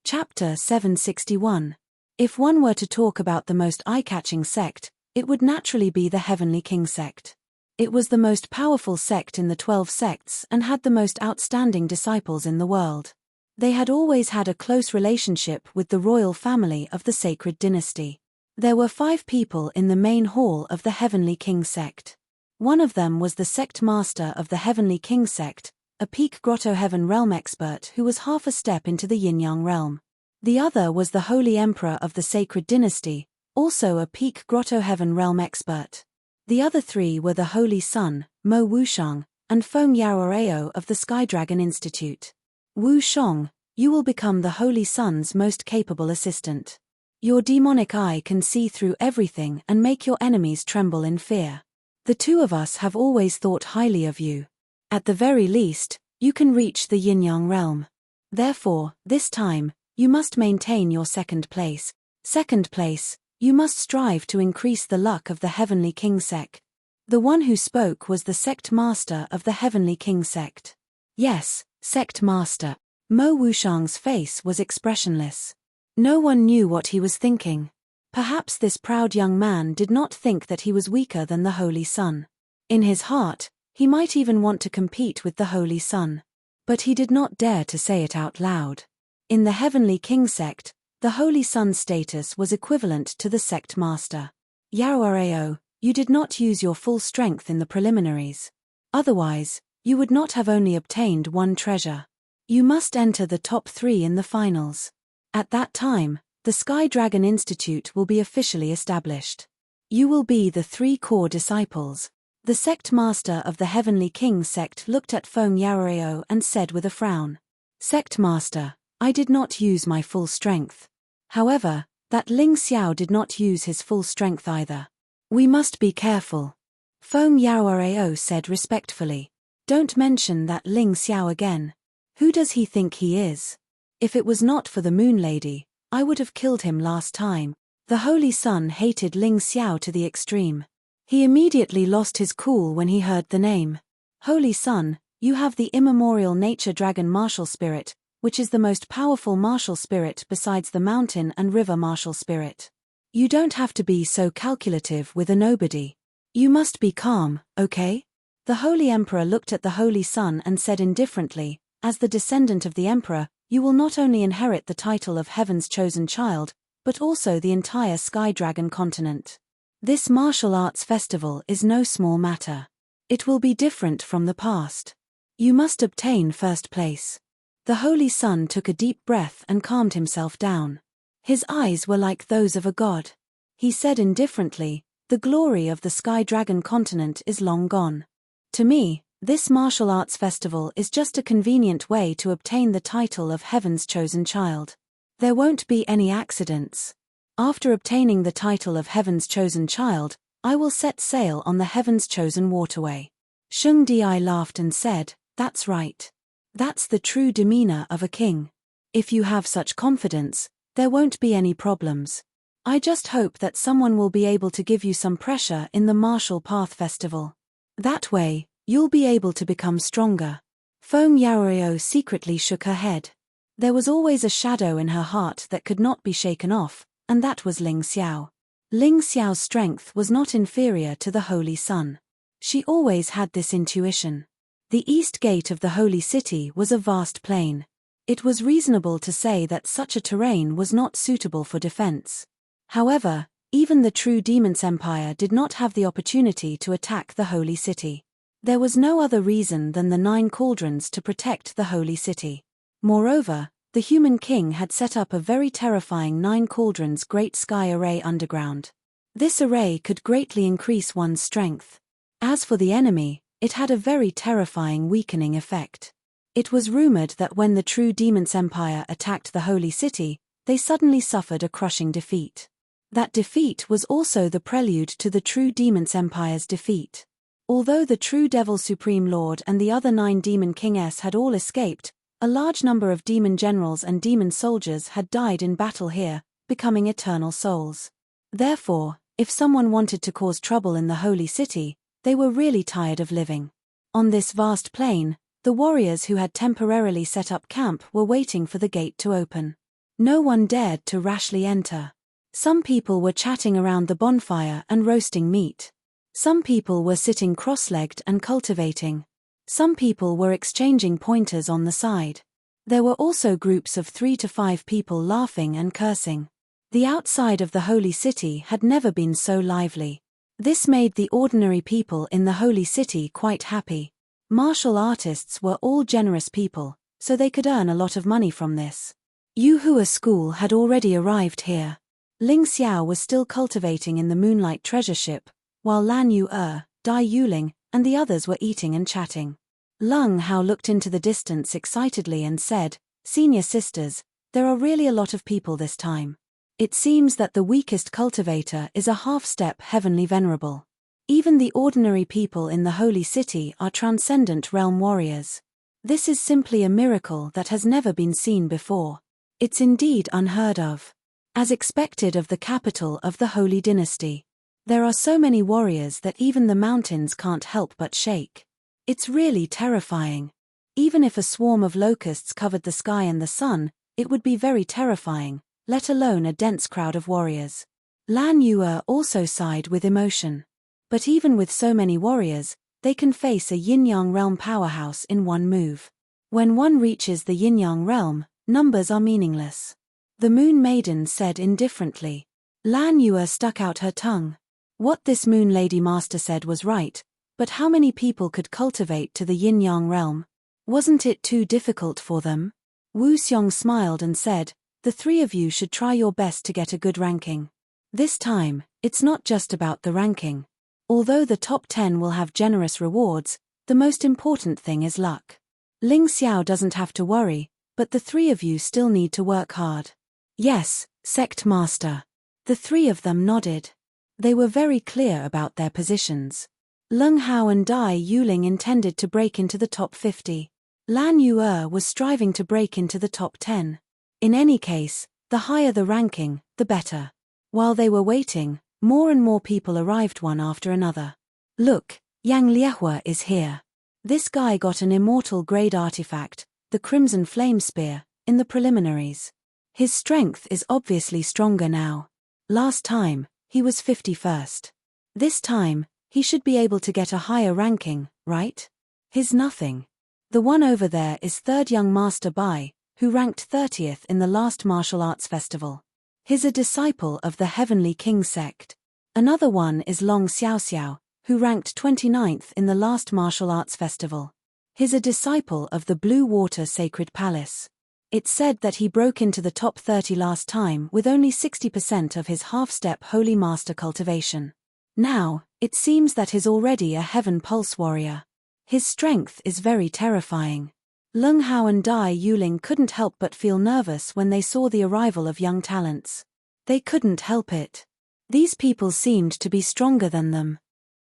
Chapter 761. If one were to talk about the most eye-catching sect, it would naturally be the Heavenly King sect. It was the most powerful sect in the 12 sects and had the most outstanding disciples in the world. They had always had a close relationship with the royal family of the sacred dynasty. There were 5 people in the main hall of the Heavenly King sect. One of them was the sect master of the Heavenly King sect, a peak grotto heaven realm expert who was half a step into the yin-yang realm. The other was the Holy Emperor of the Sacred Dynasty, also a peak grotto heaven realm expert. The other 3 were the Holy Sun, Mo Wushang, and Feng Yaoareo of the Sky Dragon Institute. Wu Shang, you will become the Holy Sun's most capable assistant. Your demonic eye can see through everything and make your enemies tremble in fear. The 2 of us have always thought highly of you. At the very least, you can reach the yin-yang realm. Therefore, this time, you must maintain your second place. Second place, you must strive to increase the luck of the Heavenly King sect. The one who spoke was the sect master of the Heavenly King sect. Yes, sect master. Mo Wushang's face was expressionless. No one knew what he was thinking. Perhaps this proud young man did not think that he was weaker than the Holy Sun. In his heart, he might even want to compete with the Holy Sun. But he did not dare to say it out loud. In the Heavenly King sect, the Holy Sun's status was equivalent to the sect master. Yaoareo, you did not use your full strength in the preliminaries. Otherwise, you would not have only obtained 1 treasure. You must enter the top 3 in the finals. At that time, the Sky Dragon Institute will be officially established. You will be the 3 core disciples. The sect master of the Heavenly King sect looked at Feng Yaoareo and said with a frown, "Sect master, I did not use my full strength. However, that Ling Xiao did not use his full strength either. We must be careful." Feng Yaoareo said respectfully, "Don't mention that Ling Xiao again. Who does he think he is? If it was not for the Moon Lady, I would have killed him last time." The Holy Sun hated Ling Xiao to the extreme. He immediately lost his cool when he heard the name. "Holy Sun, you have the immemorial nature dragon martial spirit, which is the most powerful martial spirit besides the mountain and river martial spirit. You don't have to be so calculative with a nobody. You must be calm, okay?" The Holy Emperor looked at the Holy Sun and said indifferently, "As the descendant of the Emperor, you will not only inherit the title of Heaven's chosen child, but also the entire Sky Dragon continent. This martial arts festival is no small matter. It will be different from the past. You must obtain first place." The Holy Sun took a deep breath and calmed himself down. His eyes were like those of a god. He said indifferently, "The glory of the Sky Dragon continent is long gone. To me, this martial arts festival is just a convenient way to obtain the title of Heaven's chosen child. There won't be any accidents. After obtaining the title of Heaven's chosen child, I will set sail on the Heaven's chosen waterway." Sheng Di laughed and said, "That's right. That's the true demeanor of a king. If you have such confidence, there won't be any problems. I just hope that someone will be able to give you some pressure in the Martial Path Festival. That way, you'll be able to become stronger." Feng Yaoareo secretly shook her head. There was always a shadow in her heart that could not be shaken off, and that was Ling Xiao. Ling Xiao's strength was not inferior to the Holy Sun. She always had this intuition. The east gate of the Holy City was a vast plain. It was reasonable to say that such a terrain was not suitable for defense. However, even the true Demons Empire did not have the opportunity to attack the Holy City. There was no other reason than the 9 cauldrons to protect the Holy City. Moreover, the human king had set up a very terrifying 9 cauldrons great sky array underground. This array could greatly increase one's strength. As for the enemy, it had a very terrifying weakening effect. It was rumored that when the true Demons Empire attacked the Holy City, they suddenly suffered a crushing defeat. That defeat was also the prelude to the true Demons Empire's defeat. Although the true Devil Supreme Lord and the other 9 Demon Kinges had all escaped, a large number of demon generals and demon soldiers had died in battle here, becoming eternal souls. Therefore, if someone wanted to cause trouble in the Holy City, they were really tired of living. On this vast plain, the warriors who had temporarily set up camp were waiting for the gate to open. No one dared to rashly enter. Some people were chatting around the bonfire and roasting meat. Some people were sitting cross-legged and cultivating. Some people were exchanging pointers on the side. There were also groups of 3 to 5 people laughing and cursing. The outside of the holy city had never been so lively. This made the ordinary people in the holy city quite happy. Martial artists were all generous people, so they could earn a lot of money from this. Yuhua school had already arrived here. Ling Xiao was still cultivating in the moonlight treasure ship, while Lan Yu, Dai Yuling, and the others were eating and chatting. Leng Hao looked into the distance excitedly and said, "Senior sisters, there are really a lot of people this time. It seems that the weakest cultivator is a half-step heavenly venerable. Even the ordinary people in the holy city are transcendent realm warriors. This is simply a miracle that has never been seen before. It's indeed unheard of. As expected of the capital of the holy dynasty. There are so many warriors that even the mountains can't help but shake. It's really terrifying. Even if a swarm of locusts covered the sky and the sun, it would be very terrifying, let alone a dense crowd of warriors." Lan Yue also sighed with emotion. But even with so many warriors, they can face a yin-yang realm powerhouse in one move. When one reaches the yin-yang realm, numbers are meaningless. The Moon Maiden said indifferently. Lan Yue stuck out her tongue. What this Moon Lady Master said was right, but how many people could cultivate to the yin-yang realm? Wasn't it too difficult for them? Wu Xiong smiled and said, "The 3 of you should try your best to get a good ranking. This time, it's not just about the ranking. Although the top 10 will have generous rewards, the most important thing is luck. Ling Xiao doesn't have to worry, but the 3 of you still need to work hard." "Yes, Sect Master." The 3 of them nodded. They were very clear about their positions. Leng Hao and Dai Yuling intended to break into the top 50. Lan Yu was striving to break into the top 10. In any case, the higher the ranking, the better. While they were waiting, more and more people arrived one after another. "Look, Yang Liehua is here. This guy got an immortal grade artifact, the Crimson Flame Spear, in the preliminaries. His strength is obviously stronger now. Last time, he was 51st. This time, he should be able to get a higher ranking, right? He's nothing. The one over there is 3rd young Master Bai, who ranked 30th in the last martial arts festival. He's a disciple of the Heavenly King sect. Another one is Long Xiaoxiao, who ranked 29th in the last martial arts festival. He's a disciple of the Blue Water Sacred Palace. It's said that he broke into the top 30 last time with only 60% of his half-step Holy Master cultivation. Now, it seems that he's already a Heaven Pulse warrior. His strength is very terrifying." Leng Hao and Dai Yuling couldn't help but feel nervous when they saw the arrival of young talents. They couldn't help it. These people seemed to be stronger than them.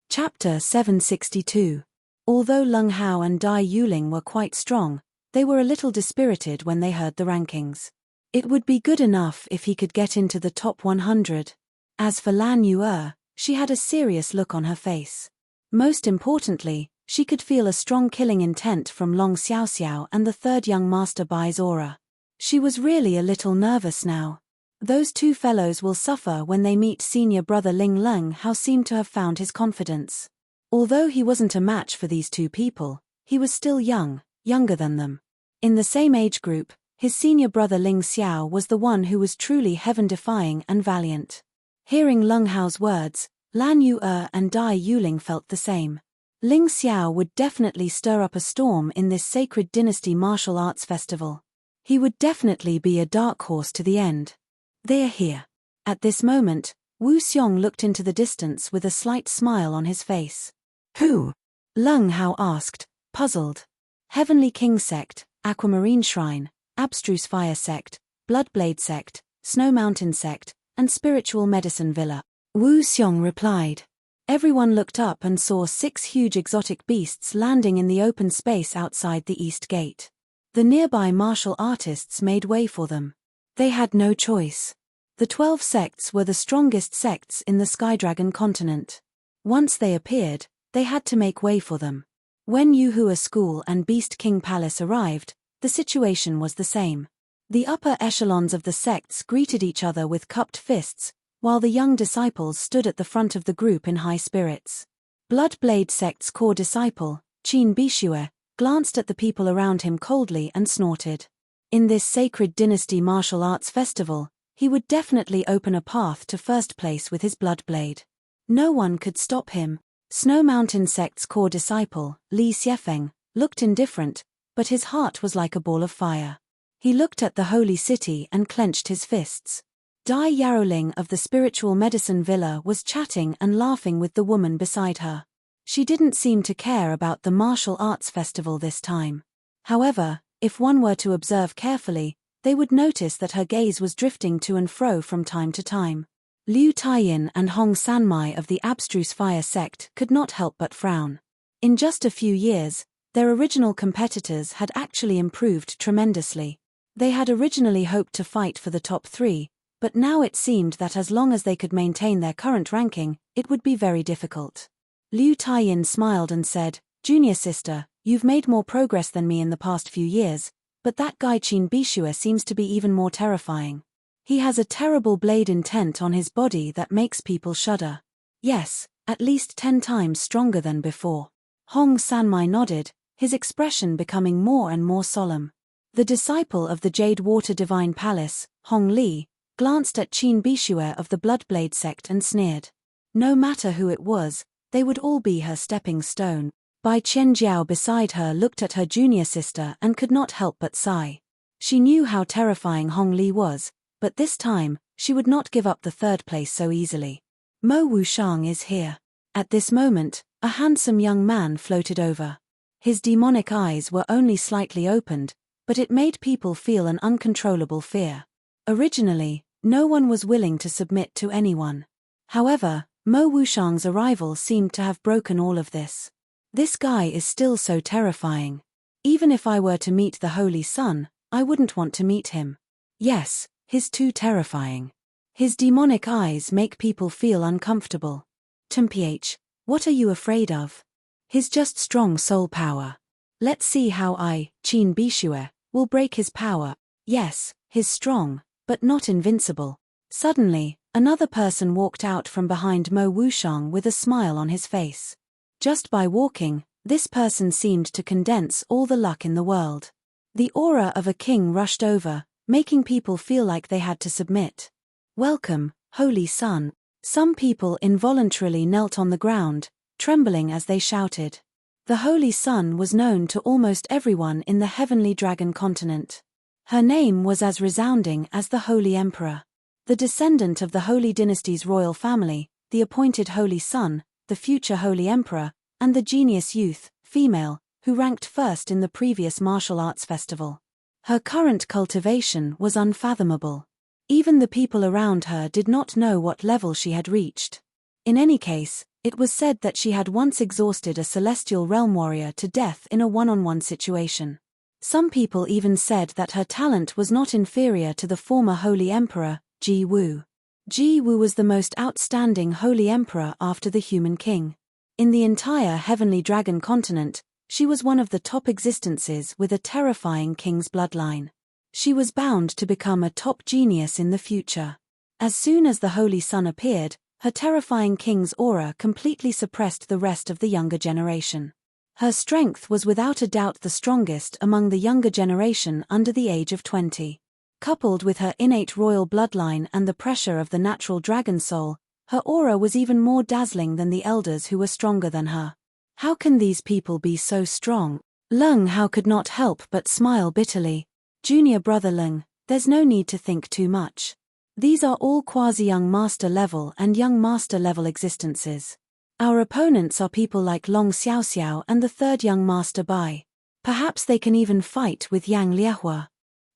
Chapter 762. Although Leng Hao and Dai Yuling were quite strong, they were a little dispirited when they heard the rankings. It would be good enough if he could get into the top 100. As for Lan Yue, she had a serious look on her face. Most importantly, she could feel a strong killing intent from Long Xiaoxiao and the 3rd young Master Bai's aura. She was really a little nervous now. Those 2 fellows will suffer when they meet senior brother Ling Leng. How seemed to have found his confidence. Although he wasn't a match for these 2 people, he was still young, younger than them. In the same age group, his senior brother Ling Xiao was the one who was truly heaven-defying and valiant. Hearing Leng Hao's words, Lan Yu and Dai Yuling felt the same. Ling Xiao would definitely stir up a storm in this Sacred Dynasty martial arts festival. He would definitely be a dark horse to the end. They're here. At this moment, Wu Xiong looked into the distance with a slight smile on his face. "Who?" Leng Hao asked, puzzled. "Heavenly King Sect, Aquamarine Shrine, Abstruse Fire Sect, Bloodblade Sect, Snow Mountain Sect, and Spiritual Medicine Villa," Wu Xiong replied. Everyone looked up and saw 6 huge exotic beasts landing in the open space outside the east gate. The nearby martial artists made way for them. They had no choice. The 12 sects were the strongest sects in the Skydragon continent. Once they appeared, they had to make way for them. When Yuhua School and Beast King Palace arrived, the situation was the same. The upper echelons of the sects greeted each other with cupped fists, while the young disciples stood at the front of the group in high spirits. Bloodblade sect's core disciple, Qin Bishue, glanced at the people around him coldly and snorted. In this sacred dynasty martial arts festival, he would definitely open a path to first place with his bloodblade. No one could stop him. Snow Mountain sect's core disciple, Li Xiefeng, looked indifferent, but his heart was like a ball of fire. He looked at the holy city and clenched his fists. Dai Yaroling of the spiritual medicine villa was chatting and laughing with the woman beside her. She didn't seem to care about the martial arts festival this time. However, if one were to observe carefully, they would notice that her gaze was drifting to and fro from time to time. Liu Taiyin and Hong Sanmai of the abstruse fire sect could not help but frown. In just a few years, their original competitors had actually improved tremendously. They had originally hoped to fight for the top 3, but now it seemed that as long as they could maintain their current ranking, it would be very difficult. Liu Taiyin smiled and said, "Junior sister, you've made more progress than me in the past few years, but that guy Qin Bishue seems to be even more terrifying. He has a terrible blade intent on his body that makes people shudder. Yes, at least 10 times stronger than before." Hong Sanmai nodded, his expression becoming more and more solemn. The disciple of the Jade Water Divine Palace, Hong Li, glanced at Qin Bishue of the Bloodblade sect and sneered. No matter who it was, they would all be her stepping stone. Bai Qianjiao beside her looked at her junior sister and could not help but sigh. She knew how terrifying Hong Li was, but this time, she would not give up the 3rd place so easily. Mo Wushang is here. At this moment, a handsome young man floated over. His demonic eyes were only slightly opened, but it made people feel an uncontrollable fear. Originally, no one was willing to submit to anyone. However, Mo Wushang's arrival seemed to have broken all of this. This guy is still so terrifying. Even if I were to meet the Holy Sun, I wouldn't want to meet him. Yes, he's too terrifying. His demonic eyes make people feel uncomfortable. Mph, what are you afraid of? He's just strong soul power. Let's see how Qin Bishue, will break his power. Yes, he's strong, but not invincible. Suddenly, another person walked out from behind Mo Wushang with a smile on his face. Just by walking, this person seemed to condense all the luck in the world. The aura of a king rushed over, making people feel like they had to submit. "Welcome, Holy Sun." Some people involuntarily knelt on the ground, trembling as they shouted. The Holy Sun was known to almost everyone in the heavenly dragon continent. Her name was as resounding as the Holy Emperor. The descendant of the Holy Dynasty's royal family, the appointed Holy Sun, the future Holy Emperor, and the genius youth, female, who ranked first in the previous martial arts festival. Her current cultivation was unfathomable. Even the people around her did not know what level she had reached. In any case, it was said that she had once exhausted a celestial realm warrior to death in a one-on-one situation. Some people even said that her talent was not inferior to the former Holy Emperor, Ji Wu. Ji Wu was the most outstanding Holy Emperor after the Human King. In the entire Heavenly Dragon continent, she was one of the top existences with a terrifying king's bloodline. She was bound to become a top genius in the future. As soon as the Holy Sun appeared, her terrifying king's aura completely suppressed the rest of the younger generation. Her strength was without a doubt the strongest among the younger generation under the age of 20. Coupled with her innate royal bloodline and the pressure of the natural dragon soul, her aura was even more dazzling than the elders who were stronger than her. How can these people be so strong? Leng Hao could not help but smile bitterly. Junior brother Leng, there's no need to think too much. These are all quasi-young master level and young master level existences. Our opponents are people like Long Xiaoxiao and the 3rd young master Bai. Perhaps they can even fight with Yang Liehua.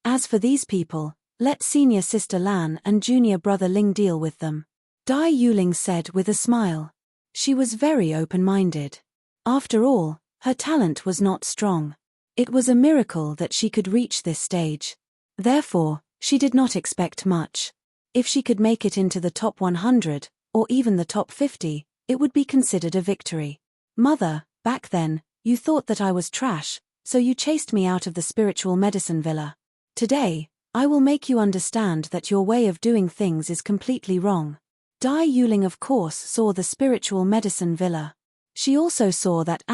As for these people, let senior sister Lan and junior brother Ling deal with them. Dai Yuling said with a smile. She was very open-minded. After all, her talent was not strong. It was a miracle that she could reach this stage. Therefore, she did not expect much. If she could make it into the top 100, or even the top 50, it would be considered a victory. Mother, back then, you thought that I was trash, so you chased me out of the spiritual medicine villa. Today, I will make you understand that your way of doing things is completely wrong. Dai Yuling of course saw the spiritual medicine villa. She also saw that ******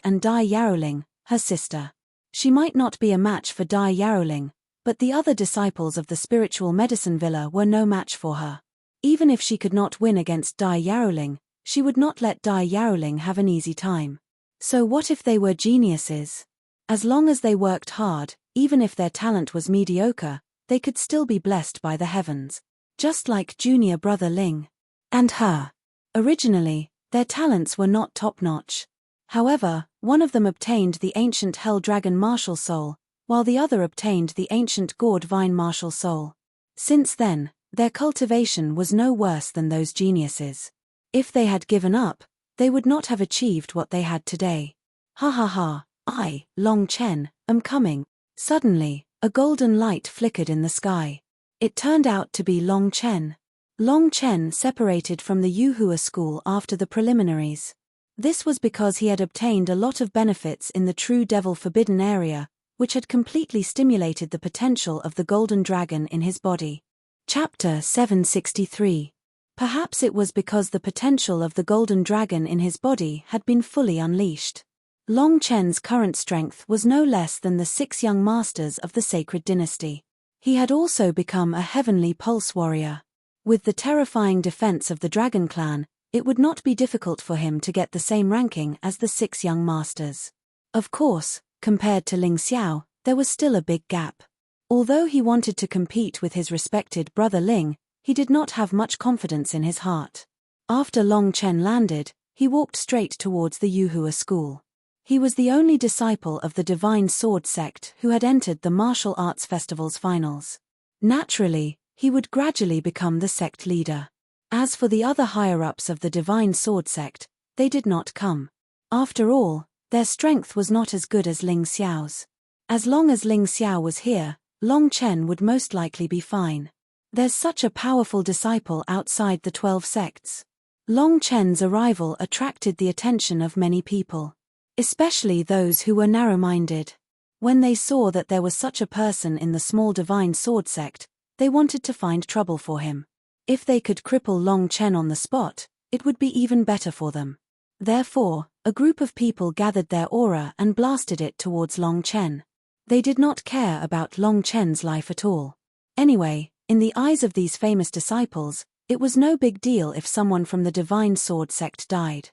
and Dai Yaoling, her sister. She might not be a match for Dai Yaoling, but the other disciples of the spiritual medicine villa were no match for her. Even if she could not win against Dai Yaoling, she would not let Dai Yaoling have an easy time. So what if they were geniuses? As long as they worked hard, even if their talent was mediocre, they could still be blessed by the heavens. Just like junior brother Ling and her. Originally, their talents were not top-notch. However, one of them obtained the ancient Hell Dragon Martial Soul, while the other obtained the ancient Gourd Vine Martial Soul. Since then, their cultivation was no worse than those geniuses. If they had given up, they would not have achieved what they had today. Ha ha ha, I, Long Chen, am coming. Suddenly, a golden light flickered in the sky. It turned out to be Long Chen. Long Chen separated from the Yuhua school after the preliminaries. This was because he had obtained a lot of benefits in the True Devil Forbidden area, which had completely stimulated the potential of the Golden Dragon in his body. Chapter 763. Perhaps it was because the potential of the Golden Dragon in his body had been fully unleashed. Long Chen's current strength was no less than the 6 young masters of the Sacred Dynasty. He had also become a heavenly pulse warrior. With the terrifying defense of the Dragon Clan, it would not be difficult for him to get the same ranking as the 6 young masters. Of course, compared to Ling Xiao, there was still a big gap. Although he wanted to compete with his respected brother Ling, he did not have much confidence in his heart. After Long Chen landed, he walked straight towards the Yuhua school. He was the only disciple of the Divine Sword sect who had entered the Martial Arts Festival's finals. Naturally, he would gradually become the sect leader. As for the other higher-ups of the Divine Sword sect, they did not come. After all, their strength was not as good as Ling Xiao's. As long as Ling Xiao was here, Long Chen would most likely be fine. There's such a powerful disciple outside the 12 sects. Long Chen's arrival attracted the attention of many people. Especially those who were narrow-minded. When they saw that there was such a person in the small Divine Sword sect, they wanted to find trouble for him. If they could cripple Long Chen on the spot, it would be even better for them. Therefore, a group of people gathered their aura and blasted it towards Long Chen. They did not care about Long Chen's life at all. Anyway, in the eyes of these famous disciples, it was no big deal if someone from the Divine Sword sect died.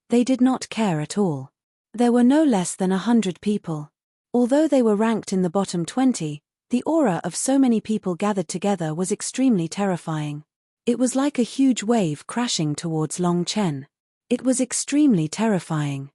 They did not care at all. There were no less than 100 people. Although they were ranked in the bottom 20, the aura of so many people gathered together was extremely terrifying. It was like a huge wave crashing towards Long Chen. It was extremely terrifying.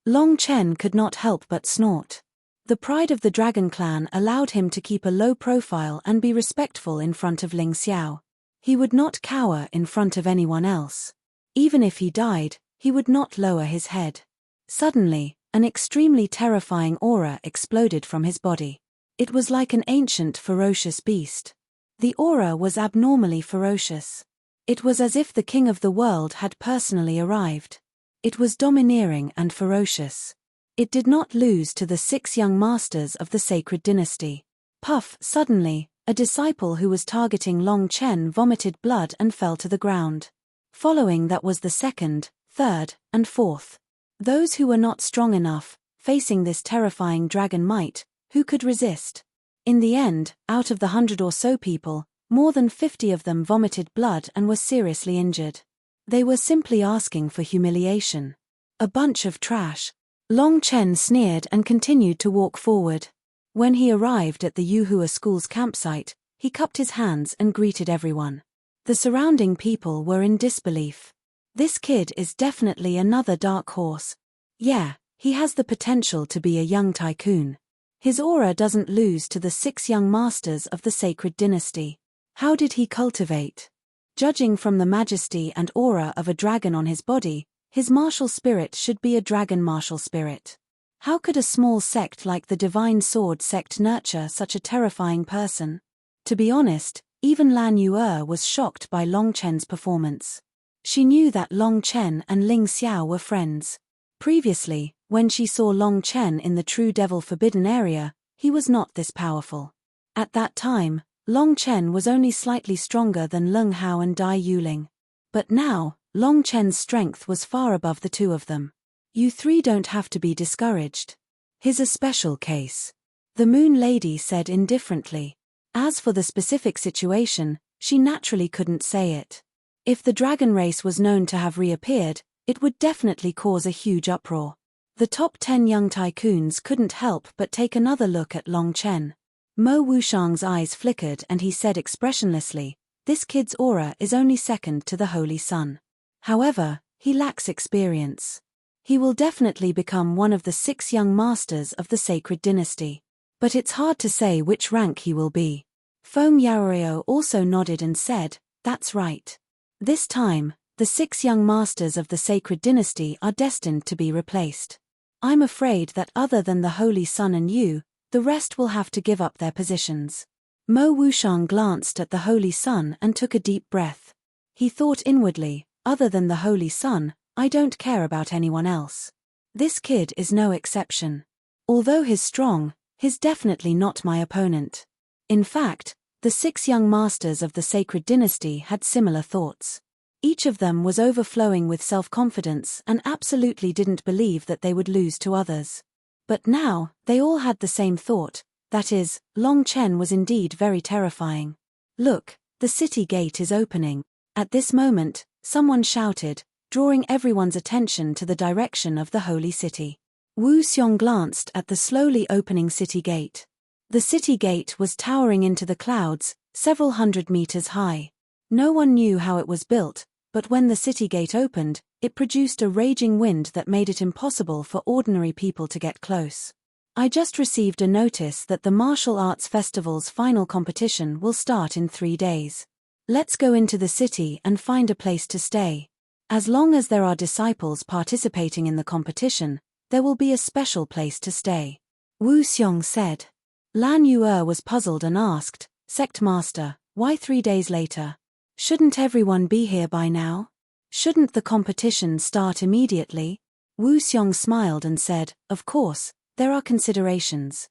Long Chen could not help but snort. The pride of the Dragon Clan allowed him to keep a low profile and be respectful in front of Ling Xiao. He would not cower in front of anyone else. Even if he died, he would not lower his head. Suddenly, an extremely terrifying aura exploded from his body. It was like an ancient ferocious beast. The aura was abnormally ferocious. It was as if the king of the world had personally arrived. It was domineering and ferocious. It did not lose to the 6 young masters of the Sacred Dynasty. Puff, suddenly, a disciple who was targeting Long Chen vomited blood and fell to the ground. Following that was the 2nd, 3rd, and 4th. Those who were not strong enough, facing this terrifying dragon might, who could resist? In the end, out of the 100 or so people, more than 50 of them vomited blood and were seriously injured. They were simply asking for humiliation. A bunch of trash. Long Chen sneered and continued to walk forward. When he arrived at the Yuhua school's campsite, he cupped his hands and greeted everyone. The surrounding people were in disbelief. This kid is definitely another dark horse. Yeah, he has the potential to be a young tycoon. His aura doesn't lose to the 6 young masters of the Sacred Dynasty. How did he cultivate? Judging from the majesty and aura of a dragon on his body, his martial spirit should be a dragon martial spirit. How could a small sect like the Divine Sword sect nurture such a terrifying person? To be honest, even Lan Yu'er was shocked by Long Chen's performance. She knew that Long Chen and Ling Xiao were friends. Previously, when she saw Long Chen in the True Devil Forbidden area, he was not this powerful. At that time, Long Chen was only slightly stronger than Leng Hao and Dai Yuling. But now, Long Chen's strength was far above the two of them. You three don't have to be discouraged. He's a special case. The Moon Lady said indifferently. As for the specific situation, she naturally couldn't say it. If the dragon race was known to have reappeared, it would definitely cause a huge uproar. The top 10 young tycoons couldn't help but take another look at Long Chen. Mo Wushang's eyes flickered and he said expressionlessly, "This kid's aura is only second to the Holy Sun. However, he lacks experience. He will definitely become one of the 6 young masters of the sacred dynasty. But it's hard to say which rank he will be." Feng Yaoreo also nodded and said, "That's right. This time, the 6 young masters of the sacred dynasty are destined to be replaced. I'm afraid that other than the Holy Sun and you, the rest will have to give up their positions." Mo Wushang glanced at the Holy Sun and took a deep breath. He thought inwardly, other than the Holy Sun, I don't care about anyone else. This kid is no exception. Although he's strong, he's definitely not my opponent. In fact, the 6 young masters of the sacred dynasty had similar thoughts. Each of them was overflowing with self-confidence and absolutely didn't believe that they would lose to others. But now, they all had the same thought, that is, Long Chen was indeed very terrifying. Look, the city gate is opening. At this moment, someone shouted, drawing everyone's attention to the direction of the holy city. Wu Xiong glanced at the slowly opening city gate. The city gate was towering into the clouds, several hundred meters high. No one knew how it was built, but when the city gate opened, it produced a raging wind that made it impossible for ordinary people to get close. I just received a notice that the martial arts festival's final competition will start in 3 days. Let's go into the city and find a place to stay. As long as there are disciples participating in the competition, there will be a special place to stay. Wu Xiong said. Lan Yue was puzzled and asked, Sect Master, why 3 days later? Shouldn't everyone be here by now? Shouldn't the competition start immediately? Wu Xiong smiled and said, Of course, there are considerations.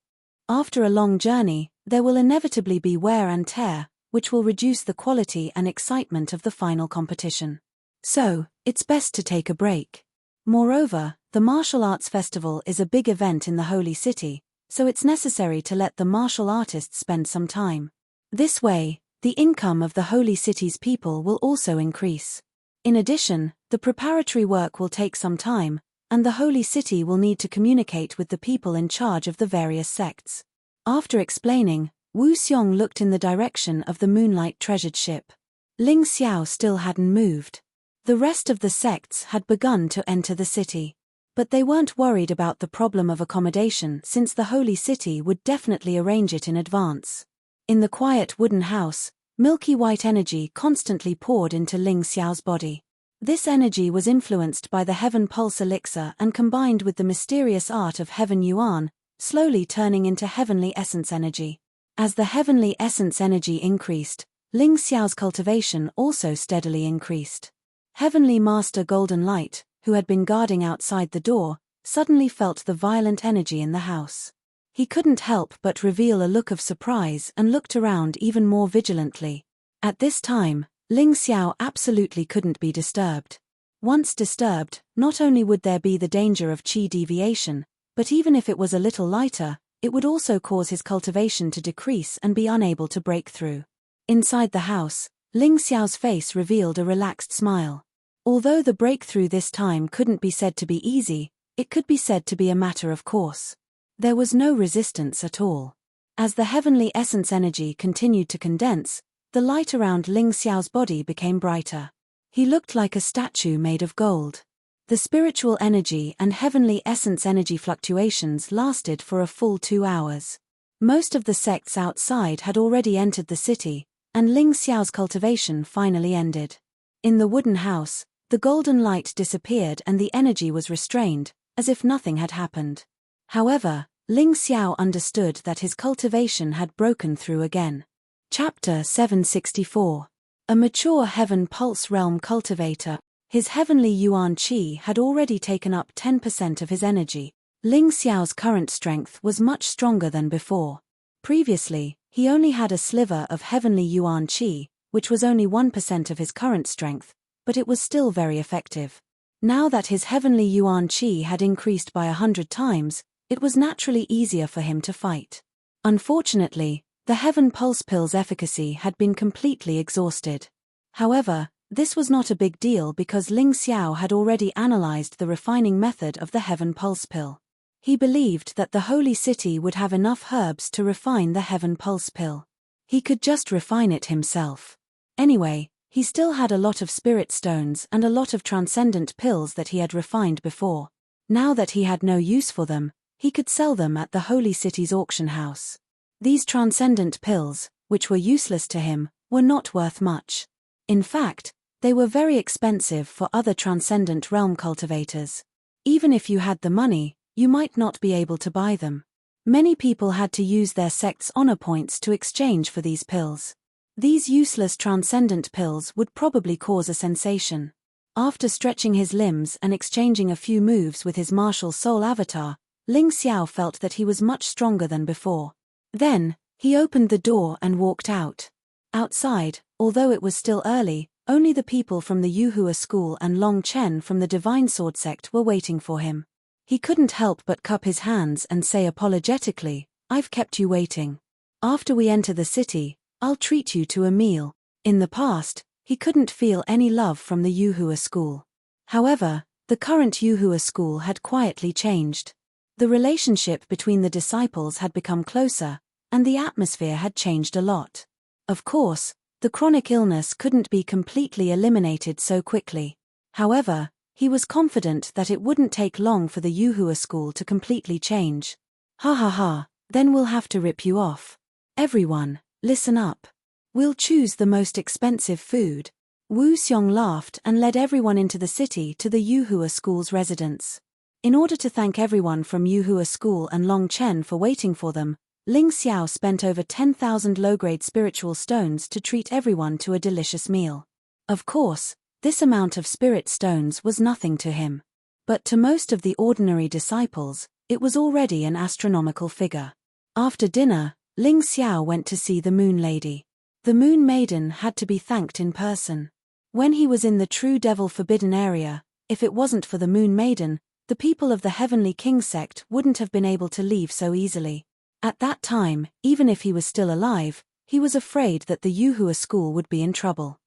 After a long journey, there will inevitably be wear and tear, which will reduce the quality and excitement of the final competition. So, it's best to take a break. Moreover, the martial arts festival is a big event in the holy city, so it's necessary to let the martial artists spend some time. This way, the income of the holy city's people will also increase. In addition, the preparatory work will take some time, and the holy city will need to communicate with the people in charge of the various sects. After explaining, Wu Xiong looked in the direction of the moonlight treasured ship. Ling Xiao still hadn't moved. The rest of the sects had begun to enter the city. But they weren't worried about the problem of accommodation since the holy city would definitely arrange it in advance. In the quiet wooden house, milky white energy constantly poured into Ling Xiao's body. This energy was influenced by the Heaven Pulse elixir and combined with the mysterious art of Heaven Yuan, slowly turning into heavenly essence energy. As the heavenly essence energy increased, Ling Xiao's cultivation also steadily increased. Heavenly Master Golden Light, who had been guarding outside the door, suddenly felt the violent energy in the house. He couldn't help but reveal a look of surprise and looked around even more vigilantly. At this time, Ling Xiao absolutely couldn't be disturbed. Once disturbed, not only would there be the danger of qi deviation, but even if it was a little lighter, it would also cause his cultivation to decrease and be unable to break through. Inside the house, Ling Xiao's face revealed a relaxed smile. Although the breakthrough this time couldn't be said to be easy, it could be said to be a matter of course. There was no resistance at all. As the heavenly essence energy continued to condense, the light around Ling Xiao's body became brighter. He looked like a statue made of gold. The spiritual energy and heavenly essence energy fluctuations lasted for a full 2 hours. Most of the sects outside had already entered the city, and Ling Xiao's cultivation finally ended. In the wooden house, the golden light disappeared and the energy was restrained, as if nothing had happened. However, Ling Xiao understood that his cultivation had broken through again. Chapter 764. A mature Heaven Pulse Realm cultivator. His heavenly Yuan Qi had already taken up 10% of his energy. Ling Xiao's current strength was much stronger than before. Previously, he only had a sliver of heavenly yuan qi, which was only 1% of his current strength, but it was still very effective. Now that his heavenly yuan qi had increased by 100 times, it was naturally easier for him to fight. Unfortunately, the Heaven Pulse Pill's efficacy had been completely exhausted. However, this was not a big deal because Ling Xiao had already analyzed the refining method of the Heaven Pulse Pill. He believed that the holy city would have enough herbs to refine the Heaven Pulse Pill. He could just refine it himself. Anyway, he still had a lot of spirit stones and a lot of transcendent pills that he had refined before. Now that he had no use for them, he could sell them at the holy city's auction house. These transcendent pills, which were useless to him, were not worth much. In fact, they were very expensive for other transcendent realm cultivators. Even if you had the money, you might not be able to buy them. Many people had to use their sect's honor points to exchange for these pills. These useless transcendent pills would probably cause a sensation. After stretching his limbs and exchanging a few moves with his martial soul avatar, Ling Xiao felt that he was much stronger than before. Then, he opened the door and walked out. Outside, although it was still early, only the people from the Yuhua school and Long Chen from the Divine Sword sect were waiting for him. He couldn't help but cup his hands and say apologetically, "I've kept you waiting. After we enter the city, I'll treat you to a meal." In the past, he couldn't feel any love from the Yuhua school. However, the current Yuhua school had quietly changed. The relationship between the disciples had become closer, and the atmosphere had changed a lot. Of course, the chronic illness couldn't be completely eliminated so quickly. However, he was confident that it wouldn't take long for the Yuhua school to completely change. "Ha ha ha, then we'll have to rip you off. Everyone, listen up. We'll choose the most expensive food." Wu Xiong laughed and led everyone into the city to the Yuhua school's residence. In order to thank everyone from Yuhua School and Long Chen for waiting for them, Ling Xiao spent over 10,000 low-grade spiritual stones to treat everyone to a delicious meal. Of course, this amount of spirit stones was nothing to him. But to most of the ordinary disciples, it was already an astronomical figure. After dinner, Ling Xiao went to see the Moon Lady. The Moon Maiden had to be thanked in person. When he was in the True Devil Forbidden area, if it wasn't for the Moon Maiden, the people of the Heavenly King sect wouldn't have been able to leave so easily. At that time, even if he was still alive, he was afraid that the Yuhua school would be in trouble.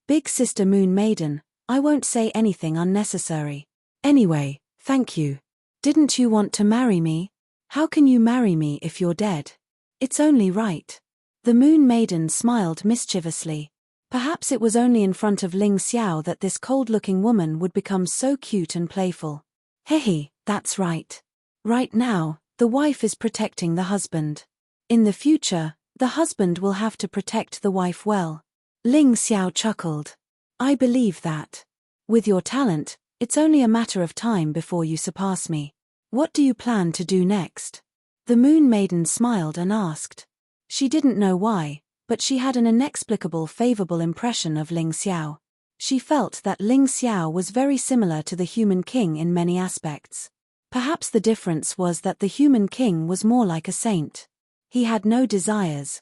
"Big Sister Moon Maiden, I won't say anything unnecessary. Anyway, thank you. Didn't you want to marry me? How can you marry me if you're dead? It's only right." The Moon Maiden smiled mischievously. Perhaps it was only in front of Ling Xiao that this cold-looking woman would become so cute and playful. "Hehe, that's right. Right now, the wife is protecting the husband. In the future, the husband will have to protect the wife well." Ling Xiao chuckled. "I believe that. With your talent, it's only a matter of time before you surpass me. What do you plan to do next?" The Moon Maiden smiled and asked. She didn't know why, but she had an inexplicable favorable impression of Ling Xiao. She felt that Ling Xiao was very similar to the human king in many aspects. Perhaps the difference was that the human king was more like a saint. He had no desires,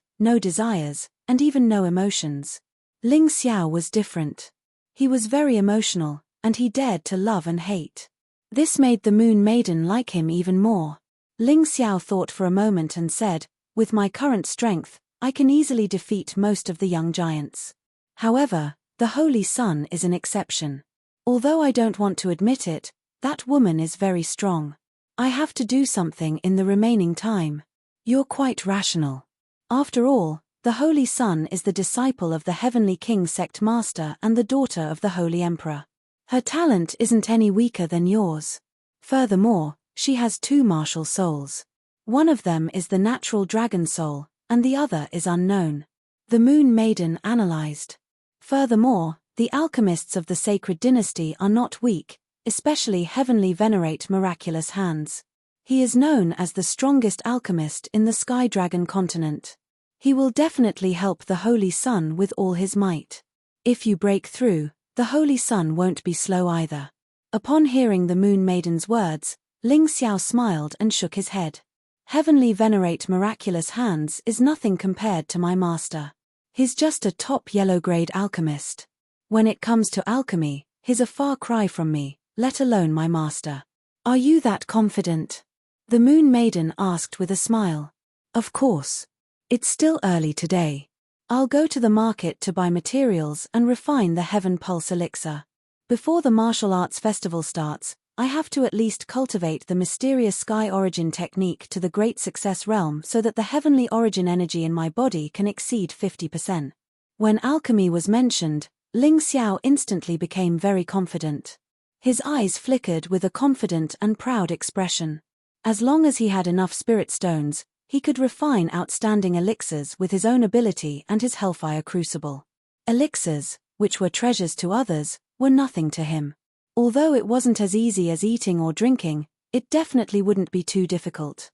and even no emotions. Ling Xiao was different. He was very emotional, and he dared to love and hate. This made the Moon Maiden like him even more. Ling Xiao thought for a moment and said, "With my current strength, I can easily defeat most of the young giants. However, the Holy Sun is an exception. Although I don't want to admit it, that woman is very strong. I have to do something in the remaining time." "You're quite rational. After all, the Holy Sun is the disciple of the Heavenly King sect master and the daughter of the Holy Emperor. Her talent isn't any weaker than yours. Furthermore, she has two martial souls. One of them is the natural dragon soul, and the other is unknown." The Moon Maiden analyzed. Furthermore, the alchemists of the sacred dynasty are not weak, especially Heavenly Venerate Miraculous Hands. He is known as the strongest alchemist in the Sky Dragon continent. He will definitely help the Holy Sun with all his might. If you break through, the Holy Sun won't be slow either. Upon hearing the Moon Maiden's words, Ling Xiao smiled and shook his head. Heavenly venerate miraculous hands is nothing compared to my master. He's just a top yellow-grade alchemist. When it comes to alchemy, he's a far cry from me, let alone my master. Are you that confident? The Moon Maiden asked with a smile. Of course. It's still early today. I'll go to the market to buy materials and refine the Heaven Pulse elixir. Before the martial arts festival starts, I have to at least cultivate the mysterious sky origin technique to the great success realm so that the heavenly origin energy in my body can exceed 50%. When alchemy was mentioned, Ling Xiao instantly became very confident. His eyes flickered with a confident and proud expression. As long as he had enough spirit stones, he could refine outstanding elixirs with his own ability and his hellfire crucible. Elixirs, which were treasures to others, were nothing to him. Although it wasn't as easy as eating or drinking, it definitely wouldn't be too difficult.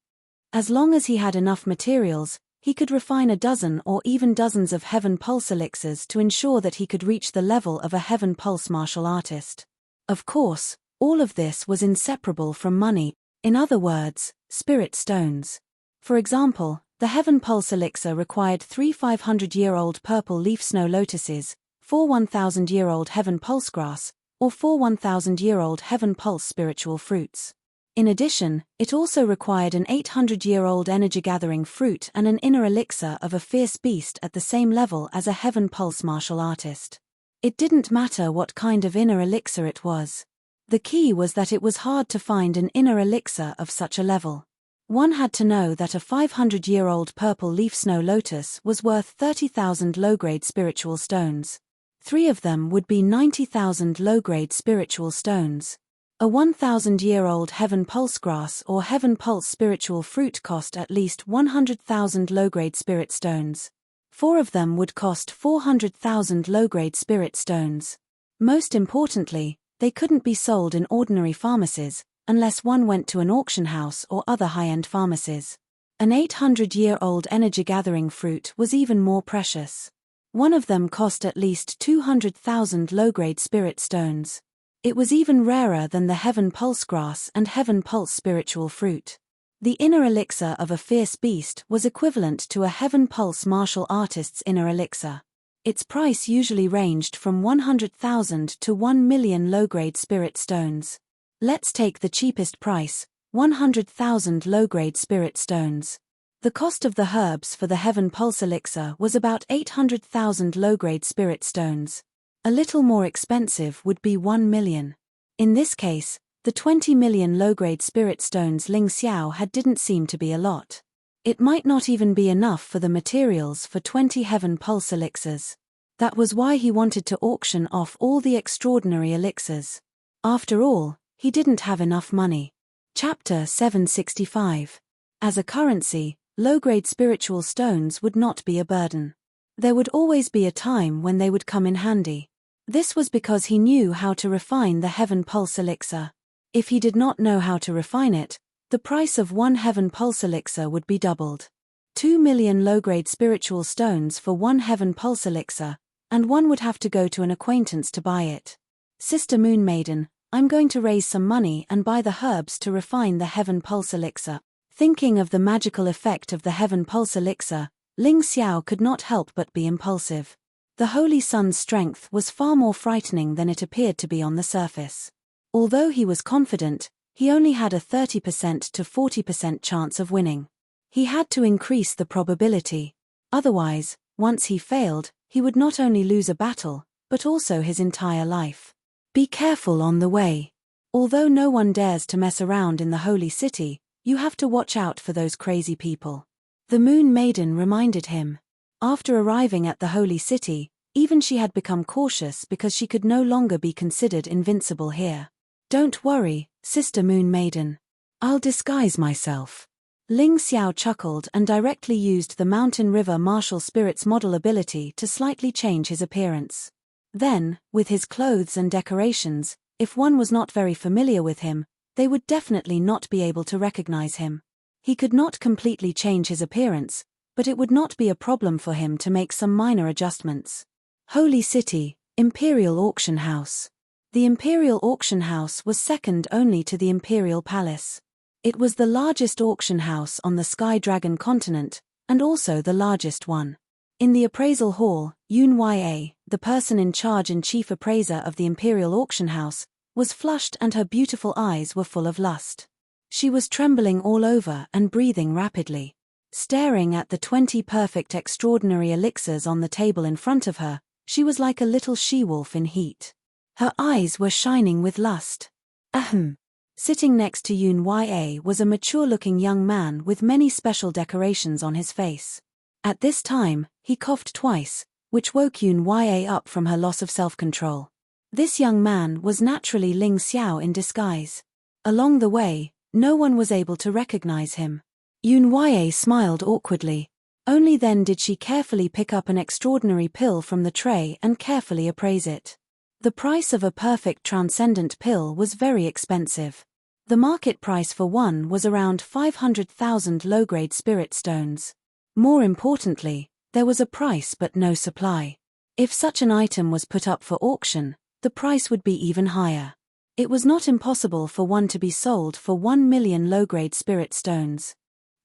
As long as he had enough materials, he could refine a dozen or even dozens of Heaven Pulse elixirs to ensure that he could reach the level of a Heaven Pulse martial artist. Of course, all of this was inseparable from money, in other words, spirit stones. For example, the Heaven Pulse elixir required 3 500-year-old purple leaf snow lotuses, 4 1,000-year-old Heaven Pulse grass, or 4 1,000-year-old Heaven Pulse spiritual fruits. In addition, it also required an 800-year-old energy-gathering fruit and an inner elixir of a fierce beast at the same level as a Heaven Pulse martial artist. It didn't matter what kind of inner elixir it was. The key was that it was hard to find an inner elixir of such a level. One had to know that a 500-year-old purple leaf snow lotus was worth 30,000 low-grade spiritual stones. 3 of them would be 90,000 low-grade spiritual stones. A 1,000-year-old Heaven Pulse grass or Heaven Pulse spiritual fruit cost at least 100,000 low-grade spirit stones. 4 of them would cost 400,000 low-grade spirit stones. Most importantly, they couldn't be sold in ordinary pharmacies, unless one went to an auction house or other high-end pharmacies. An 800-year-old energy-gathering fruit was even more precious. One of them cost at least 200,000 low-grade spirit stones. It was even rarer than the Heaven Pulse grass and Heaven Pulse spiritual fruit. The inner elixir of a fierce beast was equivalent to a Heaven Pulse martial artist's inner elixir. Its price usually ranged from 100,000 to 1 million low-grade spirit stones. Let's take the cheapest price, 100,000 low-grade spirit stones. The cost of the herbs for the Heaven Pulse elixir was about 800,000 low-grade spirit stones. A little more expensive would be 1 million. In this case, the 20 million low-grade spirit stones Ling Xiao had didn't seem to be a lot. It might not even be enough for the materials for 20 Heaven Pulse elixirs. That was why he wanted to auction off all the extraordinary elixirs. After all, he didn't have enough money. Chapter 765. As a currency, low-grade spiritual stones would not be a burden. There would always be a time when they would come in handy. This was because he knew how to refine the Heaven Pulse elixir. If he did not know how to refine it, the price of 1 Heaven Pulse elixir would be doubled. 2 million low-grade spiritual stones for 1 Heaven Pulse elixir, and one would have to go to an acquaintance to buy it. Sister Moon Maiden, I'm going to raise some money and buy the herbs to refine the Heaven Pulse elixir. Thinking of the magical effect of the Heaven Pulse elixir, Ling Xiao could not help but be impulsive. The Holy Sun's strength was far more frightening than it appeared to be on the surface. Although he was confident, he only had a 30% to 40% chance of winning. He had to increase the probability. Otherwise, once he failed, he would not only lose a battle, but also his entire life. Be careful on the way. Although no one dares to mess around in the holy city, you have to watch out for those crazy people. The Moon Maiden reminded him. After arriving at the holy city, even she had become cautious because she could no longer be considered invincible here. Don't worry, Sister Moon Maiden. I'll disguise myself. Ling Xiao chuckled and directly used the Mountain River Martial Spirit's model ability to slightly change his appearance. Then, with his clothes and decorations, if one was not very familiar with him, they would definitely not be able to recognize him. He could not completely change his appearance, but it would not be a problem for him to make some minor adjustments. Holy City, Imperial Auction House. The Imperial Auction House was second only to the Imperial Palace. It was the largest auction house on the Sky Dragon continent, and also the largest one. In the appraisal hall, Yoon Ya, the person in charge and chief appraiser of the Imperial Auction House, was flushed and her beautiful eyes were full of lust. She was trembling all over and breathing rapidly. Staring at the 20 perfect extraordinary elixirs on the table in front of her, she was like a little she-wolf in heat. Her eyes were shining with lust. Ahem. Sitting next to Yoon Ya was a mature-looking young man with many special decorations on his face. At this time, he coughed twice, which woke Yoon Ya up from her loss of self-control. This young man was naturally Ling Xiao in disguise. Along the way, no one was able to recognize him. Yoon Ya smiled awkwardly. Only then did she carefully pick up an extraordinary pill from the tray and carefully appraise it. The price of a perfect transcendent pill was very expensive. The market price for one was around 500,000 low-grade spirit stones. More importantly, there was a price but no supply. If such an item was put up for auction, the price would be even higher. It was not impossible for one to be sold for 1 million low-grade spirit stones.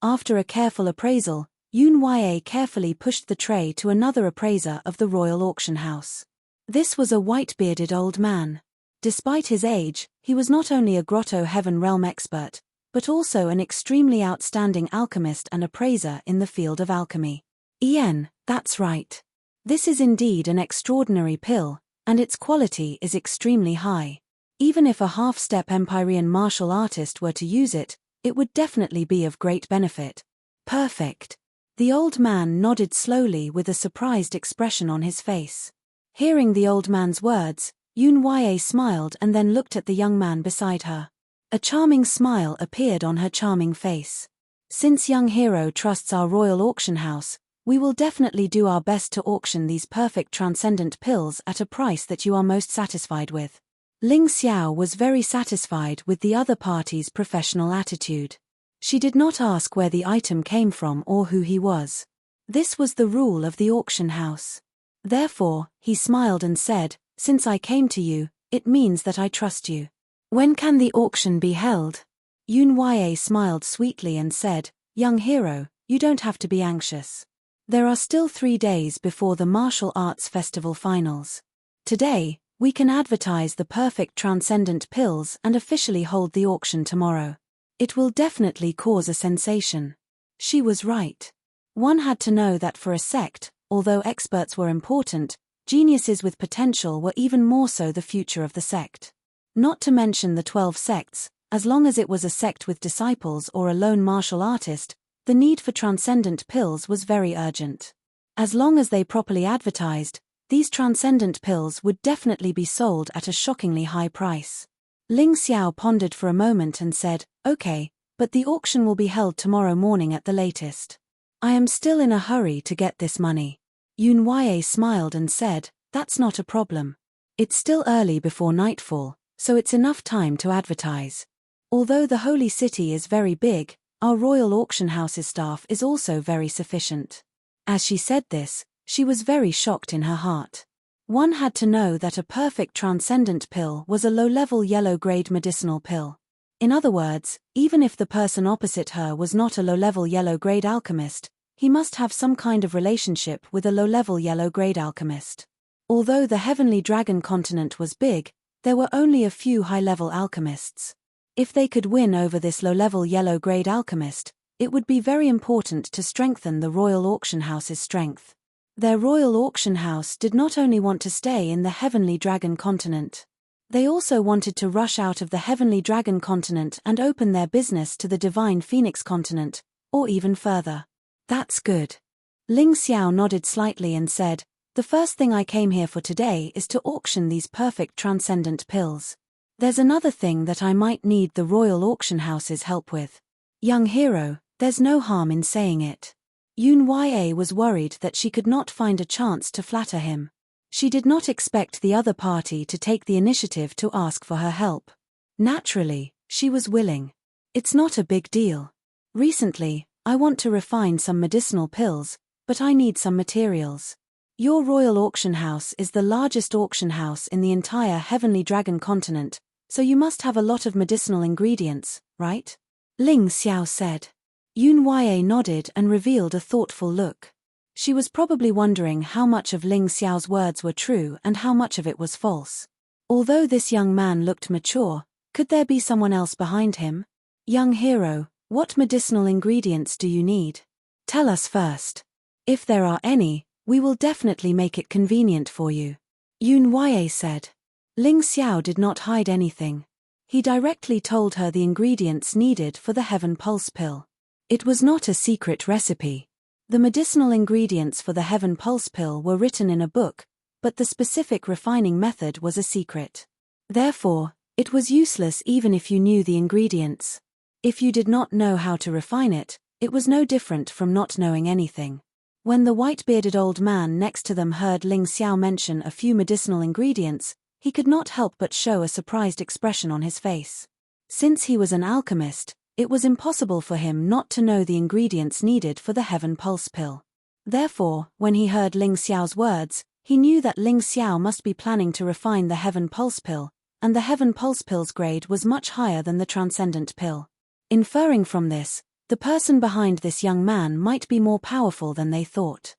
After a careful appraisal, Yoon Ya carefully pushed the tray to another appraiser of the Royal Auction House. This was a white-bearded old man. Despite his age, he was not only a Grotto Heaven Realm expert, but also an extremely outstanding alchemist and appraiser in the field of alchemy. Ian, that's right. This is indeed an extraordinary pill, and its quality is extremely high. Even if a half-step Empyrean martial artist were to use it, it would definitely be of great benefit. Perfect. The old man nodded slowly with a surprised expression on his face. Hearing the old man's words, Yoon Ya smiled and then looked at the young man beside her. A charming smile appeared on her charming face. Since young hero trusts our Royal Auction House, we will definitely do our best to auction these perfect transcendent pills at a price that you are most satisfied with. Ling Xiao was very satisfied with the other party's professional attitude. She did not ask where the item came from or who he was. This was the rule of the auction house. Therefore, he smiled and said, "Since I came to you, it means that I trust you. When can the auction be held?" Yoon Ya smiled sweetly and said, "Young hero, you don't have to be anxious. There are still 3 days before the Martial Arts Festival finals. Today, we can advertise the perfect transcendent pills and officially hold the auction tomorrow. It will definitely cause a sensation." She was right. One had to know that for a sect, although experts were important, geniuses with potential were even more so the future of the sect. Not to mention the 12 sects, as long as it was a sect with disciples or a lone martial artist, the need for transcendent pills was very urgent. As long as they properly advertised, these transcendent pills would definitely be sold at a shockingly high price. Ling Xiao pondered for a moment and said, "Okay, but the auction will be held tomorrow morning at the latest. I am still in a hurry to get this money." Yoon Ya smiled and said, "That's not a problem. It's still early before nightfall, so it's enough time to advertise. Although the holy city is very big, our Royal Auction House's staff is also very sufficient." As she said this, she was very shocked in her heart. One had to know that a perfect transcendent pill was a low-level yellow-grade medicinal pill. In other words, even if the person opposite her was not a low-level yellow-grade alchemist, he must have some kind of relationship with a low-level yellow-grade alchemist. Although the Heavenly Dragon continent was big, there were only a few high-level alchemists. If they could win over this low-level yellow-grade alchemist, it would be very important to strengthen the Royal Auction House's strength. Their Royal Auction House did not only want to stay in the Heavenly Dragon continent. They also wanted to rush out of the Heavenly Dragon continent and open their business to the Divine Phoenix continent, or even further. "That's good." Ling Xiao nodded slightly and said, "The first thing I came here for today is to auction these perfect transcendent pills. There's another thing that I might need the Royal Auction House's help with." "Young hero, there's no harm in saying it." Yoon Ya was worried that she could not find a chance to flatter him. She did not expect the other party to take the initiative to ask for her help. Naturally, she was willing. "It's not a big deal. Recently, I want to refine some medicinal pills, but I need some materials. Your Royal Auction House is the largest auction house in the entire Heavenly Dragon continent, so you must have a lot of medicinal ingredients, right?" Ling Xiao said. Yun Yue nodded and revealed a thoughtful look. She was probably wondering how much of Ling Xiao's words were true and how much of it was false. Although this young man looked mature, could there be someone else behind him? Young hero, what medicinal ingredients do you need? Tell us first. If there are any, we will definitely make it convenient for you. Yun Yue said. Ling Xiao did not hide anything. He directly told her the ingredients needed for the Heaven Pulse Pill. It was not a secret recipe. The medicinal ingredients for the Heaven Pulse Pill were written in a book, but the specific refining method was a secret. Therefore, it was useless even if you knew the ingredients. If you did not know how to refine it, it was no different from not knowing anything. When the white-bearded old man next to them heard Ling Xiao mention a few medicinal ingredients, he could not help but show a surprised expression on his face. Since he was an alchemist, it was impossible for him not to know the ingredients needed for the Heaven Pulse Pill. Therefore, when he heard Ling Xiao's words, he knew that Ling Xiao must be planning to refine the Heaven Pulse Pill, and the Heaven Pulse Pill's grade was much higher than the Transcendent Pill. Inferring from this, the person behind this young man might be more powerful than they thought.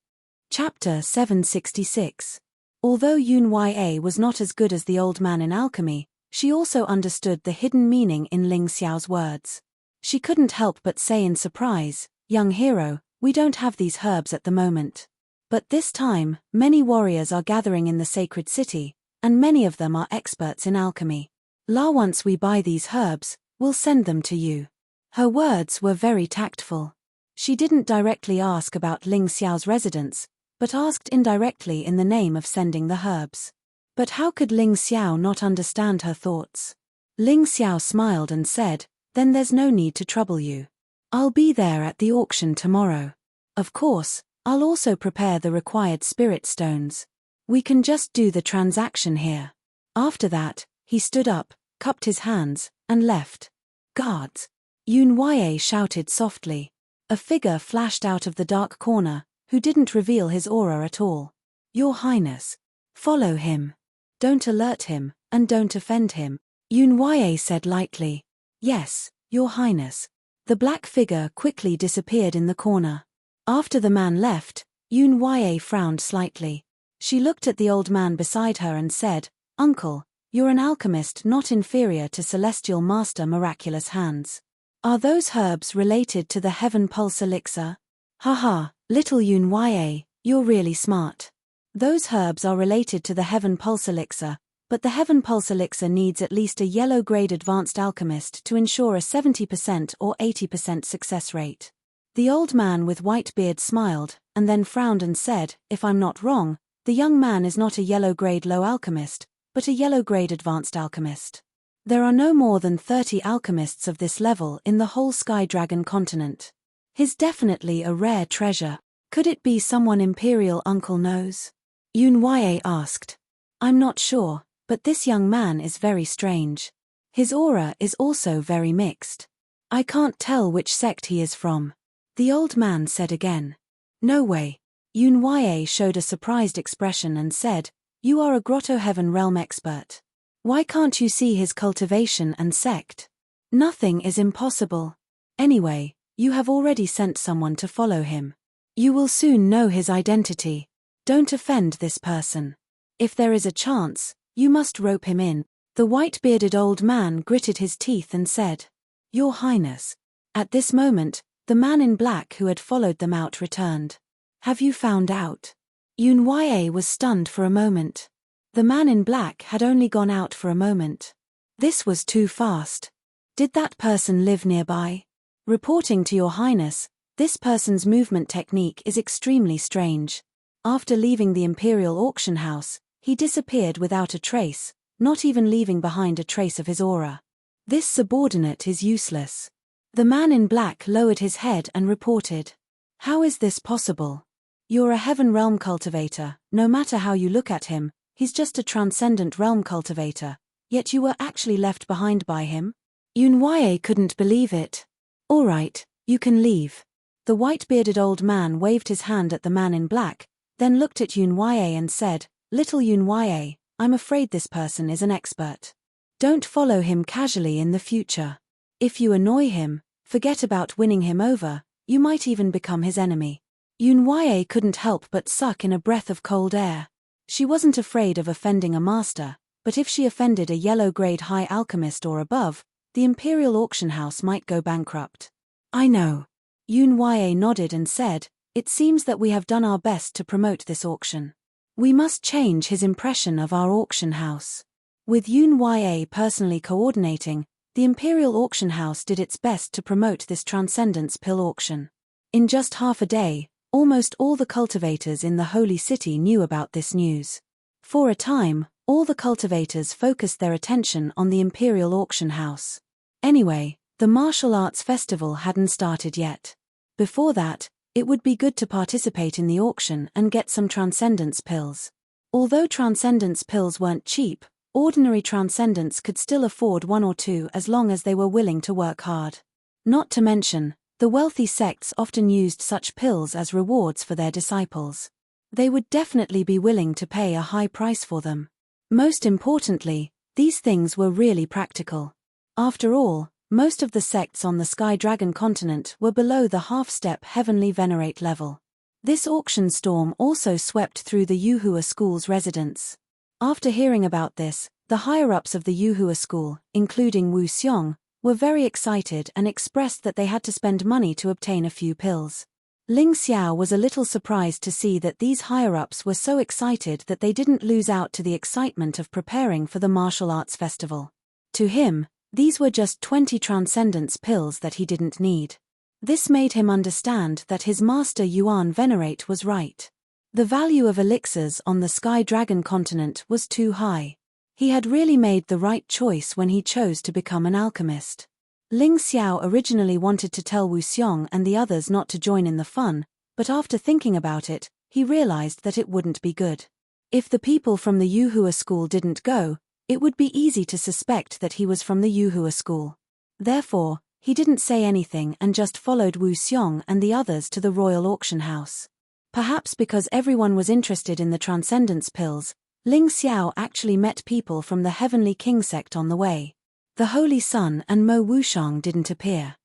Chapter 766. Although Yun Yue was not as good as the old man in alchemy, she also understood the hidden meaning in Ling Xiao's words. She couldn't help but say in surprise, "Young hero, we don't have these herbs at the moment. But this time, many warriors are gathering in the sacred city, and many of them are experts in alchemy. Once we buy these herbs, we'll send them to you." Her words were very tactful. She didn't directly ask about Ling Xiao's residence, but asked indirectly in the name of sending the herbs. But how could Ling Xiao not understand her thoughts? Ling Xiao smiled and said, "Then there's no need to trouble you. I'll be there at the auction tomorrow. Of course, I'll also prepare the required spirit stones. We can just do the transaction here." After that, he stood up, cupped his hands, and left. "Guards!" Yun Yue shouted softly. A figure flashed out of the dark corner, who didn't reveal his aura at all. "Your Highness. Follow him. Don't alert him, and don't offend him," Yun Yue said lightly. "Yes, Your Highness." The black figure quickly disappeared in the corner. After the man left, Yun Yue frowned slightly. She looked at the old man beside her and said, "Uncle, you're an alchemist not inferior to Celestial Master Miraculous Hands. Are those herbs related to the Heaven Pulse Elixir?" "Haha, little Yun Yue, you're really smart. Those herbs are related to the Heaven Pulse Elixir, but the Heaven Pulse Elixir needs at least a yellow-grade advanced alchemist to ensure a 70% or 80% success rate." The old man with white beard smiled, and then frowned and said, "If I'm not wrong, the young man is not a yellow-grade low alchemist, but a yellow-grade advanced alchemist. There are no more than 30 alchemists of this level in the whole Sky Dragon continent. He's definitely a rare treasure. Could it be someone Imperial Uncle knows?" Yun Yue asked. "I'm not sure, but this young man is very strange. His aura is also very mixed. I can't tell which sect he is from," the old man said again. "No way." Yun Yue showed a surprised expression and said, "You are a Grotto Heaven Realm expert. Why can't you see his cultivation and sect? Nothing is impossible. Anyway, you have already sent someone to follow him. You will soon know his identity. Don't offend this person. If there is a chance, you must rope him in." The white-bearded old man gritted his teeth and said, "Your Highness." At this moment, the man in black who had followed them out returned. "Have you found out?" Yun Yue was stunned for a moment. The man in black had only gone out for a moment. This was too fast. Did that person live nearby? "Reporting to Your Highness, this person's movement technique is extremely strange. After leaving the Imperial Auction House, he disappeared without a trace, not even leaving behind a trace of his aura. This subordinate is useless." The man in black lowered his head and reported, "How is this possible? You're a Heaven Realm cultivator, no matter how you look at him, he's just a Transcendent Realm cultivator, yet you were actually left behind by him?" Yun Yue couldn't believe it. "All right, you can leave." The white-bearded old man waved his hand at the man in black, then looked at Yun Yue and said, "Little Yun Yue, I'm afraid this person is an expert. Don't follow him casually in the future. If you annoy him, Forget about winning him over, you might even become his enemy. Yunye couldn't help but suck in a breath of cold air. She wasn't afraid of offending a master, but if she offended a yellow-grade high alchemist or above, the Imperial Auction House might go bankrupt. I know. Yunye nodded and said, it seems that we have done our best to promote this auction. We must change his impression of our auction house. With Yunye personally coordinating, the Imperial Auction House did its best to promote this Transcendence Pill auction. In just half a day, almost all the cultivators in the Holy City knew about this news. For a time, all the cultivators focused their attention on the Imperial Auction House. Anyway, the martial arts festival hadn't started yet. Before that, it would be good to participate in the auction and get some Transcendence Pills. Although Transcendence Pills weren't cheap, ordinary Transcendents could still afford one or two as long as they were willing to work hard. Not to mention, the wealthy sects often used such pills as rewards for their disciples. They would definitely be willing to pay a high price for them. Most importantly, these things were really practical. After all, most of the sects on the Sky Dragon continent were below the half-step heavenly venerate level. This auction storm also swept through the Yuhua school's residents. After hearing about this, the higher-ups of the Yuhua school, including Wu Xiong, were very excited and expressed that they had to spend money to obtain a few pills. Ling Xiao was a little surprised to see that these higher-ups were so excited that they didn't lose out to the excitement of preparing for the martial arts festival. To him, these were just 20 Transcendence Pills that he didn't need. This made him understand that his master Yuan Venerate was right. The value of elixirs on the Sky Dragon continent was too high. He had really made the right choice when he chose to become an alchemist. Ling Xiao originally wanted to tell Wu Xiong and the others not to join in the fun, but after thinking about it, he realized that it wouldn't be good. If the people from the Yuhua school didn't go, it would be easy to suspect that he was from the Yuhua school. Therefore, he didn't say anything and just followed Wu Xiong and the others to the royal auction house. Perhaps because everyone was interested in the Transcendence Pills, Ling Xiao actually met people from the Heavenly King sect on the way. The Holy Sun and Mo Wushang didn't appear.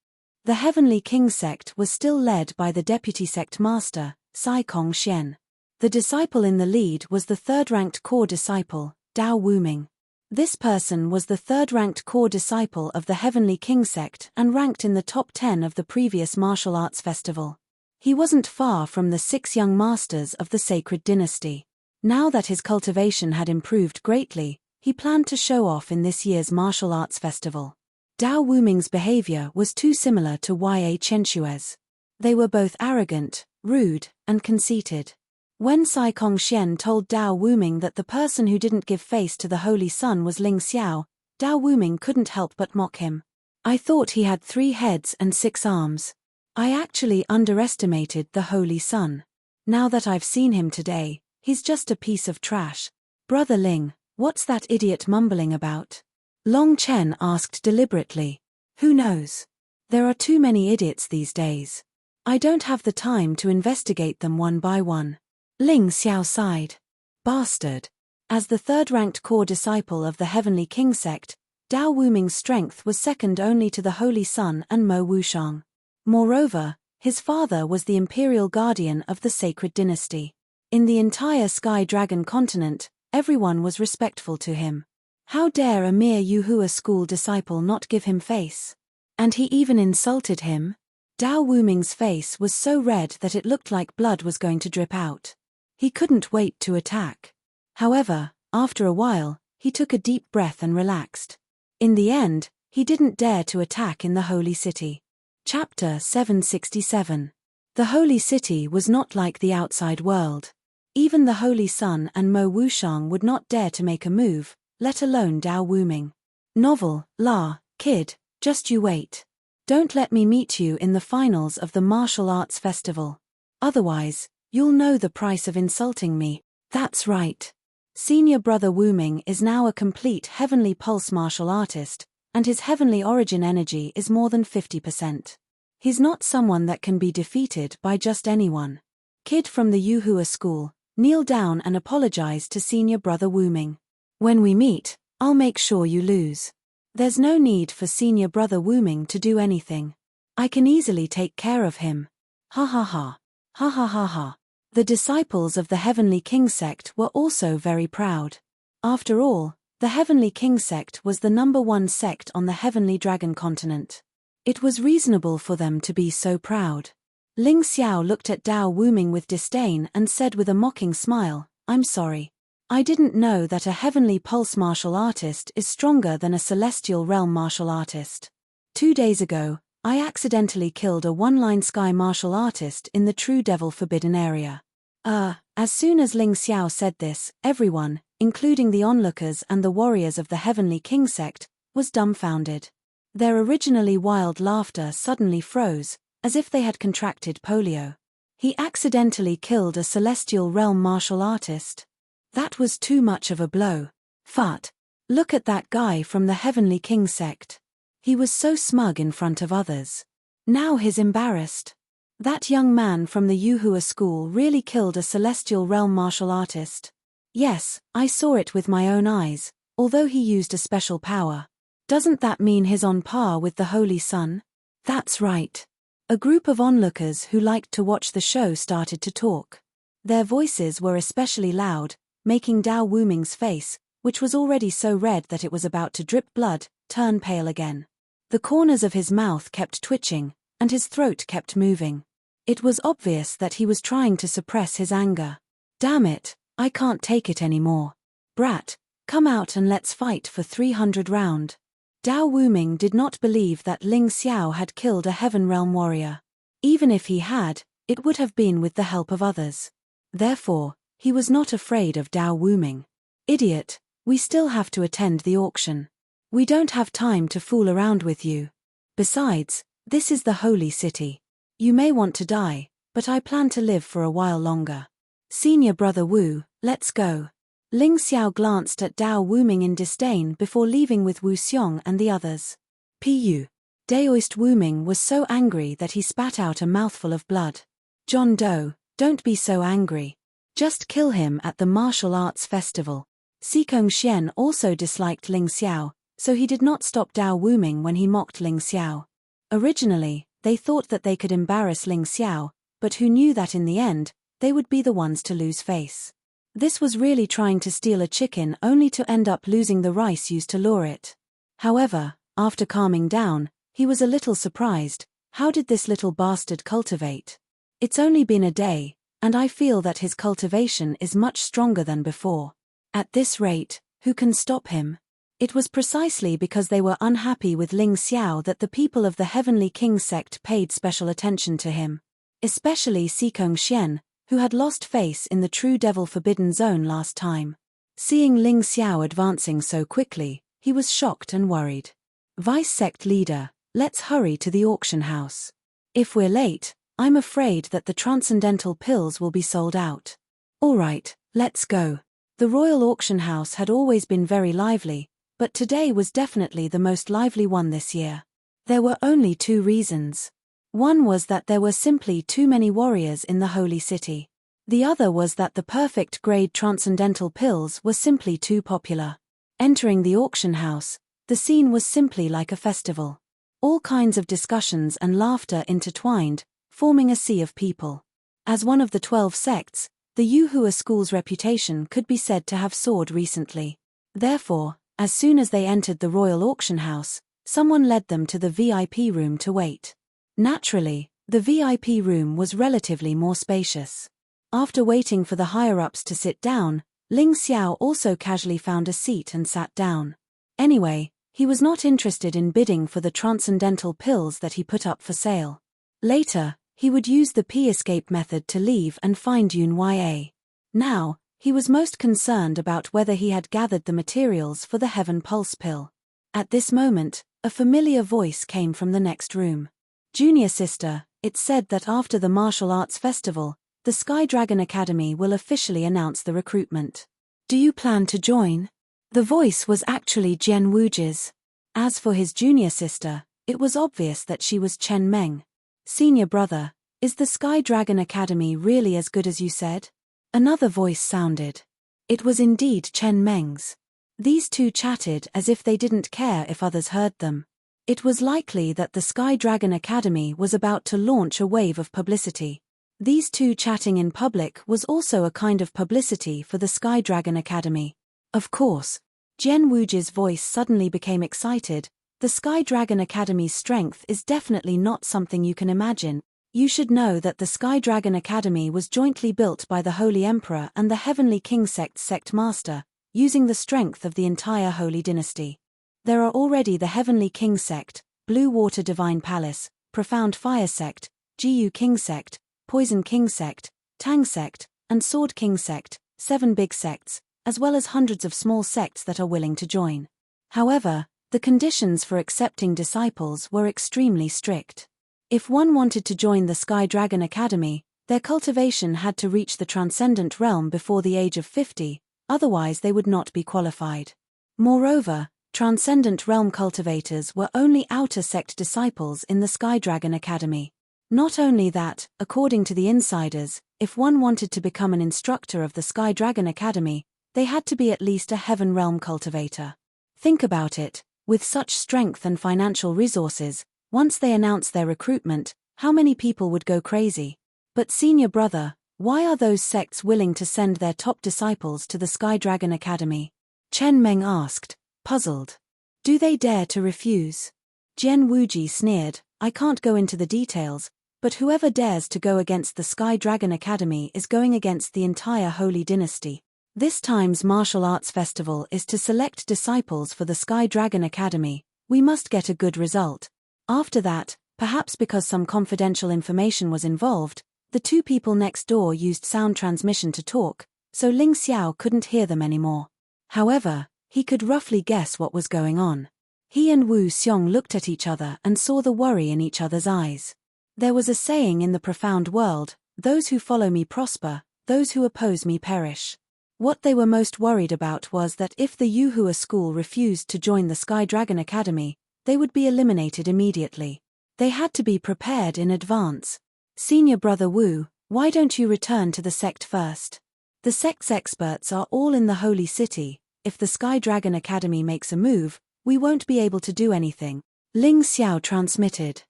The Heavenly King sect was still led by the deputy sect master, Sai Kong Xian. The disciple in the lead was the third-ranked core disciple, Dao Wuming. This person was the third-ranked core disciple of the Heavenly King sect and ranked in the top 10 of the previous martial arts festival. He wasn't far from the 6 young masters of the sacred dynasty. Now that his cultivation had improved greatly, he planned to show off in this year's martial arts festival. Dao Wuming's behavior was too similar to Ya Chenxue's. They were both arrogant, rude, and conceited. When Sai Kong Xian told Dao Wuming that the person who didn't give face to the Holy Sun was Ling Xiao, Dao Wuming couldn't help but mock him. I thought he had 3 heads and 6 arms. I actually underestimated the Holy Sun. Now that I've seen him today, he's just a piece of trash. Brother Ling, what's that idiot mumbling about? Long Chen asked deliberately. Who knows? There are too many idiots these days. I don't have the time to investigate them one by one. Ling Xiao sighed. Bastard. As the third-ranked core disciple of the Heavenly King sect, Dao Wuming's strength was second only to the Holy Sun and Mo Wushang. Moreover, his father was the imperial guardian of the sacred dynasty. In the entire Sky Dragon continent, everyone was respectful to him. How dare a mere Yuhua school disciple not give him face? And he even insulted him? Dao Wuming's face was so red that it looked like blood was going to drip out. He couldn't wait to attack. However, after a while, he took a deep breath and relaxed. In the end, he didn't dare to attack in the Holy City. Chapter 767. The Holy City was not like the outside world. Even the Holy Sun and Mo Wushang would not dare to make a move, let alone Dao Wuming. Novel, La, kid, just you wait. Don't let me meet you in the finals of the martial arts festival. Otherwise, you'll know the price of insulting me. That's right. Senior brother Wuming is now a complete heavenly pulse martial artist, and his heavenly origin energy is more than 50%. He's not someone that can be defeated by just anyone. Kid from the Yuhua school, kneel down and apologize to senior brother Wuming. When we meet, I'll make sure you lose. There's no need for senior brother Wuming to do anything. I can easily take care of him. Ha ha ha. Ha ha ha ha. The disciples of the Heavenly King sect were also very proud. After all, the Heavenly King sect was the #1 sect on the Heavenly Dragon continent. It was reasonable for them to be so proud. Ling Xiao looked at Dao Wuming with disdain and said with a mocking smile, "I'm sorry. I didn't know that a heavenly pulse martial artist is stronger than a celestial realm martial artist. 2 days ago, I accidentally killed a one-line sky martial artist in the True Devil Forbidden area." As soon as Ling Xiao said this, everyone, including the onlookers and the warriors of the Heavenly King sect, was dumbfounded. Their originally wild laughter suddenly froze, as if they had contracted polio. He accidentally killed a celestial realm martial artist? That was too much of a blow. Fut! Look at that guy from the Heavenly King sect. He was so smug in front of others. Now he's embarrassed. That young man from the Yuhua school really killed a celestial realm martial artist. Yes, I saw it with my own eyes, although he used a special power. Doesn't that mean he's on par with the Holy Sun? That's right. A group of onlookers who liked to watch the show started to talk. Their voices were especially loud, making Dao Wuming's face, which was already so red that it was about to drip blood, turn pale again. The corners of his mouth kept twitching, and his throat kept moving. It was obvious that he was trying to suppress his anger. Damn it, I can't take it anymore. Brat, come out and let's fight for 300 round. Dao Wuming did not believe that Ling Xiao had killed a Heaven Realm warrior. Even if he had, it would have been with the help of others. Therefore, he was not afraid of Dao Wuming. Idiot, we still have to attend the auction. We don't have time to fool around with you. Besides, this is the holy city. You may want to die, but I plan to live for a while longer. Senior brother Wu, let's go. Ling Xiao glanced at Dao Wuming in disdain before leaving with Wu Xiong and the others. Pu. Daoist Wuming was so angry that he spat out a mouthful of blood. John Doe, don't be so angry. Just kill him at the martial arts festival. Sikong Xian also disliked Ling Xiao, so he did not stop Dao Wuming when he mocked Ling Xiao. Originally, they thought that they could embarrass Ling Xiao, but who knew that in the end, they would be the ones to lose face. This was really trying to steal a chicken only to end up losing the rice used to lure it. However, after calming down, he was a little surprised. How did this little bastard cultivate? It's only been a day, and I feel that his cultivation is much stronger than before. At this rate, who can stop him? It was precisely because they were unhappy with Ling Xiao that the people of the Heavenly King sect paid special attention to him. Especially Sikong Xian, who had lost face in the True Devil Forbidden Zone last time. Seeing Ling Xiao advancing so quickly, he was shocked and worried. Vice sect leader, let's hurry to the auction house. If we're late, I'm afraid that the transcendental pills will be sold out. Alright, let's go. The Royal Auction House had always been very lively, but today was definitely the most lively one this year. There were only 2 reasons. One was that there were simply too many warriors in the holy city. The other was that the perfect grade transcendental pills were simply too popular. Entering the auction house, the scene was simply like a festival. All kinds of discussions and laughter intertwined, forming a sea of people. As one of the 12 sects, the Yuhua school's reputation could be said to have soared recently. Therefore, as soon as they entered the royal auction house, someone led them to the VIP room to wait. Naturally, the VIP room was relatively more spacious. After waiting for the higher-ups to sit down, Ling Xiao also casually found a seat and sat down. Anyway, he was not interested in bidding for the transcendental pills that he put up for sale. Later, he would use the P-escape method to leave and find Yun Ya. Now, he was most concerned about whether he had gathered the materials for the Heaven Pulse pill. At this moment, a familiar voice came from the next room. Junior sister, it's said that after the Martial Arts Festival, the Sky Dragon Academy will officially announce the recruitment. Do you plan to join? The voice was actually Jian Wuji's. As for his junior sister, it was obvious that she was Chen Meng. Senior brother, is the Sky Dragon Academy really as good as you said? Another voice sounded. It was indeed Chen Meng's. These two chatted as if they didn't care if others heard them. It was likely that the Sky Dragon Academy was about to launch a wave of publicity. These two chatting in public was also a kind of publicity for the Sky Dragon Academy. Of course. Jian Wuji's voice suddenly became excited. The Sky Dragon Academy's strength is definitely not something you can imagine. You should know that the Sky Dragon Academy was jointly built by the Holy Emperor and the Heavenly King Sect's sect master, using the strength of the entire Holy Dynasty. There are already the Heavenly King Sect, Blue Water Divine Palace, Profound Fire Sect, Jiu King Sect, Poison King Sect, Tang Sect, and Sword King Sect, 7 big sects, as well as hundreds of small sects that are willing to join. However, the conditions for accepting disciples were extremely strict. If one wanted to join the Sky Dragon Academy, their cultivation had to reach the transcendent realm before the age of 50, otherwise they would not be qualified. Moreover, transcendent realm cultivators were only outer sect disciples in the Sky Dragon Academy. Not only that, according to the insiders, if one wanted to become an instructor of the Sky Dragon Academy, they had to be at least a heaven realm cultivator. Think about it, with such strength and financial resources, once they announced their recruitment, how many people would go crazy? But senior brother, why are those sects willing to send their top disciples to the Sky Dragon Academy? Chen Meng asked, puzzled. Do they dare to refuse? Jian Wuji sneered, I can't go into the details, but whoever dares to go against the Sky Dragon Academy is going against the entire Holy Dynasty. This time's martial arts festival is to select disciples for the Sky Dragon Academy. We must get a good result. After that, perhaps because some confidential information was involved, the two people next door used sound transmission to talk, so Ling Xiao couldn't hear them anymore. However, he could roughly guess what was going on. He and Wu Xiong looked at each other and saw the worry in each other's eyes. There was a saying in the profound world, those who follow me prosper, those who oppose me perish. What they were most worried about was that if the Yuhua school refused to join the Sky Dragon Academy, they would be eliminated immediately. They had to be prepared in advance. Senior brother Wu, why don't you return to the sect first? The sect's experts are all in the Holy City. If the Sky Dragon Academy makes a move, we won't be able to do anything. Ling Xiao transmitted.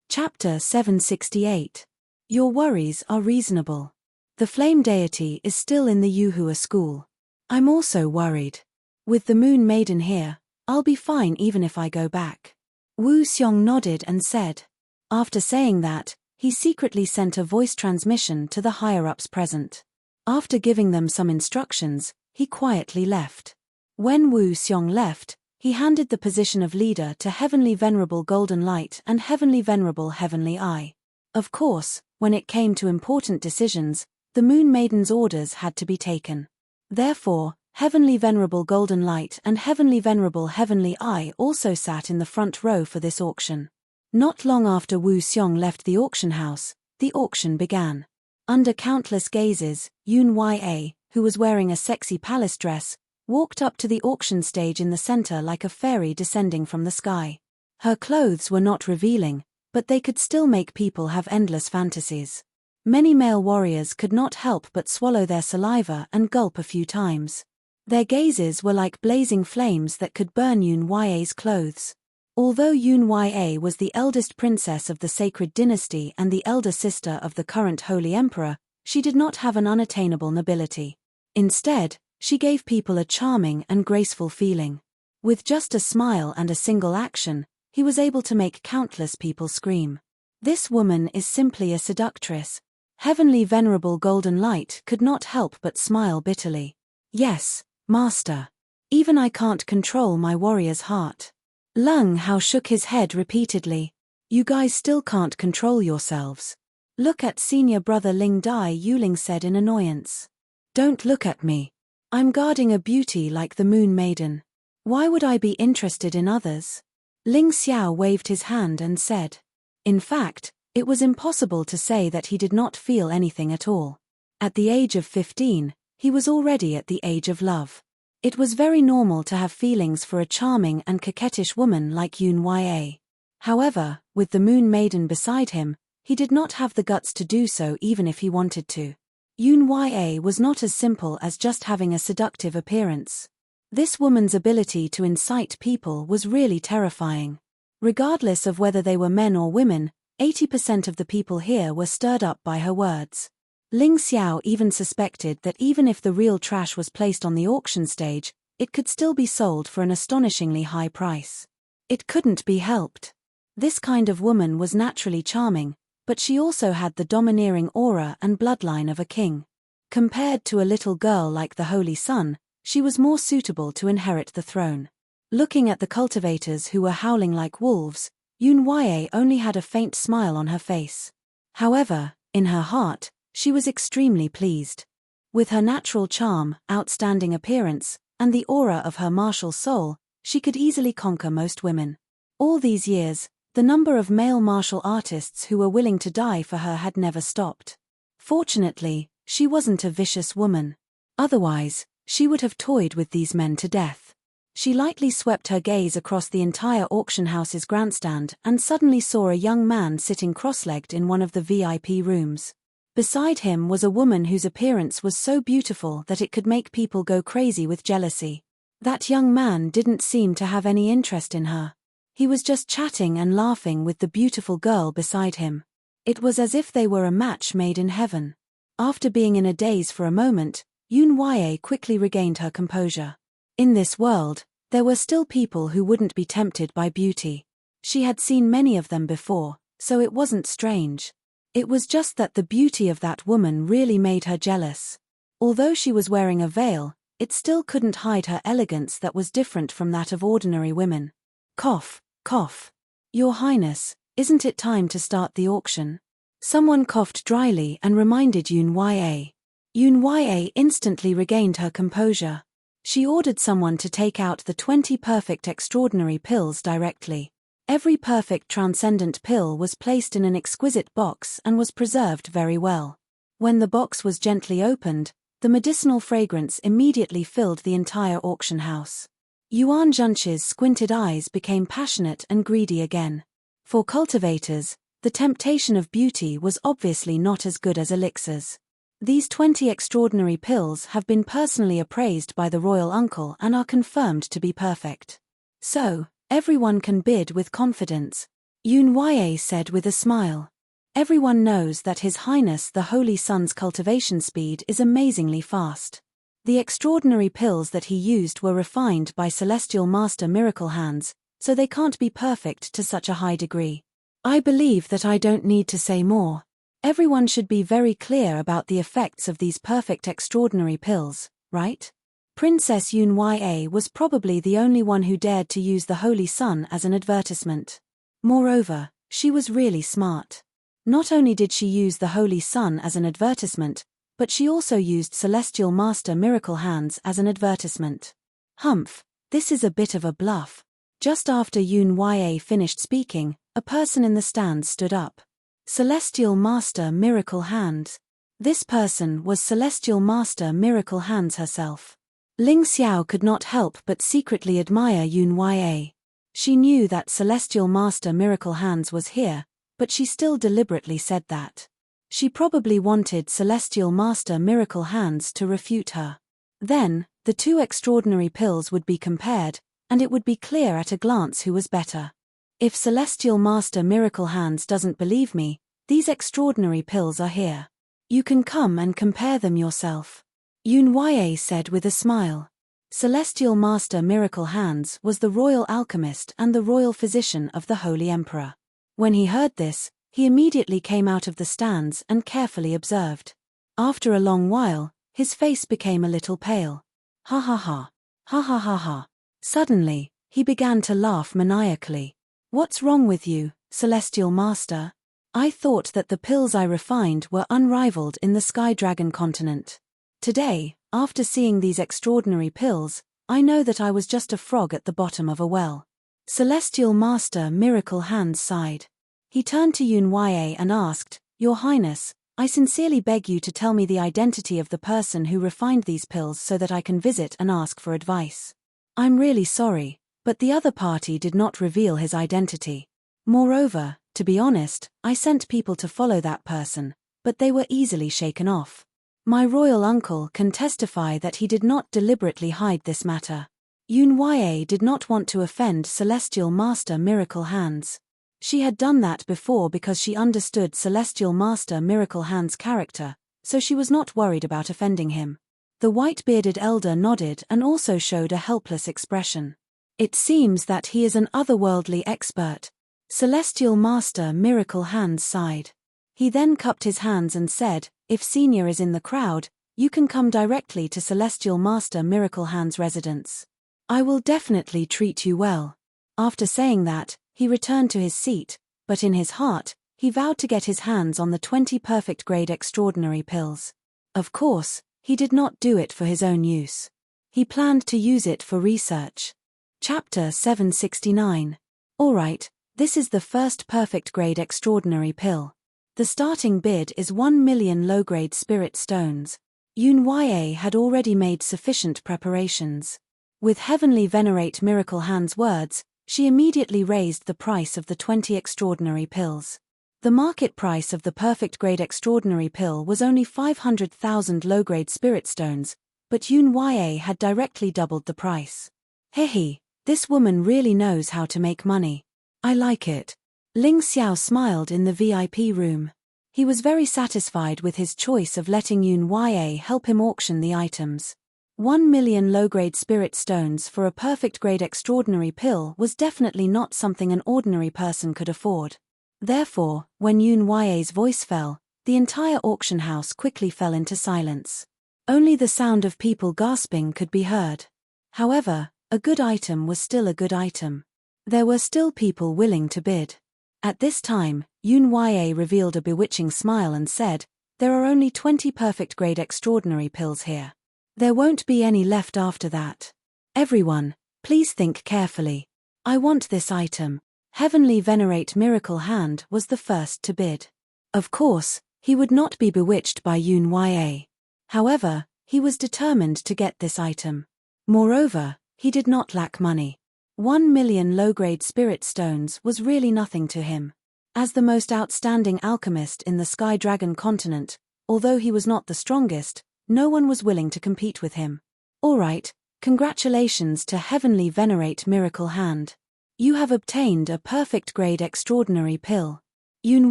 Chapter 768. Your worries are reasonable. The flame deity is still in the Yuhua school. I'm also worried. With the Moon Maiden here, I'll be fine even if I go back. Wu Xiong nodded and said. After saying that, he secretly sent a voice transmission to the higher-ups present. After giving them some instructions, he quietly left. When Wu Xiong left, he handed the position of leader to Heavenly Venerable Golden Light and Heavenly Venerable Heavenly Eye. Of course, when it came to important decisions, the Moon Maiden's orders had to be taken. Therefore, Heavenly Venerable Golden Light and Heavenly Venerable Heavenly Eye also sat in the front row for this auction. Not long after Wu Xiong left the auction house, the auction began. Under countless gazes, Yun Ya, who was wearing a sexy palace dress, walked up to the auction stage in the center like a fairy descending from the sky. Her clothes were not revealing, but they could still make people have endless fantasies. Many male warriors could not help but swallow their saliva and gulp a few times. Their gazes were like blazing flames that could burn Yun Ya's clothes. Although Yun Ya was the eldest princess of the sacred dynasty and the elder sister of the current Holy Emperor, she did not have an unattainable nobility. Instead, she gave people a charming and graceful feeling. With just a smile and a single action, he was able to make countless people scream. This woman is simply a seductress. Heavenly Venerable Golden Light could not help but smile bitterly. Yes, Master. Even I can't control my warrior's heart. Lung Hao shook his head repeatedly. You guys still can't control yourselves. Look at senior brother Ling Dai, Yuling said in annoyance. Don't look at me. I'm guarding a beauty like the Moon Maiden. Why would I be interested in others? Ling Xiao waved his hand and said. In fact, it was impossible to say that he did not feel anything at all. At the age of 15, he was already at the age of love. It was very normal to have feelings for a charming and coquettish woman like Yun Ya. However, with the Moon Maiden beside him, he did not have the guts to do so even if he wanted to. Yun Ya was not as simple as just having a seductive appearance. This woman's ability to incite people was really terrifying. Regardless of whether they were men or women, 80% of the people here were stirred up by her words. Ling Xiao even suspected that even if the real trash was placed on the auction stage, it could still be sold for an astonishingly high price. It couldn't be helped. This kind of woman was naturally charming, but she also had the domineering aura and bloodline of a king. Compared to a little girl like the Holy Sun, she was more suitable to inherit the throne. Looking at the cultivators who were howling like wolves, Yun Huaye only had a faint smile on her face. However, in her heart, she was extremely pleased. With her natural charm, outstanding appearance, and the aura of her martial soul, she could easily conquer most women. All these years, the number of male martial artists who were willing to die for her had never stopped. Fortunately, she wasn't a vicious woman. Otherwise, she would have toyed with these men to death. She lightly swept her gaze across the entire auction house's grandstand and suddenly saw a young man sitting cross-legged in one of the VIP rooms. Beside him was a woman whose appearance was so beautiful that it could make people go crazy with jealousy. That young man didn't seem to have any interest in her. He was just chatting and laughing with the beautiful girl beside him. It was as if they were a match made in heaven. After being in a daze for a moment, Yun Huaye quickly regained her composure. In this world, there were still people who wouldn't be tempted by beauty. She had seen many of them before, so it wasn't strange. It was just that the beauty of that woman really made her jealous. Although she was wearing a veil, it still couldn't hide her elegance that was different from that of ordinary women. Cough, cough. Your Highness, isn't it time to start the auction? Someone coughed dryly and reminded Yun Huaye. Yun Huaye instantly regained her composure. She ordered someone to take out the 20 perfect extraordinary pills directly. Every perfect transcendent pill was placed in an exquisite box and was preserved very well. When the box was gently opened, the medicinal fragrance immediately filled the entire auction house. Yuan Zhunqi's squinted eyes became passionate and greedy again. For cultivators, the temptation of beauty was obviously not as good as elixirs. These 20 extraordinary pills have been personally appraised by the royal uncle and are confirmed to be perfect. So, everyone can bid with confidence, Yun Huaye said with a smile. Everyone knows that His Highness the Holy Sun's cultivation speed is amazingly fast. The extraordinary pills that he used were refined by Celestial Master Miracle Hands, so they can't be perfect to such a high degree. I believe that I don't need to say more. Everyone should be very clear about the effects of these perfect extraordinary pills, right? Princess Yun Huaye was probably the only one who dared to use the Holy Sun as an advertisement. Moreover, she was really smart. Not only did she use the Holy Sun as an advertisement, but she also used Celestial Master Miracle Hands as an advertisement. Humph, this is a bit of a bluff. Just after Yun Huaye finished speaking, a person in the stand stood up. Celestial Master Miracle Hands. This person was Celestial Master Miracle Hands herself. Ling Xiao could not help but secretly admire Yun Huaye. She knew that Celestial Master Miracle Hands was here, but she still deliberately said that. She probably wanted Celestial Master Miracle Hands to refute her. Then, the two extraordinary pills would be compared, and it would be clear at a glance who was better. If Celestial Master Miracle Hands doesn't believe me, these extraordinary pills are here. You can come and compare them yourself. Yun Huaye said with a smile. Celestial Master Miracle Hands was the royal alchemist and the royal physician of the Holy Emperor. When he heard this, he immediately came out of the stands and carefully observed. After a long while, his face became a little pale. Ha ha ha. Ha ha ha ha. Suddenly, he began to laugh maniacally. What's wrong with you, Celestial Master? I thought that the pills I refined were unrivaled in the Sky Dragon continent. Today, after seeing these extraordinary pills, I know that I was just a frog at the bottom of a well. Celestial Master Miracle Hands sighed. He turned to Yun Huaye and asked, Your Highness, I sincerely beg you to tell me the identity of the person who refined these pills so that I can visit and ask for advice. I'm really sorry, but the other party did not reveal his identity. Moreover, to be honest, I sent people to follow that person, but they were easily shaken off. My royal uncle can testify that he did not deliberately hide this matter. Yun Ya did not want to offend Celestial Master Miracle Hands. She had done that before because she understood Celestial Master Miracle Hands' character, so she was not worried about offending him. The white-bearded elder nodded and also showed a helpless expression. It seems that he is an otherworldly expert. Celestial Master Miracle Hands sighed. He then cupped his hands and said, "If Senior is in the crowd, you can come directly to Celestial Master Miracle Hands' residence. I will definitely treat you well." After saying that, he returned to his seat, but in his heart, he vowed to get his hands on the 20 perfect grade extraordinary pills. Of course, he did not do it for his own use. He planned to use it for research. Chapter 769. Alright, this is the first perfect grade extraordinary pill. The starting bid is 1 million low-grade spirit stones. Yun Ya had already made sufficient preparations. With Heavenly Venerate Miracle Hand's words, she immediately raised the price of the 20 extraordinary pills. The market price of the perfect grade extraordinary pill was only 500,000 low-grade spirit stones, but Yun Ya had directly doubled the price. Hehe, this woman really knows how to make money. I like it. Ling Xiao smiled in the VIP room. He was very satisfied with his choice of letting Yun Ya help him auction the items. 1 million low-grade spirit stones for a perfect grade extraordinary pill was definitely not something an ordinary person could afford. Therefore, when Yun Ya's voice fell, the entire auction house quickly fell into silence. Only the sound of people gasping could be heard. However, a good item was still a good item. There were still people willing to bid. At this time, Yun Ya revealed a bewitching smile and said, "There are only 20 perfect grade extraordinary pills here. There won't be any left after that. Everyone, please think carefully. I want this item." Heavenly Venerate Miracle Hand was the first to bid. Of course, he would not be bewitched by Yun Ya. However, he was determined to get this item. Moreover, he did not lack money. 1 million low-grade spirit stones was really nothing to him. As the most outstanding alchemist in the Sky Dragon continent, although he was not the strongest, no one was willing to compete with him. Alright, congratulations to Heavenly Venerate Miracle Hand. You have obtained a perfect grade extraordinary pill. Yun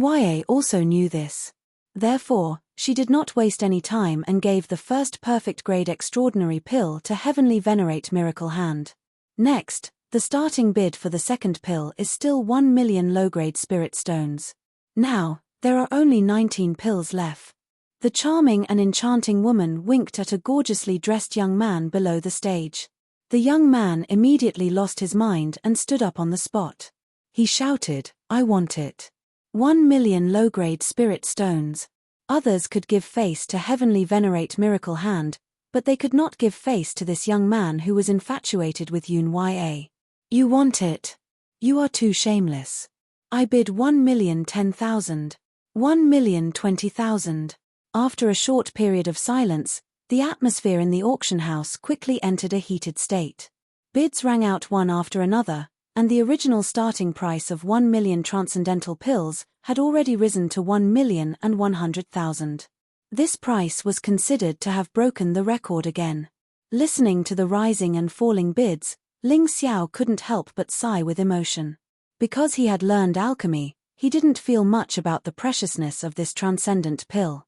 Ya also knew this. Therefore, she did not waste any time and gave the first perfect grade extraordinary pill to Heavenly Venerate Miracle Hand. Next, the starting bid for the second pill is still 1 million low-grade spirit stones. Now, there are only 19 pills left. The charming and enchanting woman winked at a gorgeously dressed young man below the stage. The young man immediately lost his mind and stood up on the spot. He shouted, "I want it. 1 million low-grade spirit stones." Others could give face to Heavenly Venerate Miracle Hand, but they could not give face to this young man who was infatuated with Yun Ya. "You want it? You are too shameless. I bid 1,010,000. 1,020,000. After a short period of silence, the atmosphere in the auction house quickly entered a heated state. Bids rang out one after another, and the original starting price of 1 million transcendental pills had already risen to 1,100,000. This price was considered to have broken the record again. Listening to the rising and falling bids, Ling Xiao couldn't help but sigh with emotion. Because he had learned alchemy, he didn't feel much about the preciousness of this transcendent pill.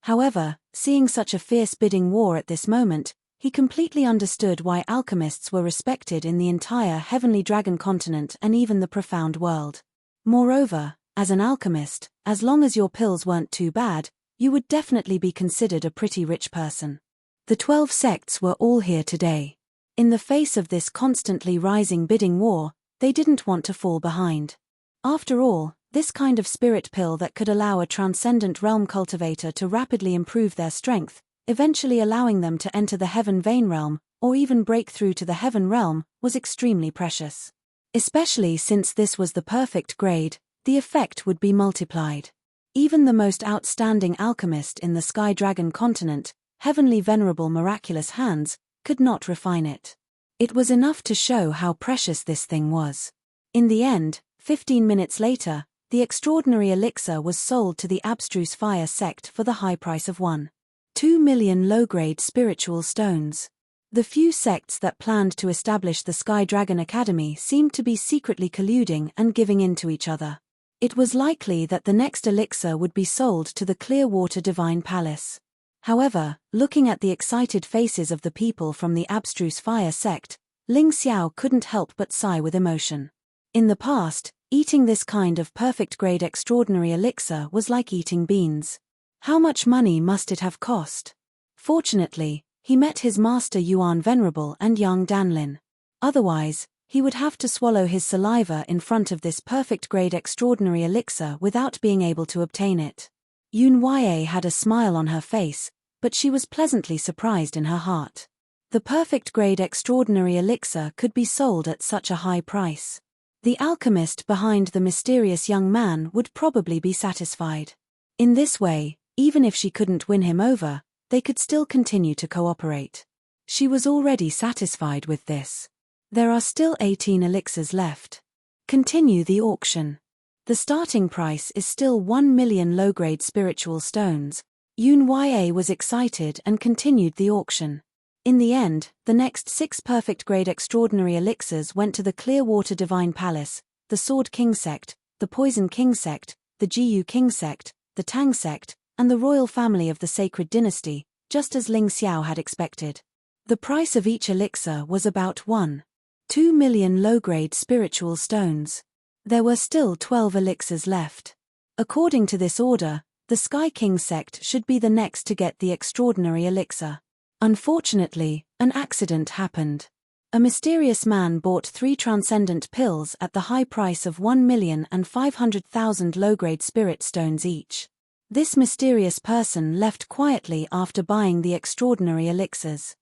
However, seeing such a fierce bidding war at this moment, he completely understood why alchemists were respected in the entire Heavenly Dragon continent and even the profound world. Moreover, as an alchemist, as long as your pills weren't too bad, you would definitely be considered a pretty rich person. The 12 sects were all here today. In the face of this constantly rising bidding war, they didn't want to fall behind. After all, this kind of spirit pill that could allow a transcendent realm cultivator to rapidly improve their strength, eventually allowing them to enter the Heaven Vein realm, or even break through to the Heaven realm, was extremely precious. Especially since this was the perfect grade, the effect would be multiplied. Even the most outstanding alchemist in the Sky Dragon continent, Heavenly Venerable Miraculous Hands, could not refine it. It was enough to show how precious this thing was. In the end, 15 minutes later, the extraordinary elixir was sold to the Abstruse Fire sect for the high price of 1.2 million low-grade spiritual stones. The few sects that planned to establish the Sky Dragon Academy seemed to be secretly colluding and giving in to each other. It was likely that the next elixir would be sold to the Clearwater Divine Palace. However, looking at the excited faces of the people from the abstruse fire sect, Ling Xiao couldn't help but sigh with emotion. In the past, eating this kind of perfect-grade extraordinary elixir was like eating beans. How much money must it have cost? Fortunately, he met his master Yuan Venerable and young Danlin. Otherwise, he would have to swallow his saliva in front of this perfect-grade extraordinary elixir without being able to obtain it. Yun Yue had a smile on her face, but she was pleasantly surprised in her heart. The perfect-grade extraordinary elixir could be sold at such a high price. The alchemist behind the mysterious young man would probably be satisfied. In this way, even if she couldn't win him over, they could still continue to cooperate. She was already satisfied with this. There are still 18 elixirs left. Continue the auction. The starting price is still 1 million low-grade spiritual stones. Yun Yue was excited and continued the auction. In the end, the next 6 perfect-grade extraordinary elixirs went to the Clearwater Divine Palace, the Sword King sect, the Poison King sect, the Jiyu King sect, the Tang sect, and the royal family of the Sacred Dynasty, just as Ling Xiao had expected. The price of each elixir was about 1.2 million low-grade spiritual stones. There were still 12 elixirs left. According to this order, the Sky King sect should be the next to get the extraordinary elixir. Unfortunately, an accident happened. A mysterious man bought 3 transcendent pills at the high price of 1,500,000 low-grade spirit stones each. This mysterious person left quietly after buying the extraordinary elixirs.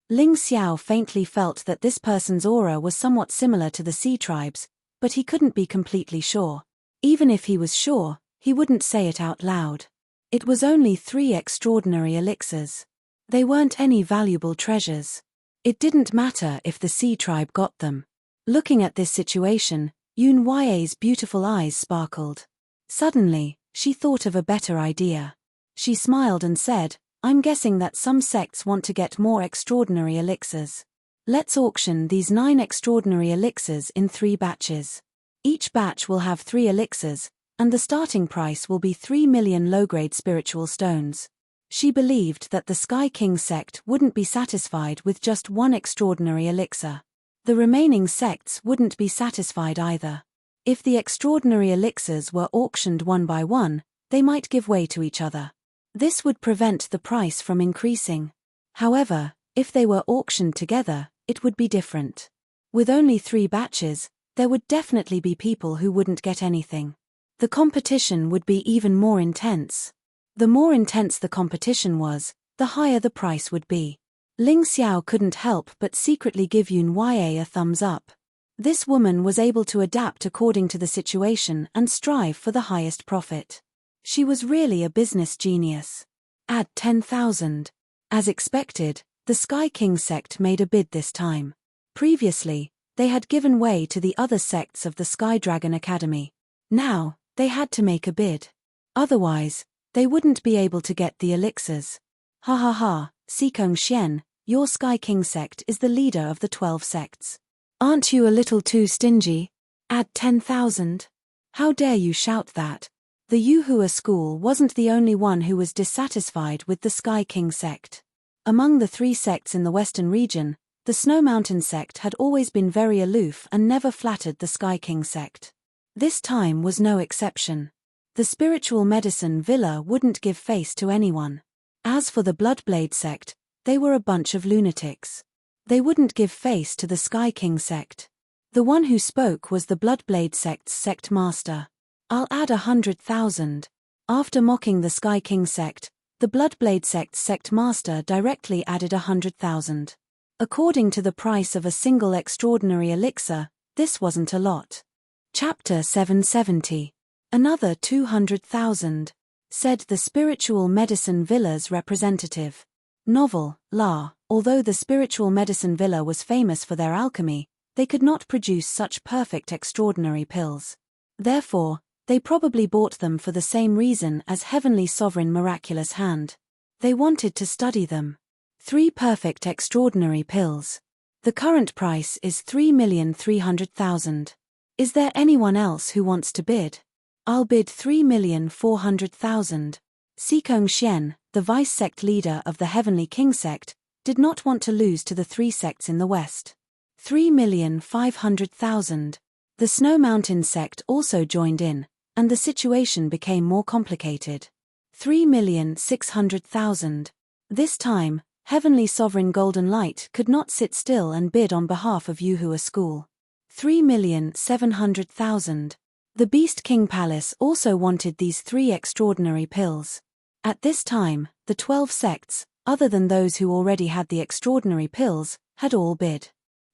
Ling Xiao faintly felt that this person's aura was somewhat similar to the sea tribes, but he couldn't be completely sure. Even if he was sure, he wouldn't say it out loud. It was only 3 extraordinary elixirs. They weren't any valuable treasures. It didn't matter if the sea tribe got them. Looking at this situation, Yun Yue's beautiful eyes sparkled. Suddenly, she thought of a better idea. She smiled and said, "I'm guessing that some sects want to get more extraordinary elixirs. Let's auction these 9 extraordinary elixirs in 3 batches. Each batch will have 3 elixirs, and the starting price will be 3 million low-grade spiritual stones." She believed that the Sky King sect wouldn't be satisfied with just 1 extraordinary elixir. The remaining sects wouldn't be satisfied either. If the extraordinary elixirs were auctioned one by one, they might give way to each other. This would prevent the price from increasing. However, if they were auctioned together, it would be different. With only 3 batches, there would definitely be people who wouldn't get anything. The competition would be even more intense. The more intense the competition was, the higher the price would be. Ling Xiao couldn't help but secretly give Yun Yue a thumbs up. This woman was able to adapt according to the situation and strive for the highest profit. She was really a business genius. Add 10,000. As expected, the Sky King sect made a bid this time. Previously, they had given way to the other sects of the Sky Dragon Academy. Now, they had to make a bid. Otherwise, they wouldn't be able to get the elixirs. Ha ha ha, Sikong Xian, your Sky King sect is the leader of the 12 sects. Aren't you a little too stingy? Add 10,000. How dare you shout that? The Yuhua school wasn't the only one who was dissatisfied with the Sky King sect. Among the 3 sects in the western region, the Snow Mountain sect had always been very aloof and never flattered the Sky King sect. This time was no exception. The spiritual medicine villa wouldn't give face to anyone. As for the Bloodblade sect, they were a bunch of lunatics. They wouldn't give face to the Sky King sect. The one who spoke was the Bloodblade sect's sect master. I'll add 100,000. After mocking the Sky King sect, the Bloodblade sect's sect master directly added 100,000. According to the price of a single extraordinary elixir, this wasn't a lot. Chapter 770. Another 200,000, said the Spiritual Medicine Villa's representative. Novel, La. Although the Spiritual Medicine Villa was famous for their alchemy, they could not produce such perfect extraordinary pills. Therefore, they probably bought them for the same reason as Heavenly Sovereign Miraculous Hand. They wanted to study them. 3 perfect extraordinary pills. The current price is 3,300,000. Is there anyone else who wants to bid? I'll bid 3,400,000. Sikong Xian, the vice sect leader of the Heavenly King sect, did not want to lose to the 3 sects in the west. 3,500,000. The Snow Mountain sect also joined in, and the situation became more complicated. 3,600,000. This time, Heavenly Sovereign Golden Light could not sit still and bid on behalf of Yuhua School. 3,700,000. The Beast King Palace also wanted these 3 extraordinary pills. At this time, the 12 sects, other than those who already had the extraordinary pills, had all bid.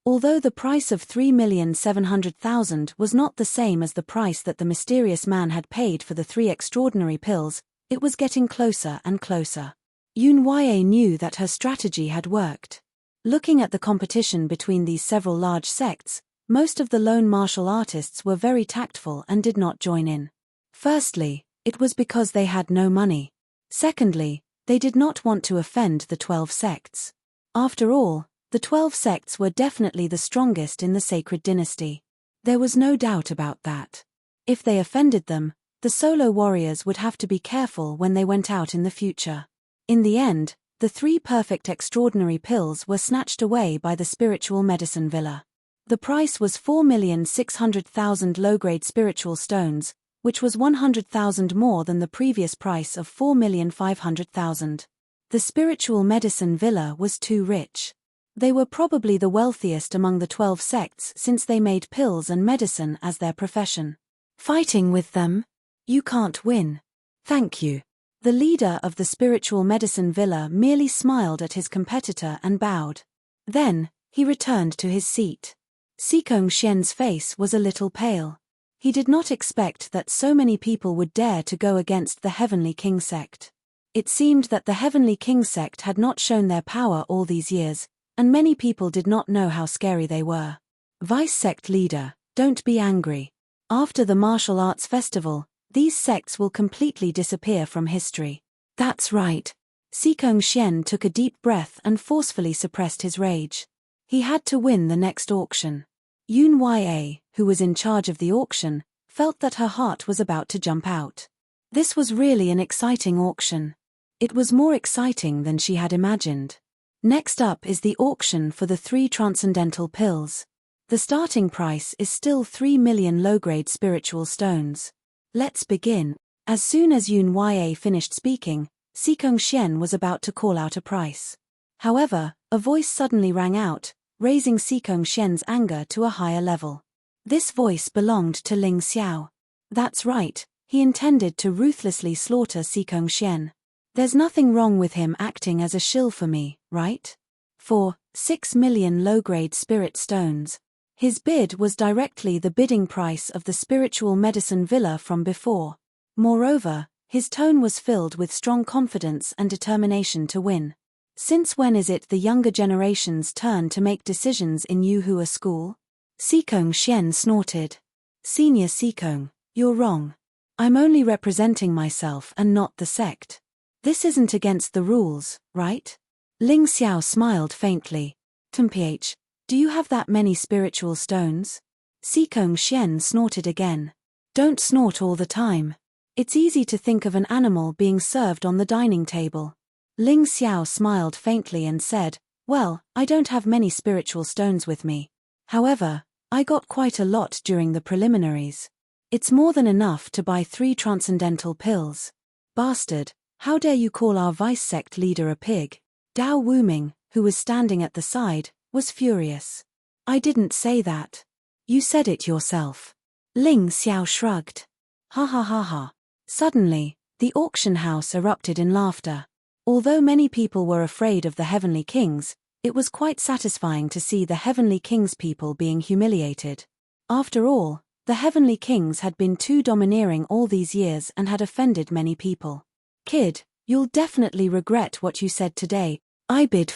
Although the price of 3,700,000 was not the same as the price that the mysterious man had paid for the 3 extraordinary pills, it was getting closer and closer. Yun Yue knew that her strategy had worked. Looking at the competition between these several large sects, most of the lone martial artists were very tactful and did not join in. Firstly, it was because they had no money. Secondly, they did not want to offend the 12 sects. After all, the 12 sects were definitely the strongest in the sacred dynasty. There was no doubt about that. If they offended them, the solo warriors would have to be careful when they went out in the future. In the end, the 3 perfect extraordinary pills were snatched away by the spiritual medicine villa. The price was 4,600,000 low-grade spiritual stones, which was 100,000 more than the previous price of 4,500,000. The spiritual medicine villa was too rich. They were probably the wealthiest among the 12 sects since they made pills and medicine as their profession. Fighting with them? You can't win. Thank you. The leader of the spiritual medicine villa merely smiled at his competitor and bowed. Then, he returned to his seat. Sikong Xian's face was a little pale. He did not expect that so many people would dare to go against the Heavenly King sect. It seemed that the Heavenly King sect had not shown their power all these years, and many people did not know how scary they were. Vice sect leader, don't be angry. After the martial arts festival, these sects will completely disappear from history. That's right. Sikong Xian took a deep breath and forcefully suppressed his rage. He had to win the next auction. Yun Yue, who was in charge of the auction, felt that her heart was about to jump out. This was really an exciting auction. It was more exciting than she had imagined. Next up is the auction for the 3 transcendental pills. The starting price is still 3 million low-grade spiritual stones. Let's begin. As soon as Yun Yue finished speaking, Sikong Xian was about to call out a price. However, a voice suddenly rang out, raising Sikong Xian's anger to a higher level. This voice belonged to Ling Xiao. That's right, he intended to ruthlessly slaughter Sikong Xian. There's nothing wrong with him acting as a shill for me, right? For 6 million low-grade spirit stones. His bid was directly the bidding price of the spiritual medicine villa from before. Moreover, his tone was filled with strong confidence and determination to win. Since when is it the younger generation's turn to make decisions in Yuhua School? Sikong Xian snorted. Senior Sikong, you're wrong. I'm only representing myself and not the sect. This isn't against the rules, right? Ling Xiao smiled faintly. Temph, do you have that many spiritual stones? Sikong Xian snorted again. Don't snort all the time. It's easy to think of an animal being served on the dining table. Ling Xiao smiled faintly and said, well, I don't have many spiritual stones with me. However, I got quite a lot during the preliminaries. It's more than enough to buy 3 transcendental pills. Bastard, how dare you call our vice sect leader a pig? Dao Wuming, who was standing at the side, was furious. I didn't say that. You said it yourself. Ling Xiao shrugged. Ha ha ha ha. Suddenly, the auction house erupted in laughter. Although many people were afraid of the Heavenly Kings, it was quite satisfying to see the Heavenly Kings people being humiliated. After all, the Heavenly Kings had been too domineering all these years and had offended many people. Kid, you'll definitely regret what you said today. I bid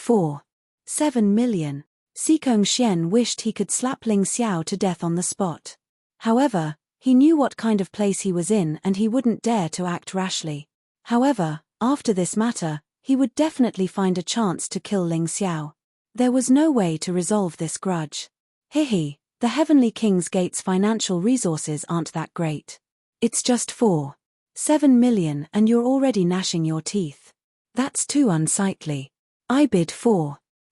7 million. Sikong Xian wished he could slap Ling Xiao to death on the spot. However, he knew what kind of place he was in and he wouldn't dare to act rashly. However, after this matter, he would definitely find a chance to kill Ling Xiao. There was no way to resolve this grudge. Hihi, the Heavenly King's Gate's financial resources aren't that great. It's just 7 million and you're already gnashing your teeth. That's too unsightly. I bid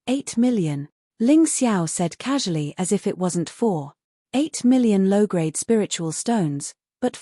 8 million. Ling Xiao said casually as if it wasn't 8 million low-grade spiritual stones, but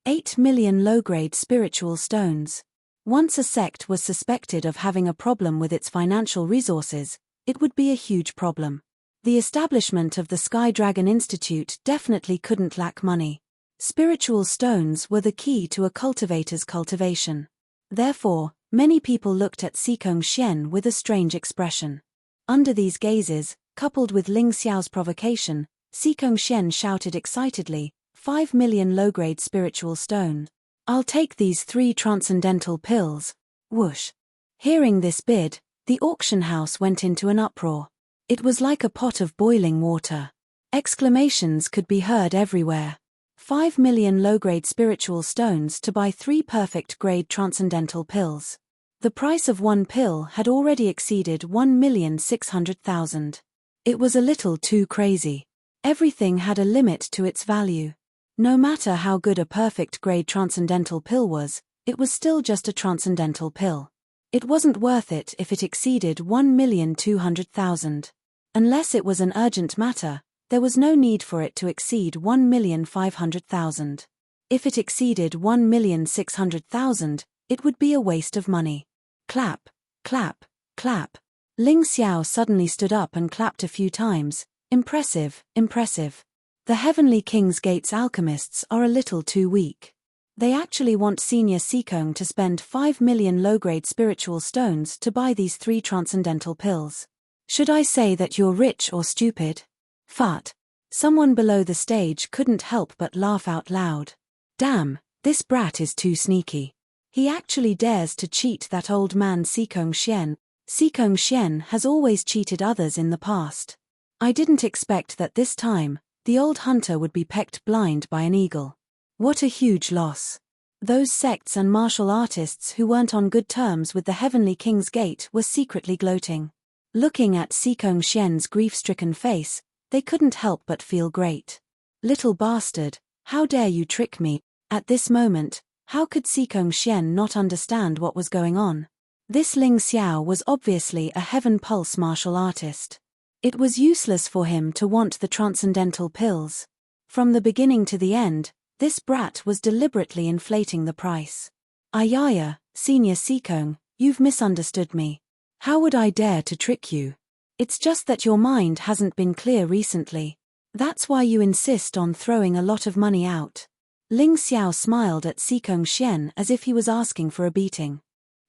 8 million low-grade spiritual stones. Once a sect was suspected of having a problem with its financial resources, it would be a huge problem. The establishment of the Sky Dragon Institute definitely couldn't lack money. Spiritual stones were the key to a cultivator's cultivation. Therefore, many people looked at Xikong Xian with a strange expression. Under these gazes, coupled with Ling Xiao's provocation, Xikong Xian shouted excitedly, 5 million low-grade spiritual stone. I'll take these 3 transcendental pills. Whoosh. Hearing this bid, the auction house went into an uproar. It was like a pot of boiling water. Exclamations could be heard everywhere. 5 million low-grade spiritual stones to buy 3 perfect-grade transcendental pills. The price of one pill had already exceeded 1,600,000. It was a little too crazy. Everything had a limit to its value. No matter how good a perfect-grade transcendental pill was, it was still just a transcendental pill. It wasn't worth it if it exceeded 1,200,000. Unless it was an urgent matter, there was no need for it to exceed 1,500,000. If it exceeded 1,600,000, it would be a waste of money. Clap, clap, clap. Ling Xiao suddenly stood up and clapped a few times. Impressive, impressive. The Heavenly King's Gate's alchemists are a little too weak. They actually want Senior Xikong to spend 5 million low-grade spiritual stones to buy these 3 transcendental pills. Should I say that you're rich or stupid? Fart. Someone below the stage couldn't help but laugh out loud. Damn, this brat is too sneaky. He actually dares to cheat that old man Xikong Xian. Xikong Xian has always cheated others in the past. I didn't expect that this time, the old hunter would be pecked blind by an eagle. What a huge loss. Those sects and martial artists who weren't on good terms with the Heavenly King's Gate were secretly gloating. Looking at Xikong Xian's grief-stricken face, they couldn't help but feel great. Little bastard, how dare you trick me? At this moment, how could Xikong Xian not understand what was going on? This Ling Xiao was obviously a Heaven Pulse martial artist. It was useless for him to want the transcendental pills. From the beginning to the end, this brat was deliberately inflating the price. Ayaya, Senior Xikong, you've misunderstood me. How would I dare to trick you? It's just that your mind hasn't been clear recently. That's why you insist on throwing a lot of money out. Ling Xiao smiled at Xikong Xian as if he was asking for a beating.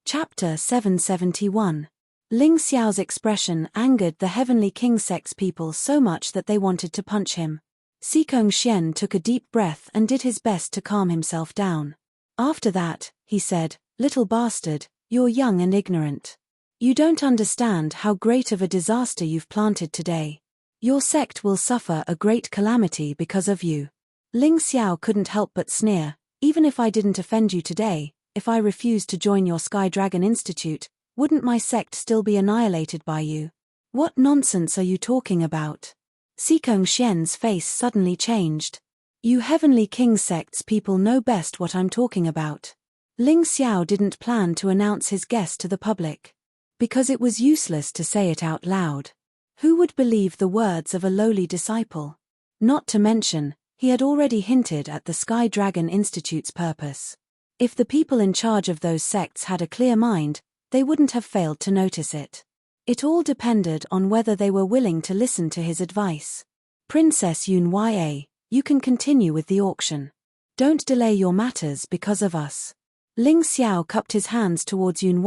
Chapter 771. Ling Xiao's expression angered the Heavenly King sect's people so much that they wanted to punch him. Xikong Xian took a deep breath and did his best to calm himself down. After that, he said, "Little bastard, you're young and ignorant. You don't understand how great of a disaster you've planted today. Your sect will suffer a great calamity because of you." Ling Xiao couldn't help but sneer. Even if I didn't offend you today, if I refused to join your Sky Dragon Institute, wouldn't my sect still be annihilated by you? What nonsense are you talking about? Xikong Xian's face suddenly changed. You Heavenly King sect's people know best what I'm talking about. Ling Xiao didn't plan to announce his guess to the public. Because it was useless to say it out loud. Who would believe the words of a lowly disciple? Not to mention, he had already hinted at the Sky Dragon Institute's purpose. If the people in charge of those sects had a clear mind, they wouldn't have failed to notice it. It all depended on whether they were willing to listen to his advice. Princess Yun, you can continue with the auction. Don't delay your matters because of us. Ling Xiao cupped his hands towards Yun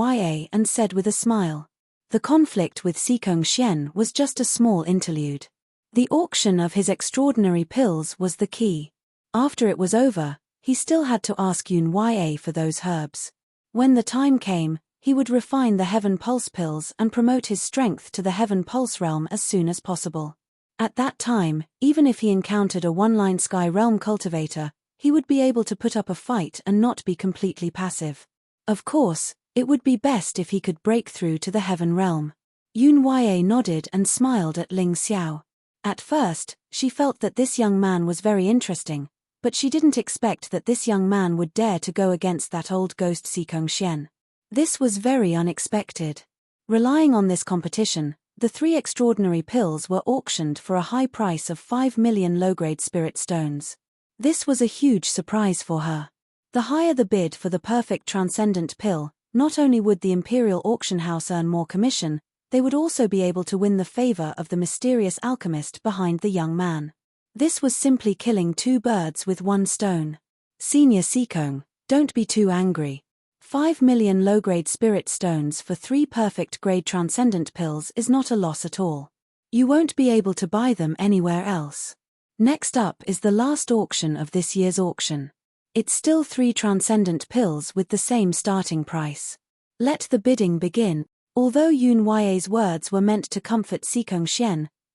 and said with a smile. The conflict with Xikong Xian was just a small interlude. The auction of his extraordinary pills was the key. After it was over, he still had to ask Yun for those herbs. When the time came, he would refine the Heaven Pulse pills and promote his strength to the Heaven Pulse realm as soon as possible. At that time, even if he encountered a one-line Sky Realm cultivator, he would be able to put up a fight and not be completely passive. Of course, It would be best if he could break through to the heaven realm. Yun Yue nodded and smiled at Ling Xiao. At first, she felt that this young man was very interesting, but she didn't expect that this young man would dare to go against that old ghost Xikong Xian. This was very unexpected. Relying on this competition, the 3 extraordinary pills were auctioned for a high price of 5 million low-grade spirit stones. This was a huge surprise for her. The higher the bid for the perfect transcendent pill, not only would the imperial auction house earn more commission, they would also be able to win the favor of the mysterious alchemist behind the young man. This was simply killing 2 birds with 1 stone. Senior Xikong, don't be too angry. 5 million low-grade spirit stones for 3 perfect-grade transcendent pills is not a loss at all. You won't be able to buy them anywhere else. Next up is the last auction of this year's auction. It's still 3 transcendent pills with the same starting price. Let the bidding begin. Although Yun Yue's words were meant to comfort Xikong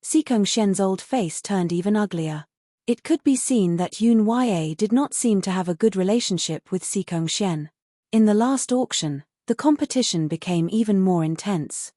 Xian's old face turned even uglier. It could be seen that Yun Yue did not seem to have a good relationship with Xikong Xian. In the last auction, the competition became even more intense.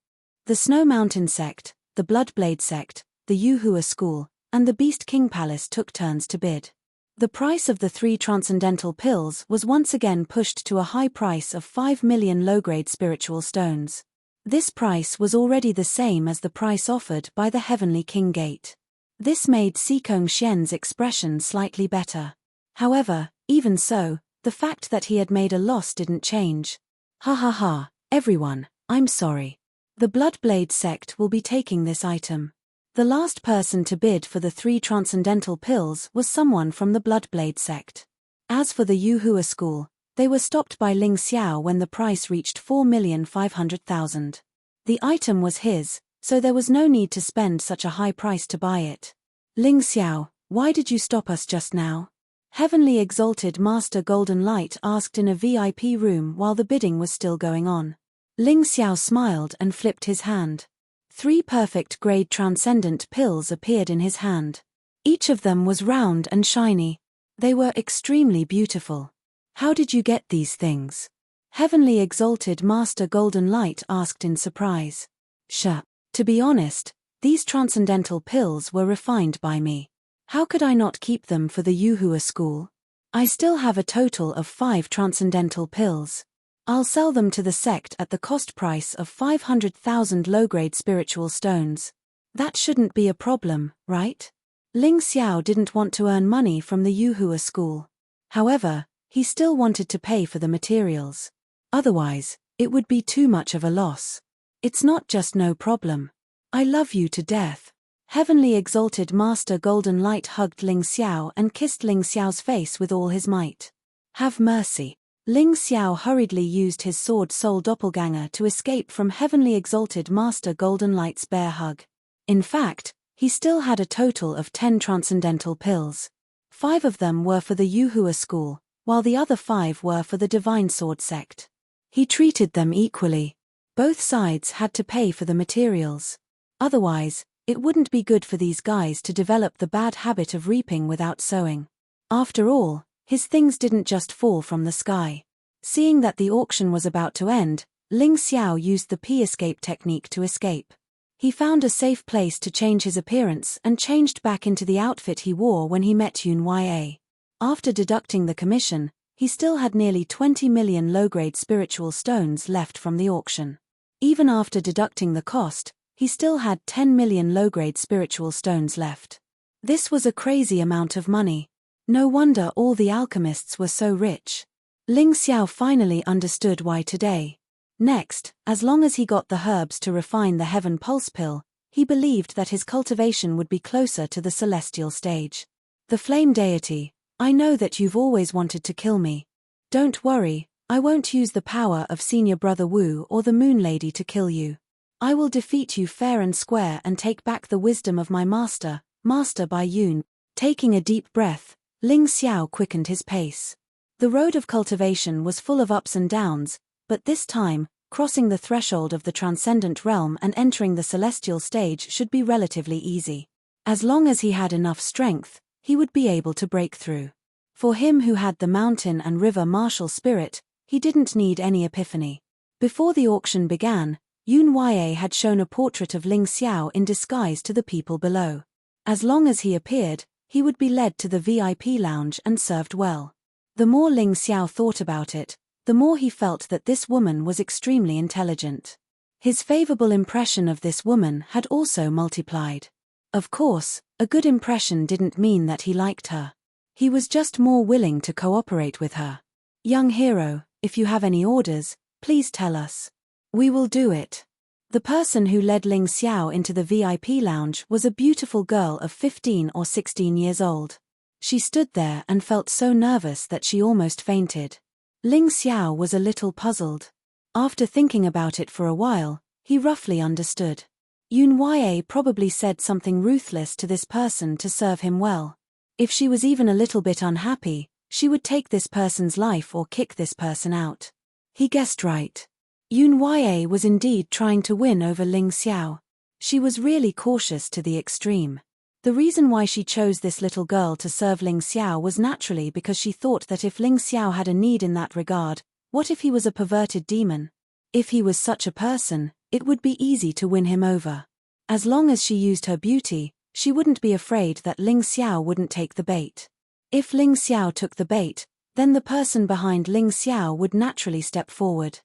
The Snow Mountain sect, the Bloodblade sect, the Yuhua school, and the Beast King Palace took turns to bid. The price of the 3 transcendental pills was once again pushed to a high price of 5 million low-grade spiritual stones. This price was already the same as the price offered by the Heavenly King Gate. This made Xikong Xian's expression slightly better. However, even so, the fact that he had made a loss didn't change. Ha ha ha, everyone, I'm sorry. The Bloodblade sect will be taking this item. The last person to bid for the 3 transcendental pills was someone from the Bloodblade sect. As for the Yuhua school, they were stopped by Ling Xiao when the price reached 4,500,000. The item was his, so there was no need to spend such a high price to buy it. Ling Xiao, why did you stop us just now? Heavenly Exalted Master Golden Light asked in a VIP room while the bidding was still going on. Ling Xiao smiled and flipped his hand. 3 perfect-grade transcendent pills appeared in his hand. Each of them was round and shiny. They were extremely beautiful. How did you get these things? Heavenly Exalted Master Golden Light asked in surprise. To be honest, these transcendental pills were refined by me. How could I not keep them for the Yuhua school? I still have a total of 5 transcendental pills. I'll sell them to the sect at the cost price of 500,000 low-grade spiritual stones. That shouldn't be a problem, right? Ling Xiao didn't want to earn money from the Yuhua school. However, he still wanted to pay for the materials. Otherwise, it would be too much of a loss. It's not just no problem. I love you to death. Heavenly Exalted Master Golden Light hugged Ling Xiao and kissed Ling Xiao's face with all his might. Have mercy. Ling Xiao hurriedly used his sword soul doppelganger to escape from Heavenly Exalted Master Golden Light's bear hug. In fact, he still had a total of 10 transcendental pills. 5 of them were for the Yuhua school, while the other 5 were for the Divine Sword sect. He treated them equally. Both sides had to pay for the materials. Otherwise, it wouldn't be good for these guys to develop the bad habit of reaping without sowing. After all, his things didn't just fall from the sky. Seeing that the auction was about to end, Ling Xiao used the P-escape technique to escape. He found a safe place to change his appearance and changed back into the outfit he wore when he met Yun Yue. After deducting the commission, he still had nearly 20 million low-grade spiritual stones left from the auction. Even after deducting the cost, he still had 10 million low-grade spiritual stones left. This was a crazy amount of money. No wonder all the alchemists were so rich. Ling Xiao finally understood why today. Next, as long as he got the herbs to refine the Heaven Pulse Pill, he believed that his cultivation would be closer to the celestial stage. The Flame Deity, I know that you've always wanted to kill me. Don't worry, I won't use the power of Senior Brother Wu or the Moon Lady to kill you. I will defeat you fair and square and take back the wisdom of my master, Master Bai Yun. Taking a deep breath, Ling Xiao quickened his pace. The road of cultivation was full of ups and downs, but this time, crossing the threshold of the transcendent realm and entering the celestial stage should be relatively easy. As long as he had enough strength, he would be able to break through. For him who had the mountain and river martial spirit, he didn't need any epiphany. Before the auction began, Yun Yue had shown a portrait of Ling Xiao in disguise to the people below. As long as he appeared, he would be led to the VIP lounge and served well. The more Ling Xiao thought about it, the more he felt that this woman was extremely intelligent. His favorable impression of this woman had also multiplied. Of course, a good impression didn't mean that he liked her. He was just more willing to cooperate with her. Young hero, if you have any orders, please tell us. We will do it. The person who led Ling Xiao into the VIP lounge was a beautiful girl of 15 or 16 years old. She stood there and felt so nervous that she almost fainted. Ling Xiao was a little puzzled. After thinking about it for a while, he roughly understood. Yun Yue probably said something ruthless to this person to serve him well. If she was even a little bit unhappy, she would take this person's life or kick this person out. He guessed right. Yun Yue was indeed trying to win over Ling Xiao. She was really cautious to the extreme. The reason why she chose this little girl to serve Ling Xiao was naturally because she thought that if Ling Xiao had a need in that regard, what if he was a perverted demon? If he was such a person, it would be easy to win him over. As long as she used her beauty, she wouldn't be afraid that Ling Xiao wouldn't take the bait. If Ling Xiao took the bait, then the person behind Ling Xiao would naturally step forward.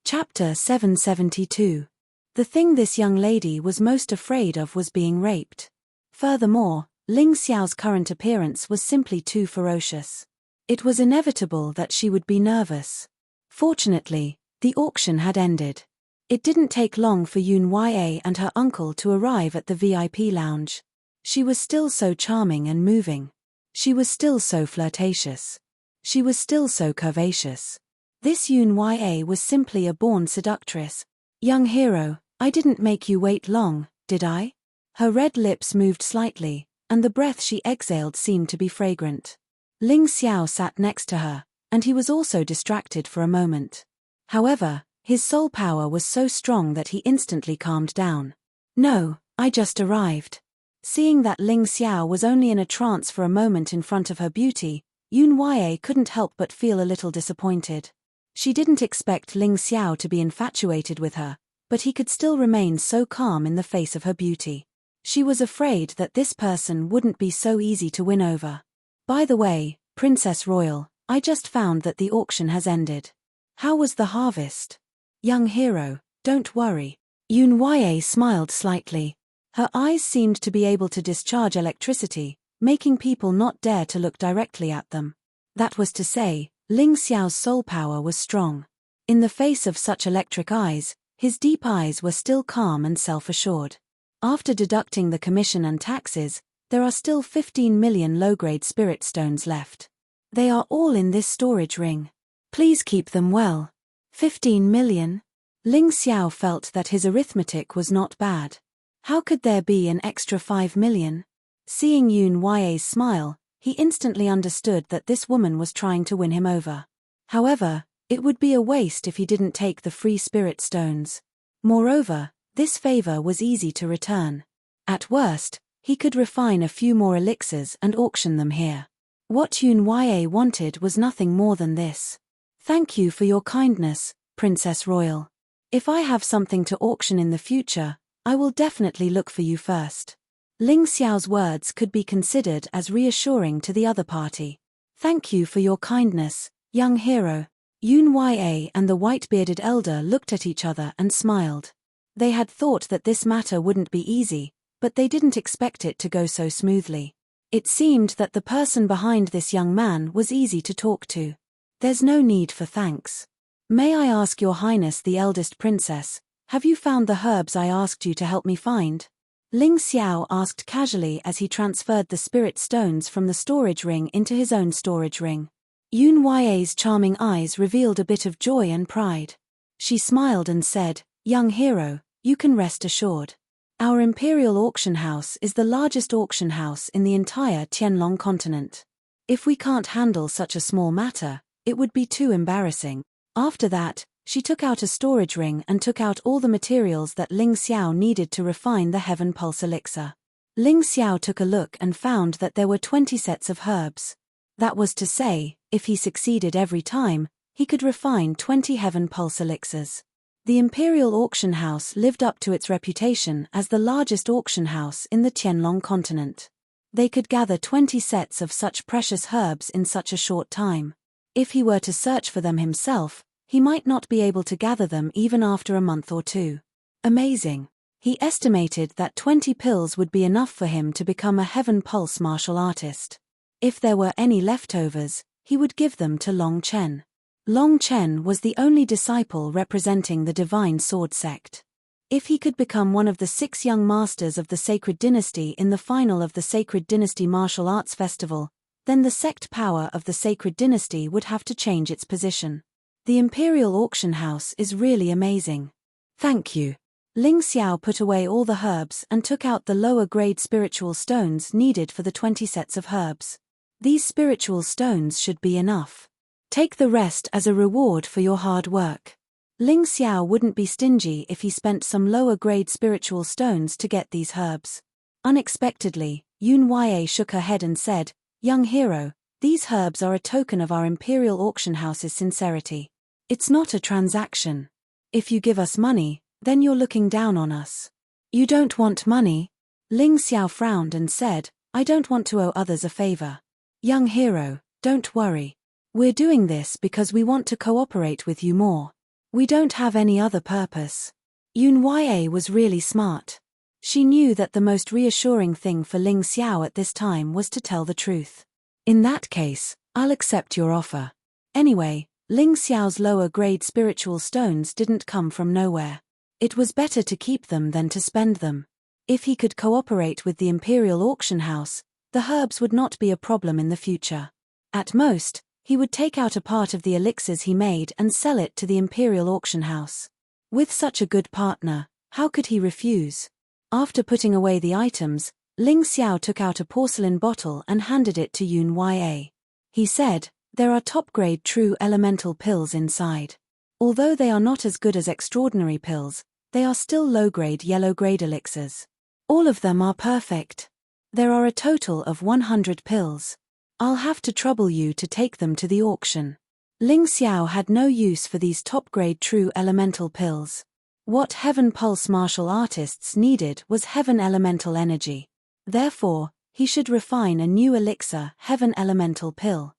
Chapter 772. The thing this young lady was most afraid of was being raped. Furthermore, Ling Xiao's current appearance was simply too ferocious. It was inevitable that she would be nervous. Fortunately, the auction had ended. It didn't take long for Yun Yue and her uncle to arrive at the VIP lounge. She was still so charming and moving. She was still so flirtatious. She was still so curvaceous. This Yun Yue was simply a born seductress. Young hero, I didn't make you wait long, did I? Her red lips moved slightly, and the breath she exhaled seemed to be fragrant. Ling Xiao sat next to her, and he was also distracted for a moment. However, his soul power was so strong that he instantly calmed down. No, I just arrived. Seeing that Ling Xiao was only in a trance for a moment in front of her beauty, Yun Yue couldn't help but feel a little disappointed. She didn't expect Ling Xiao to be infatuated with her, but he could still remain so calm in the face of her beauty. She was afraid that this person wouldn't be so easy to win over. By the way, Princess Royal, I just found that the auction has ended. How was the harvest? Young hero, don't worry. Yun Yue smiled slightly. Her eyes seemed to be able to discharge electricity, making people not dare to look directly at them. That was to say, Ling Xiao's soul power was strong. In the face of such electric eyes, his deep eyes were still calm and self-assured. After deducting the commission and taxes, there are still 15 million low-grade spirit stones left. They are all in this storage ring. Please keep them well. 15 million? Ling Xiao felt that his arithmetic was not bad. How could there be an extra 5 million? Seeing Yun Yue's smile, he instantly understood that this woman was trying to win him over. However, it would be a waste if he didn't take the free spirit stones. Moreover, this favor was easy to return. At worst, he could refine a few more elixirs and auction them here. What Yun Yue wanted was nothing more than this. Thank you for your kindness, Princess Royal. If I have something to auction in the future, I will definitely look for you first. Ling Xiao's words could be considered as reassuring to the other party. Thank you for your kindness, young hero. Yun Yue and the white-bearded elder looked at each other and smiled. They had thought that this matter wouldn't be easy, but they didn't expect it to go so smoothly. It seemed that the person behind this young man was easy to talk to. There's no need for thanks. May I ask your highness the eldest princess, have you found the herbs I asked you to help me find? Ling Xiao asked casually as he transferred the spirit stones from the storage ring into his own storage ring. Yun Yue's charming eyes revealed a bit of joy and pride. She smiled and said, young hero, you can rest assured. Our imperial auction house is the largest auction house in the entire Tianlong continent. If we can't handle such a small matter, it would be too embarrassing. After that, she took out a storage ring and took out all the materials that Ling Xiao needed to refine the Heaven Pulse elixir. Ling Xiao took a look and found that there were 20 sets of herbs. That was to say, if he succeeded every time, he could refine 20 Heaven Pulse elixirs. The Imperial Auction House lived up to its reputation as the largest auction house in the Tianlong continent. They could gather 20 sets of such precious herbs in such a short time. If he were to search for them himself, he might not be able to gather them even after a month or two. Amazing. He estimated that 20 pills would be enough for him to become a Heaven Pulse martial artist. If there were any leftovers, he would give them to Long Chen. Long Chen was the only disciple representing the Divine Sword sect. If he could become one of the 6 young masters of the Sacred Dynasty in the final of the Sacred Dynasty Martial Arts Festival, then the sect power of the Sacred Dynasty would have to change its position. The Imperial Auction House is really amazing. Thank you. Ling Xiao put away all the herbs and took out the lower-grade spiritual stones needed for the 20 sets of herbs. These spiritual stones should be enough. Take the rest as a reward for your hard work. Ling Xiao wouldn't be stingy if he spent some lower-grade spiritual stones to get these herbs. Unexpectedly, Yun Ye shook her head and said, "Young hero, these herbs are a token of our Imperial Auction House's sincerity. It's not a transaction. If you give us money, then you're looking down on us." "You don't want money?" Ling Xiao frowned and said, "I don't want to owe others a favor. Young hero, don't worry. We're doing this because we want to cooperate with you more. We don't have any other purpose." Yun Ye was really smart. She knew that the most reassuring thing for Ling Xiao at this time was to tell the truth. "In that case, I'll accept your offer." Anyway, Ling Xiao's lower-grade spiritual stones didn't come from nowhere. It was better to keep them than to spend them. If he could cooperate with the Imperial Auction House, the herbs would not be a problem in the future. At most, he would take out a part of the elixirs he made and sell it to the Imperial Auction House. With such a good partner, how could he refuse? After putting away the items, Ling Xiao took out a porcelain bottle and handed it to Yun Ye. He said, "There are top-grade true elemental pills inside. Although they are not as good as extraordinary pills, they are still low-grade yellow-grade elixirs. All of them are perfect. There are a total of 100 pills. I'll have to trouble you to take them to the auction." Ling Xiao had no use for these top-grade true elemental pills. What Heaven Pulse martial artists needed was Heaven Elemental Energy. Therefore, he should refine a new elixir, Heaven Elemental Pill.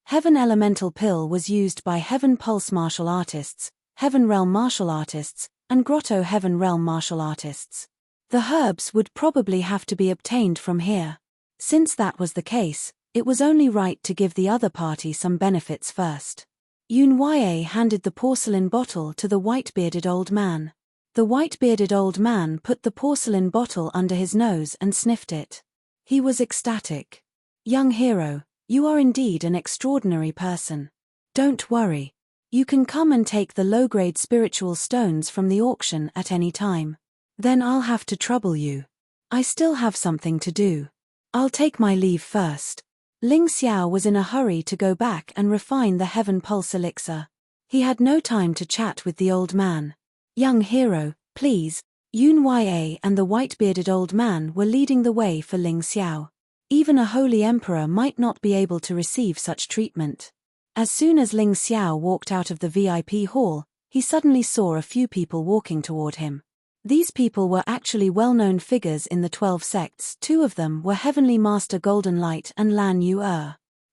Heaven Elemental Pill was used by Heaven Pulse martial artists, Heaven Realm martial artists, and Grotto Heaven Realm martial artists. The herbs would probably have to be obtained from here. Since that was the case, it was only right to give the other party some benefits first. Yun Ye handed the porcelain bottle to the white-bearded old man. The white-bearded old man put the porcelain bottle under his nose and sniffed it. He was ecstatic. "Young hero, you are indeed an extraordinary person. Don't worry. You can come and take the low-grade spiritual stones from the auction at any time. Then I'll have to trouble you. I still have something to do. I'll take my leave first." Ling Xiao was in a hurry to go back and refine the Heaven Pulse elixir. He had no time to chat with the old man. "Young hero, please." Yun Ye and the white-bearded old man were leading the way for Ling Xiao. Even a holy emperor might not be able to receive such treatment. As soon as Ling Xiao walked out of the VIP hall, he suddenly saw a few people walking toward him. These people were actually well-known figures in the 12 sects. 2 of them were Heavenly Master Golden Light and Lan Yu.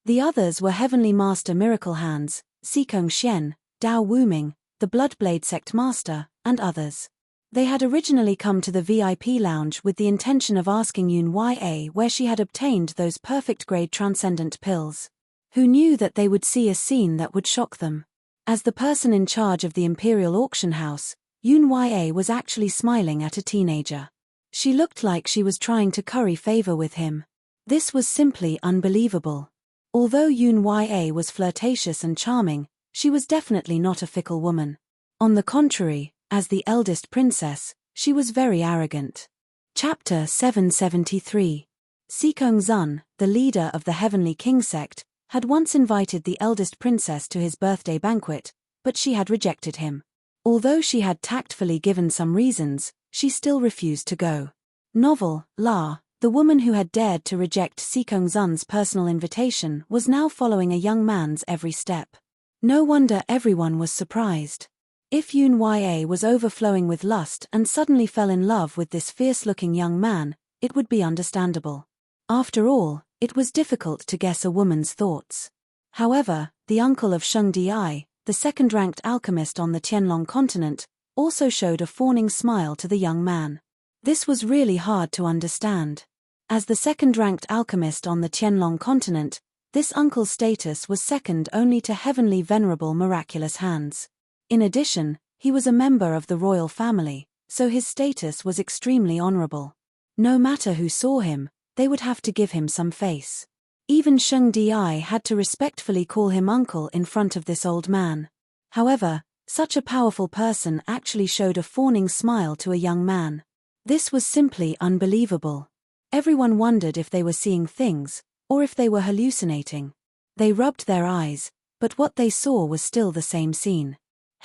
The others were Heavenly Master Miracle Hands, Sikong Xian, Dao Wuming, the Bloodblade Sect Master, and others. They had originally come to the VIP lounge with the intention of asking Yun Ye where she had obtained those perfect-grade transcendent pills. Who knew that they would see a scene that would shock them? As the person in charge of the Imperial Auction House, Yun Ye was actually smiling at a teenager. She looked like she was trying to curry favor with him. This was simply unbelievable. Although Yun Ye was flirtatious and charming, she was definitely not a fickle woman. On the contrary, as the eldest princess, she was very arrogant. Chapter 773. Sikong Zun, the leader of the Heavenly King sect, had once invited the eldest princess to his birthday banquet, but she had rejected him. Although she had tactfully given some reasons, she still refused to go. Novel, La, the woman who had dared to reject Sikong Zun's personal invitation, was now following a young man's every step. No wonder everyone was surprised. If Yun Ya was overflowing with lust and suddenly fell in love with this fierce-looking young man, it would be understandable. After all, it was difficult to guess a woman's thoughts. However, the uncle of Sheng Di, the second-ranked alchemist on the Tianlong continent, also showed a fawning smile to the young man. This was really hard to understand. As the second-ranked alchemist on the Tianlong continent, this uncle's status was second only to heavenly venerable miraculous hands. In addition, he was a member of the royal family, so his status was extremely honorable. No matter who saw him, they would have to give him some face. Even Sheng Di had to respectfully call him uncle in front of this old man. However, such a powerful person actually showed a fawning smile to a young man. This was simply unbelievable. Everyone wondered if they were seeing things, or if they were hallucinating. They rubbed their eyes, but what they saw was still the same scene.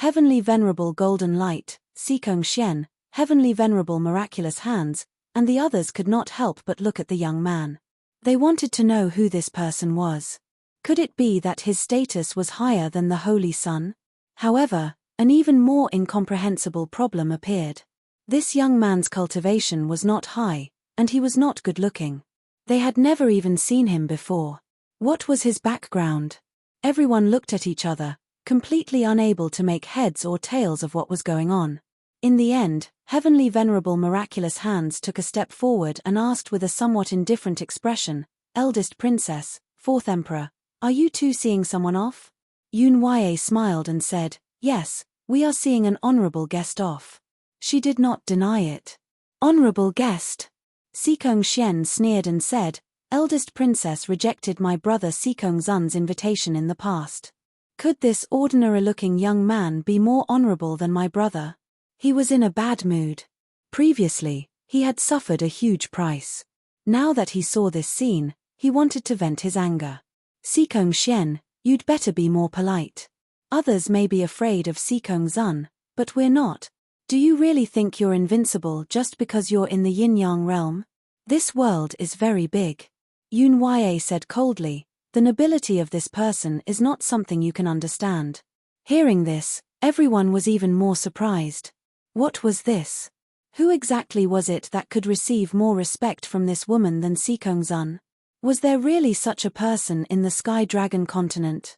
Heavenly venerable golden light, Sikong Xian, heavenly venerable miraculous hands, and the others could not help but look at the young man. They wanted to know who this person was. Could it be that his status was higher than the Holy Sun? However, an even more incomprehensible problem appeared. This young man's cultivation was not high, and he was not good-looking. They had never even seen him before. What was his background? Everyone looked at each other, completely unable to make heads or tails of what was going on. In the end, heavenly venerable miraculous hands took a step forward and asked with a somewhat indifferent expression, "Eldest princess, fourth emperor, are you two seeing someone off?" Yun Ya smiled and said, "Yes, we are seeing an honorable guest off." She did not deny it. "Honorable guest?" Sikong Xian sneered and said, "Eldest princess rejected my brother Sikong Zun's invitation in the past. Could this ordinary-looking young man be more honorable than my brother?" He was in a bad mood. Previously, he had suffered a huge price. Now that he saw this scene, he wanted to vent his anger. "Sikong Xian, you'd better be more polite. Others may be afraid of Sikong Zun, but we're not. Do you really think you're invincible just because you're in the yin-yang realm? This world is very big." Yun Ya said coldly, "The nobility of this person is not something you can understand." Hearing this, everyone was even more surprised. What was this? Who exactly was it that could receive more respect from this woman than Sikong Zun? Was there really such a person in the Sky Dragon continent?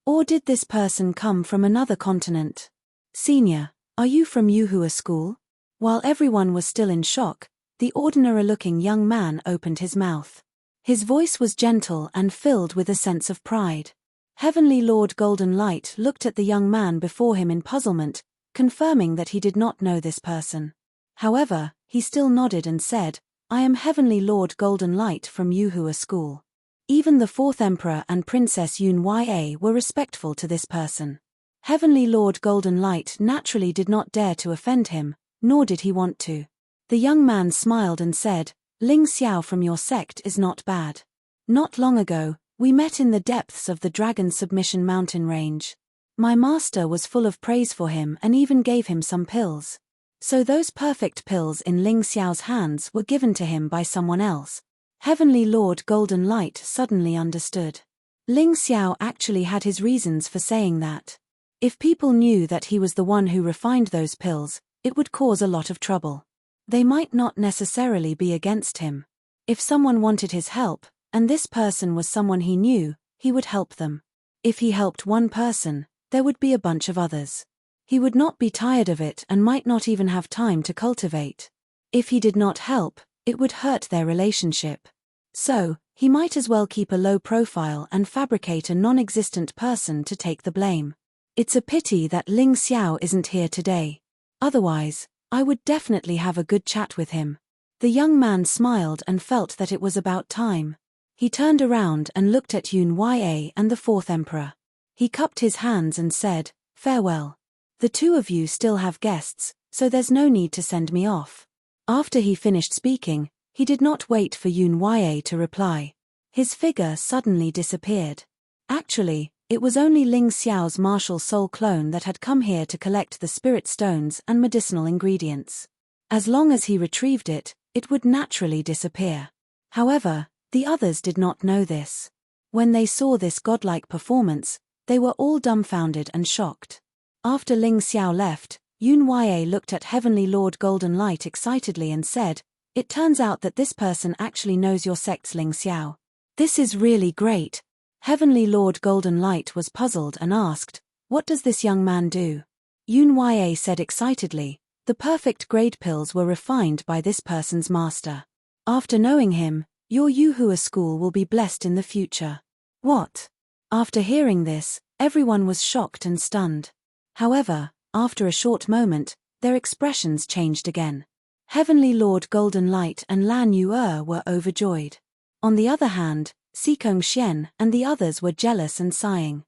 Or did this person come from another continent? "Senior, are you from Yuhua school?" While everyone was still in shock, the ordinary-looking young man opened his mouth. His voice was gentle and filled with a sense of pride. Heavenly Lord Golden Light looked at the young man before him in puzzlement, confirming that he did not know this person. However, he still nodded and said, "I am Heavenly Lord Golden Light from Yuhua school." Even the fourth emperor and Princess Yun Ya were respectful to this person. Heavenly Lord Golden Light naturally did not dare to offend him, nor did he want to. The young man smiled and said, "Ling Xiao from your sect is not bad. Not long ago, we met in the depths of the Dragon Submission mountain range. My master was full of praise for him and even gave him some pills. So those perfect pills in Ling Xiao's hands were given to him by someone else." Heavenly Lord Golden Light suddenly understood. Ling Xiao actually had his reasons for saying that. If people knew that he was the one who refined those pills, it would cause a lot of trouble. They might not necessarily be against him. If someone wanted his help, and this person was someone he knew, he would help them. If he helped one person, there would be a bunch of others. He would not be tired of it and might not even have time to cultivate. If he did not help, it would hurt their relationship. So, he might as well keep a low profile and fabricate a non-existent person to take the blame. It's a pity that Ling Xiao isn't here today. Otherwise, I would definitely have a good chat with him. The young man smiled and felt that it was about time. He turned around and looked at Yun Ya and the fourth emperor. He cupped his hands and said, "Farewell. The two of you still have guests, so there's no need to send me off." After he finished speaking, he did not wait for Yun Ya to reply. His figure suddenly disappeared. Actually, it was only Ling Xiao's martial soul clone that had come here to collect the spirit stones and medicinal ingredients. As long as he retrieved it, it would naturally disappear. However, the others did not know this. When they saw this godlike performance, they were all dumbfounded and shocked. After Ling Xiao left, Yun Yue looked at Heavenly Lord Golden Light excitedly and said, "It turns out that this person actually knows your sect's Ling Xiao. This is really great." Heavenly Lord Golden Light was puzzled and asked, "What does this young man do?" Yun Yue said excitedly, "The perfect grade pills were refined by this person's master. After knowing him, your Yuhua school will be blessed in the future." What? After hearing this, everyone was shocked and stunned. However, after a short moment, their expressions changed again. Heavenly Lord Golden Light and Lan Yu were overjoyed. On the other hand, Sikong Xian and the others were jealous and sighing.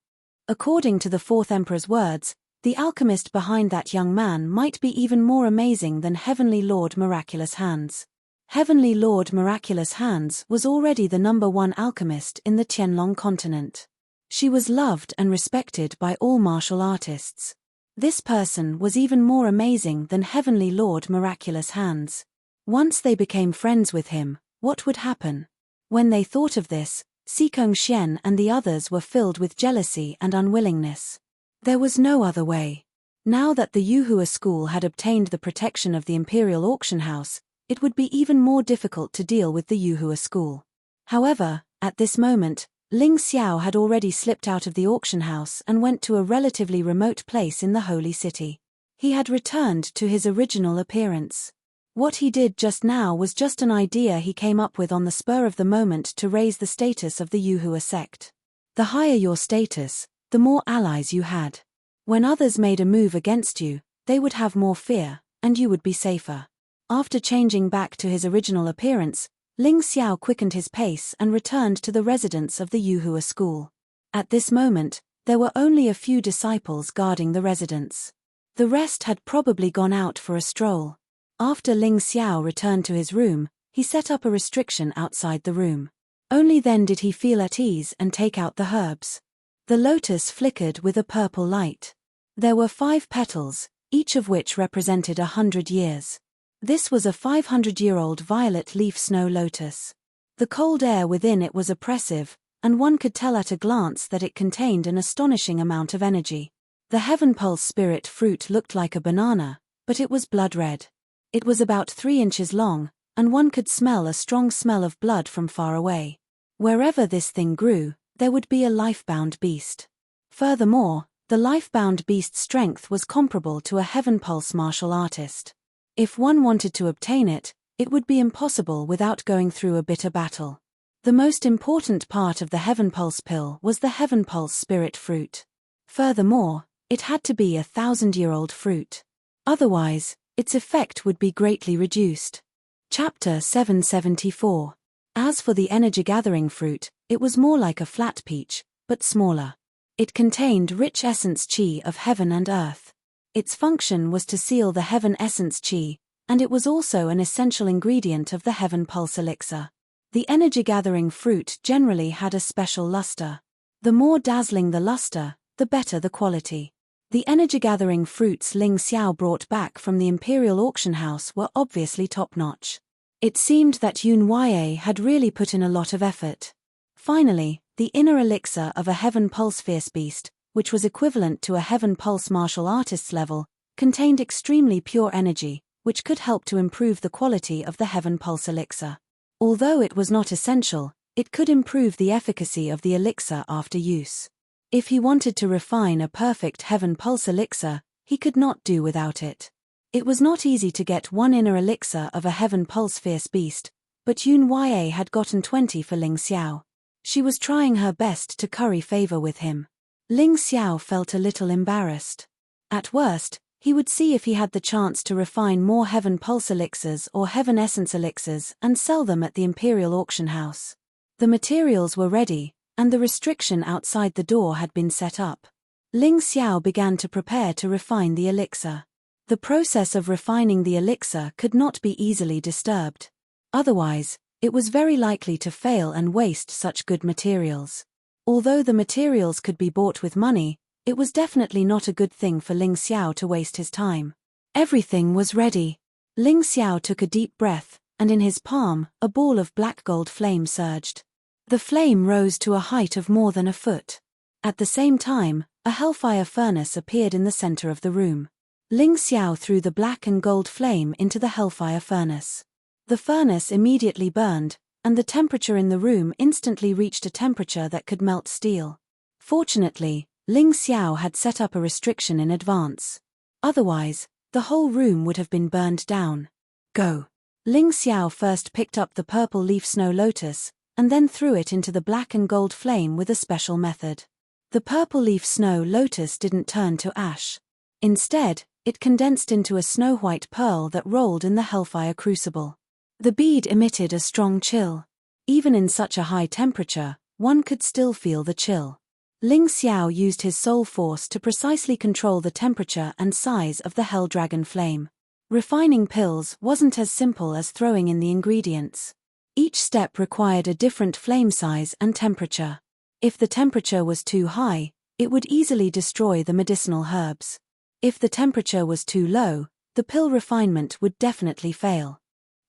According to the fourth emperor's words, the alchemist behind that young man might be even more amazing than Heavenly Lord Miraculous Hands. Heavenly Lord Miraculous Hands was already the #1 alchemist in the Tianlong continent. She was loved and respected by all martial artists. This person was even more amazing than Heavenly Lord Miraculous Hands. Once they became friends with him, what would happen? When they thought of this, Sikong Xian and the others were filled with jealousy and unwillingness. There was no other way. Now that the Yuhua school had obtained the protection of the Imperial Auction House, it would be even more difficult to deal with the Yuhua school. However, at this moment, Ling Xiao had already slipped out of the auction house and went to a relatively remote place in the Holy City. He had returned to his original appearance. What he did just now was just an idea he came up with on the spur of the moment to raise the status of the Yuhua sect. The higher your status, the more allies you had. When others made a move against you, they would have more fear, and you would be safer. After changing back to his original appearance, Ling Xiao quickened his pace and returned to the residence of the Yuhua school. At this moment, there were only a few disciples guarding the residence. The rest had probably gone out for a stroll. After Ling Xiao returned to his room, he set up a restriction outside the room. Only then did he feel at ease and take out the herbs. The lotus flickered with a purple light. There were 5 petals, each of which represented 100 years. This was a 500-year-old violet leaf snow lotus. The cold air within it was oppressive, and one could tell at a glance that it contained an astonishing amount of energy. The Heaven Pulse spirit fruit looked like a banana, but it was blood red. It was about 3 inches long, and one could smell a strong smell of blood from far away. Wherever this thing grew, there would be a life-bound beast. Furthermore, the life-bound beast's strength was comparable to a Heaven Pulse martial artist. If one wanted to obtain it, it would be impossible without going through a bitter battle. The most important part of the Heaven Pulse pill was the Heaven Pulse spirit fruit. Furthermore, it had to be a 1,000-year-old fruit. Otherwise, its effect would be greatly reduced. Chapter 774. As for the energy-gathering fruit, it was more like a flat peach, but smaller. It contained rich essence qi of heaven and earth. Its function was to seal the heaven essence qi, and it was also an essential ingredient of the Heaven Pulse elixir. The energy-gathering fruit generally had a special luster. The more dazzling the luster, the better the quality. The energy-gathering fruits Ling Xiao brought back from the Imperial Auction House were obviously top-notch. It seemed that Yun Yue had really put in a lot of effort. Finally, the inner elixir of a Heaven Pulse Fierce Beast, which was equivalent to a Heaven Pulse martial artist's level, contained extremely pure energy, which could help to improve the quality of the Heaven Pulse elixir. Although it was not essential, it could improve the efficacy of the elixir after use. If he wanted to refine a perfect Heaven Pulse elixir, he could not do without it. It was not easy to get one inner elixir of a Heaven Pulse Fierce Beast, but Yun Yue had gotten 20 for Ling Xiao. She was trying her best to curry favor with him. Ling Xiao felt a little embarrassed. At worst, he would see if he had the chance to refine more Heaven Pulse elixirs or Heaven Essence elixirs and sell them at the Imperial Auction House. The materials were ready, and the restriction outside the door had been set up. Ling Xiao began to prepare to refine the elixir. The process of refining the elixir could not be easily disturbed. Otherwise, it was very likely to fail and waste such good materials. Although the materials could be bought with money, it was definitely not a good thing for Ling Xiao to waste his time. Everything was ready. Ling Xiao took a deep breath, and in his palm, a ball of black gold flame surged. The flame rose to a height of more than a foot. At the same time, A hellfire furnace appeared in the center of the room. Ling Xiao threw the black and gold flame into the hellfire furnace. The furnace immediately burned, and the temperature in the room instantly reached a temperature that could melt steel. Fortunately, Ling Xiao had set up a restriction in advance. Otherwise, the whole room would have been burned down. Go! Ling Xiao first picked up the purple leaf snow lotus, and then threw it into the black and gold flame with a special method. The purple leaf snow lotus didn't turn to ash. Instead, it condensed into a snow-white pearl that rolled in the hellfire crucible. The bead emitted a strong chill. Even in such a high temperature, one could still feel the chill. Ling Xiao used his soul force to precisely control the temperature and size of the hell dragon flame. Refining pills wasn't as simple as throwing in the ingredients. Each step required a different flame size and temperature. If the temperature was too high, it would easily destroy the medicinal herbs. If the temperature was too low, the pill refinement would definitely fail.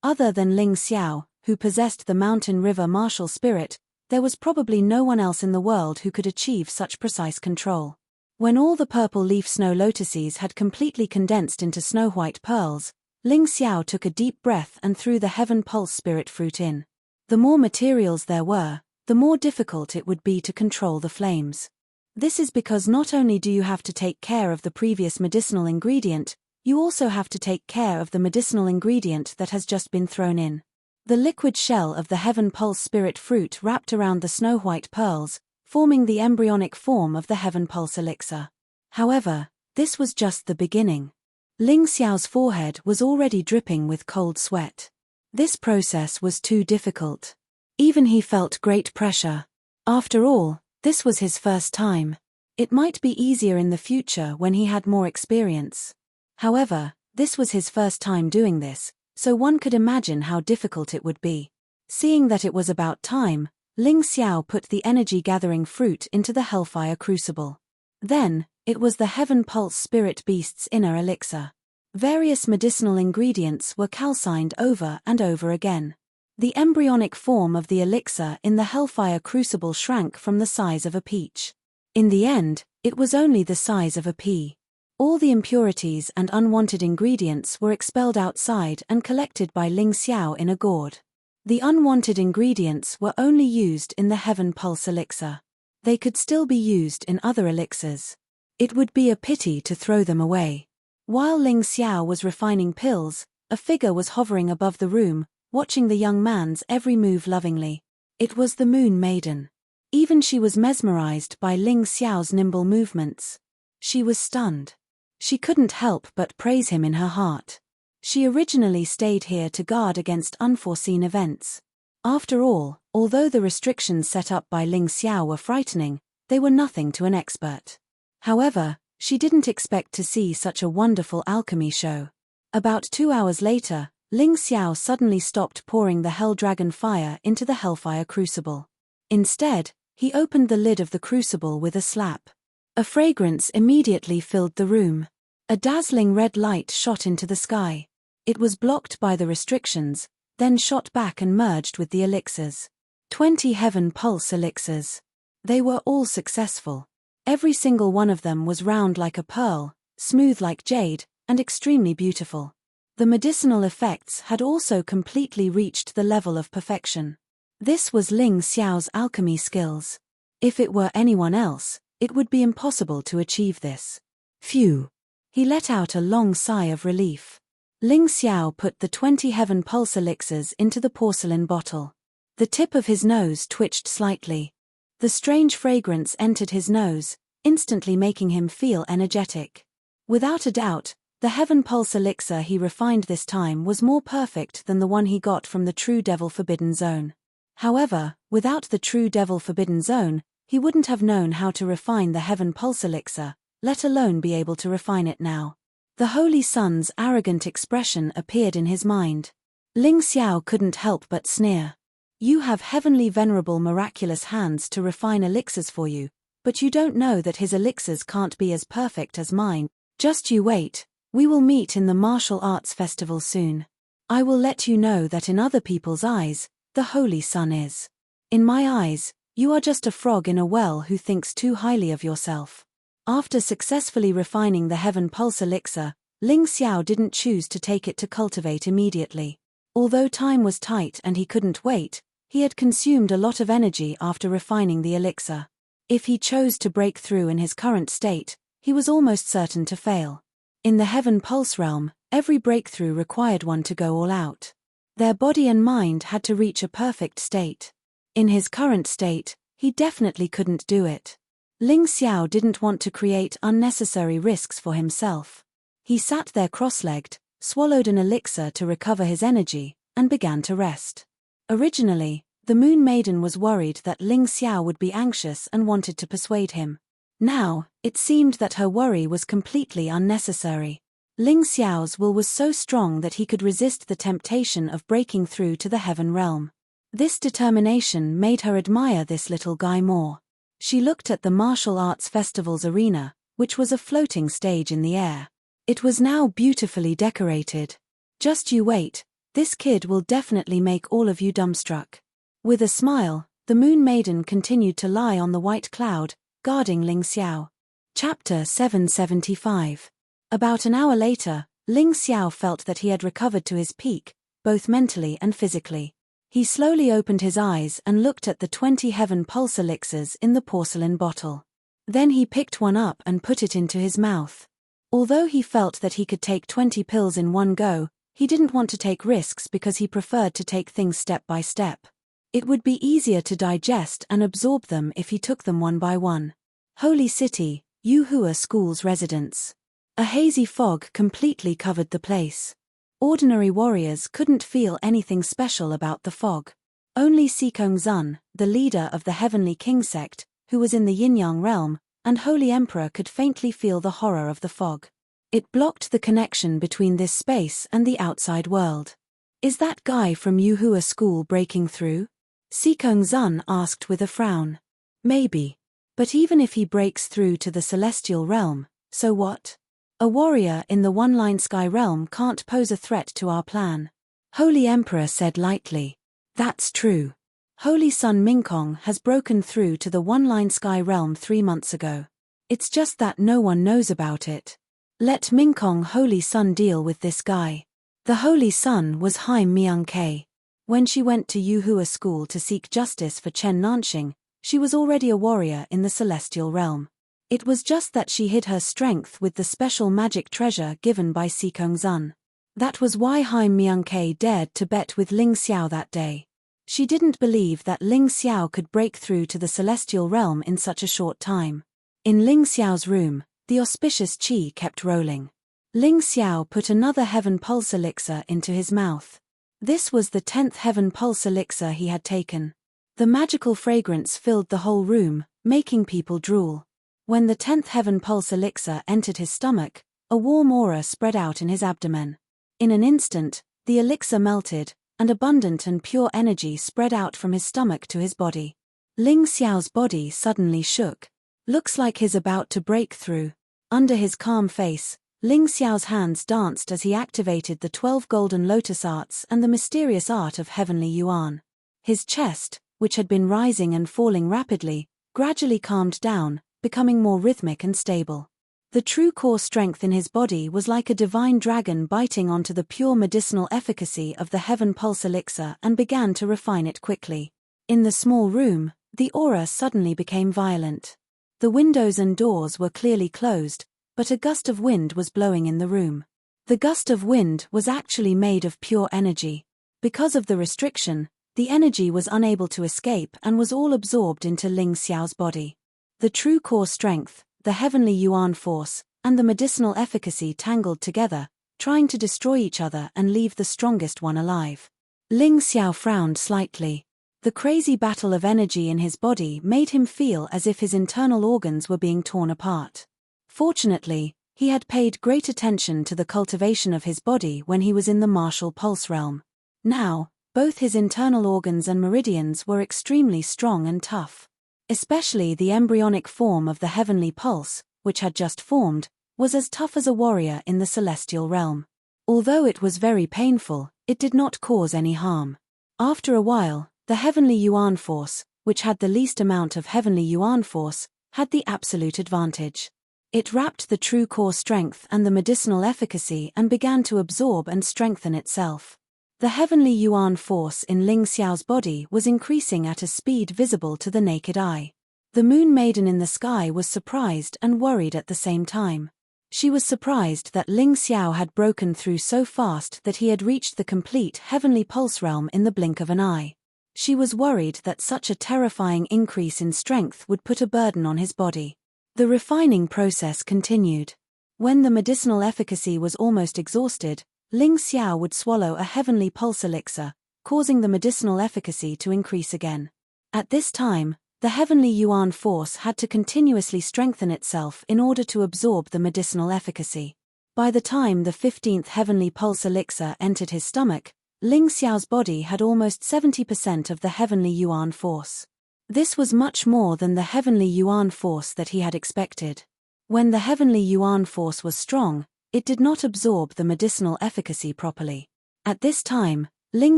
Other than Ling Xiao, who possessed the mountain river martial spirit, there was probably no one else in the world who could achieve such precise control. When all the purple leaf snow lotuses had completely condensed into snow-white pearls, Ling Xiao took a deep breath and threw the heaven pulse spirit fruit in. The more materials there were, the more difficult it would be to control the flames. This is because not only do you have to take care of the previous medicinal ingredient, you also have to take care of the medicinal ingredient that has just been thrown in. The liquid shell of the heaven pulse spirit fruit wrapped around the snow-white pearls, forming the embryonic form of the heaven pulse elixir. However, this was just the beginning. Ling Xiao's forehead was already dripping with cold sweat. This process was too difficult. Even he felt great pressure. After all, this was his first time. It might be easier in the future when he had more experience. However, this was his first time doing this, so one could imagine how difficult it would be. Seeing that it was about time, Ling Xiao put the energy-gathering fruit into the hellfire crucible. Then, it was the heaven pulse spirit beast's inner elixir. Various medicinal ingredients were calcined over and over again. The embryonic form of the elixir in the hellfire crucible shrank from the size of a peach. In the end, it was only the size of a pea. All the impurities and unwanted ingredients were expelled outside and collected by Ling Xiao in a gourd. The unwanted ingredients were only used in the heaven pulse elixir. They could still be used in other elixirs. It would be a pity to throw them away. While Ling Xiao was refining pills, a figure was hovering above the room, watching the young man's every move lovingly. It was the Moon Maiden. Even she was mesmerized by Ling Xiao's nimble movements. She was stunned. She couldn't help but praise him in her heart. She originally stayed here to guard against unforeseen events. After all, although the restrictions set up by Ling Xiao were frightening, they were nothing to an expert. However, she didn't expect to see such a wonderful alchemy show. About 2 hours later, Ling Xiao suddenly stopped pouring the hell dragon fire into the hellfire crucible. Instead, he opened the lid of the crucible with a slap. A fragrance immediately filled the room. A dazzling red light shot into the sky. It was blocked by the restrictions, then shot back and merged with the elixirs. 20 heaven pulse elixirs. They were all successful. Every single one of them was round like a pearl, smooth like jade, and extremely beautiful. The medicinal effects had also completely reached the level of perfection. This was Ling Xiao's alchemy skills. If it were anyone else, it would be impossible to achieve this. Phew! He let out a long sigh of relief. Ling Xiao put the 20 heaven pulse elixirs into the porcelain bottle. The tip of his nose twitched slightly. The strange fragrance entered his nose, instantly making him feel energetic. Without a doubt, the heaven pulse elixir he refined this time was more perfect than the one he got from the True Devil Forbidden Zone. However, without the True Devil Forbidden Zone, he wouldn't have known how to refine the heaven pulse elixir, let alone be able to refine it now. The Holy Sun's arrogant expression appeared in his mind. Ling Xiao couldn't help but sneer. You have heavenly venerable miraculous hands to refine elixirs for you, but you don't know that his elixirs can't be as perfect as mine. Just you wait, we will meet in the martial arts festival soon. I will let you know that in other people's eyes, the Holy Sun is. In my eyes, you are just a frog in a well who thinks too highly of yourself. After successfully refining the Heaven Pulse elixir, Ling Xiao didn't choose to take it to cultivate immediately. Although time was tight and he couldn't wait, he had consumed a lot of energy after refining the elixir. If he chose to break through in his current state, he was almost certain to fail. In the Heaven Pulse realm, every breakthrough required one to go all out. Their body and mind had to reach a perfect state. In his current state, he definitely couldn't do it. Ling Xiao didn't want to create unnecessary risks for himself. He sat there cross-legged, swallowed an elixir to recover his energy, and began to rest. Originally, the Moon Maiden was worried that Ling Xiao would be anxious and wanted to persuade him. Now, it seemed that her worry was completely unnecessary. Ling Xiao's will was so strong that he could resist the temptation of breaking through to the Heaven realm. This determination made her admire this little guy more. She looked at the martial arts festival's arena, which was a floating stage in the air. It was now beautifully decorated. Just you wait, this kid will definitely make all of you dumbstruck. With a smile, the Moon Maiden continued to lie on the white cloud, guarding Ling Xiao. Chapter 775. About an hour later, Ling Xiao felt that he had recovered to his peak, both mentally and physically. He slowly opened his eyes and looked at the 20 Heaven Pulse elixirs in the porcelain bottle. Then he picked one up and put it into his mouth. Although he felt that he could take 20 pills in one go, he didn't want to take risks because he preferred to take things step by step. It would be easier to digest and absorb them if he took them one by one. Holy City, Yuhua School's residence. A hazy fog completely covered the place. Ordinary warriors couldn't feel anything special about the fog. Only Sikong Zun, the leader of the Heavenly King sect, who was in the Yin-Yang realm, and Holy Emperor could faintly feel the horror of the fog. It blocked the connection between this space and the outside world. Is that guy from Yuhua School breaking through? Sikong Zun asked with a frown. Maybe. But even if he breaks through to the celestial realm, so what? A warrior in the one-line sky realm can't pose a threat to our plan. Holy Emperor said lightly. That's true. Holy Sun Mingkong has broken through to the one-line sky realm 3 months ago. It's just that no one knows about it. Let Mingkong Holy Sun deal with this guy. The Holy Sun was Haim Myung-K. When she went to Yuhua School to seek justice for Chen Nanxing, she was already a warrior in the celestial realm. It was just that she hid her strength with the special magic treasure given by Sikong Zun. That was why Haim Myung-K dared to bet with Ling Xiao that day. She didn't believe that Ling Xiao could break through to the celestial realm in such a short time. In Ling Xiao's room, the auspicious qi kept rolling. Ling Xiao put another Heaven Pulse elixir into his mouth. This was the 10th Heaven Pulse elixir he had taken. The magical fragrance filled the whole room, making people drool. When the 10th Heaven Pulse elixir entered his stomach, a warm aura spread out in his abdomen. In an instant, the elixir melted, and abundant and pure energy spread out from his stomach to his body. Ling Xiao's body suddenly shook. Looks like he's about to break through. Under his calm face, Ling Xiao's hands danced as he activated the 12 golden lotus arts and the mysterious art of heavenly yuan. His chest, which had been rising and falling rapidly, gradually calmed down, becoming more rhythmic and stable. The true core strength in his body was like a divine dragon biting onto the pure medicinal efficacy of the Heaven Pulse elixir and began to refine it quickly. In the small room, the aura suddenly became violent. The windows and doors were clearly closed, but a gust of wind was blowing in the room. The gust of wind was actually made of pure energy. Because of the restriction, the energy was unable to escape and was all absorbed into Ling Xiao's body. The true core strength, the heavenly yuan force, and the medicinal efficacy tangled together, trying to destroy each other and leave the strongest one alive. Ling Xiao frowned slightly. The crazy battle of energy in his body made him feel as if his internal organs were being torn apart. Fortunately, he had paid great attention to the cultivation of his body when he was in the martial pulse realm. Now, both his internal organs and meridians were extremely strong and tough. Especially the embryonic form of the heavenly pulse, which had just formed, was as tough as a warrior in the celestial realm. Although it was very painful, it did not cause any harm. After a while, the heavenly yuan force, which had the least amount of heavenly yuan force, had the absolute advantage. It wrapped the true core strength and the medicinal efficacy and began to absorb and strengthen itself. The heavenly yuan force in Ling Xiao's body was increasing at a speed visible to the naked eye. The Moon Maiden in the sky was surprised and worried at the same time. She was surprised that Ling Xiao had broken through so fast that he had reached the complete heavenly pulse realm in the blink of an eye. She was worried that such a terrifying increase in strength would put a burden on his body. The refining process continued. When the medicinal efficacy was almost exhausted, Ling Xiao would swallow a heavenly pulse elixir, causing the medicinal efficacy to increase again. At this time, the heavenly yuan force had to continuously strengthen itself in order to absorb the medicinal efficacy. By the time the 15th heavenly pulse elixir entered his stomach, Ling Xiao's body had almost 70% of the heavenly yuan force. This was much more than the heavenly yuan force that he had expected. When the heavenly yuan force was strong, it did not absorb the medicinal efficacy properly. At this time, Ling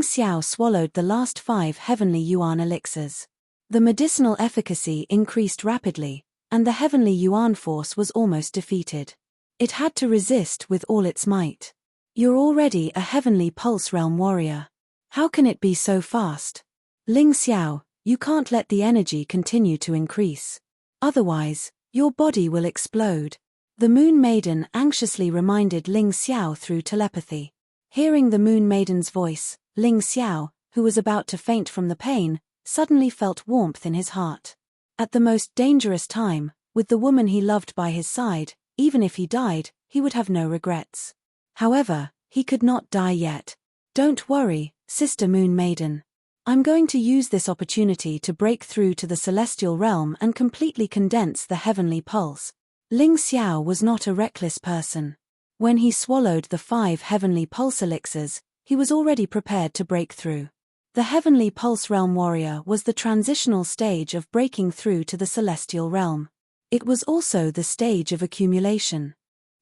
Xiao swallowed the last 5 heavenly yuan elixirs. The medicinal efficacy increased rapidly, and the heavenly yuan force was almost defeated. It had to resist with all its might. You're already a heavenly pulse realm warrior. How can it be so fast? Ling Xiao, you can't let the energy continue to increase. Otherwise, your body will explode. The Moon Maiden anxiously reminded Ling Xiao through telepathy. Hearing the Moon Maiden's voice, Ling Xiao, who was about to faint from the pain, suddenly felt warmth in his heart. At the most dangerous time, with the woman he loved by his side, even if he died, he would have no regrets. However, he could not die yet. Don't worry, Sister Moon Maiden. I'm going to use this opportunity to break through to the celestial realm and completely condense the heavenly pulse. Ling Xiao was not a reckless person. When he swallowed the 5 heavenly pulse elixirs, he was already prepared to break through. The heavenly pulse realm warrior was the transitional stage of breaking through to the celestial realm. It was also the stage of accumulation.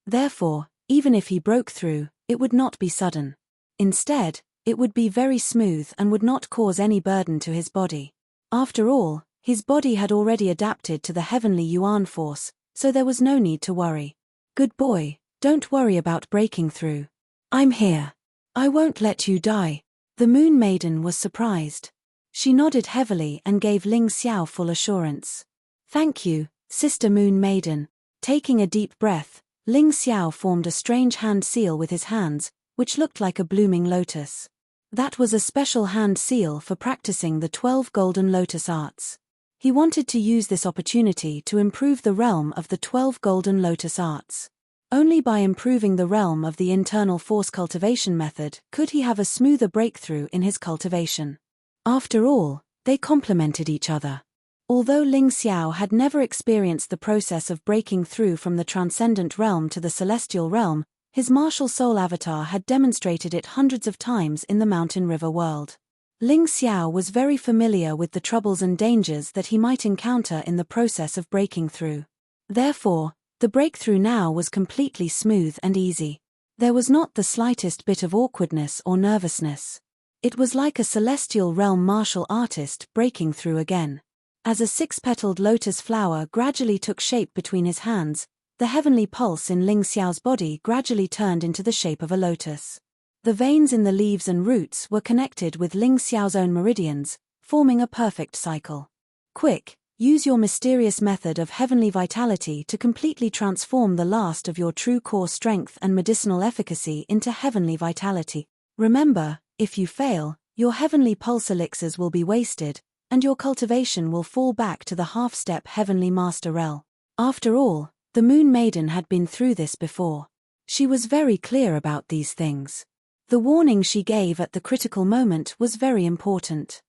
Therefore, even if he broke through, it would not be sudden. Instead, it would be very smooth and would not cause any burden to his body. After all, his body had already adapted to the heavenly yuan force, so there was no need to worry. Good boy, don't worry about breaking through. I'm here. I won't let you die. The Moon Maiden was surprised. She nodded heavily and gave Ling Xiao full assurance. Thank you, Sister Moon Maiden. Taking a deep breath, Ling Xiao formed a strange hand seal with his hands, which looked like a blooming lotus. That was a special hand seal for practicing the 12 golden lotus arts. He wanted to use this opportunity to improve the realm of the 12 golden lotus arts. Only by improving the realm of the internal force cultivation method could he have a smoother breakthrough in his cultivation. After all, they complemented each other. Although Ling Xiao had never experienced the process of breaking through from the transcendent realm to the celestial realm, his martial soul avatar had demonstrated it hundreds of times in the Mountain River world. Ling Xiao was very familiar with the troubles and dangers that he might encounter in the process of breaking through. Therefore, the breakthrough now was completely smooth and easy. There was not the slightest bit of awkwardness or nervousness. It was like a celestial realm martial artist breaking through again. As a 6-petaled lotus flower gradually took shape between his hands, the heavenly pulse in Ling Xiao's body gradually turned into the shape of a lotus. The veins in the leaves and roots were connected with Ling Xiao's own meridians, forming a perfect cycle. Quick, use your mysterious method of heavenly vitality to completely transform the last of your true core strength and medicinal efficacy into heavenly vitality. Remember, if you fail, your heavenly pulse elixirs will be wasted, and your cultivation will fall back to the half-step heavenly master rel. After all, the Moon Maiden had been through this before. She was very clear about these things. The warning she gave at the critical moment was very important.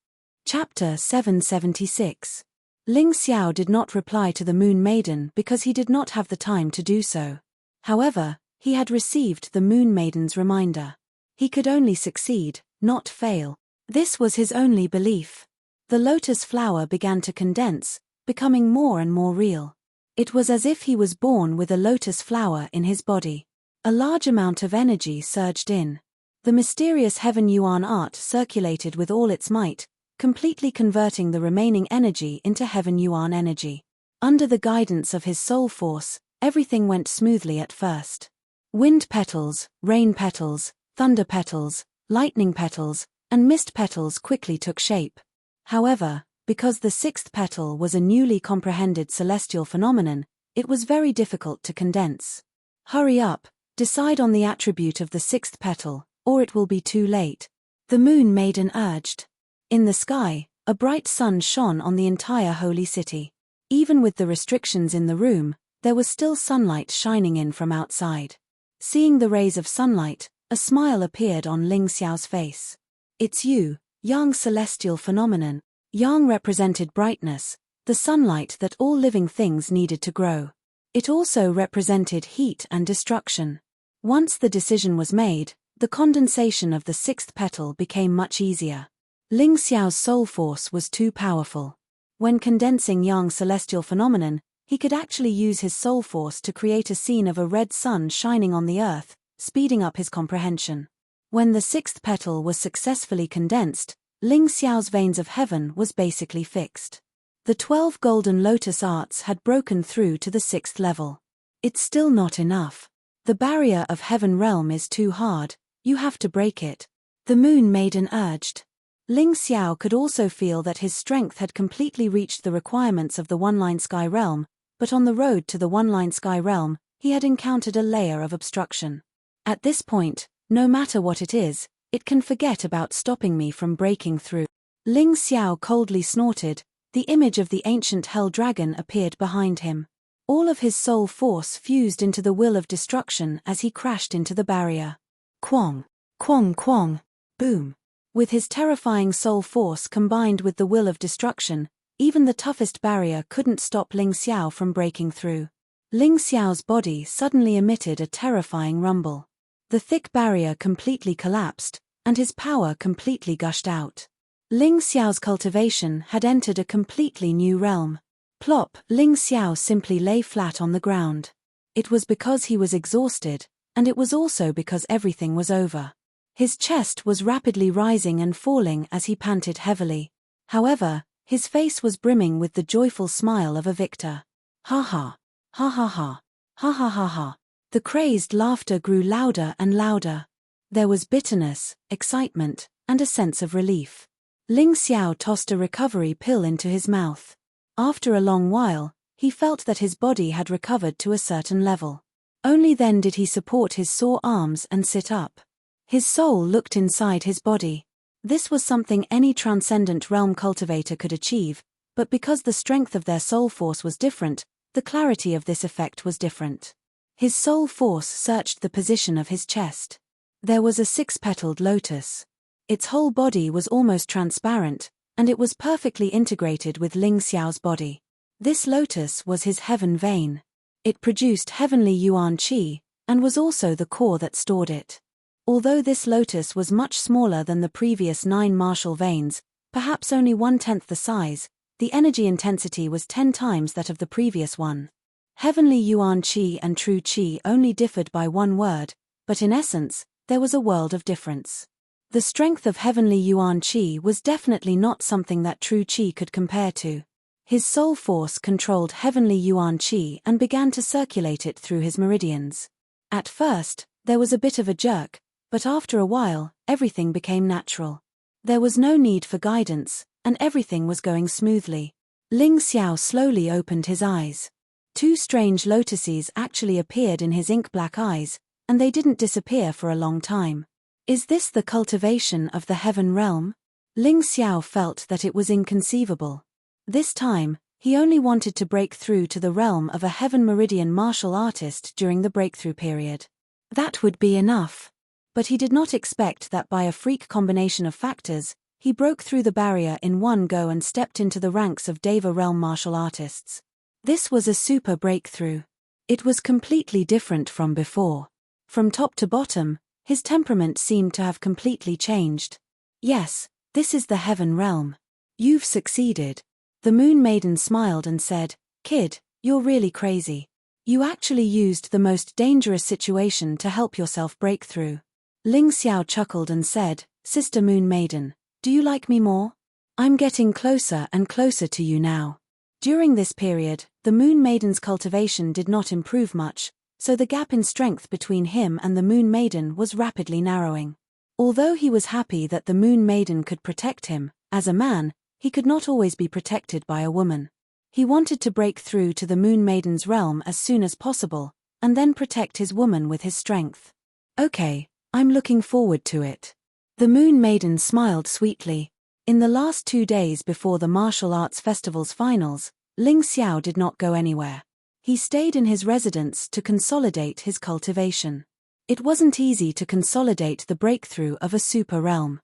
Chapter 776. Ling Xiao did not reply to the Moon Maiden because he did not have the time to do so. However, he had received the Moon Maiden's reminder. He could only succeed, not fail. This was his only belief. The lotus flower began to condense, becoming more and more real. It was as if he was born with a lotus flower in his body. A large amount of energy surged in. The mysterious Heaven Yuan art circulated with all its might, completely converting the remaining energy into Heaven Yuan energy. Under the guidance of his soul force, Everything went smoothly at first. Wind petals, rain petals, thunder petals, lightning petals, and mist petals quickly took shape. However, because the sixth petal was a newly comprehended celestial phenomenon, it was very difficult to condense. Hurry up, decide on the attribute of the sixth petal, or it will be too late. The moon maiden urged. In the sky, a bright sun shone on the entire holy city. Even with the restrictions in the room, there was still sunlight shining in from outside. Seeing the rays of sunlight, a smile appeared on Ling Xiao's face. It's you, Yang celestial phenomenon. Yang represented brightness, the sunlight that all living things needed to grow. It also represented heat and destruction. Once the decision was made, the condensation of the sixth petal became much easier. Ling Xiao's soul force was too powerful. When condensing Yang celestial phenomenon, he could actually use his soul force to create a scene of a red sun shining on the earth, speeding up his comprehension. When the sixth petal was successfully condensed, Ling Xiao's veins of heaven was basically fixed. The 12 golden lotus arts had broken through to the 6th level. It's still not enough. The barrier of heaven realm is too hard, you have to break it. The moon maiden urged. Ling Xiao could also feel that his strength had completely reached the requirements of the one-line sky realm, but on the road to the one-line sky realm, he had encountered a layer of obstruction. At this point, no matter what it can forget about stopping me from breaking through. Ling Xiao coldly snorted. The image of the ancient hell dragon appeared behind him. All of his soul force fused into the will of destruction as he crashed into the barrier. Quong! Quong quong! Boom! With his terrifying soul force combined with the will of destruction, even the toughest barrier couldn't stop Ling Xiao from breaking through. Ling Xiao's body suddenly emitted a terrifying rumble. The thick barrier completely collapsed, and his power completely gushed out. Ling Xiao's cultivation had entered a completely new realm. Plop! Ling Xiao simply lay flat on the ground. It was because he was exhausted, and it was also because everything was over. His chest was rapidly rising and falling as he panted heavily. However, his face was brimming with the joyful smile of a victor. Ha ha! Ha ha ha! Ha ha ha ha! The crazed laughter grew louder and louder. There was bitterness, excitement, and a sense of relief. Ling Xiao tossed a recovery pill into his mouth. After a long while, he felt that his body had recovered to a certain level. Only then did he support his sore arms and sit up. His soul looked inside his body. This was something any transcendent realm cultivator could achieve, but because the strength of their soul force was different, the clarity of this effect was different. His soul force searched the position of his chest. There was a 6-petaled lotus. Its whole body was almost transparent, and it was perfectly integrated with Ling Xiao's body. This lotus was his heaven vein. It produced heavenly yuan qi, and was also the core that stored it. Although this lotus was much smaller than the previous 9 martial veins, perhaps only 1/10 the size, the energy intensity was 10 times that of the previous one. Heavenly yuan qi and true qi only differed by one word, but in essence, there was a world of difference. The strength of heavenly yuan qi was definitely not something that true qi could compare to. His soul force controlled heavenly yuan qi and began to circulate it through his meridians. At first, there was a bit of a jerk, but after a while, everything became natural. There was no need for guidance, and everything was going smoothly. Ling Xiao slowly opened his eyes. 2 strange lotuses actually appeared in his ink-black eyes, and they didn't disappear for a long time. Is this the cultivation of the heaven realm? Ling Xiao felt that it was inconceivable. This time, he only wanted to break through to the realm of a heaven meridian martial artist during the breakthrough period. That would be enough. But he did not expect that by a freak combination of factors, he broke through the barrier in one go and stepped into the ranks of Deva realm martial artists. This was a super breakthrough. It was completely different from before. From top to bottom, his temperament seemed to have completely changed. Yes, this is the heaven realm. You've succeeded. The moon maiden smiled and said, "Kid, you're really crazy. You actually used the most dangerous situation to help yourself break through." Ling Xiao chuckled and said, "Sister Moon Maiden, do you like me more? I'm getting closer and closer to you now." During this period, the Moon Maiden's cultivation did not improve much, so the gap in strength between him and the Moon Maiden was rapidly narrowing. Although he was happy that the Moon Maiden could protect him, as a man, he could not always be protected by a woman. He wanted to break through to the Moon Maiden's realm as soon as possible, and then protect his woman with his strength. Okay, I'm looking forward to it. The Moon Maiden smiled sweetly. In the last 2 days before the martial arts festival's finals, Ling Xiao did not go anywhere. He stayed in his residence to consolidate his cultivation. It wasn't easy to consolidate the breakthrough of a super realm.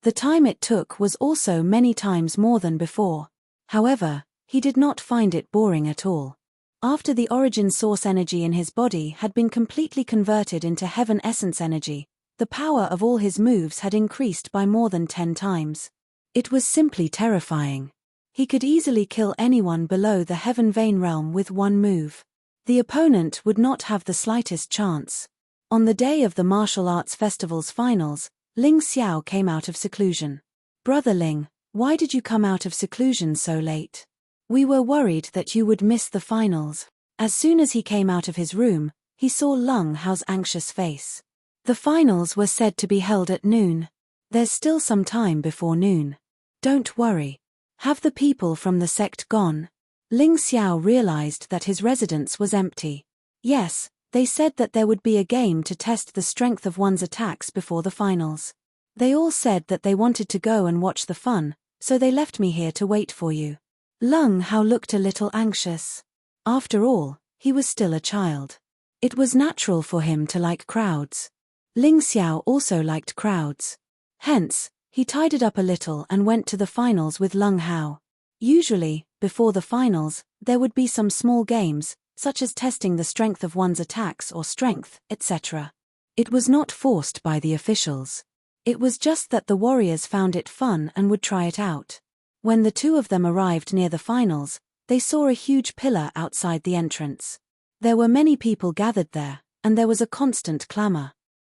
The time it took was also many times more than before. However, he did not find it boring at all. After the origin source energy in his body had been completely converted into heaven essence energy, the power of all his moves had increased by more than 10 times. It was simply terrifying. He could easily kill anyone below the heaven vein realm with one move. The opponent would not have the slightest chance. On the day of the martial arts festival's finals, Ling Xiao came out of seclusion. Brother Ling, why did you come out of seclusion so late? We were worried that you would miss the finals. As soon as he came out of his room, he saw Lung Hao's anxious face. The finals were said to be held at noon. There's still some time before noon. Don't worry. Have the people from the sect gone? Ling Xiao realized that his residence was empty. Yes, they said that there would be a game to test the strength of one's attacks before the finals. They all said that they wanted to go and watch the fun, so they left me here to wait for you. Lung Hao looked a little anxious. After all, he was still a child. It was natural for him to like crowds. Ling Xiao also liked crowds. Hence, he tidied up a little and went to the finals with Lung Hao. Usually, before the finals, there would be some small games, such as testing the strength of one's attacks or strength, etc. It was not forced by the officials. It was just that the warriors found it fun and would try it out. When the two of them arrived near the finals, they saw a huge pillar outside the entrance. There were many people gathered there, and there was a constant clamor.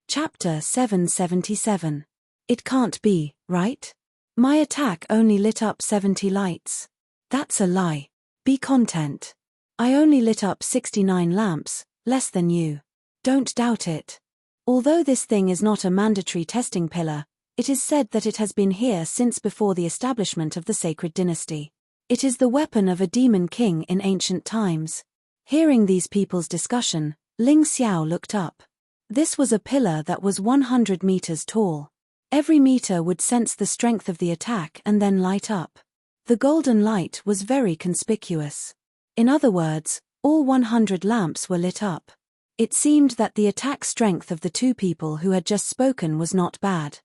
Chapter 777. It can't be, right? My attack only lit up 70 lights. That's a lie. Be content. I only lit up 69 lamps, less than you. Don't doubt it. Although this thing is not a mandatory testing pillar, it is said that it has been here since before the establishment of the sacred dynasty. It is the weapon of a demon king in ancient times. Hearing these people's discussion, Ling Xiao looked up. This was a pillar that was 100 meters tall. Every meter would sense the strength of the attack and then light up. The golden light was very conspicuous. In other words, all 100 lamps were lit up. It seemed that the attack strength of the two people who had just spoken was not bad.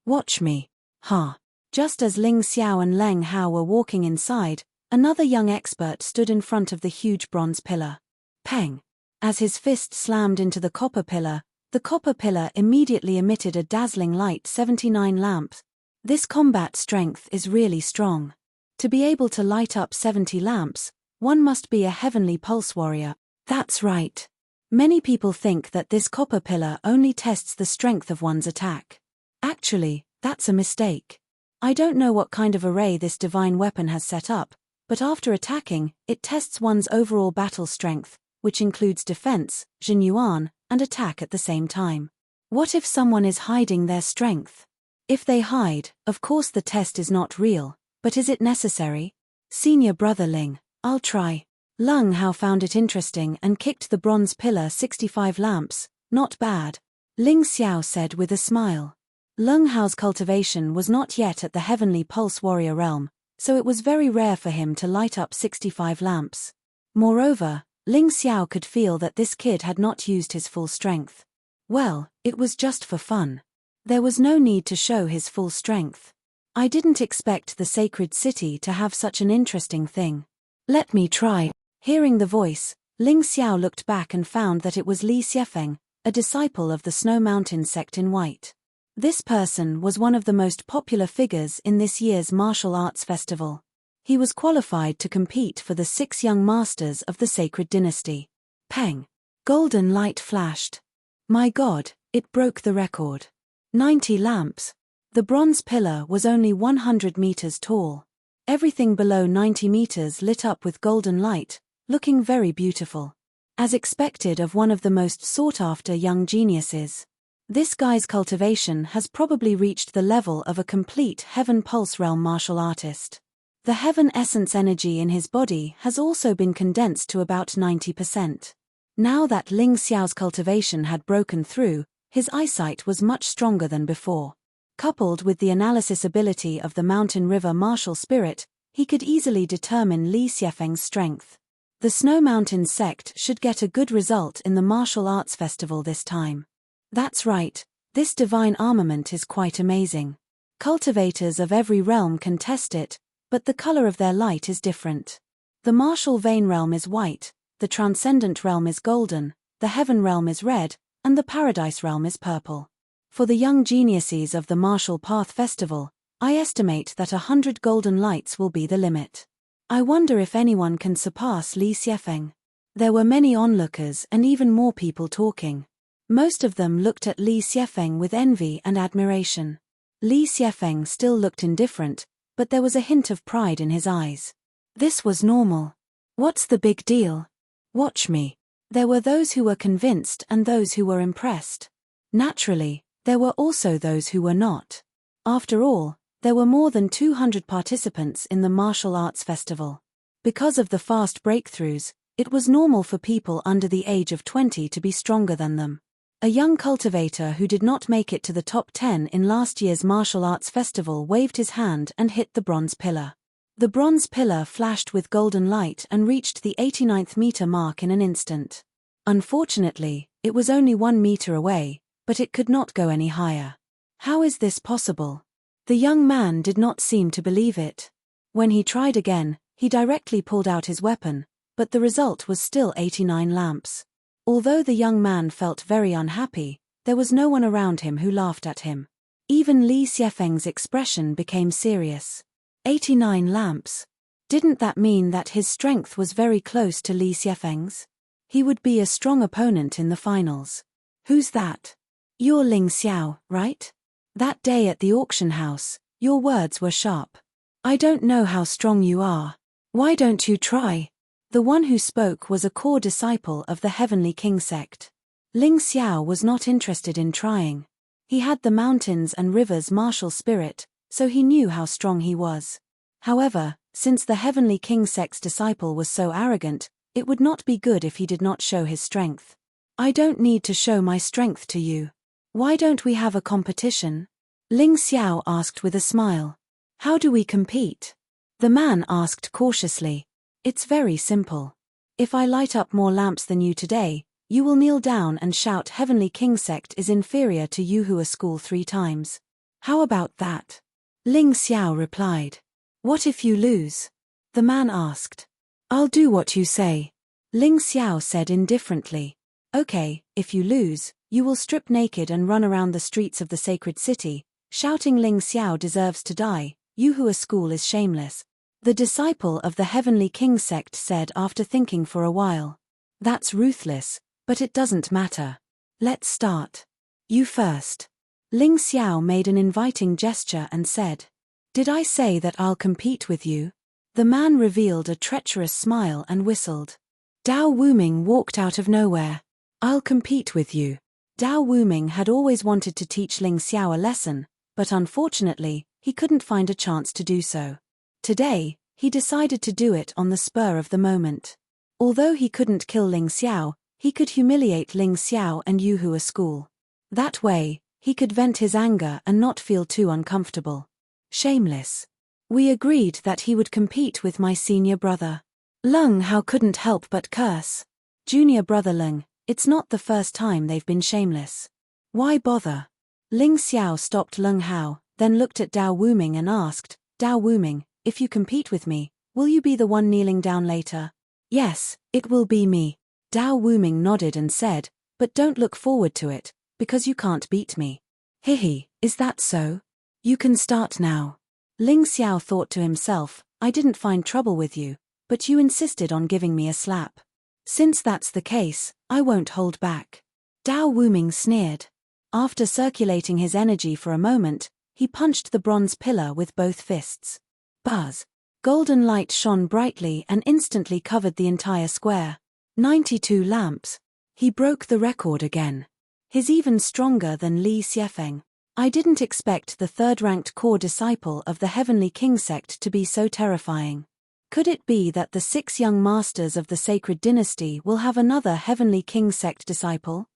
Watch me. Ha. Just as Ling Xiao and Leng Hao were walking inside, another young expert stood in front of the huge bronze pillar. Peng. As his fist slammed into the copper pillar immediately emitted a dazzling light. 79 lamps. This combat strength is really strong. To be able to light up 70 lamps, one must be a heavenly pulse warrior. That's right. Many people think that this copper pillar only tests the strength of one's attack. Actually, that's a mistake. I don't know what kind of array this divine weapon has set up, but after attacking, it tests one's overall battle strength, which includes defense, Jinyuan, and attack at the same time. What if someone is hiding their strength? If they hide, of course the test is not real, but is it necessary? Senior brother Ling, I'll try. Lung Hao found it interesting and kicked the bronze pillar. 65 lamps, not bad. Ling Xiao said with a smile. Lung Hao's cultivation was not yet at the heavenly pulse warrior realm, so it was very rare for him to light up 65 lamps. Moreover, Ling Xiao could feel that this kid had not used his full strength. Well, it was just for fun. There was no need to show his full strength. I didn't expect the sacred city to have such an interesting thing. Let me try. Hearing the voice, Ling Xiao looked back and found that it was Li Xiefeng, a disciple of the Snow Mountain sect in white. This person was one of the most popular figures in this year's martial arts festival. He was qualified to compete for the 6 young masters of the sacred dynasty. Peng. Golden light flashed. My God, it broke the record. 90 lamps. The bronze pillar was only 100 meters tall. Everything below 90 meters lit up with golden light, looking very beautiful. As expected of one of the most sought-after young geniuses. This guy's cultivation has probably reached the level of a complete Heaven Pulse realm martial artist. The Heaven Essence energy in his body has also been condensed to about 90%. Now that Ling Xiao's cultivation had broken through, his eyesight was much stronger than before. Coupled with the analysis ability of the Mountain River martial spirit, he could easily determine Li Xiefeng's strength. The Snow Mountain sect should get a good result in the martial arts festival this time. That's right, this divine armament is quite amazing. Cultivators of every realm can test it, but the color of their light is different. The martial vein realm is white, the transcendent realm is golden, the heaven realm is red, and the paradise realm is purple. For the young geniuses of the Martial Path Festival, I estimate that 100 golden lights will be the limit. I wonder if anyone can surpass Li Xiefeng. There were many onlookers and even more people talking. Most of them looked at Li Xiefeng with envy and admiration. Li Xiefeng still looked indifferent, but there was a hint of pride in his eyes. This was normal. What's the big deal? Watch me. There were those who were convinced and those who were impressed. Naturally, there were also those who were not. After all, there were more than 200 participants in the martial arts festival. Because of the fast breakthroughs, it was normal for people under the age of 20 to be stronger than them. A young cultivator who did not make it to the top 10 in last year's martial arts festival waved his hand and hit the bronze pillar. The bronze pillar flashed with golden light and reached the 89th meter mark in an instant. Unfortunately, it was only 1 meter away, but it could not go any higher. How is this possible? The young man did not seem to believe it. When he tried again, he directly pulled out his weapon, but the result was still 89 lamps. Although the young man felt very unhappy, there was no one around him who laughed at him. Even Li Xiefeng's expression became serious. 89 lamps. Didn't that mean that his strength was very close to Li Xiefeng's? He would be a strong opponent in the finals. Who's that? You're Ling Xiao, right? That day at the auction house, your words were sharp. I don't know how strong you are. Why don't you try? The one who spoke was a core disciple of the Heavenly King sect. Ling Xiao was not interested in trying. He had the mountains and rivers martial spirit, so he knew how strong he was. However, since the Heavenly King sect's disciple was so arrogant, it would not be good if he did not show his strength. I don't need to show my strength to you. Why don't we have a competition? Ling Xiao asked with a smile. How do we compete? The man asked cautiously. It's very simple. If I light up more lamps than you today, you will kneel down and shout Heavenly King sect is inferior to Yuhua school 3 times. How about that? Ling Xiao replied. What if you lose? The man asked. I'll do what you say. Ling Xiao said indifferently. Okay, if you lose, you will strip naked and run around the streets of the sacred city, shouting Ling Xiao deserves to die, Yuhua school is shameless. The disciple of the Heavenly King sect said after thinking for a while. That's ruthless, but it doesn't matter. Let's start. You first. Ling Xiao made an inviting gesture and said. Did I say that I'll compete with you? The man revealed a treacherous smile and whistled. Dao Wuming walked out of nowhere. I'll compete with you. Dao Wuming had always wanted to teach Ling Xiao a lesson, but unfortunately, he couldn't find a chance to do so. Today, he decided to do it on the spur of the moment. Although he couldn't kill Ling Xiao, he could humiliate Ling Xiao and Yuhua school. That way, he could vent his anger and not feel too uncomfortable. Shameless. We agreed that he would compete with my senior brother. Leng Hao couldn't help but curse. Junior brother Leng, it's not the first time they've been shameless. Why bother? Ling Xiao stopped Leng Hao, then looked at Dao Wuming and asked, Dao Wuming, if you compete with me, will you be the one kneeling down later? Yes, it will be me. Dao Wuming nodded and said, but don't look forward to it, because you can't beat me. Hihi, is that so? You can start now. Ling Xiao thought to himself, I didn't find trouble with you, but you insisted on giving me a slap. Since that's the case, I won't hold back. Dao Wuming sneered. After circulating his energy for a moment, he punched the bronze pillar with both fists. Buzz. Golden light shone brightly and instantly covered the entire square. 92 lamps. He broke the record again. He's even stronger than Li Xiefeng. I didn't expect the third-ranked core disciple of the Heavenly King sect to be so terrifying. Could it be that the 6 young masters of the Sacred Dynasty will have another Heavenly King sect disciple?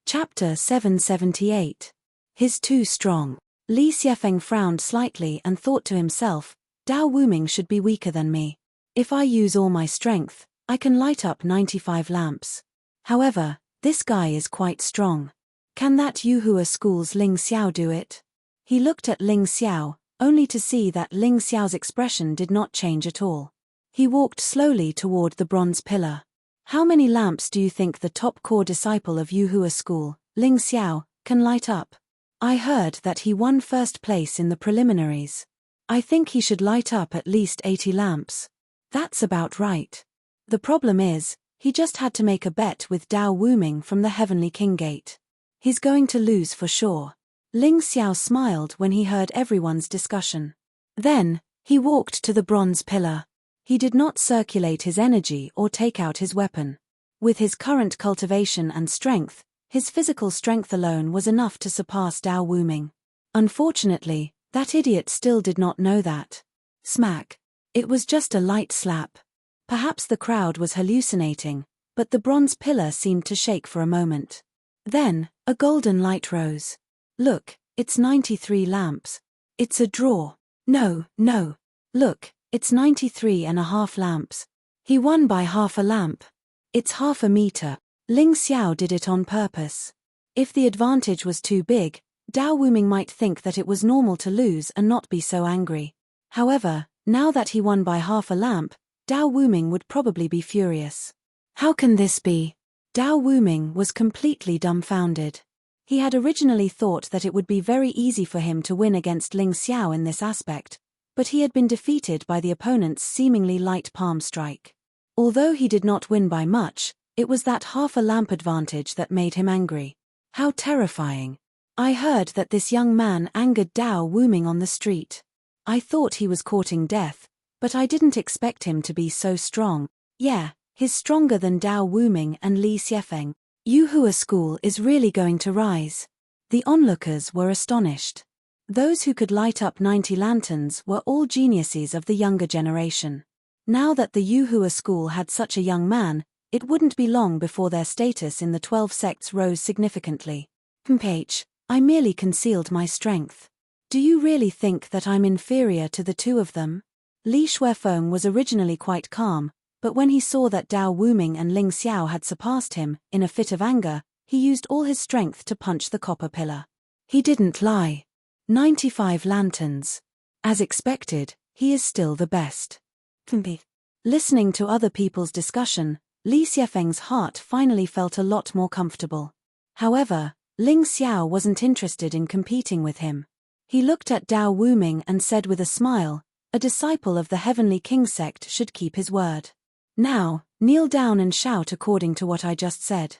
Chapter 778. He's too strong. Li Xiefeng frowned slightly and thought to himself, Dao Wuming should be weaker than me. If I use all my strength, I can light up 95 lamps. However, this guy is quite strong. Can that Yuhua school's Ling Xiao do it? He looked at Ling Xiao, only to see that Ling Xiao's expression did not change at all. He walked slowly toward the bronze pillar. How many lamps do you think the top core disciple of Yuhua school, Ling Xiao, can light up? I heard that he won first place in the preliminaries. I think he should light up at least 80 lamps. That's about right. The problem is, he just had to make a bet with Dao Wuming from the Heavenly King Gate. He's going to lose for sure. Ling Xiao smiled when he heard everyone's discussion. Then, he walked to the bronze pillar. He did not circulate his energy or take out his weapon. With his current cultivation and strength, his physical strength alone was enough to surpass Dao Wuming. Unfortunately, that idiot still did not know that. Smack. It was just a light slap. Perhaps the crowd was hallucinating, but the bronze pillar seemed to shake for a moment. Then, a golden light rose. Look, it's 93 lamps. It's a draw. No. Look, it's 93.5 lamps. He won by half a lamp. It's half a meter. Ling Xiao did it on purpose. If the advantage was too big, Dao Wuming might think that it was normal to lose and not be so angry. However, now that he won by half a lamp, Dao Wuming would probably be furious. How can this be? Dao Wuming was completely dumbfounded. He had originally thought that it would be very easy for him to win against Ling Xiao in this aspect, but he had been defeated by the opponent's seemingly light palm strike. Although he did not win by much, it was that half a lamp advantage that made him angry. How terrifying. I heard that this young man angered Dao Wuming on the street. I thought he was courting death, but I didn't expect him to be so strong. Yeah, he's stronger than Dao Wuming and Li Xiefeng. Yuhua school is really going to rise. The onlookers were astonished. Those who could light up 90 lanterns were all geniuses of the younger generation. Now that the Yuhua school had such a young man, it wouldn't be long before their status in the 12 sects rose significantly. I merely concealed my strength. Do you really think that I'm inferior to the two of them? Li Shuifeng was originally quite calm, but when he saw that Dao Wuming and Ling Xiao had surpassed him, in a fit of anger, he used all his strength to punch the copper pillar. He didn't lie. 95 lanterns. As expected, he is still the best. Listening to other people's discussion, Li Xiefeng's heart finally felt a lot more comfortable. However, Ling Xiao wasn't interested in competing with him. He looked at Dao Wuming and said with a smile, a disciple of the Heavenly King sect should keep his word. Now, kneel down and shout according to what I just said.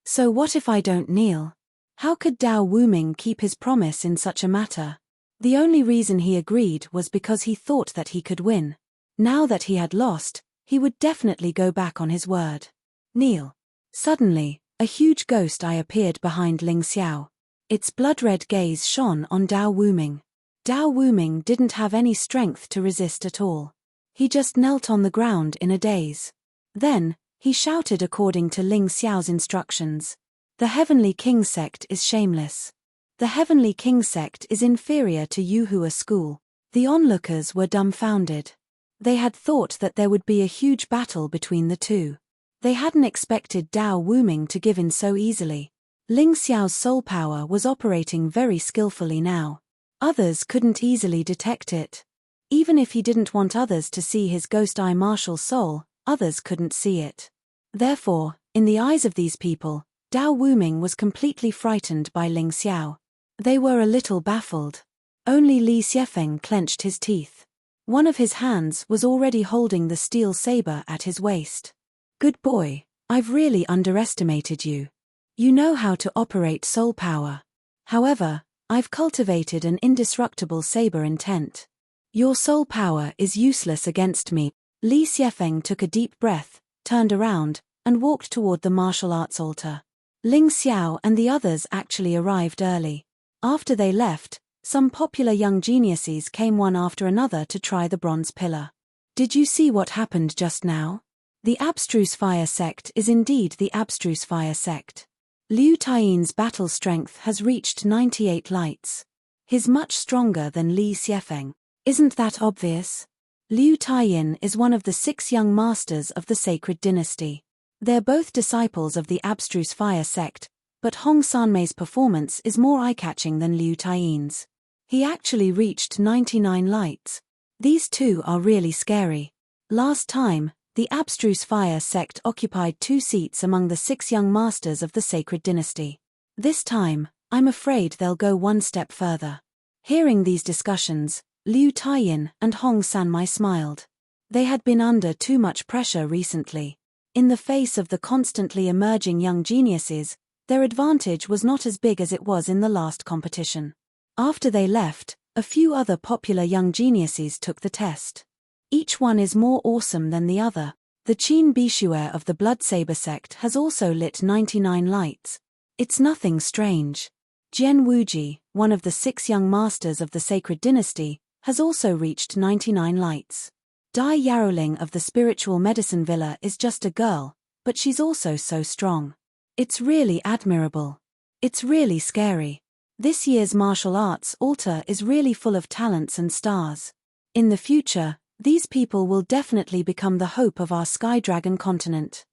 So what if I don't kneel? How could Dao Wuming keep his promise in such a matter? The only reason he agreed was because he thought that he could win. Now that he had lost, he would definitely go back on his word. Kneel. Suddenly, a huge ghost eye appeared behind Ling Xiao. Its blood-red gaze shone on Dao Wuming. Dao Wuming didn't have any strength to resist at all. He just knelt on the ground in a daze. Then, he shouted according to Ling Xiao's instructions. The Heavenly King sect is shameless. The Heavenly King sect is inferior to Yuhua school. The onlookers were dumbfounded. They had thought that there would be a huge battle between the two. They hadn't expected Dao Wuming to give in so easily. Ling Xiao's soul power was operating very skillfully now. Others couldn't easily detect it. Even if he didn't want others to see his ghost eye martial soul, others couldn't see it. Therefore, in the eyes of these people, Dao Wuming was completely frightened by Ling Xiao. They were a little baffled. Only Li Xiefeng clenched his teeth. One of his hands was already holding the steel saber at his waist. Good boy, I've really underestimated you. You know how to operate soul power. However, I've cultivated an indestructible saber intent. Your soul power is useless against me. Li Xiefeng took a deep breath, turned around, and walked toward the martial arts altar. Ling Xiao and the others actually arrived early. After they left, some popular young geniuses came one after another to try the bronze pillar. Did you see what happened just now? The abstruse fire sect is indeed the abstruse fire sect. Liu Taiyin's battle strength has reached 98 lights. He's much stronger than Li Xiefeng. Isn't that obvious? Liu Taiyin is one of the 6 young masters of the sacred dynasty. They're both disciples of the abstruse fire sect, but Hong Sanmei's performance is more eye-catching than Liu Taiyin's. He actually reached 99 lights. These two are really scary. Last time, the abstruse fire sect occupied 2 seats among the 6 young masters of the sacred dynasty. This time, I'm afraid they'll go one step further. Hearing these discussions, Liu Taiyin and Hong Sanmei smiled. They had been under too much pressure recently. In the face of the constantly emerging young geniuses, their advantage was not as big as it was in the last competition. After they left, a few other popular young geniuses took the test. Each one is more awesome than the other. The Qin Bishue of the Bloodsaber sect has also lit 99 lights. It's nothing strange. Jian Wuji, one of the 6 young masters of the sacred dynasty, has also reached 99 lights. Dai Yaoling of the spiritual medicine villa is just a girl, but she's also so strong. It's really admirable. It's really scary. This year's martial arts altar is really full of talents and stars. In the future, these people will definitely become the hope of our Sky Dragon continent.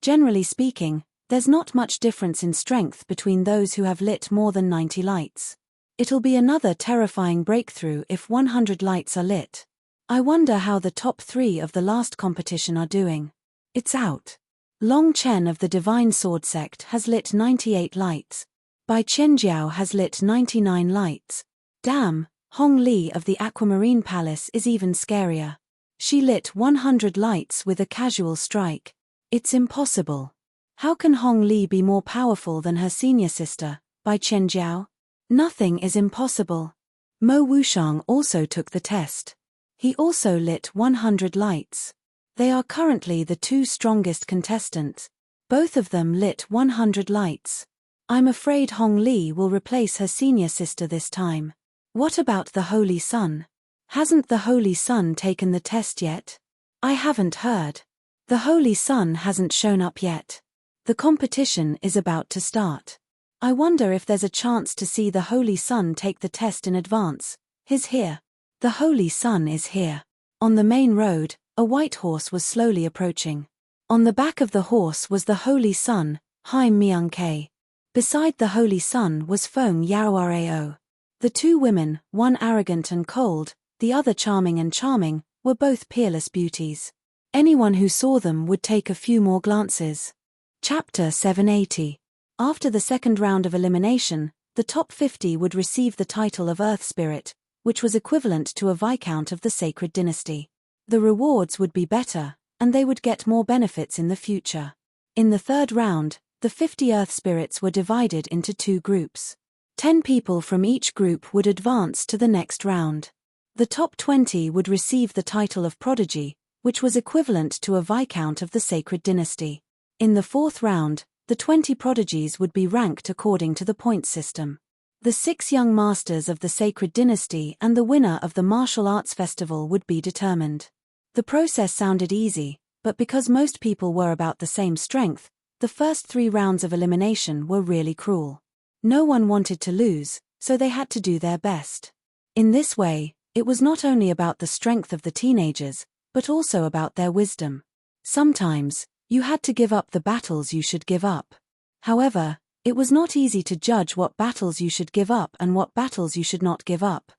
Generally speaking, there's not much difference in strength between those who have lit more than 90 lights. It'll be another terrifying breakthrough if 100 lights are lit. I wonder how the top 3 of the last competition are doing. It's out. Long Chen of the Divine Sword sect has lit 98 lights. Bai Chenjiao has lit 99 lights. Damn, Hong Li of the Aquamarine Palace is even scarier. She lit 100 lights with a casual strike. It's impossible. How can Hong Li be more powerful than her senior sister, Bai Chenjiao? Nothing is impossible. Mo Wushang also took the test. He also lit 100 lights. They are currently the 2 strongest contestants. Both of them lit 100 lights. I'm afraid Hong Li will replace her senior sister this time. What about the Holy Sun? Hasn't the Holy Sun taken the test yet? I haven't heard. The Holy Sun hasn't shown up yet. The competition is about to start. I wonder if there's a chance to see the Holy Sun take the test in advance. He's here. The Holy Sun is here. On the main road, a white horse was slowly approaching. On the back of the horse was the Holy Sun, Haim Myung-Kei. Beside the Holy Sun was Feng Yaoarao. The 2 women, one arrogant and cold, the other charming and charming, were both peerless beauties. Anyone who saw them would take a few more glances. Chapter 780. After the second round of elimination, the top 50 would receive the title of Earth Spirit, which was equivalent to a Viscount of the Sacred Dynasty. The rewards would be better, and they would get more benefits in the future. In the third round, the 50 Earth Spirits were divided into 2 groups. 10 people from each group would advance to the next round. The top 20 would receive the title of Prodigy, which was equivalent to a Viscount of the Sacred Dynasty. In the fourth round, the 20 prodigies would be ranked according to the points system. The 6 young masters of the Sacred Dynasty and the winner of the Martial Arts Festival would be determined. The process sounded easy, but because most people were about the same strength, the first 3 rounds of elimination were really cruel. No one wanted to lose, so they had to do their best. In this way, it was not only about the strength of the teenagers, but also about their wisdom. Sometimes, you had to give up the battles you should give up. However, it was not easy to judge what battles you should give up and what battles you should not give up.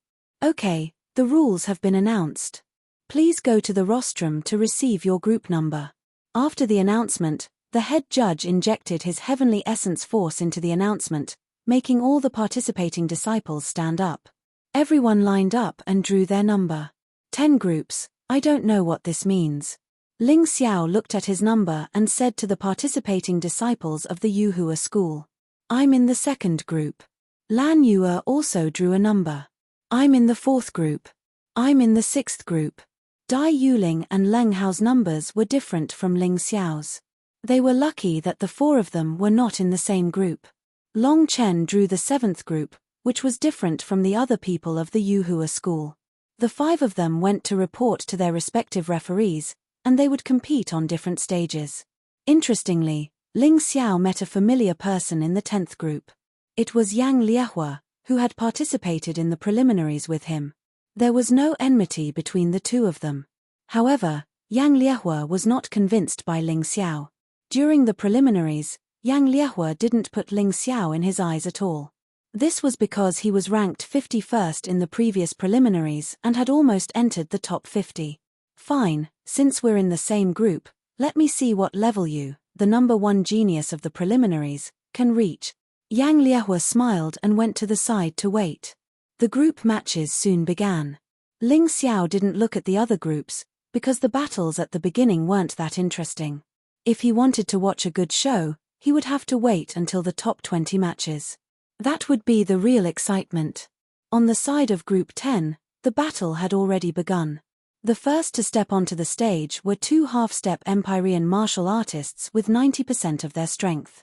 Okay, the rules have been announced. Please go to the rostrum to receive your group number. After the announcement, the head judge injected his heavenly essence force into the announcement, making all the participating disciples stand up. Everyone lined up and drew their number. 10 groups, I don't know what this means. Ling Xiao looked at his number and said to the participating disciples of the Yuhua school, I'm in the second group. Lan Yue also drew a number. I'm in the fourth group. I'm in the 6th group. Dai Yuling and Leng Hao's numbers were different from Ling Xiao's. They were lucky that the 4 of them were not in the same group. Long Chen drew the 7th group, which was different from the other people of the Yuhua school. The 5 of them went to report to their respective referees, and they would compete on different stages. Interestingly, Ling Xiao met a familiar person in the 10th group. It was Yang Liehua, who had participated in the preliminaries with him. There was no enmity between the two of them. However, Yang Liehua was not convinced by Ling Xiao. During the preliminaries, Yang Liehua didn't put Ling Xiao in his eyes at all. This was because he was ranked 51st in the previous preliminaries and had almost entered the top 50. Fine, since we're in the same group, let me see what level you, the number 1 genius of the preliminaries, can reach. Yang Liehua smiled and went to the side to wait. The group matches soon began. Ling Xiao didn't look at the other groups, because the battles at the beginning weren't that interesting. If he wanted to watch a good show, he would have to wait until the top 20 matches. That would be the real excitement. On the side of Group 10, the battle had already begun. The first to step onto the stage were 2 half-step Empyrean martial artists with 90% of their strength.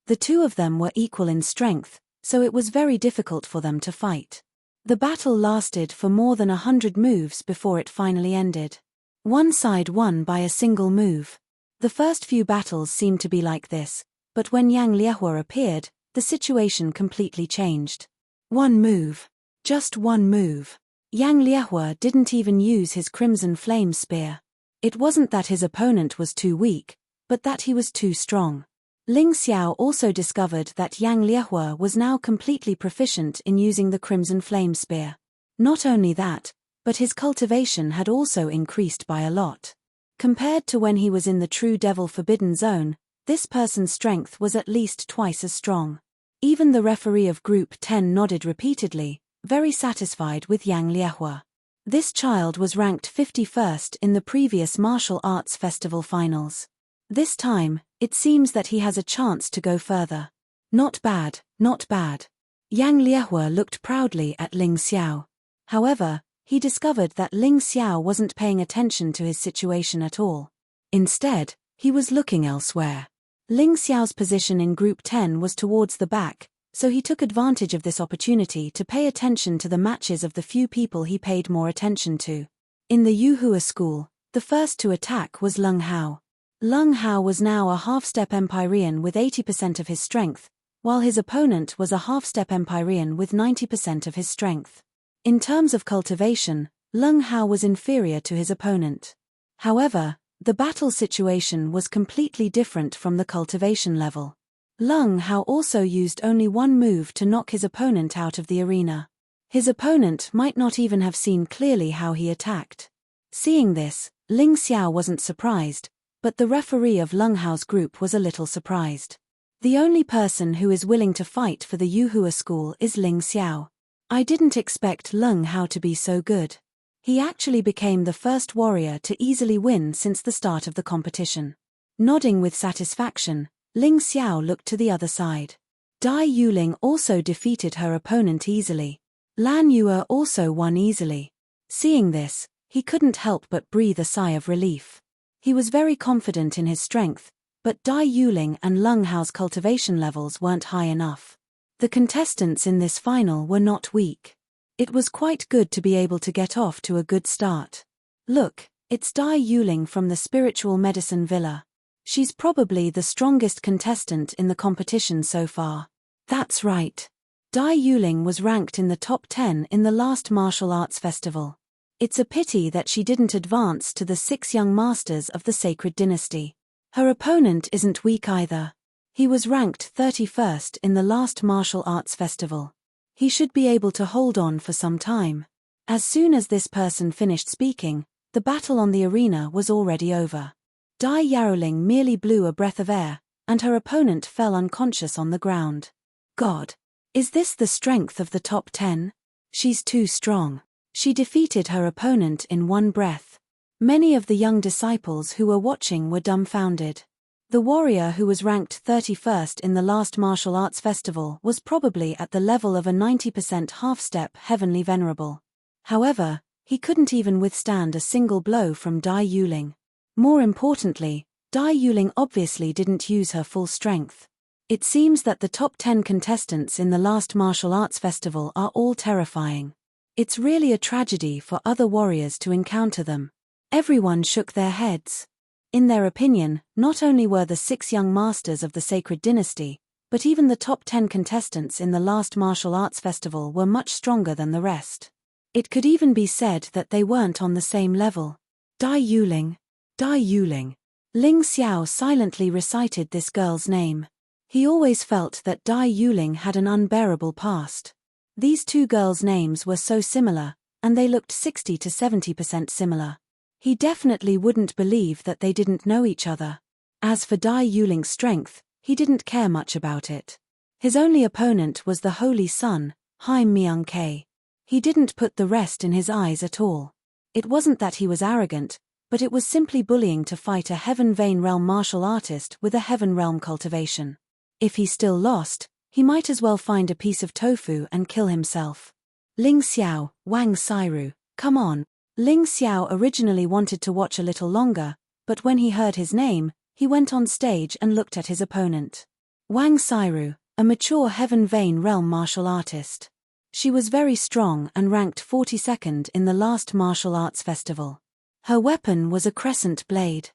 The 2 of them were equal in strength, so it was very difficult for them to fight. The battle lasted for more than 100 moves before it finally ended. One side won by a single move. The first few battles seemed to be like this, but when Yang Liehua appeared, the situation completely changed. One move. Just one move. Yang Liehua didn't even use his Crimson Flame Spear. It wasn't that his opponent was too weak, but that he was too strong. Ling Xiao also discovered that Yang Liehua was now completely proficient in using the Crimson Flame Spear. Not only that, but his cultivation had also increased by a lot. Compared to when he was in the True Devil Forbidden Zone, this person's strength was at least twice as strong. Even the referee of Group 10 nodded repeatedly, very satisfied with Yang Liehua. This child was ranked 51st in the previous martial arts festival finals. This time, it seems that he has a chance to go further. Not bad, not bad. Yang Liehua looked proudly at Ling Xiao. However, he discovered that Ling Xiao wasn't paying attention to his situation at all. Instead, he was looking elsewhere. Ling Xiao's position in Group 10 was towards the back, so he took advantage of this opportunity to pay attention to the matches of the few people he paid more attention to. In the Yuhua school, the first to attack was Leng Hao. Leng Hao was now a half-step Empyrean with 80% of his strength, while his opponent was a half-step Empyrean with 90% of his strength. In terms of cultivation, Leng Hao was inferior to his opponent. However, the battle situation was completely different from the cultivation level. Leng Hao also used only one move to knock his opponent out of the arena. His opponent might not even have seen clearly how he attacked. Seeing this, Ling Xiao wasn't surprised, but the referee of Leng Hao's group was a little surprised. The only person who is willing to fight for the Yuhua school is Ling Xiao. I didn't expect Leng Hao to be so good. He actually became the first warrior to easily win since the start of the competition. Nodding with satisfaction, Ling Xiao looked to the other side. Dai Yuling also defeated her opponent easily. Lan Yue also won easily. Seeing this, he couldn't help but breathe a sigh of relief. He was very confident in his strength, but Dai Yuling and Leng Hao's cultivation levels weren't high enough. The contestants in this final were not weak. It was quite good to be able to get off to a good start. Look, it's Dai Yuling from the Spiritual Medicine Villa. She's probably the strongest contestant in the competition so far. That's right. Dai Yuling was ranked in the top 10 in the last martial arts festival. It's a pity that she didn't advance to the 6 young masters of the Sacred Dynasty. Her opponent isn't weak either. He was ranked 31st in the last martial arts festival. He should be able to hold on for some time. As soon as this person finished speaking, the battle on the arena was already over. Dai Yaoling merely blew a breath of air, and her opponent fell unconscious on the ground. God! Is this the strength of the top 10? She's too strong. She defeated her opponent in one breath. Many of the young disciples who were watching were dumbfounded. The warrior who was ranked 31st in the last martial arts festival was probably at the level of a 90% half-step heavenly venerable. However, He couldn't even withstand a single blow from Dai Yuling. More importantly, Dai Yuling obviously didn't use her full strength. It seems that the top 10 contestants in the last martial arts festival are all terrifying. It's really a tragedy for other warriors to encounter them. Everyone shook their heads. In their opinion, not only were the 6 young masters of the sacred dynasty, but even the top 10 contestants in the last martial arts festival were much stronger than the rest. It could even be said that they weren't on the same level. Dai Yuling. Dai Yuling. Ling Xiao silently recited this girl's name. He always felt that Dai Yuling had an unbearable past. These two girls' names were so similar, and they looked 60 to 70% similar. He definitely wouldn't believe that they didn't know each other. As for Dai Yuling's strength, he didn't care much about it. His only opponent was the Holy Sun, Haim Myung-K. He didn't put the rest in his eyes at all. It wasn't that he was arrogant, but it was simply bullying to fight a Heaven Vein Realm martial artist with a Heaven Realm cultivation. If he still lost, he might as well find a piece of tofu and kill himself. Ling Xiao, Wang Sairu, come on. Ling Xiao originally wanted to watch a little longer, but when he heard his name, he went on stage and looked at his opponent. Wang Sairu, a mature Heaven Vein Realm martial artist. She was very strong and ranked 42nd in the last martial arts festival. Her weapon was a crescent blade.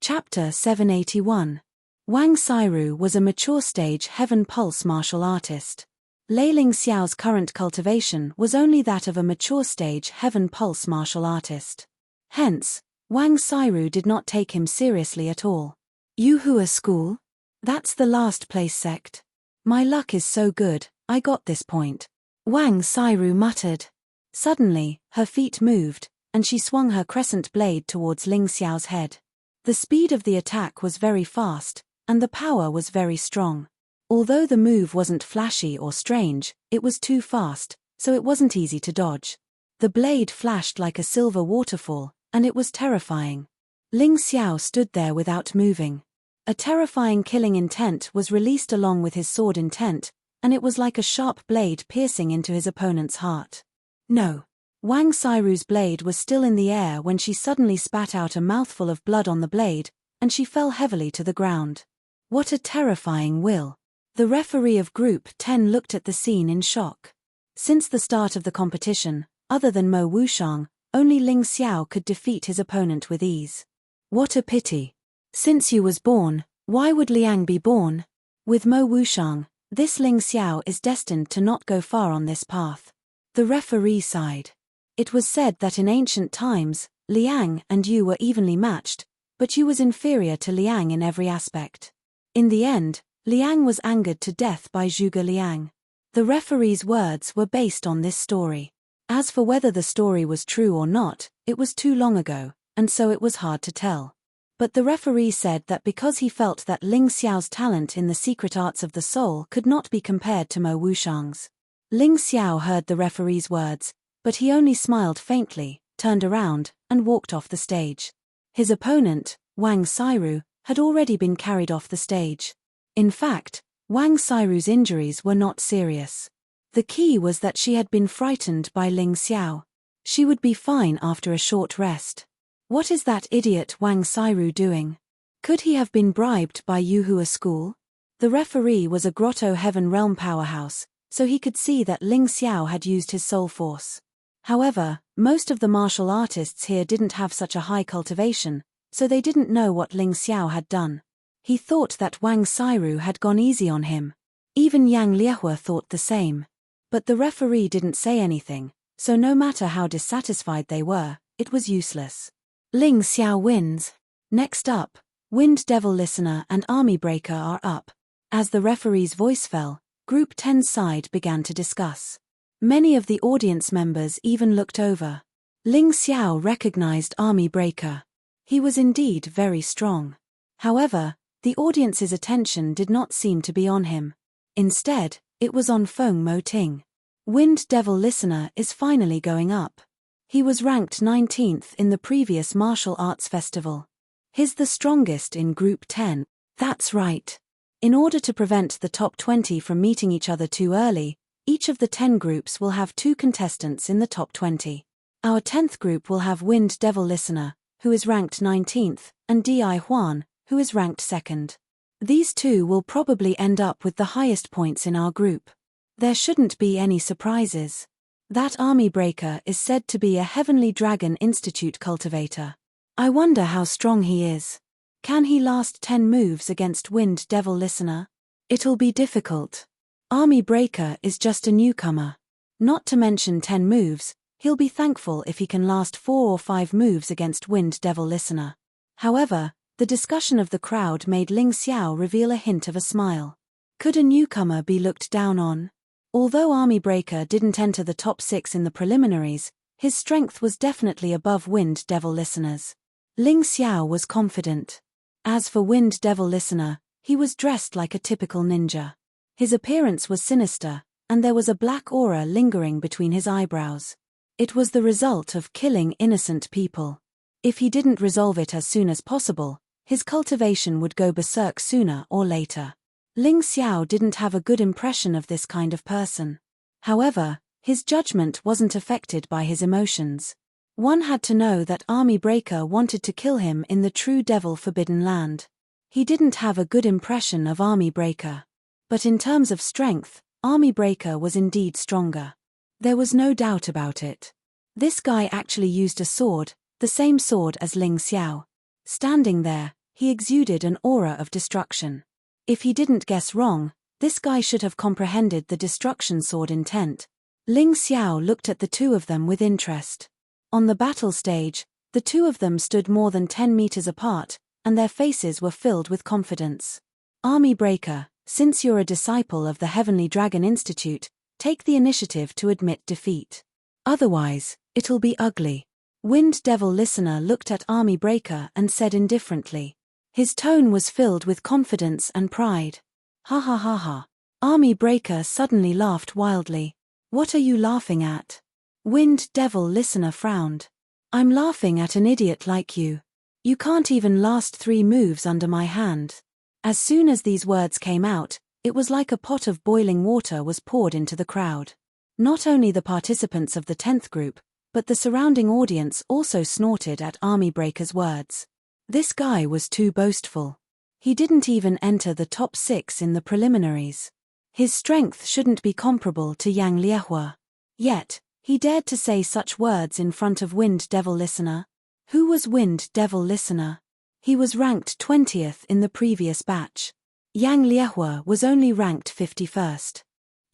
Chapter 781. Wang Sairu was a mature stage Heaven Pulse martial artist. Lei Ling Xiao's current cultivation was only that of a mature stage Heaven Pulse martial artist. Hence, Wang Sairu did not take him seriously at all. Yuhua School? That's the last place sect. My luck is so good, I got this point. Wang Sairu muttered. Suddenly, her feet moved, and she swung her crescent blade towards Ling Xiao's head. The speed of the attack was very fast, and the power was very strong. Although the move wasn't flashy or strange, it was too fast, so it wasn't easy to dodge. The blade flashed like a silver waterfall, and it was terrifying. Ling Xiao stood there without moving. A terrifying killing intent was released along with his sword intent, and it was like a sharp blade piercing into his opponent's heart. No. Wang Sairu's blade was still in the air when she suddenly spat out a mouthful of blood on the blade, and she fell heavily to the ground. What a terrifying will. The referee of Group 10 looked at the scene in shock. Since the start of the competition, other than Mo Wushang, only Ling Xiao could defeat his opponent with ease. What a pity. Since you was born, why would Liang be born? With Mo Wushang, this Ling Xiao is destined to not go far on this path. The referee sighed. It was said that in ancient times, Liang and Yu were evenly matched, but Yu was inferior to Liang in every aspect. In the end, Liang was angered to death by Zhuge Liang. The referee's words were based on this story. As for whether the story was true or not, it was too long ago, and so it was hard to tell. But the referee said that because he felt that Ling Xiao's talent in the secret arts of the soul could not be compared to Mo Wushang's. Ling Xiao heard the referee's words, but he only smiled faintly, turned around, and walked off the stage. His opponent, Wang Sairu, had already been carried off the stage. In fact, Wang Sairu's injuries were not serious. The key was that she had been frightened by Ling Xiao. She would be fine after a short rest. What is that idiot Wang Sairu doing? Could he have been bribed by Yuhua School? The referee was a Grotto Heaven Realm powerhouse, so he could see that Ling Xiao had used his soul force. However, most of the martial artists here didn't have such a high cultivation, so they didn't know what Ling Xiao had done. He thought that Wang Sairu had gone easy on him. Even Yang Liehua thought the same. But the referee didn't say anything, so no matter how dissatisfied they were, it was useless. Ling Xiao wins. Next up, Wind Devil Listener and Army Breaker are up. As the referee's voice fell, Group 10's side began to discuss. Many of the audience members even looked over. Ling Xiao recognized Army Breaker. He was indeed very strong. However, the audience's attention did not seem to be on him. Instead, it was on Feng Mo Ting. Wind Devil Listener is finally going up. He was ranked 19th in the previous martial arts festival. He's the strongest in Group 10. That's right. In order to prevent the top 20 from meeting each other too early, each of the 10 groups will have 2 contestants in the top 20. Our 10th group will have Wind Devil Listener, who is ranked 19th, and Di Huan, who is ranked 2nd. These two will probably end up with the highest points in our group. There shouldn't be any surprises. That army breaker is said to be a Heavenly Dragon Institute cultivator. I wonder how strong he is. Can he last 10 moves against Wind Devil Listener? It'll be difficult. Army breaker is just a newcomer. Not to mention 10 moves, he'll be thankful if he can last 4 or 5 moves against Wind Devil Listener. However, the discussion of the crowd made Ling Xiao reveal a hint of a smile. Could a newcomer be looked down on? Although Army Breaker didn't enter the top 6 in the preliminaries, his strength was definitely above Wind Devil Listener's. Ling Xiao was confident. As for Wind Devil Listener, he was dressed like a typical ninja. His appearance was sinister, and there was a black aura lingering between his eyebrows. It was the result of killing innocent people. If he didn't resolve it as soon as possible, his cultivation would go berserk sooner or later. Ling Xiao didn't have a good impression of this kind of person. However, his judgment wasn't affected by his emotions. One had to know that Army Breaker wanted to kill him in the true Devil Forbidden Land. He didn't have a good impression of Army Breaker. But in terms of strength, Army Breaker was indeed stronger. There was no doubt about it. This guy actually used a sword, the same sword as Ling Xiao. Standing there, he exuded an aura of destruction. If he didn't guess wrong, this guy should have comprehended the destruction sword intent. Ling Xiao looked at the two of them with interest. On the battle stage, the two of them stood more than 10 meters apart, and their faces were filled with confidence. Army Breaker, since you're a disciple of the Heavenly Dragon Institute, take the initiative to admit defeat. Otherwise, it'll be ugly. Wind Devil Listener looked at Army Breaker and said indifferently. His tone was filled with confidence and pride. Ha ha ha ha. Army Breaker suddenly laughed wildly. What are you laughing at? Wind Devil Listener frowned. I'm laughing at an idiot like you. You can't even last 3 moves under my hand. As soon as these words came out, it was like a pot of boiling water was poured into the crowd. Not only the participants of the 10th group, but the surrounding audience also snorted at Army Breaker's words. This guy was too boastful. He didn't even enter the top 6 in the preliminaries. His strength shouldn't be comparable to Yang Liehua. Yet, he dared to say such words in front of Wind Devil Listener. Who was Wind Devil Listener? He was ranked 20th in the previous batch. Yang Liehua was only ranked 51st.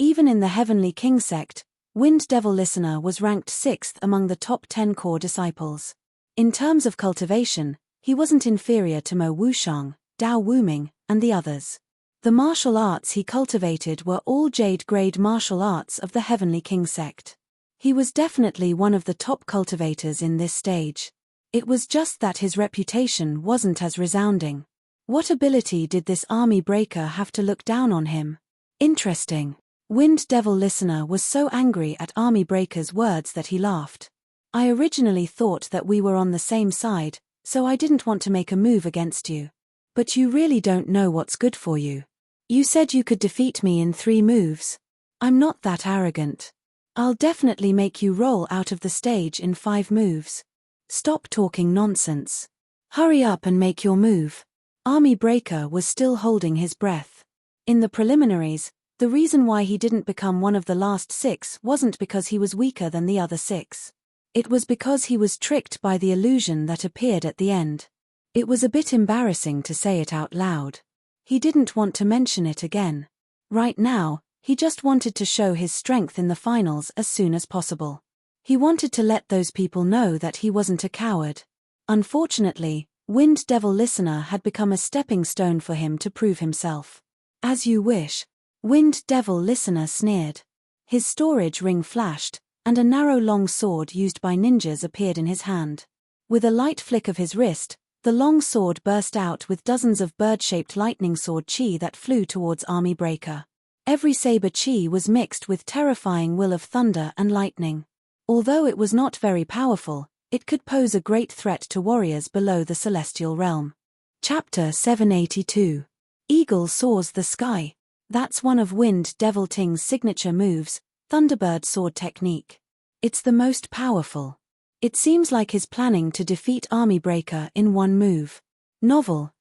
Even in the Heavenly King sect, Wind Devil Listener was ranked 6th among the top 10 core disciples. In terms of cultivation, he wasn't inferior to Mo Wushang, Dao Wuming, and the others. The martial arts he cultivated were all Jade-grade martial arts of the Heavenly King sect. He was definitely one of the top cultivators in this stage. It was just that his reputation wasn't as resounding. What ability did this Army Breaker have to look down on him? Interesting. Wind Devil Listener was so angry at Army Breaker's words that he laughed. I originally thought that we were on the same side, so I didn't want to make a move against you. But you really don't know what's good for you. You said you could defeat me in 3 moves. I'm not that arrogant. I'll definitely make you roll out of the stage in 5 moves. Stop talking nonsense. Hurry up and make your move. Army Breaker was still holding his breath. In the preliminaries, the reason why he didn't become one of the last 6 wasn't because he was weaker than the other 6. It was because he was tricked by the illusion that appeared at the end. It was a bit embarrassing to say it out loud. He didn't want to mention it again. Right now, he just wanted to show his strength in the finals as soon as possible. He wanted to let those people know that he wasn't a coward. Unfortunately, Wind Devil Listener had become a stepping stone for him to prove himself. As you wish. Wind Devil Listener sneered. His storage ring flashed, and a narrow long sword used by ninjas appeared in his hand. With a light flick of his wrist, the long sword burst out with dozens of bird-shaped lightning sword chi that flew towards Army Breaker. Every saber chi was mixed with terrifying will of thunder and lightning. Although it was not very powerful, it could pose a great threat to warriors below the celestial realm. Chapter 782. Eagle Soars the Sky. That's one of Wind Devil Ting's signature moves, Thunderbird Sword Technique. It's the most powerful. It seems like he's planning to defeat Army Breaker in one move. Novel,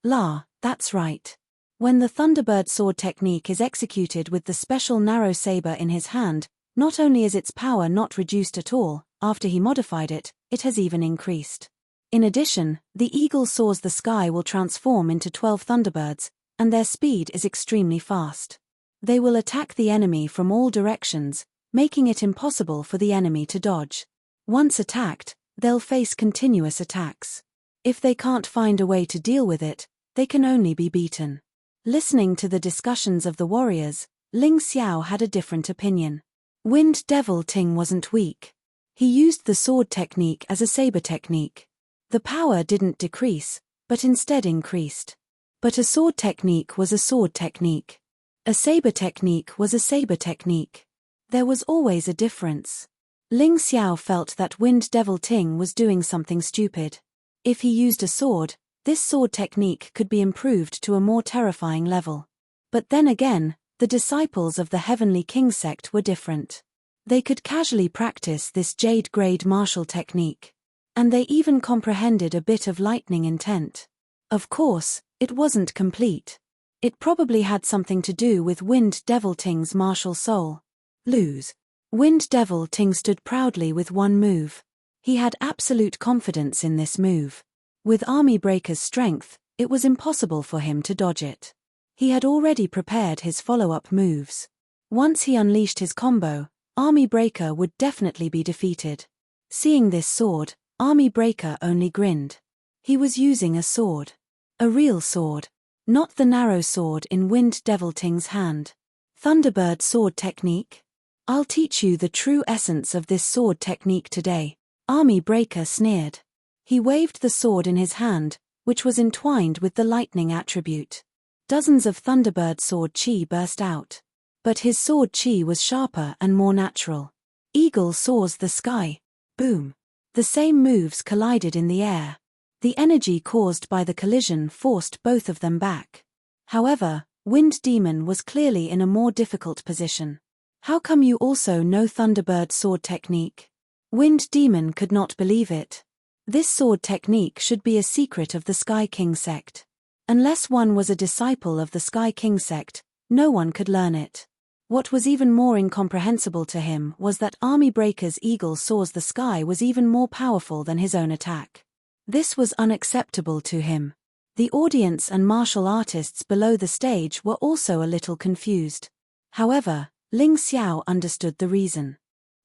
that's right. When the Thunderbird sword technique is executed with the special narrow saber in his hand, not only is its power not reduced at all, after he modified it, it has even increased. In addition, the eagle soars the sky will transform into 12 Thunderbirds, and their speed is extremely fast. They will attack the enemy from all directions, making it impossible for the enemy to dodge. Once attacked, they'll face continuous attacks. If they can't find a way to deal with it, they can only be beaten. Listening to the discussions of the warriors, Ling Xiao had a different opinion. Wind Devil Ting wasn't weak. He used the sword technique as a saber technique. The power didn't decrease, but instead increased. But a sword technique was a sword technique. A saber technique was a saber technique. There was always a difference. Ling Xiao felt that Wind Devil Ting was doing something stupid. If he used a sword, this sword technique could be improved to a more terrifying level. But then again, the disciples of the Heavenly King sect were different. They could casually practice this Jade Grade martial technique. And they even comprehended a bit of lightning intent. Of course, it wasn't complete. It probably had something to do with Wind Devil Ting's martial soul. Lose. Wind Devil Ting stood proudly with one move. He had absolute confidence in this move. With Army Breaker's strength, it was impossible for him to dodge it. He had already prepared his follow-up moves. Once he unleashed his combo, Army Breaker would definitely be defeated. Seeing this sword, Army Breaker only grinned. He was using a sword. A real sword. Not the narrow sword in Wind Devil Ting's hand. Thunderbird sword technique? I'll teach you the true essence of this sword technique today. Army Breaker sneered. He waved the sword in his hand, which was entwined with the lightning attribute. Dozens of Thunderbird sword chi burst out. But his sword chi was sharper and more natural. Eagle soars the sky. Boom. The same moves collided in the air. The energy caused by the collision forced both of them back. However, Wind Demon was clearly in a more difficult position. How come you also know Thunderbird sword technique? Wind Demon could not believe it. This sword technique should be a secret of the Sky King sect. Unless one was a disciple of the Sky King sect, no one could learn it. What was even more incomprehensible to him was that Army Breaker's eagle soars the sky was even more powerful than his own attack. This was unacceptable to him. The audience and martial artists below the stage were also a little confused. However, Ling Xiao understood the reason.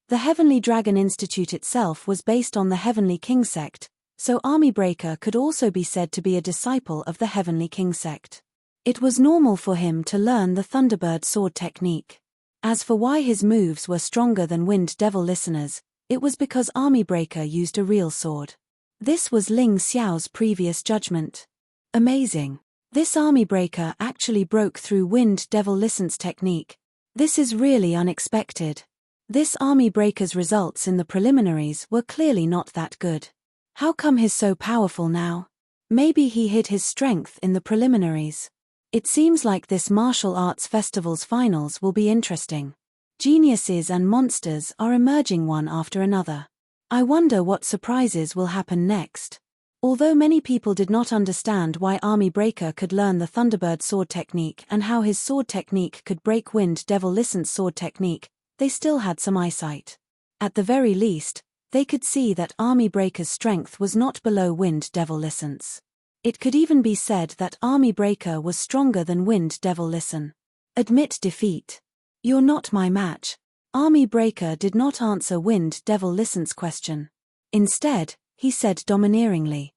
The Heavenly Dragon Institute itself was based on the Heavenly King sect, so Army Breaker could also be said to be a disciple of the Heavenly King sect. It was normal for him to learn the Thunderbird sword technique. As for why his moves were stronger than Wind Devil listeners, it was because Army Breaker used a real sword. This was Ling Xiao's previous judgment. Amazing. This Army Breaker actually broke through Wind Devil Listen's technique. This is really unexpected. This Army Breaker's results in the preliminaries were clearly not that good. How come he's so powerful now? Maybe he hid his strength in the preliminaries. It seems like this martial arts festival's finals will be interesting. Geniuses and monsters are emerging one after another. I wonder what surprises will happen next. Although many people did not understand why Army Breaker could learn the Thunderbird sword technique and how his sword technique could break Wind Devil Listen's sword technique, they still had some eyesight. At the very least, they could see that Army Breaker's strength was not below Wind Devil Listen's. It could even be said that Army Breaker was stronger than Wind Devil Listen. Admit defeat. You're not my match. Army Breaker did not answer Wind Devil Listen's question. Instead, he said domineeringly,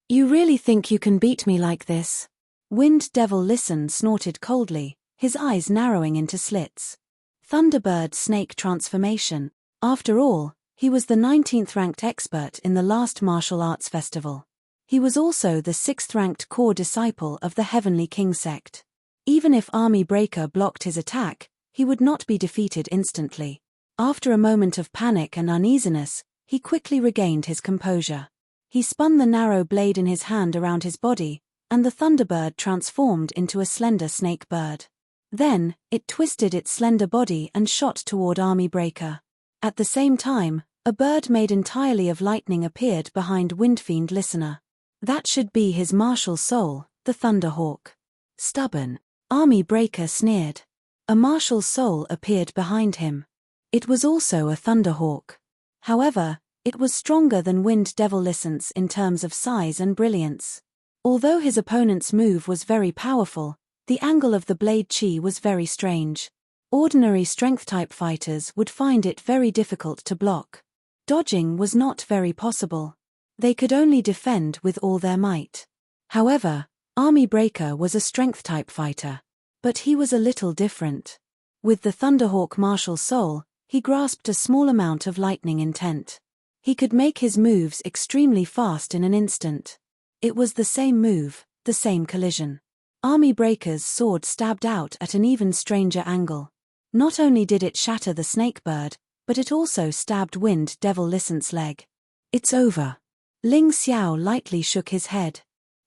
"You really think you can beat me like this?" Wind Devil Listen snorted coldly, his eyes narrowing into slits. Thunderbird snake transformation. After all, he was the 19th ranked expert in the last martial arts festival. He was also the 6th ranked core disciple of the Heavenly King sect. Even if Army Breaker blocked his attack, he would not be defeated instantly. After a moment of panic and uneasiness, he quickly regained his composure. He spun the narrow blade in his hand around his body, and the Thunderbird transformed into a slender snake bird. Then, it twisted its slender body and shot toward Army Breaker. At the same time, A bird made entirely of lightning appeared behind Windfiend Listener. That should be his martial soul, the Thunderhawk. Stubborn. Army Breaker sneered. A martial soul appeared behind him. It was also a Thunderhawk. However, it was stronger than Wind Devil Listens in terms of size and brilliance. Although his opponent's move was very powerful, the angle of the blade chi was very strange. Ordinary strength-type fighters would find it very difficult to block. Dodging was not very possible. They could only defend with all their might. However, Army Breaker was a strength-type fighter. But he was a little different. With the Thunderhawk martial soul, he grasped a small amount of lightning intent. He could make his moves extremely fast in an instant. It was the same move, the same collision. Army Breaker's sword stabbed out at an even stranger angle. Not only did it shatter the snakebird, but it also stabbed Wind Devil Listen's leg. It's over. Ling Xiao lightly shook his head.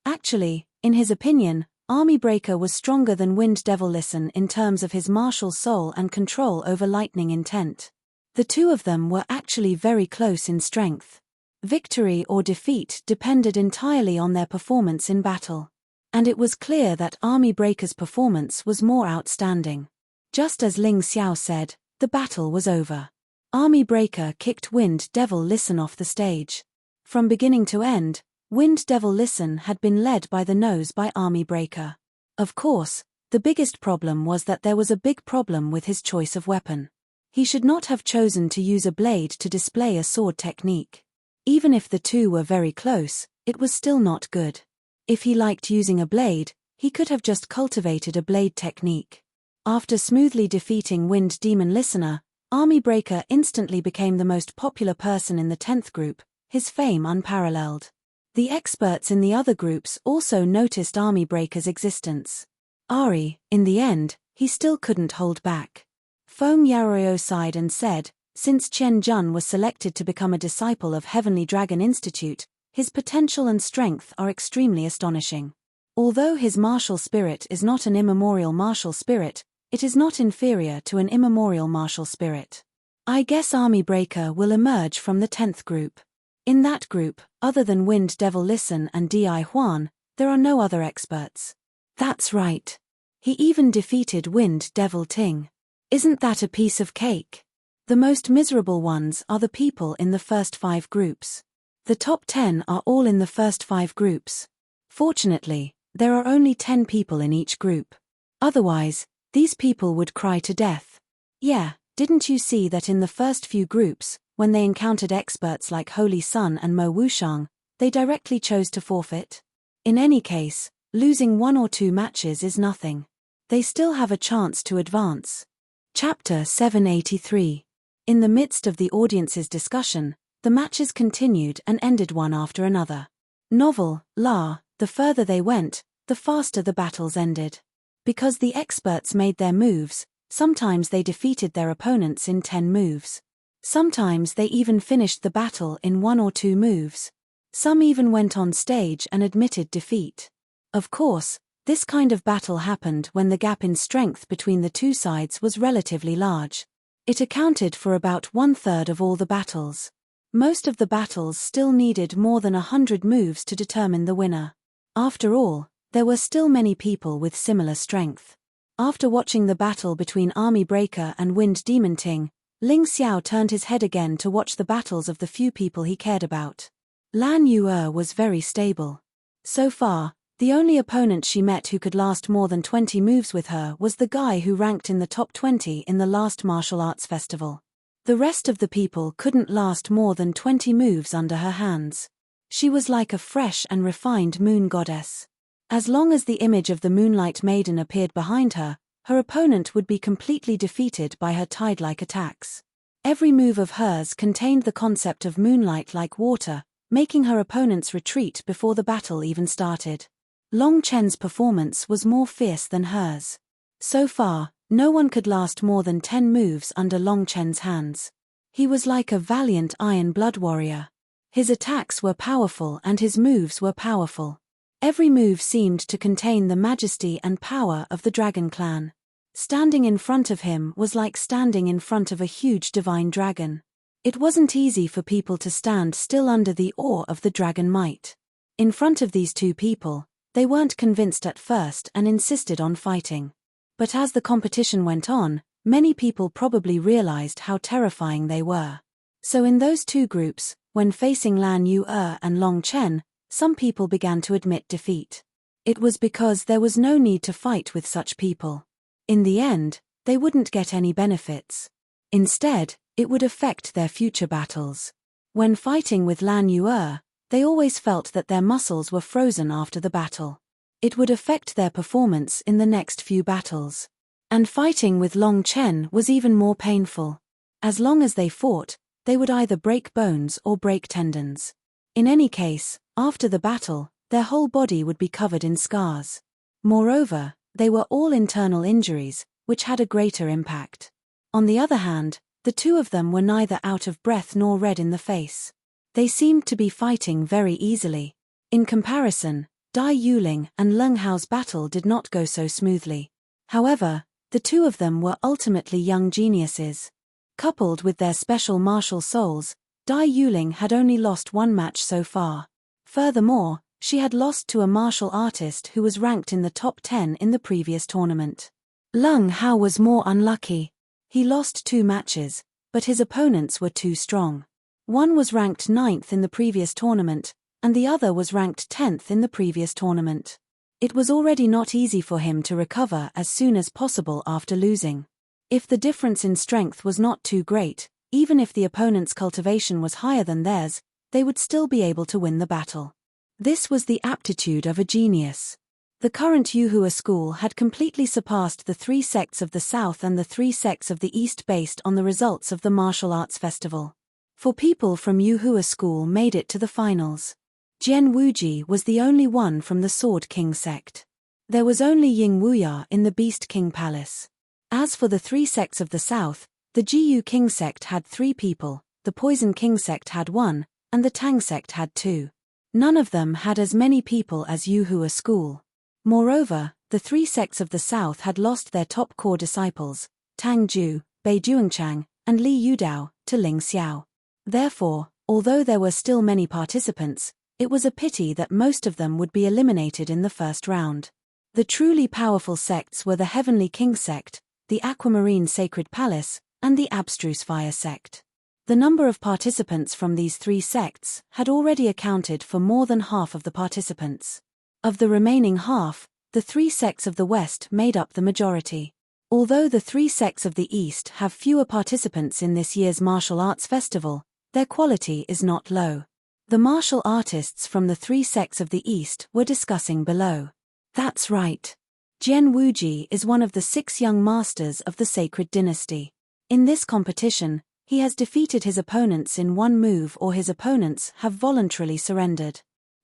Actually, in his opinion, Army Breaker was stronger than Wind Devil Listen in terms of his martial soul and control over lightning intent. The two of them were actually very close in strength. Victory or defeat depended entirely on their performance in battle. And it was clear that Army Breaker's performance was more outstanding. Just as Ling Xiao said, the battle was over. Army Breaker kicked Wind Devil Listen off the stage. From beginning to end, Wind Devil Listen had been led by the nose by Army Breaker. Of course, the biggest problem was that there was a big problem with his choice of weapon. He should not have chosen to use a blade to display a sword technique. Even if the two were very close, it was still not good. If he liked using a blade, he could have just cultivated a blade technique. After smoothly defeating Wind Demon Listener, Army Breaker instantly became the most popular person in the 10th group, his fame unparalleled. The experts in the other groups also noticed Army Breaker's existence. Ari, in the end, he still couldn't hold back. Feng Yaorio sighed and said, since Qian Jun was selected to become a disciple of Heavenly Dragon Institute, his potential and strength are extremely astonishing. Although his martial spirit is not an immemorial martial spirit, it is not inferior to an immemorial martial spirit. I guess Army Breaker will emerge from the 10th group. In that group, other than Wind Devil Listen and Di Huan, there are no other experts. That's right. He even defeated Wind Devil Ting. Isn't that a piece of cake? The most miserable ones are the people in the first 5 groups. The top 10 are all in the first 5 groups. Fortunately, there are only 10 people in each group. Otherwise, these people would cry to death. Yeah, didn't you see that in the first few groups, when they encountered experts like Holy Sun and Mo Wushang, they directly chose to forfeit? In any case, losing 1 or 2 matches is nothing. They still have a chance to advance. Chapter 783. In the midst of the audience's discussion, the matches continued and ended one after another. Novel, La, the further they went, the faster the battles ended. Because the experts made their moves, sometimes they defeated their opponents in 10 moves. Sometimes they even finished the battle in 1 or 2 moves. Some even went on stage and admitted defeat. Of course, this kind of battle happened when the gap in strength between the two sides was relatively large. It accounted for about 1/3 of all the battles. Most of the battles still needed more than 100 moves to determine the winner. After all, there were still many people with similar strength. After watching the battle between Army Breaker and Wind Demon Ting, Ling Xiao turned his head again to watch the battles of the few people he cared about. Lan Yu'er was very stable. So far, the only opponent she met who could last more than 20 moves with her was the guy who ranked in the top 20 in the last martial arts festival. The rest of the people couldn't last more than 20 moves under her hands. She was like a fresh and refined moon goddess. As long as the image of the Moonlight Maiden appeared behind her, her opponent would be completely defeated by her tide-like attacks. Every move of hers contained the concept of moonlight like water, making her opponents retreat before the battle even started. Long Chen's performance was more fierce than hers. So far, no one could last more than 10 moves under Long Chen's hands. He was like a valiant iron blood warrior. His attacks were powerful and his moves were powerful. Every move seemed to contain the majesty and power of the Dragon Clan. Standing in front of him was like standing in front of a huge divine dragon. It wasn't easy for people to stand still under the awe of the dragon might. In front of these two people, they weren't convinced at first and insisted on fighting. But as the competition went on, many people probably realized how terrifying they were. So in those two groups, when facing Lan Yu and Long Chen, some people began to admit defeat. It was because there was no need to fight with such people. In the end, they wouldn't get any benefits. Instead, it would affect their future battles. When fighting with Lan Yu, they always felt that their muscles were frozen after the battle. It would affect their performance in the next few battles. And fighting with Long Chen was even more painful. As long as they fought, they would either break bones or break tendons. In any case, after the battle, their whole body would be covered in scars. Moreover, they were all internal injuries, which had a greater impact. On the other hand, the two of them were neither out of breath nor red in the face. They seemed to be fighting very easily. In comparison, Dai Yuling and Leng Hao's battle did not go so smoothly. However, the two of them were ultimately young geniuses. Coupled with their special martial souls, Dai Yuling had only lost one match so far. Furthermore, she had lost to a martial artist who was ranked in the top 10 in the previous tournament. Leng Hao was more unlucky. He lost 2 matches, but his opponents were too strong. One was ranked 9th in the previous tournament, and the other was ranked 10th in the previous tournament. It was already not easy for him to recover as soon as possible after losing. If the difference in strength was not too great, even if the opponent's cultivation was higher than theirs, they would still be able to win the battle. This was the aptitude of a genius. The current Yuhua school had completely surpassed the 3 sects of the South and the 3 sects of the East based on the results of the martial arts festival. 4 people from Yuhua school made it to the finals. Jian Wuji was the only one from the Sword King sect. There was only Ying Wuya in the Beast King Palace. As for the 3 sects of the South, the Jiyu King sect had 3 people, the Poison King sect had 1, and the Tang sect had 2. None of them had as many people as Yuhua school. Moreover, the 3 sects of the South had lost their top core disciples, Tang Ju, Bei Juangchang, and Li Yudao, to Ling Xiao. Therefore, although there were still many participants, it was a pity that most of them would be eliminated in the first round. The truly powerful sects were the Heavenly King sect, the Aquamarine Sacred Palace, and the Abstruse Fire sect. The number of participants from these 3 sects had already accounted for more than half of the participants. Of the remaining half, the 3 sects of the West made up the majority. Although the 3 sects of the East have fewer participants in this year's martial arts festival, their quality is not low. The martial artists from the 3 sects of the East were discussing below. That's right. Jian Wuji is one of the 6 young masters of the Sacred Dynasty. In this competition, he has defeated his opponents in one move or his opponents have voluntarily surrendered.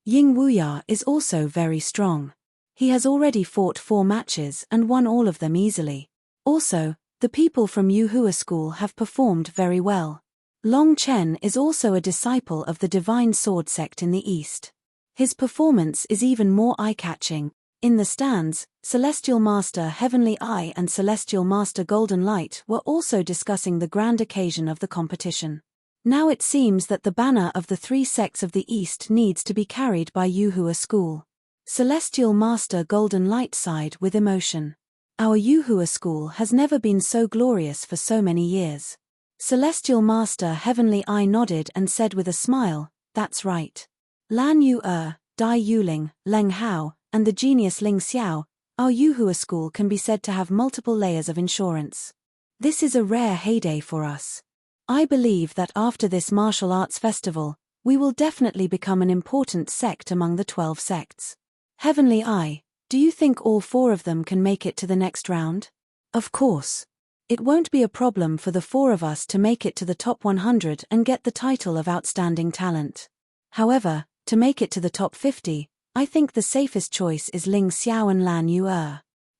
Ying Wuya is also very strong. He has already fought 4 matches and won all of them easily. Also, the people from Yuhua school have performed very well. Long Chen is also a disciple of the Divine Sword sect in the East. His performance is even more eye-catching. In the stands, Celestial Master Heavenly Eye and Celestial Master Golden Light were also discussing the grand occasion of the competition. Now it seems that the banner of the 3 sects of the East needs to be carried by Yuhua school. Celestial Master Golden Light sighed with emotion. Our Yuhua school has never been so glorious for so many years. Celestial Master Heavenly Eye nodded and said with a smile, "That's right. Lan Yu, Dai Yuling, Leng Hao, and the genius Ling Xiao, our Yuhua school can be said to have multiple layers of insurance. This is a rare heyday for us. I believe that after this martial arts festival, we will definitely become an important sect among the 12 sects. Heavenly Eye, do you think all 4 of them can make it to the next round?" "Of course. It won't be a problem for the 4 of us to make it to the top 100 and get the title of Outstanding Talent. However, to make it to the top 50, I think the safest choice is Ling Xiao and Lan Yu.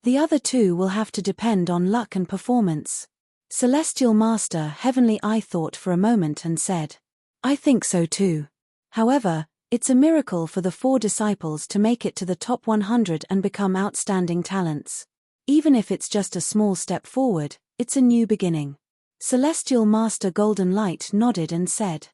The other 2 will have to depend on luck and performance." Celestial Master Heavenly Eye thought for a moment and said, "I think so too. However, it's a miracle for the 4 disciples to make it to the top 100 and become outstanding talents. Even if it's just a small step forward, it's a new beginning. Celestial Master Golden Light nodded and said,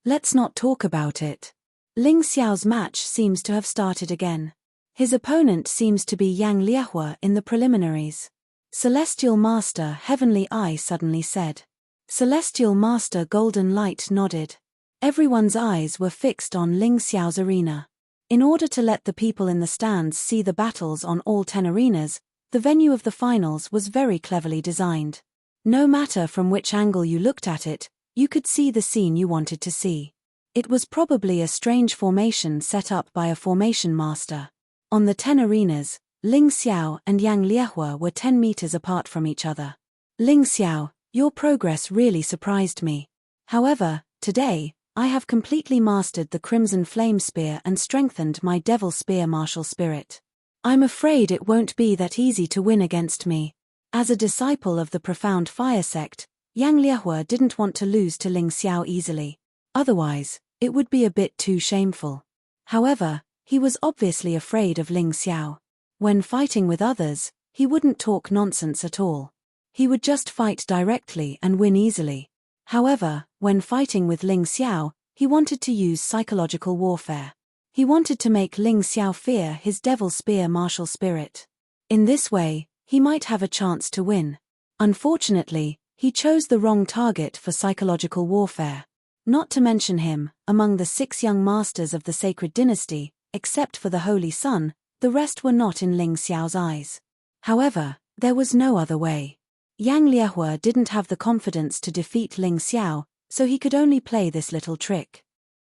"Let's not talk about it." Ling Xiao's match seems to have started again. His opponent seems to be Yang Liehua in the preliminaries. Celestial Master Heavenly Eye suddenly said. Celestial Master Golden Light nodded. Everyone's eyes were fixed on Ling Xiao's arena. In order to let the people in the stands see the battles on all 10 arenas, the venue of the finals was very cleverly designed. No matter from which angle you looked at it, you could see the scene you wanted to see. It was probably a strange formation set up by a formation master. On the 10 arenas, Ling Xiao and Yang Liehua were 10 meters apart from each other. Ling Xiao, your progress really surprised me. However, today, I have completely mastered the Crimson Flame Spear and strengthened my Devil Spear martial spirit. I'm afraid it won't be that easy to win against me. As a disciple of the Profound Fire sect, Yang Liehua didn't want to lose to Ling Xiao easily. Otherwise, it would be a bit too shameful. However, he was obviously afraid of Ling Xiao. When fighting with others, he wouldn't talk nonsense at all. He would just fight directly and win easily. However, when fighting with Ling Xiao, he wanted to use psychological warfare. He wanted to make Ling Xiao fear his Devil Spear martial spirit. In this way, he might have a chance to win. Unfortunately, he chose the wrong target for psychological warfare. Not to mention him, among the 6 young masters of the Sacred Dynasty, except for the Holy Sun, the rest were not in Ling Xiao's eyes. However, there was no other way. Yang Liehua didn't have the confidence to defeat Ling Xiao, so he could only play this little trick.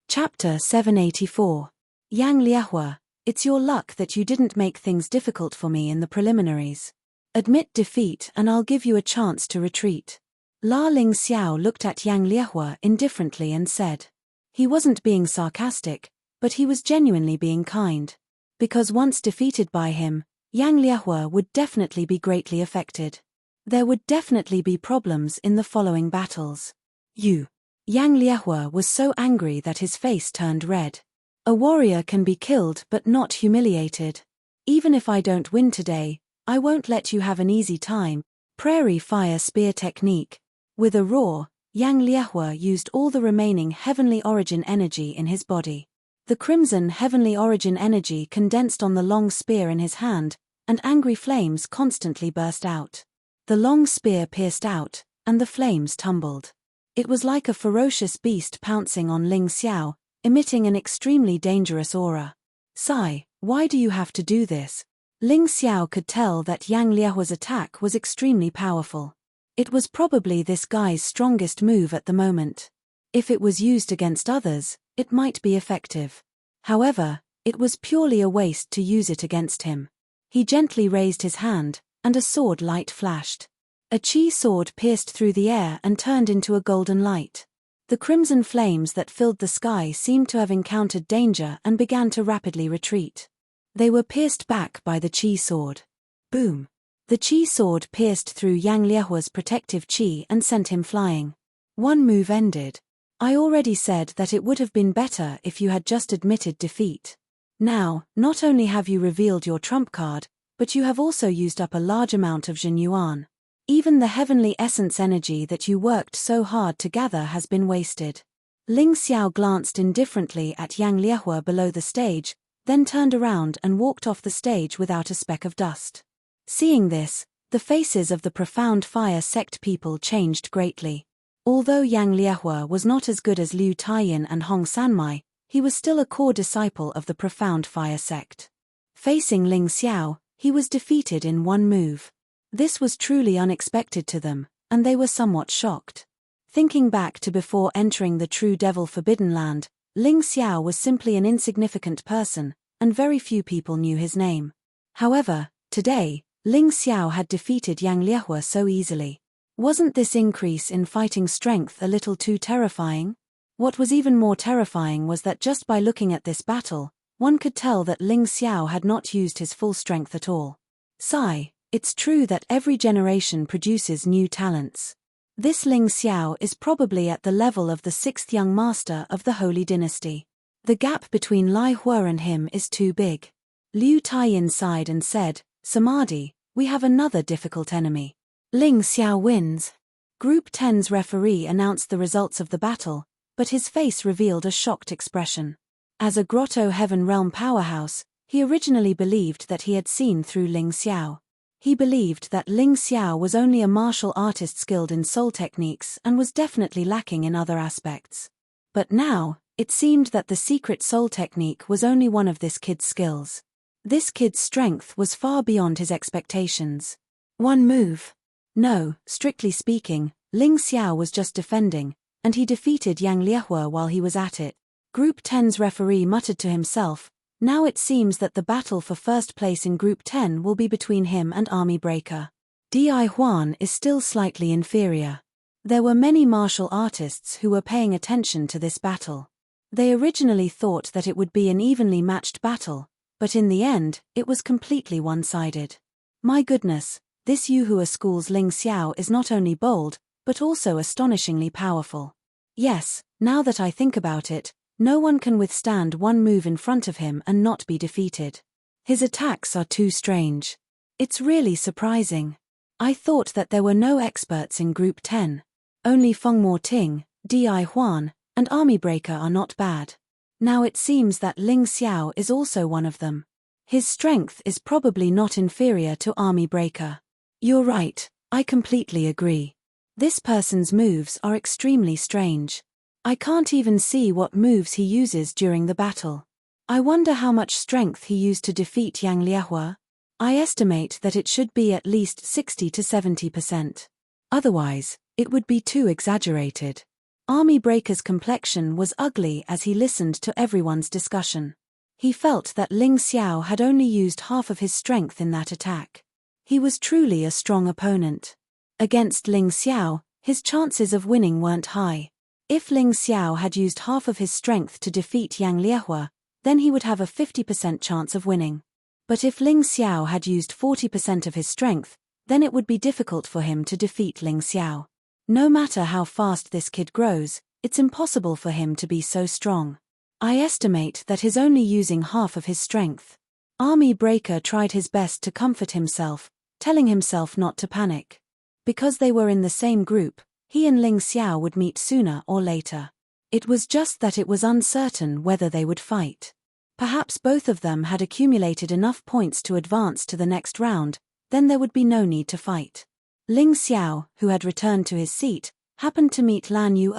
Chapter 784. Yang Liehua, it's your luck that you didn't make things difficult for me in the preliminaries. Admit defeat and I'll give you a chance to retreat. Ling Xiao looked at Yang Liehua indifferently and said. He wasn't being sarcastic, but he was genuinely being kind. Because once defeated by him, Yang Liehua would definitely be greatly affected. There would definitely be problems in the following battles. Yang Liehua was so angry that his face turned red. A warrior can be killed but not humiliated. Even if I don't win today, I won't let you have an easy time. Prairie Fire Spear Technique. With a roar, Yang Liehua used all the remaining Heavenly Origin energy in his body. The crimson Heavenly Origin energy condensed on the long spear in his hand, and angry flames constantly burst out. The long spear pierced out, and the flames tumbled. It was like a ferocious beast pouncing on Ling Xiao, emitting an extremely dangerous aura. "Sai, why do you have to do this?" Ling Xiao could tell that Yang Liehua's attack was extremely powerful. It was probably this guy's strongest move at the moment. If it was used against others, it might be effective. However, it was purely a waste to use it against him. He gently raised his hand, and a sword light flashed. A chi sword pierced through the air and turned into a golden light. The crimson flames that filled the sky seemed to have encountered danger and began to rapidly retreat. They were pierced back by the chi sword. Boom! The chi sword pierced through Yang Liehua's protective chi and sent him flying. One move ended. I already said that it would have been better if you had just admitted defeat. Now, not only have you revealed your trump card, but you have also used up a large amount of Jin Yuan. Even the heavenly essence energy that you worked so hard to gather has been wasted. Ling Xiao glanced indifferently at Yang Liehua below the stage, then turned around and walked off the stage without a speck of dust. Seeing this, the faces of the Profound Fire sect people changed greatly. Although Yang Liehua was not as good as Liu Taiyin and Hong Sanmai, he was still a core disciple of the Profound Fire sect. Facing Ling Xiao, he was defeated in one move. This was truly unexpected to them, and they were somewhat shocked. Thinking back to before entering the true Devil Forbidden Land, Ling Xiao was simply an insignificant person, and very few people knew his name. However, today, Ling Xiao had defeated Yang Liehua so easily. Wasn't this increase in fighting strength a little too terrifying? What was even more terrifying was that just by looking at this battle, one could tell that Ling Xiao had not used his full strength at all. Sigh, it's true that every generation produces new talents. This Ling Xiao is probably at the level of the 6th young master of the Holy Dynasty. The gap between Lai Hua and him is too big. Liu Taiyin sighed and said, "Samadhi, we have another difficult enemy." Ling Xiao wins. Group 10's referee announced the results of the battle, but his face revealed a shocked expression. As a Grotto Heaven Realm powerhouse, he originally believed that he had seen through Ling Xiao. He believed that Ling Xiao was only a martial artist skilled in soul techniques and was definitely lacking in other aspects. But now, it seemed that the secret soul technique was only one of this kid's skills. This kid's strength was far beyond his expectations. One move. No, strictly speaking, Ling Xiao was just defending, and he defeated Yang Liehua while he was at it. Group 10's referee muttered to himself, now it seems that the battle for first place in Group 10 will be between him and Army Breaker. Di Huan is still slightly inferior. There were many martial artists who were paying attention to this battle. They originally thought that it would be an evenly matched battle, but in the end, it was completely one-sided. My goodness, this Yuhua school's Ling Xiao is not only bold, but also astonishingly powerful. Yes, now that I think about it, no one can withstand one move in front of him and not be defeated. His attacks are too strange. It's really surprising. I thought that there were no experts in Group 10. Only Feng Mo Ting, Di Huan, and Army Breaker are not bad. Now it seems that Ling Xiao is also one of them. His strength is probably not inferior to Army Breaker. You're right, I completely agree. This person's moves are extremely strange. I can't even see what moves he uses during the battle. I wonder how much strength he used to defeat Yang Liehua. I estimate that it should be at least 60 to 70%. Otherwise, it would be too exaggerated. Army Breaker's complexion was ugly as he listened to everyone's discussion. He felt that Ling Xiao had only used half of his strength in that attack. He was truly a strong opponent. Against Ling Xiao, his chances of winning weren't high. If Ling Xiao had used half of his strength to defeat Yang Liehua, then he would have a 50% chance of winning. But if Ling Xiao had used 40% of his strength, then it would be difficult for him to defeat Ling Xiao. No matter how fast this kid grows, it's impossible for him to be so strong. I estimate that he's only using half of his strength. Army Breaker tried his best to comfort himself, telling himself not to panic. Because they were in the same group, he and Ling Xiao would meet sooner or later. It was just that it was uncertain whether they would fight. Perhaps both of them had accumulated enough points to advance to the next round, then there would be no need to fight. Ling Xiao, who had returned to his seat, happened to meet Lan Yu,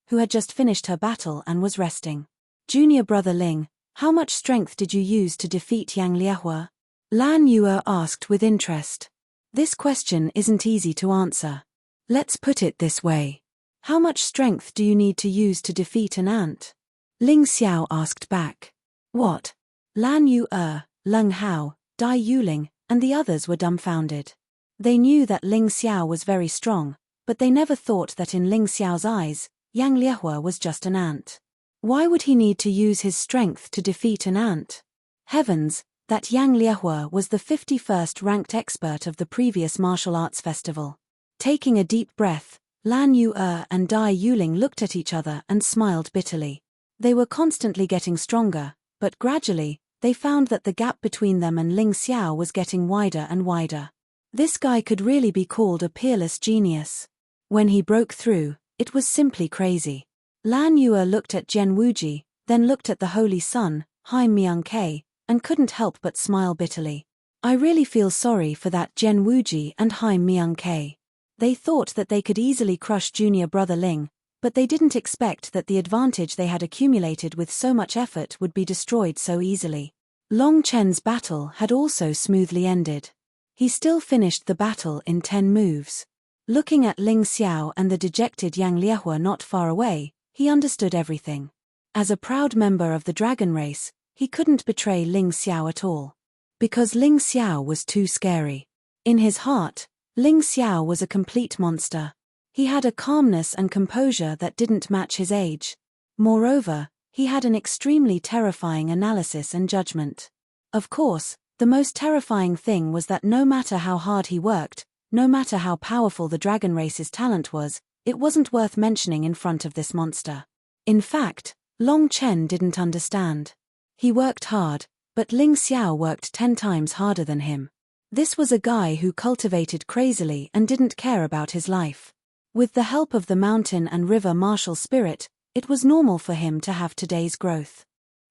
who had just finished her battle and was resting. Junior brother Ling, how much strength did you use to defeat Yang Liehua? Lan Yu asked with interest. This question isn't easy to answer. Let's put it this way. How much strength do you need to use to defeat an ant? Ling Xiao asked back. What? Lan Yu, Leng Hao, Dai Yuling, and the others were dumbfounded. They knew that Ling Xiao was very strong, but they never thought that in Ling Xiao's eyes, Yang Liehua was just an ant. Why would he need to use his strength to defeat an ant? Heavens, that Yang Liehua was the 51st ranked expert of the previous martial arts festival. Taking a deep breath, Lan Yu and Dai Yuling looked at each other and smiled bitterly. They were constantly getting stronger, but gradually, they found that the gap between them and Ling Xiao was getting wider and wider. This guy could really be called a peerless genius. When he broke through, it was simply crazy. Lan Yu looked at Zhen Wuji, then looked at the Holy Sun, Haim Myung-Ke, and couldn't help but smile bitterly. I really feel sorry for that Zhen Wuji and Haim Myung-Ke. They thought that they could easily crush junior brother Ling, but they didn't expect that the advantage they had accumulated with so much effort would be destroyed so easily. Long Chen's battle had also smoothly ended. He still finished the battle in 10 moves. Looking at Ling Xiao and the dejected Yang Liehua not far away, he understood everything. As a proud member of the dragon race, he couldn't betray Ling Xiao at all. Because Ling Xiao was too scary. In his heart, Ling Xiao was a complete monster. He had a calmness and composure that didn't match his age. Moreover, he had an extremely terrifying analysis and judgment. Of course, the most terrifying thing was that no matter how hard he worked, no matter how powerful the dragon race's talent was, it wasn't worth mentioning in front of this monster. In fact, Long Chen didn't understand. He worked hard, but Ling Xiao worked 10 times harder than him. This was a guy who cultivated crazily and didn't care about his life. With the help of the mountain and river martial spirit, it was normal for him to have today's growth.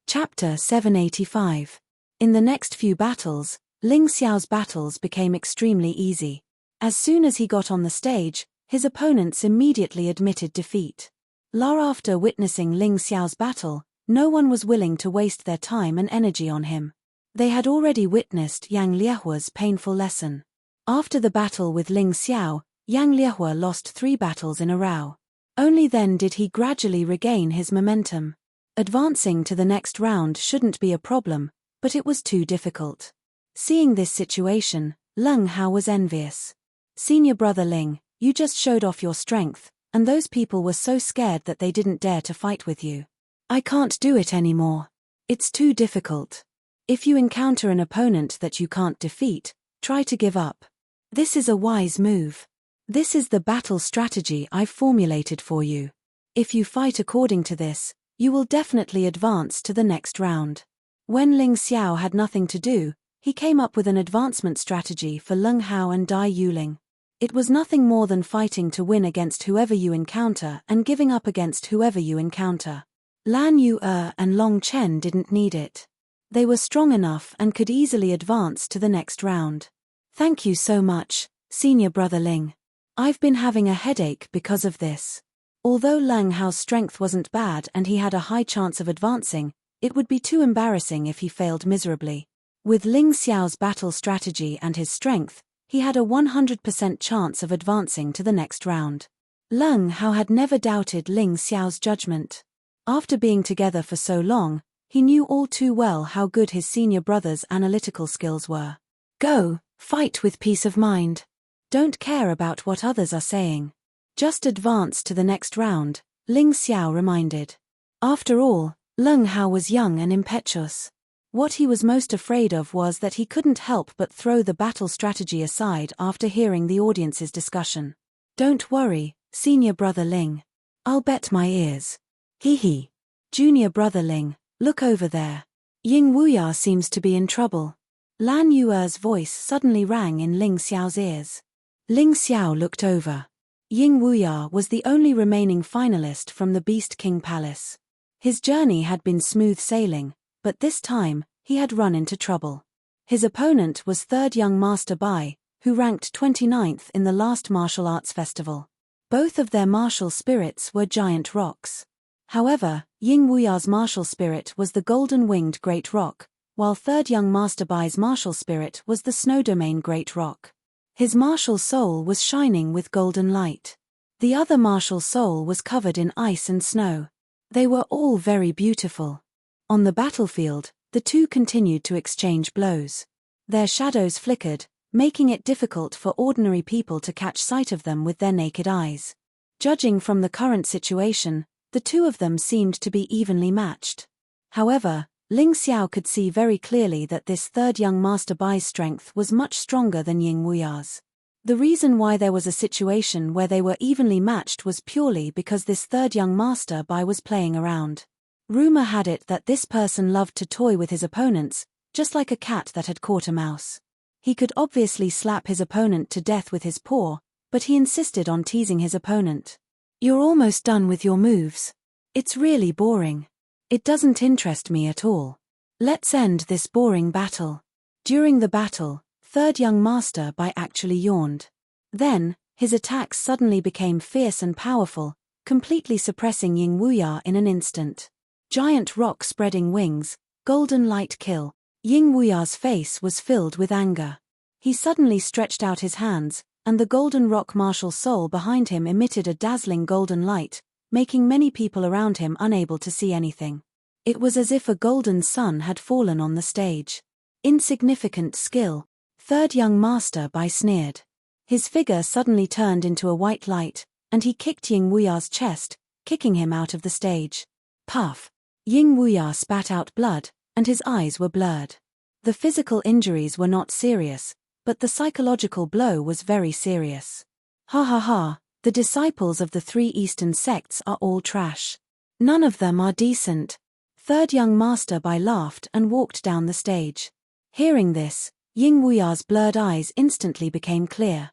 Chapter 785. In the next few battles, Ling Xiao's battles became extremely easy. As soon as he got on the stage, his opponents immediately admitted defeat. After witnessing Ling Xiao's battle, no one was willing to waste their time and energy on him. They had already witnessed Yang Liehua's painful lesson. After the battle with Ling Xiao, Yang Liehua lost 3 battles in a row. Only then did he gradually regain his momentum. Advancing to the next round shouldn't be a problem, but it was too difficult. Seeing this situation, Leng Hao was envious. Senior brother Ling, you just showed off your strength, and those people were so scared that they didn't dare to fight with you. I can't do it anymore. It's too difficult. If you encounter an opponent that you can't defeat, try to give up. This is a wise move. This is the battle strategy I've formulated for you. If you fight according to this, you will definitely advance to the next round. When Ling Xiao had nothing to do, he came up with an advancement strategy for Leng Hao and Dai Yuling. It was nothing more than fighting to win against whoever you encounter and giving up against whoever you encounter. Lan Yu and Long Chen didn't need it. They were strong enough and could easily advance to the next round. Thank you so much, senior brother Ling. I've been having a headache because of this. Although Leng Hao's strength wasn't bad and he had a high chance of advancing, it would be too embarrassing if he failed miserably. With Ling Xiao's battle strategy and his strength, he had a 100% chance of advancing to the next round. Leng Hao had never doubted Ling Xiao's judgment. After being together for so long, he knew all too well how good his senior brother's analytical skills were. Go, fight with peace of mind. Don't care about what others are saying. Just advance to the next round, Ling Xiao reminded. After all, Leng Hao was young and impetuous. What he was most afraid of was that he couldn't help but throw the battle strategy aside after hearing the audience's discussion. Don't worry, senior brother Ling. I'll bet my ears. Hee. Junior brother Ling, look over there. Ying Wuya seems to be in trouble. Lan Yuer's voice suddenly rang in Ling Xiao's ears. Ling Xiao looked over. Ying Wuya was the only remaining finalist from the Beast King Palace. His journey had been smooth sailing, but this time, he had run into trouble. His opponent was 3rd young Master Bai, who ranked 29th in the last martial arts festival. Both of their martial spirits were giant rocks. However, Ying Wuya's martial spirit was the golden-winged great rock, while 3rd young Master Bai's martial spirit was the snow domain great rock. His martial soul was shining with golden light. The other martial soul was covered in ice and snow. They were all very beautiful. On the battlefield, the two continued to exchange blows. Their shadows flickered, making it difficult for ordinary people to catch sight of them with their naked eyes. Judging from the current situation, the two of them seemed to be evenly matched. However, Ling Xiao could see very clearly that this 3rd young Master Bai's strength was much stronger than Ying Wuya's. The reason why there was a situation where they were evenly matched was purely because this 3rd young Master Bai was playing around. Rumor had it that this person loved to toy with his opponents, just like a cat that had caught a mouse. He could obviously slap his opponent to death with his paw, but he insisted on teasing his opponent. You're almost done with your moves. It's really boring. It doesn't interest me at all. Let's end this boring battle. During the battle, 3rd young Master Bai actually yawned. Then, his attacks suddenly became fierce and powerful, completely suppressing Ying Wuya in an instant. Giant rock spreading wings, golden light kill. Ying Wuya's face was filled with anger. He suddenly stretched out his hands, and the golden rock martial soul behind him emitted a dazzling golden light, making many people around him unable to see anything. It was as if a golden sun had fallen on the stage. Insignificant skill, 3rd young Master Bai sneered. His figure suddenly turned into a white light, and he kicked Ying Wuya's chest, kicking him out of the stage. Puff! Ying Wuya spat out blood, and his eyes were blurred. The physical injuries were not serious, but the psychological blow was very serious. Ha ha ha, the disciples of the 3 Eastern sects are all trash. None of them are decent. 3rd young Master Bai laughed and walked down the stage. Hearing this, Ying Wuya's blurred eyes instantly became clear.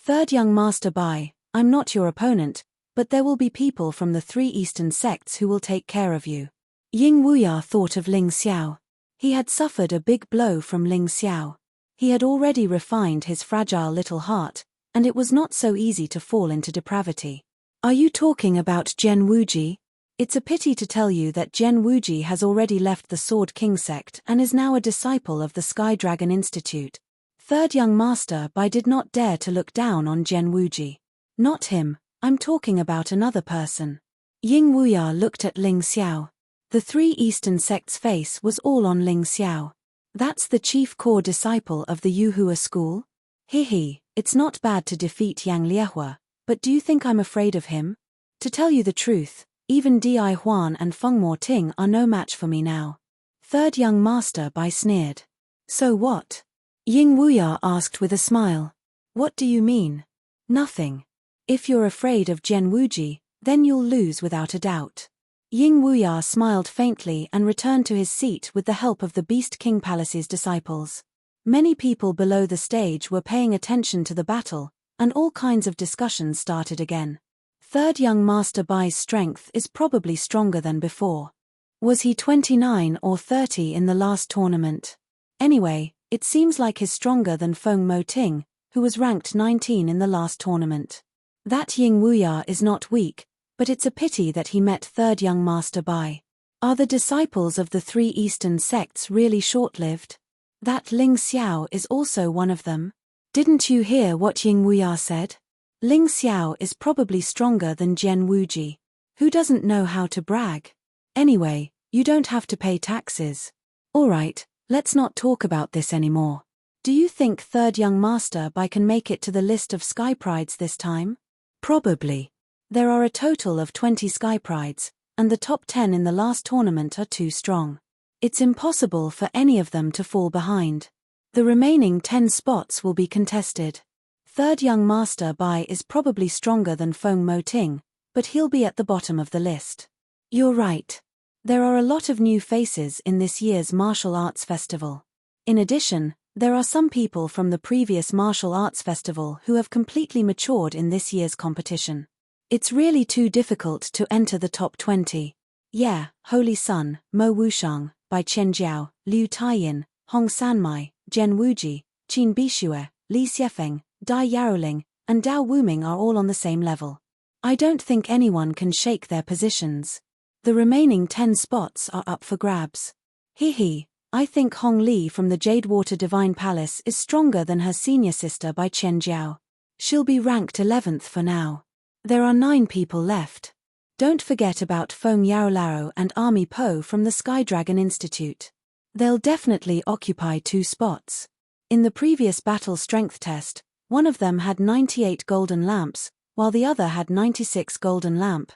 3rd young Master Bai, I'm not your opponent, but there will be people from the 3 eastern sects who will take care of you. Ying Wuya thought of Ling Xiao. He had suffered a big blow from Ling Xiao. He had already refined his fragile little heart, and it was not so easy to fall into depravity. Are you talking about Zhen Wuji? It's a pity to tell you that Zhen Wuji has already left the Sword King sect and is now a disciple of the Sky Dragon Institute. Third young master Bai did not dare to look down on Zhen Wuji. Not him, I'm talking about another person. Ying Wuya looked at Ling Xiao. The 3 eastern sects' face was all on Ling Xiao. That's the chief core disciple of the Yuhua school? He, it's not bad to defeat Yang Liehua, but do you think I'm afraid of him? To tell you the truth, even Di Huan and Feng Mo Ting are no match for me now. Third young master Bai sneered. So what? Ying Wuya asked with a smile. What do you mean? Nothing. If you're afraid of Zhen Wuji, then you'll lose without a doubt. Ying Wuya smiled faintly and returned to his seat with the help of the Beast King Palace's disciples. Many people below the stage were paying attention to the battle, and all kinds of discussions started again. Third young master Bai's strength is probably stronger than before. Was he 29 or 30 in the last tournament? Anyway, it seems like he's stronger than Feng Mo Ting, who was ranked 19 in the last tournament. That Ying Wuya is not weak, but it's a pity that he met third young master Bai. Are the disciples of the 3 eastern sects really short-lived? That Ling Xiao is also one of them. Didn't you hear what Ying Wuya said? Ling Xiao is probably stronger than Zhen Wuji. Who doesn't know how to brag? Anyway, you don't have to pay taxes. Alright, let's not talk about this anymore. Do you think third young master Bai can make it to the list of Sky Prides this time? Probably. There are a total of 20 Sky Prides, and the top 10 in the last tournament are too strong. It's impossible for any of them to fall behind. The remaining 10 spots will be contested. Third young master Bai is probably stronger than Feng Mo Ting, but he'll be at the bottom of the list. You're right. There are a lot of new faces in this year's martial arts festival. In addition, there are some people from the previous martial arts festival who have completely matured in this year's competition. It's really too difficult to enter the top 20. Yeah, Holy Sun, Mo Wushang, Bai Qianjiao, Liu Taiyin, Hong Sanmai, Zhen Wuji, Qin Bishue, Li Xiefeng, Dai Yaoling, and Dao Wuming are all on the same level. I don't think anyone can shake their positions. The remaining 10 spots are up for grabs. I think Hong Li from the Jadewater Divine Palace is stronger than her senior sister Bai Qianjiao. She'll be ranked 11th for now. There are 9 people left. Don't forget about Feng Yaolao and Army Po from the Sky Dragon Institute. They'll definitely occupy 2 spots. In the previous battle strength test, one of them had 98 golden lamps, while the other had 96 golden lamp.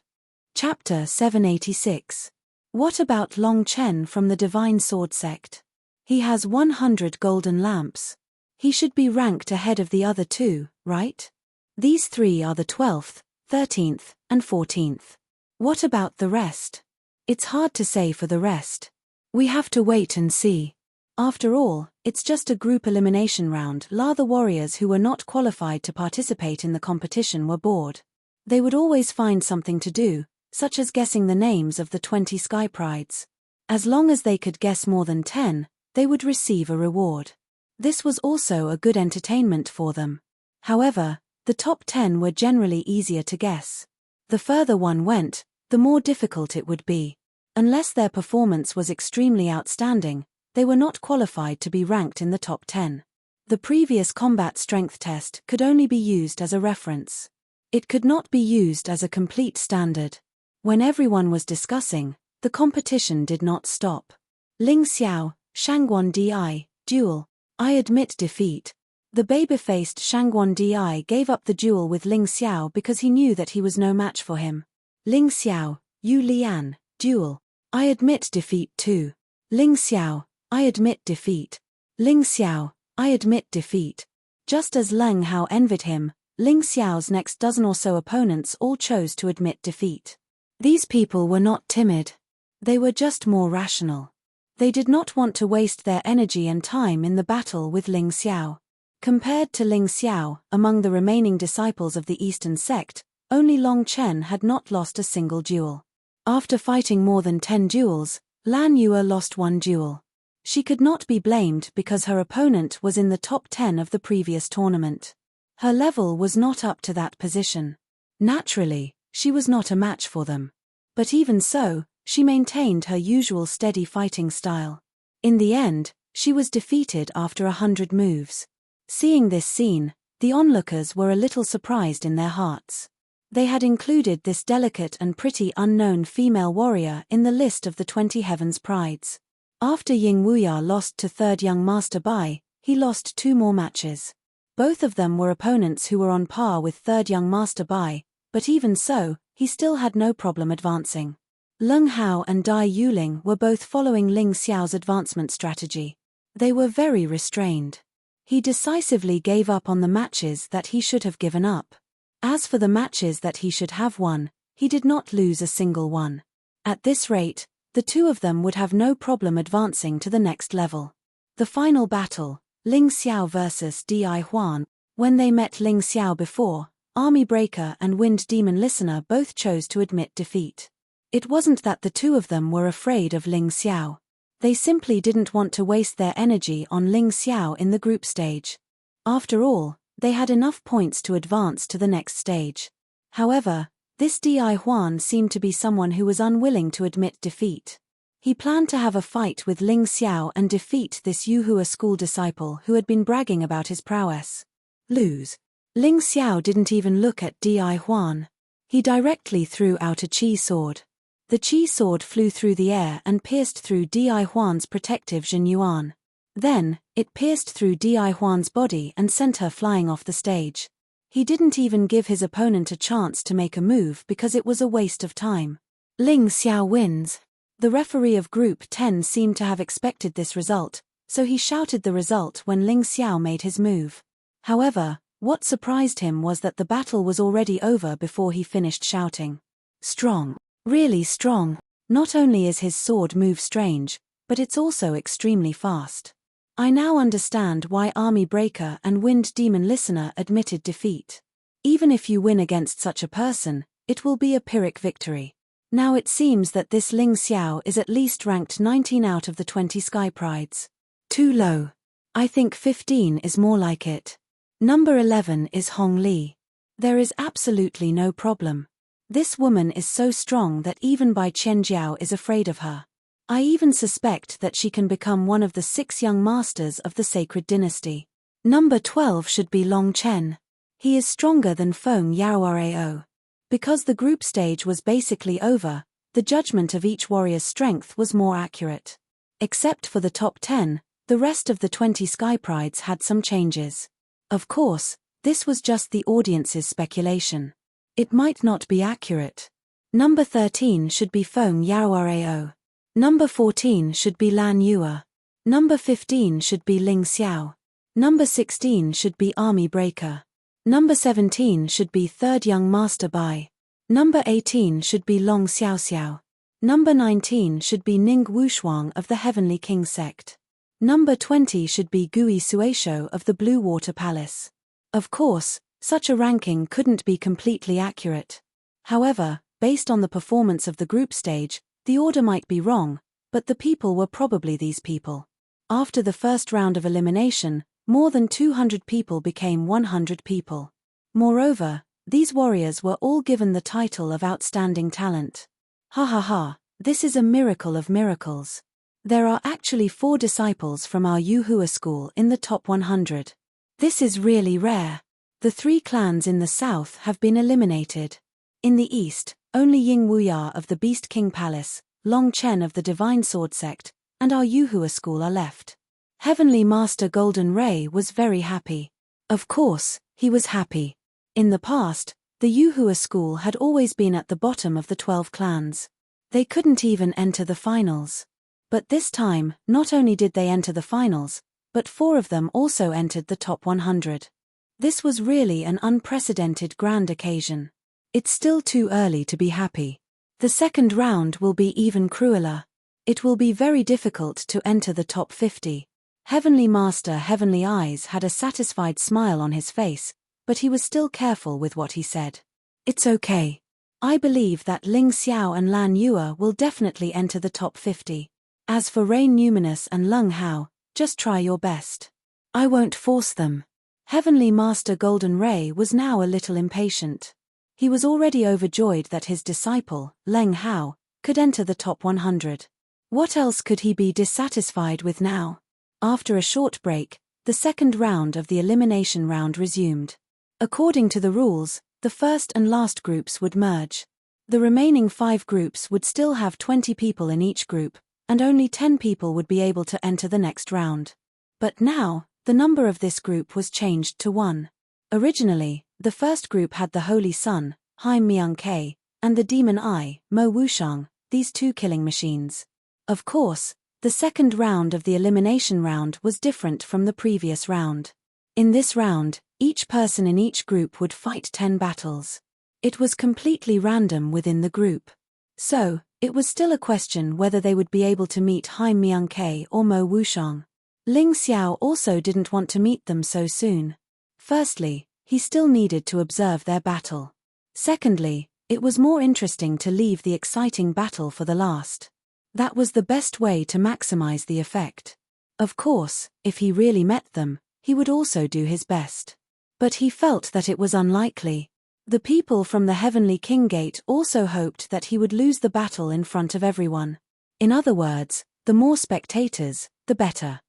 Chapter 786. What about Long Chen from the Divine Sword sect? He has 100 golden lamps. He should be ranked ahead of the other 2, right? These 3 are the 12th, 13th, and 14th. What about the rest? It's hard to say for the rest. We have to wait and see. After all, it's just a group elimination round. The warriors who were not qualified to participate in the competition were bored. They would always find something to do, such as guessing the names of the 20 Sky Prides. As long as they could guess more than 10, they would receive a reward. This was also a good entertainment for them. However, the top 10 were generally easier to guess. The further one went, the more difficult it would be. Unless their performance was extremely outstanding, they were not qualified to be ranked in the top 10. The previous combat strength test could only be used as a reference. It could not be used as a complete standard. When everyone was discussing, the competition did not stop. Ling Xiao, Shangguan Di, duel. I admit defeat. The baby-faced Shangguan Di gave up the duel with Ling Xiao because he knew that he was no match for him. Ling Xiao, Yu Lian, duel. I admit defeat too. Ling Xiao, I admit defeat. Ling Xiao, I admit defeat. Just as Leng Hao envied him, Ling Xiao's next dozen or so opponents all chose to admit defeat. These people were not timid. They were just more rational. They did not want to waste their energy and time in the battle with Ling Xiao. Compared to Ling Xiao, among the remaining disciples of the Eastern sect, only Long Chen had not lost a single duel. After fighting more than 10 duels, Lan Yue lost 1 duel. She could not be blamed because her opponent was in the top 10 of the previous tournament. Her level was not up to that position. Naturally, she was not a match for them. But even so, she maintained her usual steady fighting style. In the end, she was defeated after 100 moves. Seeing this scene, the onlookers were a little surprised in their hearts. They had included this delicate and pretty unknown female warrior in the list of the 20 Heavens Prides. After Ying Wuya lost to 3rd Young Master Bai, he lost 2 more matches. Both of them were opponents who were on par with 3rd Young Master Bai, but even so, he still had no problem advancing. Leng Hao and Dai Yuling were both following Ling Xiao's advancement strategy. They were very restrained. He decisively gave up on the matches that he should have given up. As for the matches that he should have won, he did not lose a single one. At this rate, the two of them would have no problem advancing to the next level. The final battle, Ling Xiao vs. Di Huan. When they met Ling Xiao before, Army Breaker and Wind Demon Listener both chose to admit defeat. It wasn't that the two of them were afraid of Ling Xiao. They simply didn't want to waste their energy on Ling Xiao in the group stage. After all, they had enough points to advance to the next stage. However, this Di Huan seemed to be someone who was unwilling to admit defeat. He planned to have a fight with Ling Xiao and defeat this Yuhua school disciple who had been bragging about his prowess. Lose. Ling Xiao didn't even look at Di Huan. He directly threw out a chi sword. The chi sword flew through the air and pierced through Di Huan's protective Jin Yuan. Then, it pierced through Di Huan's body and sent her flying off the stage. He didn't even give his opponent a chance to make a move because it was a waste of time. Ling Xiao wins. The referee of Group 10 seemed to have expected this result, so he shouted the result when Ling Xiao made his move. However, what surprised him was that the battle was already over before he finished shouting. Strong. Really strong. Not only is his sword move strange, but it's also extremely fast. I now understand why Army Breaker and Wind Demon Listener admitted defeat. Even if you win against such a person, it will be a Pyrrhic victory. Now it seems that this Ling Xiao is at least ranked 19 out of the 20 Sky Prides. Too low. I think 15 is more like it. Number 11 is Hong Li. There is absolutely no problem. This woman is so strong that even Bai Qianjiao is afraid of her. I even suspect that she can become one of the 6 young masters of the sacred dynasty. Number 12 should be Long Chen. He is stronger than Feng Yaoao. Because the group stage was basically over, the judgment of each warrior's strength was more accurate. Except for the top 10, the rest of the 20 Sky Prides had some changes. Of course, this was just the audience's speculation. It might not be accurate. Number 13 should be Feng Yaoao. Number 14 should be Lan Yue. Number 15 should be Ling Xiao. Number 16 should be Army Breaker. Number 17 should be 3rd Young Master Bai. Number 18 should be Long Xiaoxiao. Number 19 should be Ning Wushuang of the Heavenly King sect. Number 20 should be Gui Suisho of the Blue Water Palace. Of course, such a ranking couldn't be completely accurate. However, based on the performance of the group stage, the order might be wrong, but the people were probably these people. After the first round of elimination, more than 200 people became 100 people. Moreover, these warriors were all given the title of Outstanding Talent. Ha ha ha, this is a miracle of miracles. There are actually 4 disciples from our Yuhua school in the top 100. This is really rare. The 3 clans in the south have been eliminated. In the east, only Ying Wuya of the Beast King Palace, Long Chen of the Divine Sword Sect, and our Yuhua school are left. Heavenly Master Golden Ray was very happy. Of course, he was happy. In the past, the Yuhua school had always been at the bottom of the 12 clans. They couldn't even enter the finals. But this time, not only did they enter the finals, but 4 of them also entered the top 100. This was really an unprecedented grand occasion. It's still too early to be happy. The second round will be even crueler. It will be very difficult to enter the top 50. Heavenly Master Heavenly Eyes had a satisfied smile on his face, but he was still careful with what he said. It's okay. I believe that Ling Xiao and Lan Yue will definitely enter the top 50. As for Rain Numinous and Lung Hao, just try your best. I won't force them. Heavenly Master Golden Ray was now a little impatient. He was already overjoyed that his disciple, Leng Hao, could enter the top 100. What else could he be dissatisfied with now? After a short break, the second round of the elimination round resumed. According to the rules, the first and last groups would merge. The remaining 5 groups would still have 20 people in each group, and only 10 people would be able to enter the next round. But now, the number of this group was changed to 1. Originally, the first group had the Holy Sun, Hai Myung Ke, and the Demon Eye, Mo Wushang, these 2 killing machines. Of course, the second round of the elimination round was different from the previous round. In this round, each person in each group would fight 10 battles. It was completely random within the group. So, it was still a question whether they would be able to meet Hai Myung Ke or Mo Wushang. Ling Xiao also didn't want to meet them so soon. Firstly, he still needed to observe their battle. Secondly, it was more interesting to leave the exciting battle for the last. That was the best way to maximize the effect. Of course, if he really met them, he would also do his best. But he felt that it was unlikely. The people from the Heavenly King Gate also hoped that he would lose the battle in front of everyone. In other words, the more spectators, the better.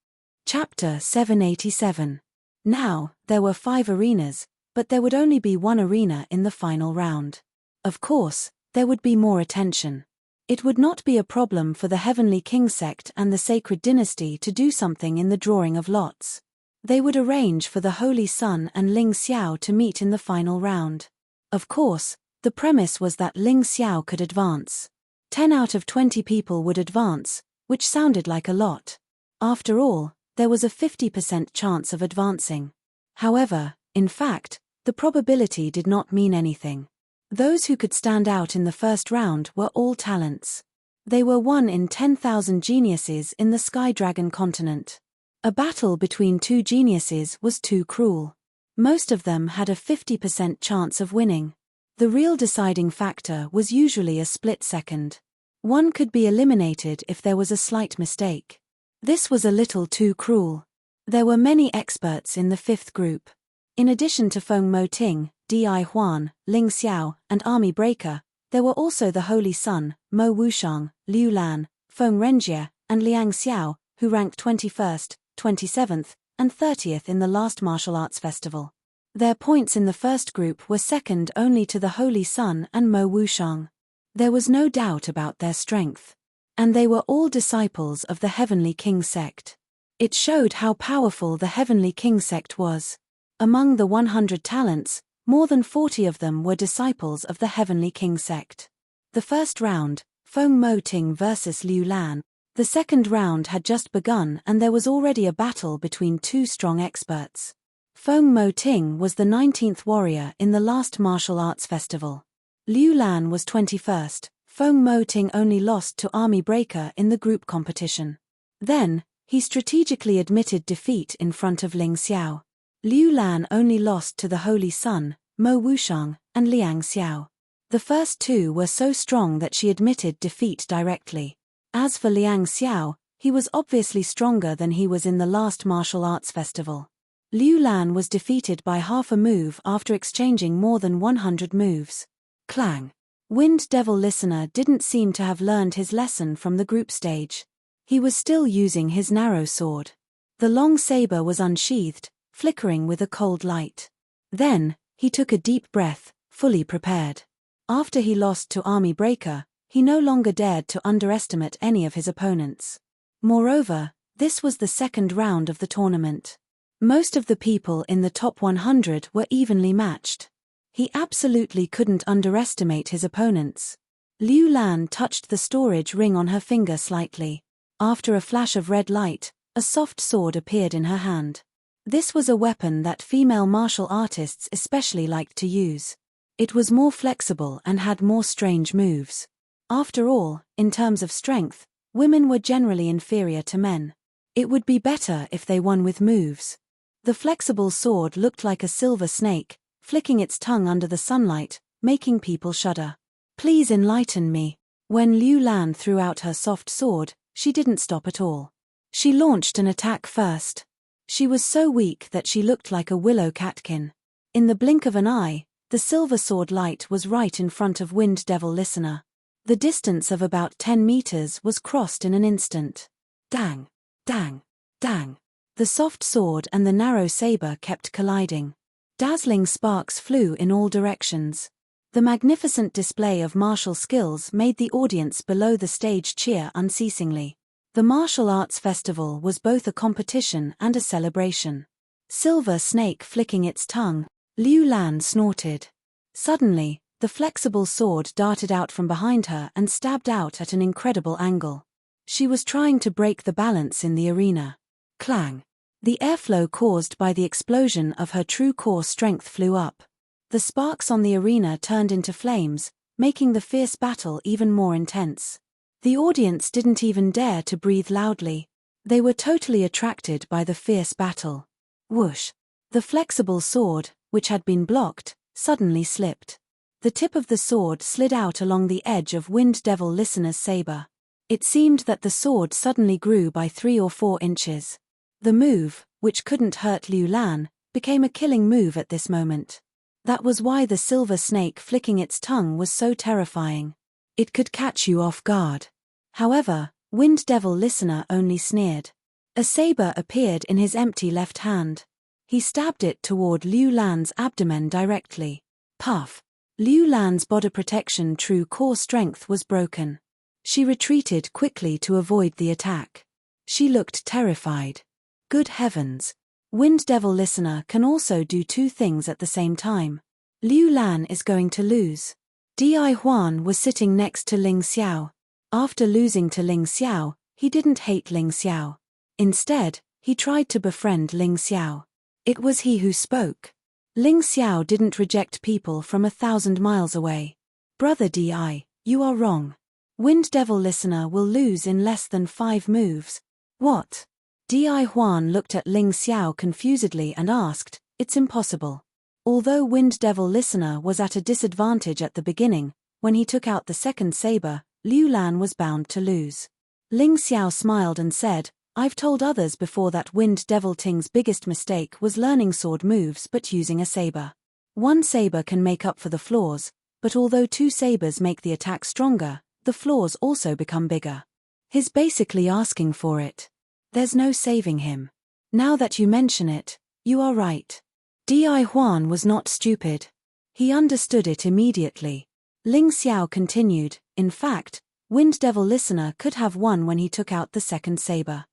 Chapter 787. Now, there were 5 arenas, but there would only be 1 arena in the final round. Of course, there would be more attention. It would not be a problem for the Heavenly King sect and the Sacred Dynasty to do something in the drawing of lots. They would arrange for the Holy Sun and Ling Xiao to meet in the final round. Of course, the premise was that Ling Xiao could advance. 10 out of 20 people would advance, which sounded like a lot. After all, there was a 50% chance of advancing. However, in fact, the probability did not mean anything. Those who could stand out in the first round were all talents. They were 1 in 10,000 geniuses in the Sky Dragon continent. A battle between 2 geniuses was too cruel. Most of them had a 50% chance of winning. The real deciding factor was usually a split second. One could be eliminated if there was a slight mistake. This was a little too cruel. There were many experts in the 5th group. In addition to Feng Moting, Di Huan, Ling Xiao, and Army Breaker, there were also the Holy Sun, Mo Wushang, Liu Lan, Feng Renjie, and Liang Xiao, who ranked 21st, 27th, and 30th in the last martial arts festival. Their points in the first group were second only to the Holy Sun and Mo Wushang. There was no doubt about their strength. And they were all disciples of the Heavenly King sect. It showed how powerful the Heavenly King sect was. Among the 100 talents, more than 40 of them were disciples of the Heavenly King sect. The first round, Feng Moting versus Liu Lan. The second round had just begun and there was already a battle between 2 strong experts. Feng Moting was the 19th warrior in the last martial arts festival. Liu Lan was 21st. Feng Moting only lost to Army Breaker in the group competition. Then, he strategically admitted defeat in front of Ling Xiao. Liu Lan only lost to the Holy Sun, Mo Wushang, and Liang Xiao. The first 2 were so strong that she admitted defeat directly. As for Liang Xiao, he was obviously stronger than he was in the last martial arts festival. Liu Lan was defeated by half a move after exchanging more than 100 moves. Clang. Wind Devil Listener didn't seem to have learned his lesson from the group stage. He was still using his narrow sword. The long saber was unsheathed, flickering with a cold light. Then, he took a deep breath, fully prepared. After he lost to Army Breaker, he no longer dared to underestimate any of his opponents. Moreover, this was the second round of the tournament. Most of the people in the top 100 were evenly matched. He absolutely couldn't underestimate his opponents. Liu Lan touched the storage ring on her finger slightly. After a flash of red light, a soft sword appeared in her hand. This was a weapon that female martial artists especially liked to use. It was more flexible and had more strange moves. After all, in terms of strength, women were generally inferior to men. It would be better if they won with moves. The flexible sword looked like a silver snake, flicking its tongue under the sunlight, making people shudder. Please enlighten me. When Liu Lan threw out her soft sword, she didn't stop at all. She launched an attack first. She was so weak that she looked like a willow catkin. In the blink of an eye, the silver sword light was right in front of Wind Devil Listener. The distance of about 10 meters was crossed in an instant. Dang! Dang! Dang! The soft sword and the narrow saber kept colliding. Dazzling sparks flew in all directions. The magnificent display of martial skills made the audience below the stage cheer unceasingly. The martial arts festival was both a competition and a celebration. Silver snake flicking its tongue, Liu Lan snorted. Suddenly, the flexible sword darted out from behind her and stabbed out at an incredible angle. She was trying to break the balance in the arena. Clang! The airflow caused by the explosion of her true core strength flew up. The sparks on the arena turned into flames, making the fierce battle even more intense. The audience didn't even dare to breathe loudly. They were totally attracted by the fierce battle. Whoosh! The flexible sword, which had been blocked, suddenly slipped. The tip of the sword slid out along the edge of Wind Devil Listener's saber. It seemed that the sword suddenly grew by 3 or 4 inches. The move, which couldn't hurt Liu Lan, became a killing move at this moment. That was why the silver snake flicking its tongue was so terrifying. It could catch you off guard. However, Wind Devil Listener only sneered. A saber appeared in his empty left hand. He stabbed it toward Liu Lan's abdomen directly. Puff! Liu Lan's body protection true core strength was broken. She retreated quickly to avoid the attack. She looked terrified. Good heavens! Wind Devil Listener can also do 2 things at the same time. Liu Lan is going to lose. Di Huan was sitting next to Ling Xiao. After losing to Ling Xiao, he didn't hate Ling Xiao. Instead, he tried to befriend Ling Xiao. It was he who spoke. Ling Xiao didn't reject people from 1,000 miles away. Brother Di, you are wrong. Wind Devil Listener will lose in less than 5 moves. What? Di Huan looked at Ling Xiao confusedly and asked, It's impossible. Although Wind Devil Listener was at a disadvantage at the beginning, when he took out the second saber, Liu Lan was bound to lose. Ling Xiao smiled and said, I've told others before that Wind Devil Ting's biggest mistake was learning sword moves but using a saber. 1 saber can make up for the flaws, but although 2 sabers make the attack stronger, the flaws also become bigger. He's basically asking for it. There's no saving him. Now that you mention it, you are right. Di Huan was not stupid. He understood it immediately. Ling Xiao continued, in fact, Wind Devil Listener could have won when he took out the second saber.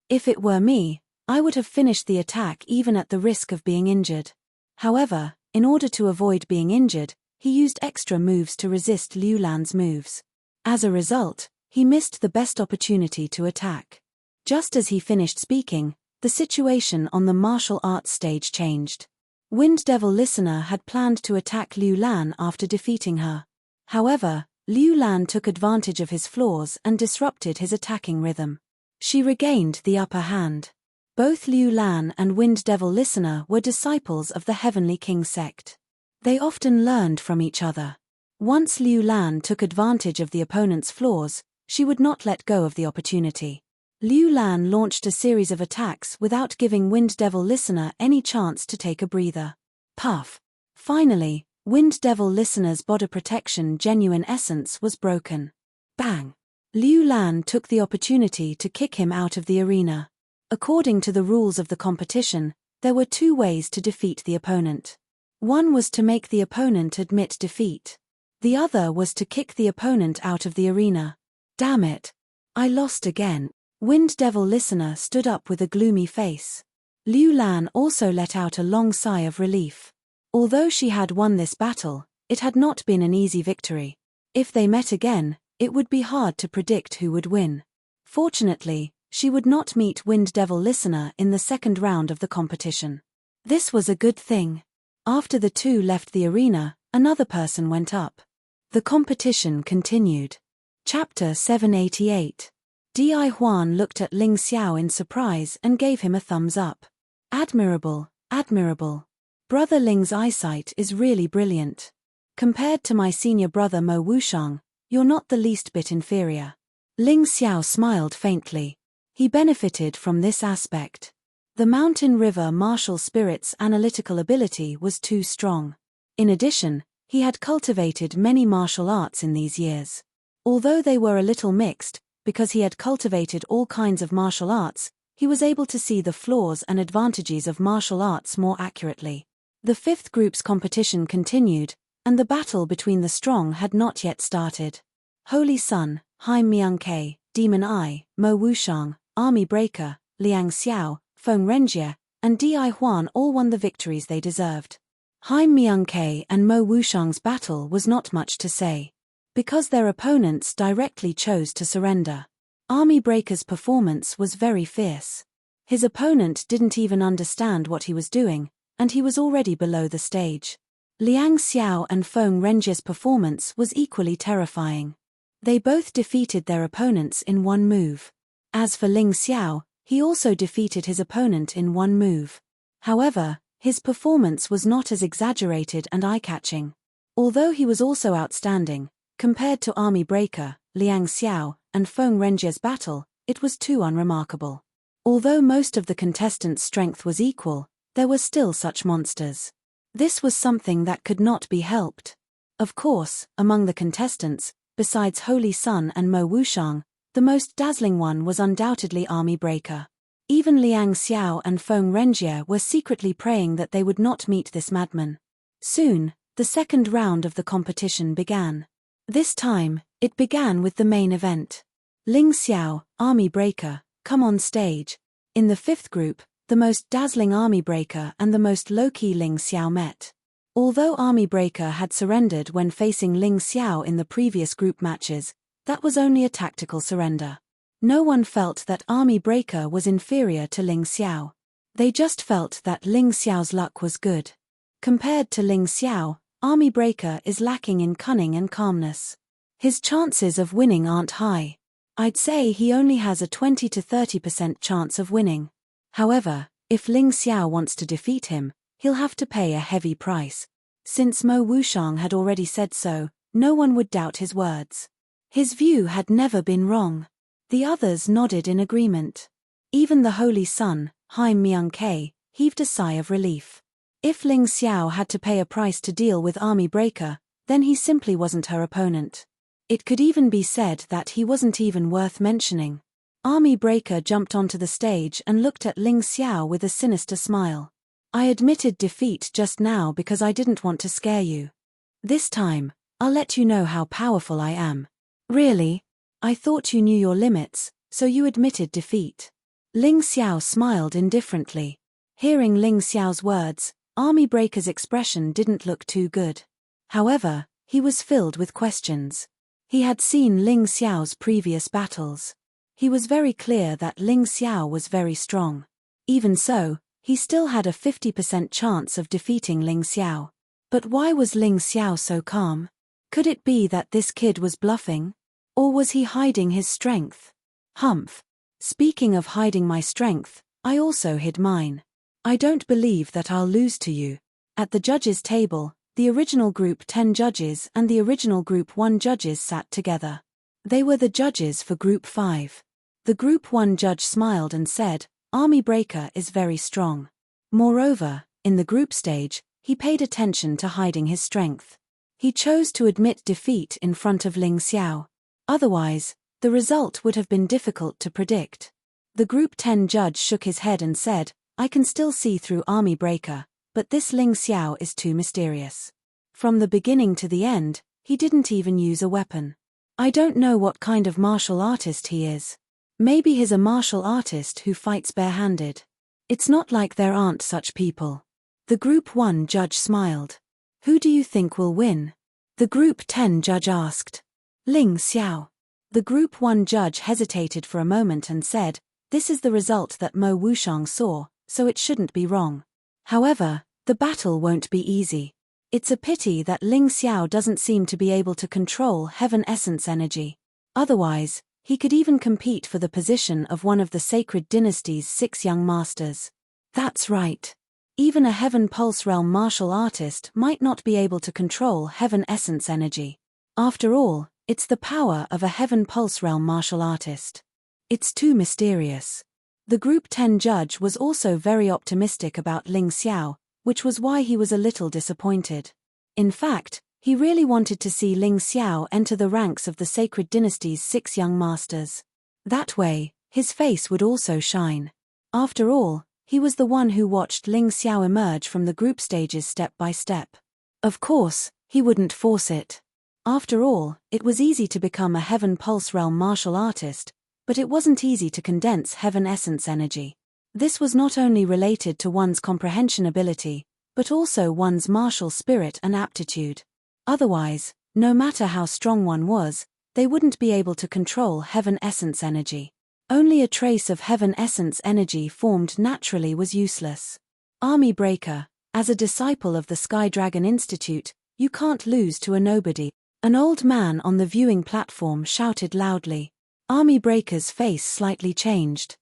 If it were me, I would have finished the attack even at the risk of being injured. However, in order to avoid being injured, he used extra moves to resist Liu Lan's moves. As a result, he missed the best opportunity to attack. Just as he finished speaking, the situation on the martial arts stage changed. Wind Devil Listener had planned to attack Liu Lan after defeating her. However, Liu Lan took advantage of his flaws and disrupted his attacking rhythm. She regained the upper hand. Both Liu Lan and Wind Devil Listener were disciples of the Heavenly King sect. They often learned from each other. Once Liu Lan took advantage of the opponent's flaws, she would not let go of the opportunity. Liu Lan launched a series of attacks without giving Wind Devil Listener any chance to take a breather. Puff! Finally, Wind Devil Listener's body protection genuine essence was broken. Bang! Liu Lan took the opportunity to kick him out of the arena. According to the rules of the competition, there were 2 ways to defeat the opponent. One was to make the opponent admit defeat. The other was to kick the opponent out of the arena. Damn it! I lost again. Wind Devil Listener stood up with a gloomy face. Liu Lan also let out a long sigh of relief. Although she had won this battle, it had not been an easy victory. If they met again, it would be hard to predict who would win. Fortunately, she would not meet Wind Devil Listener in the second round of the competition. This was a good thing. After the 2 left the arena, another person went up. The competition continued. Chapter 788. Di Huan looked at Ling Xiao in surprise and gave him a thumbs up. Admirable, admirable. Brother Ling's eyesight is really brilliant. Compared to my senior brother Mo Wushang, you're not the least bit inferior. Ling Xiao smiled faintly. He benefited from this aspect. The mountain river martial spirit's analytical ability was too strong. In addition, he had cultivated many martial arts in these years. Although they were a little mixed, because he had cultivated all kinds of martial arts, he was able to see the flaws and advantages of martial arts more accurately. The fifth group's competition continued, and the battle between the strong had not yet started. Holy Sun, Haim Myung-Ke, Demon Eye, Mo Wushang, Army Breaker, Liang Xiao, Feng Renjie, and Di Huan all won the victories they deserved. Haim Myung-Ke and Mo Wushang's battle was not much to say. Because their opponents directly chose to surrender. Army Breaker's performance was very fierce. His opponent didn't even understand what he was doing, and he was already below the stage. Liang Xiao and Feng Renjie's performance was equally terrifying. They both defeated their opponents in one move. As for Ling Xiao, he also defeated his opponent in one move. However, his performance was not as exaggerated and eye-catching. Although he was also outstanding, compared to Army Breaker, Liang Xiao, and Feng Renjie's battle, it was too unremarkable. Although most of the contestants' strength was equal, there were still such monsters. This was something that could not be helped. Of course, among the contestants, besides Holy Sun and Mo Wushang, the most dazzling one was undoubtedly Army Breaker. Even Liang Xiao and Feng Renjie were secretly praying that they would not meet this madman. Soon, the second round of the competition began. This time, it began with the main event. Ling Xiao, Army Breaker, come on stage. In the fifth group, the most dazzling Army Breaker and the most low-key Ling Xiao met. Although Army Breaker had surrendered when facing Ling Xiao in the previous group matches, that was only a tactical surrender. No one felt that Army Breaker was inferior to Ling Xiao. They just felt that Ling Xiao's luck was good. Compared to Ling Xiao, Army Breaker is lacking in cunning and calmness. His chances of winning aren't high. I'd say he only has a 20 to 30% chance of winning. However, if Ling Xiao wants to defeat him, he'll have to pay a heavy price. Since Mo Wushang had already said so, no one would doubt his words. His view had never been wrong. The others nodded in agreement. Even the Holy Sun, Haim Myung-Ke, heaved a sigh of relief. If Ling Xiao had to pay a price to deal with Army Breaker, then he simply wasn't her opponent. It could even be said that he wasn't even worth mentioning. Army Breaker jumped onto the stage and looked at Ling Xiao with a sinister smile. I admitted defeat just now because I didn't want to scare you. This time, I'll let you know how powerful I am. Really? I thought you knew your limits, so you admitted defeat. Ling Xiao smiled indifferently. Hearing Ling Xiao's words, Army Breaker's expression didn't look too good. However, he was filled with questions. He had seen Ling Xiao's previous battles. He was very clear that Ling Xiao was very strong. Even so, he still had a 50% chance of defeating Ling Xiao. But why was Ling Xiao so calm? Could it be that this kid was bluffing? Or was he hiding his strength? Humph. Speaking of hiding my strength, I also hid mine. I don't believe that I'll lose to you. At the judges' table, the original Group 10 judges and the original Group 1 judges sat together. They were the judges for Group 5. The Group 1 judge smiled and said, Army Breaker is very strong. Moreover, in the group stage, he paid attention to hiding his strength. He chose to admit defeat in front of Ling Xiao. Otherwise, the result would have been difficult to predict. The Group 10 judge shook his head and said, I can still see through Army Breaker, but this Ling Xiao is too mysterious. From the beginning to the end, he didn't even use a weapon. I don't know what kind of martial artist he is. Maybe he's a martial artist who fights barehanded. It's not like there aren't such people. The Group 1 judge smiled. Who do you think will win? The Group 10 judge asked. Ling Xiao. The Group 1 judge hesitated for a moment and said, this is the result that Mo Wushang saw, so it shouldn't be wrong. However, the battle won't be easy. It's a pity that Ling Xiao doesn't seem to be able to control Heaven Essence energy. Otherwise, He could even compete for the position of one of the sacred dynasty's 6 young masters. That's right. Even a Heaven Pulse Realm martial artist might not be able to control Heaven Essence energy. After all, it's the power of a Heaven Pulse Realm martial artist. It's too mysterious. The Group 10 judge was also very optimistic about Ling Xiao, which was why he was a little disappointed. In fact, he really wanted to see Ling Xiao enter the ranks of the sacred dynasty's 6 young masters. That way, his face would also shine. After all, he was the one who watched Ling Xiao emerge from the group stages step by step. Of course, he wouldn't force it. After all, it was easy to become a Heaven Pulse Realm martial artist, but it wasn't easy to condense Heaven Essence energy. This was not only related to one's comprehension ability, but also one's martial spirit and aptitude. Otherwise, no matter how strong one was, they wouldn't be able to control Heaven Essence energy. Only a trace of Heaven Essence energy formed naturally was useless. Army Breaker, as a disciple of the Sky Dragon Institute, you can't lose to a nobody. An old man on the viewing platform shouted loudly. Army Breaker's face slightly changed.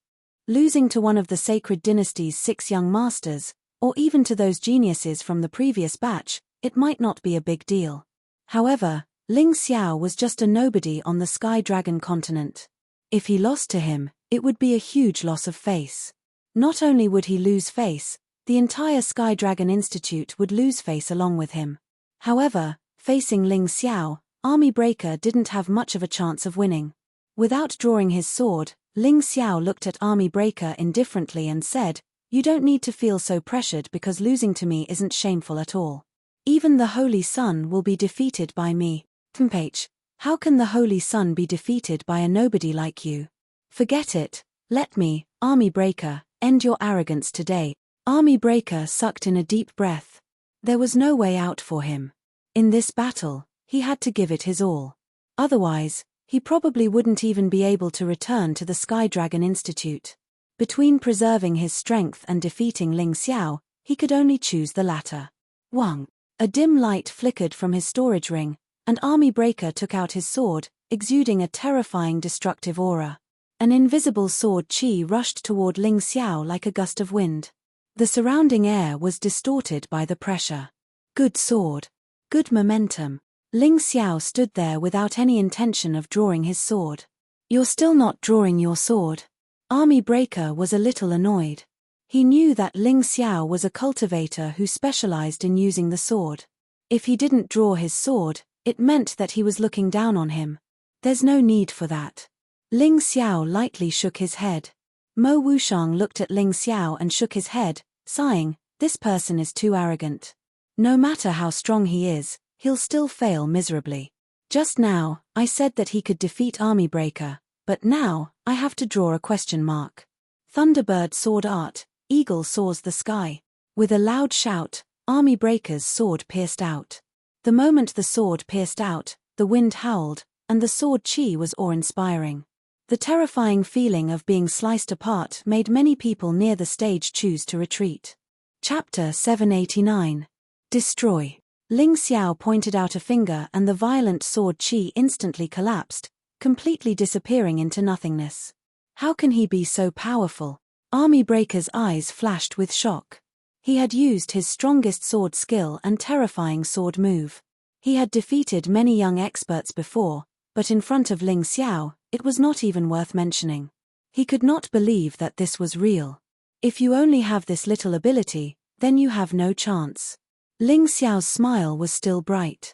Losing to one of the sacred dynasty's 6 young masters, or even to those geniuses from the previous batch, it might not be a big deal. However, Ling Xiao was just a nobody on the Sky Dragon continent. If he lost to him, it would be a huge loss of face. Not only would he lose face, the entire Sky Dragon Institute would lose face along with him. However, facing Ling Xiao, Army Breaker didn't have much of a chance of winning. Without drawing his sword, Ling Xiao looked at Army Breaker indifferently and said, "You don't need to feel so pressured because losing to me isn't shameful at all. Even the Holy Sun will be defeated by me." Tempage. How can the Holy Sun be defeated by a nobody like you? Forget it. Let me, Army Breaker, end your arrogance today. Army Breaker sucked in a deep breath. There was no way out for him. In this battle, he had to give it his all. Otherwise, he probably wouldn't even be able to return to the Sky Dragon Institute. Between preserving his strength and defeating Ling Xiao, he could only choose the latter. Wang. A dim light flickered from his storage ring, and Army Breaker took out his sword, exuding a terrifying destructive aura. An invisible sword chi rushed toward Ling Xiao like a gust of wind. The surrounding air was distorted by the pressure. Good sword. Good momentum. Ling Xiao stood there without any intention of drawing his sword. You're still not drawing your sword? Army Breaker was a little annoyed. He knew that Ling Xiao was a cultivator who specialized in using the sword. If he didn't draw his sword, it meant that he was looking down on him. There's no need for that. Ling Xiao lightly shook his head. Mo Wushang looked at Ling Xiao and shook his head, sighing, "This person is too arrogant. No matter how strong he is, he'll still fail miserably. Just now, I said that he could defeat Army Breaker, but now, I have to draw a question mark." Thunderbird sword art, eagle soars the sky. With a loud shout, Army Breaker's sword pierced out. The moment the sword pierced out, the wind howled, and the sword chi was awe-inspiring. The terrifying feeling of being sliced apart made many people near the stage choose to retreat. Chapter 789. Destroy. Ling Xiao pointed out a finger and the violent sword chi instantly collapsed, completely disappearing into nothingness. How can he be so powerful? Army Breaker's eyes flashed with shock. He had used his strongest sword skill and terrifying sword move. He had defeated many young experts before, but in front of Ling Xiao, it was not even worth mentioning. He could not believe that this was real. If you only have this little ability, then you have no chance. Ling Xiao's smile was still bright.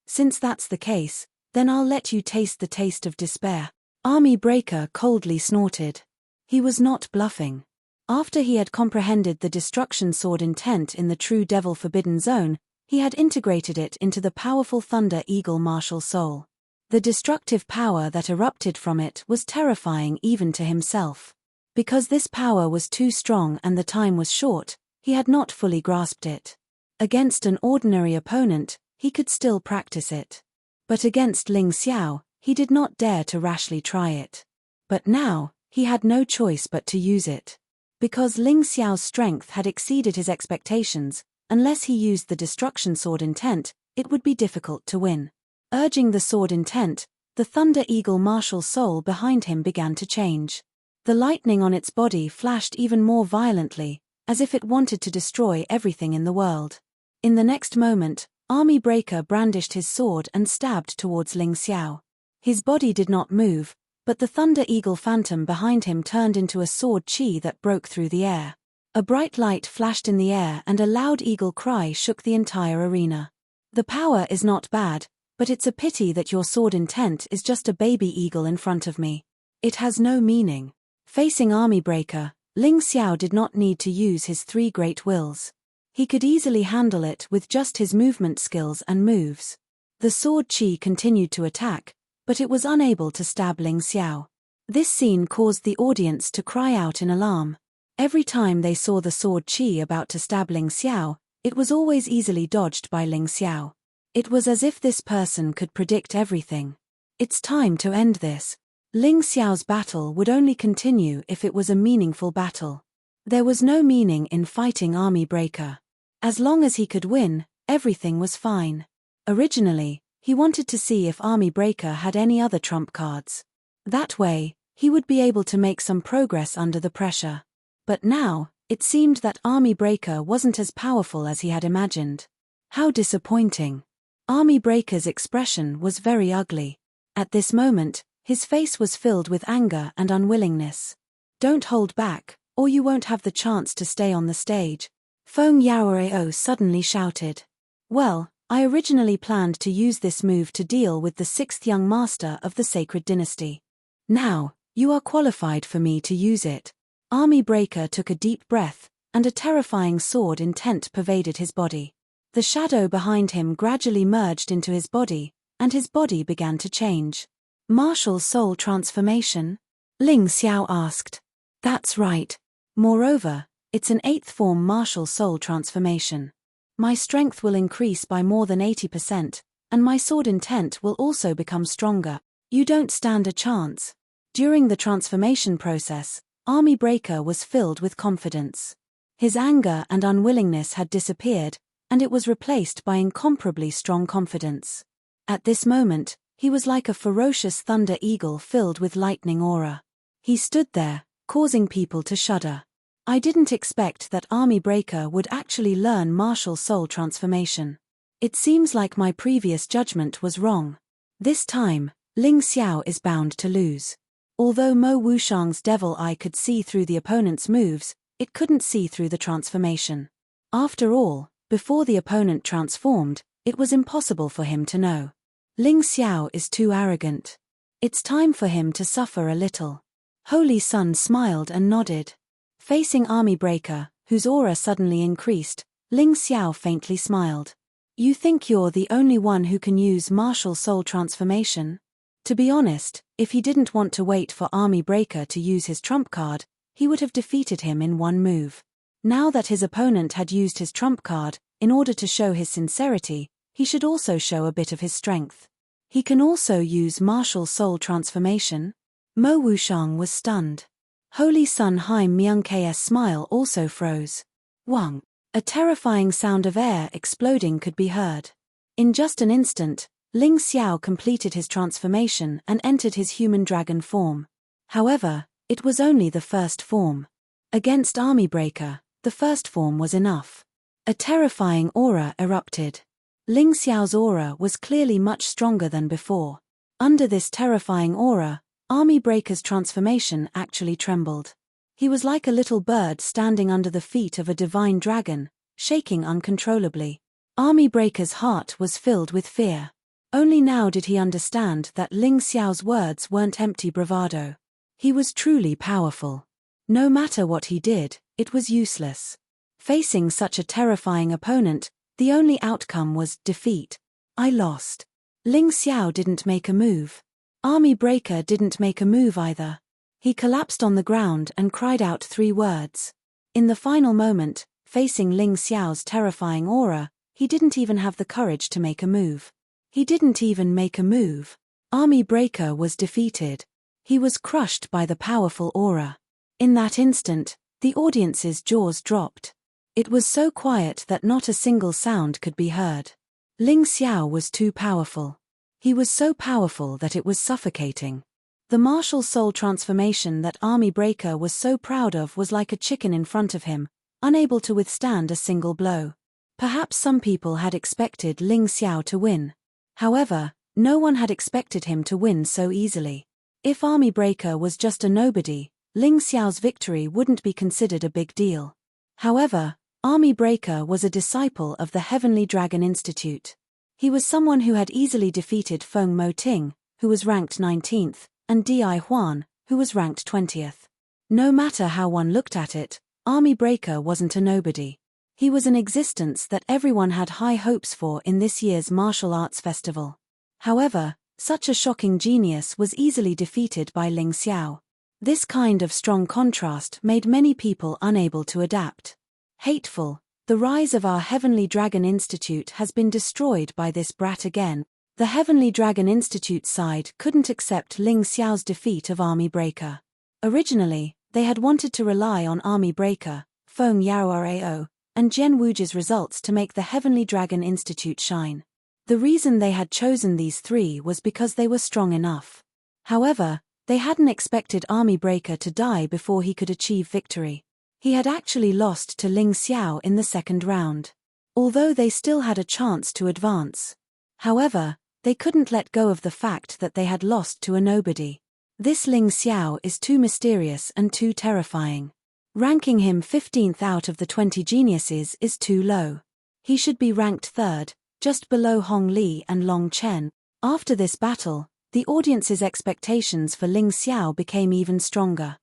Since that's the case, then I'll let you taste the taste of despair. Army Breaker coldly snorted. He was not bluffing. After he had comprehended the destruction sword intent in the true Devil Forbidden Zone, he had integrated it into the powerful Thunder Eagle martial soul. The destructive power that erupted from it was terrifying even to himself. Because this power was too strong and the time was short, he had not fully grasped it. Against an ordinary opponent, he could still practice it. But against Ling Xiao, he did not dare to rashly try it. But now, he had no choice but to use it. Because Ling Xiao's strength had exceeded his expectations, unless he used the destruction sword intent, it would be difficult to win. Urging the sword intent, the Thunder Eagle martial soul behind him began to change. The lightning on its body flashed even more violently, as if it wanted to destroy everything in the world. In the next moment, Army Breaker brandished his sword and stabbed towards Ling Xiao. His body did not move, but the Thunder Eagle phantom behind him turned into a sword chi that broke through the air. A bright light flashed in the air and a loud eagle cry shook the entire arena. The power is not bad, but it's a pity that your sword intent is just a baby eagle in front of me. It has no meaning. Facing Army Breaker, Ling Xiao did not need to use his 3 great wills. He could easily handle it with just his movement skills and moves. The sword chi continued to attack, but it was unable to stab Ling Xiao. This scene caused the audience to cry out in alarm. Every time they saw the sword chi about to stab Ling Xiao, it was always easily dodged by Ling Xiao. It was as if this person could predict everything. It's time to end this. Ling Xiao's battle would only continue if it was a meaningful battle. There was no meaning in fighting Army Breaker. As long as he could win, everything was fine. Originally, he wanted to see if Army Breaker had any other trump cards. That way, he would be able to make some progress under the pressure. But now, it seemed that Army Breaker wasn't as powerful as he had imagined. How disappointing. Army Breaker's expression was very ugly. At this moment, his face was filled with anger and unwillingness. Don't hold back, or you won't have the chance to stay on the stage, Feng Yaoreo suddenly shouted. Well, I originally planned to use this move to deal with the 6th young master of the Sacred Dynasty. Now, you are qualified for me to use it. Army Breaker took a deep breath, and a terrifying sword intent pervaded his body. The shadow behind him gradually merged into his body, and his body began to change. Martial soul transformation? Ling Xiao asked. That's right. Moreover, it's an 8th form martial soul transformation. My strength will increase by more than 80%, and my sword intent will also become stronger. You don't stand a chance. During the transformation process, Army Breaker was filled with confidence. His anger and unwillingness had disappeared, and it was replaced by incomparably strong confidence. At this moment, he was like a ferocious thunder eagle filled with lightning aura. He stood there, causing people to shudder. I didn't expect that Army Breaker would actually learn martial soul transformation. It seems like my previous judgment was wrong. This time, Ling Xiao is bound to lose. Although Mo Wushang's devil eye could see through the opponent's moves, it couldn't see through the transformation. After all, before the opponent transformed, it was impossible for him to know. Ling Xiao is too arrogant. It's time for him to suffer a little. Holy Sun smiled and nodded. Facing Army Breaker, whose aura suddenly increased, Ling Xiao faintly smiled. You think you're the only one who can use martial soul transformation? To be honest, if he didn't want to wait for Army Breaker to use his trump card, he would have defeated him in one move. Now that his opponent had used his trump card, in order to show his sincerity, he should also show a bit of his strength. He can also use martial soul transformation? Mo Wushang was stunned. Holy Sun Haim Myung's smile also froze. Wang. A terrifying sound of air exploding could be heard. In just an instant, Ling Xiao completed his transformation and entered his human dragon form. However, it was only the first form. Against Army Breaker, the first form was enough. A terrifying aura erupted. Ling Xiao's aura was clearly much stronger than before. Under this terrifying aura, Army Breaker's transformation actually trembled. He was like a little bird standing under the feet of a divine dragon, shaking uncontrollably. Army Breaker's heart was filled with fear. Only now did he understand that Ling Xiao's words weren't empty bravado. He was truly powerful. No matter what he did, it was useless. Facing such a terrifying opponent, the only outcome was defeat. I lost. Ling Xiao didn't make a move. Army Breaker didn't make a move either. He collapsed on the ground and cried out 3 words. In the final moment, facing Ling Xiao's terrifying aura, he didn't even have the courage to make a move. He didn't even make a move. Army Breaker was defeated. He was crushed by the powerful aura. In that instant, the audience's jaws dropped. It was so quiet that not a single sound could be heard. Ling Xiao was too powerful. He was so powerful that it was suffocating. The martial soul transformation that Army Breaker was so proud of was like a chicken in front of him, unable to withstand a single blow. Perhaps some people had expected Ling Xiao to win. However, no one had expected him to win so easily. If Army Breaker was just a nobody, Ling Xiao's victory wouldn't be considered a big deal. However, Army Breaker was a disciple of the Heavenly Dragon Institute. He was someone who had easily defeated Feng Mo Ting, who was ranked 19th, and Di Huan, who was ranked 20th. No matter how one looked at it, Army Breaker wasn't a nobody. He was an existence that everyone had high hopes for in this year's martial arts festival. However, such a shocking genius was easily defeated by Ling Xiao. This kind of strong contrast made many people unable to adapt. Hateful, the rise of our Heavenly Dragon Institute has been destroyed by this brat again. The Heavenly Dragon Institute side couldn't accept Ling Xiao's defeat of Army Breaker. Originally, they had wanted to rely on Army Breaker, Feng Yaorao, and Jian Wuji's results to make the Heavenly Dragon Institute shine. The reason they had chosen these three was because they were strong enough. However, they hadn't expected Army Breaker to die before he could achieve victory. He had actually lost to Ling Xiao in the second round. Although they still had a chance to advance. However, they couldn't let go of the fact that they had lost to a nobody. This Ling Xiao is too mysterious and too terrifying. Ranking him 15th out of the 20 geniuses is too low. He should be ranked 3rd, just below Hong Li and Long Chen. After this battle, the audience's expectations for Ling Xiao became even stronger.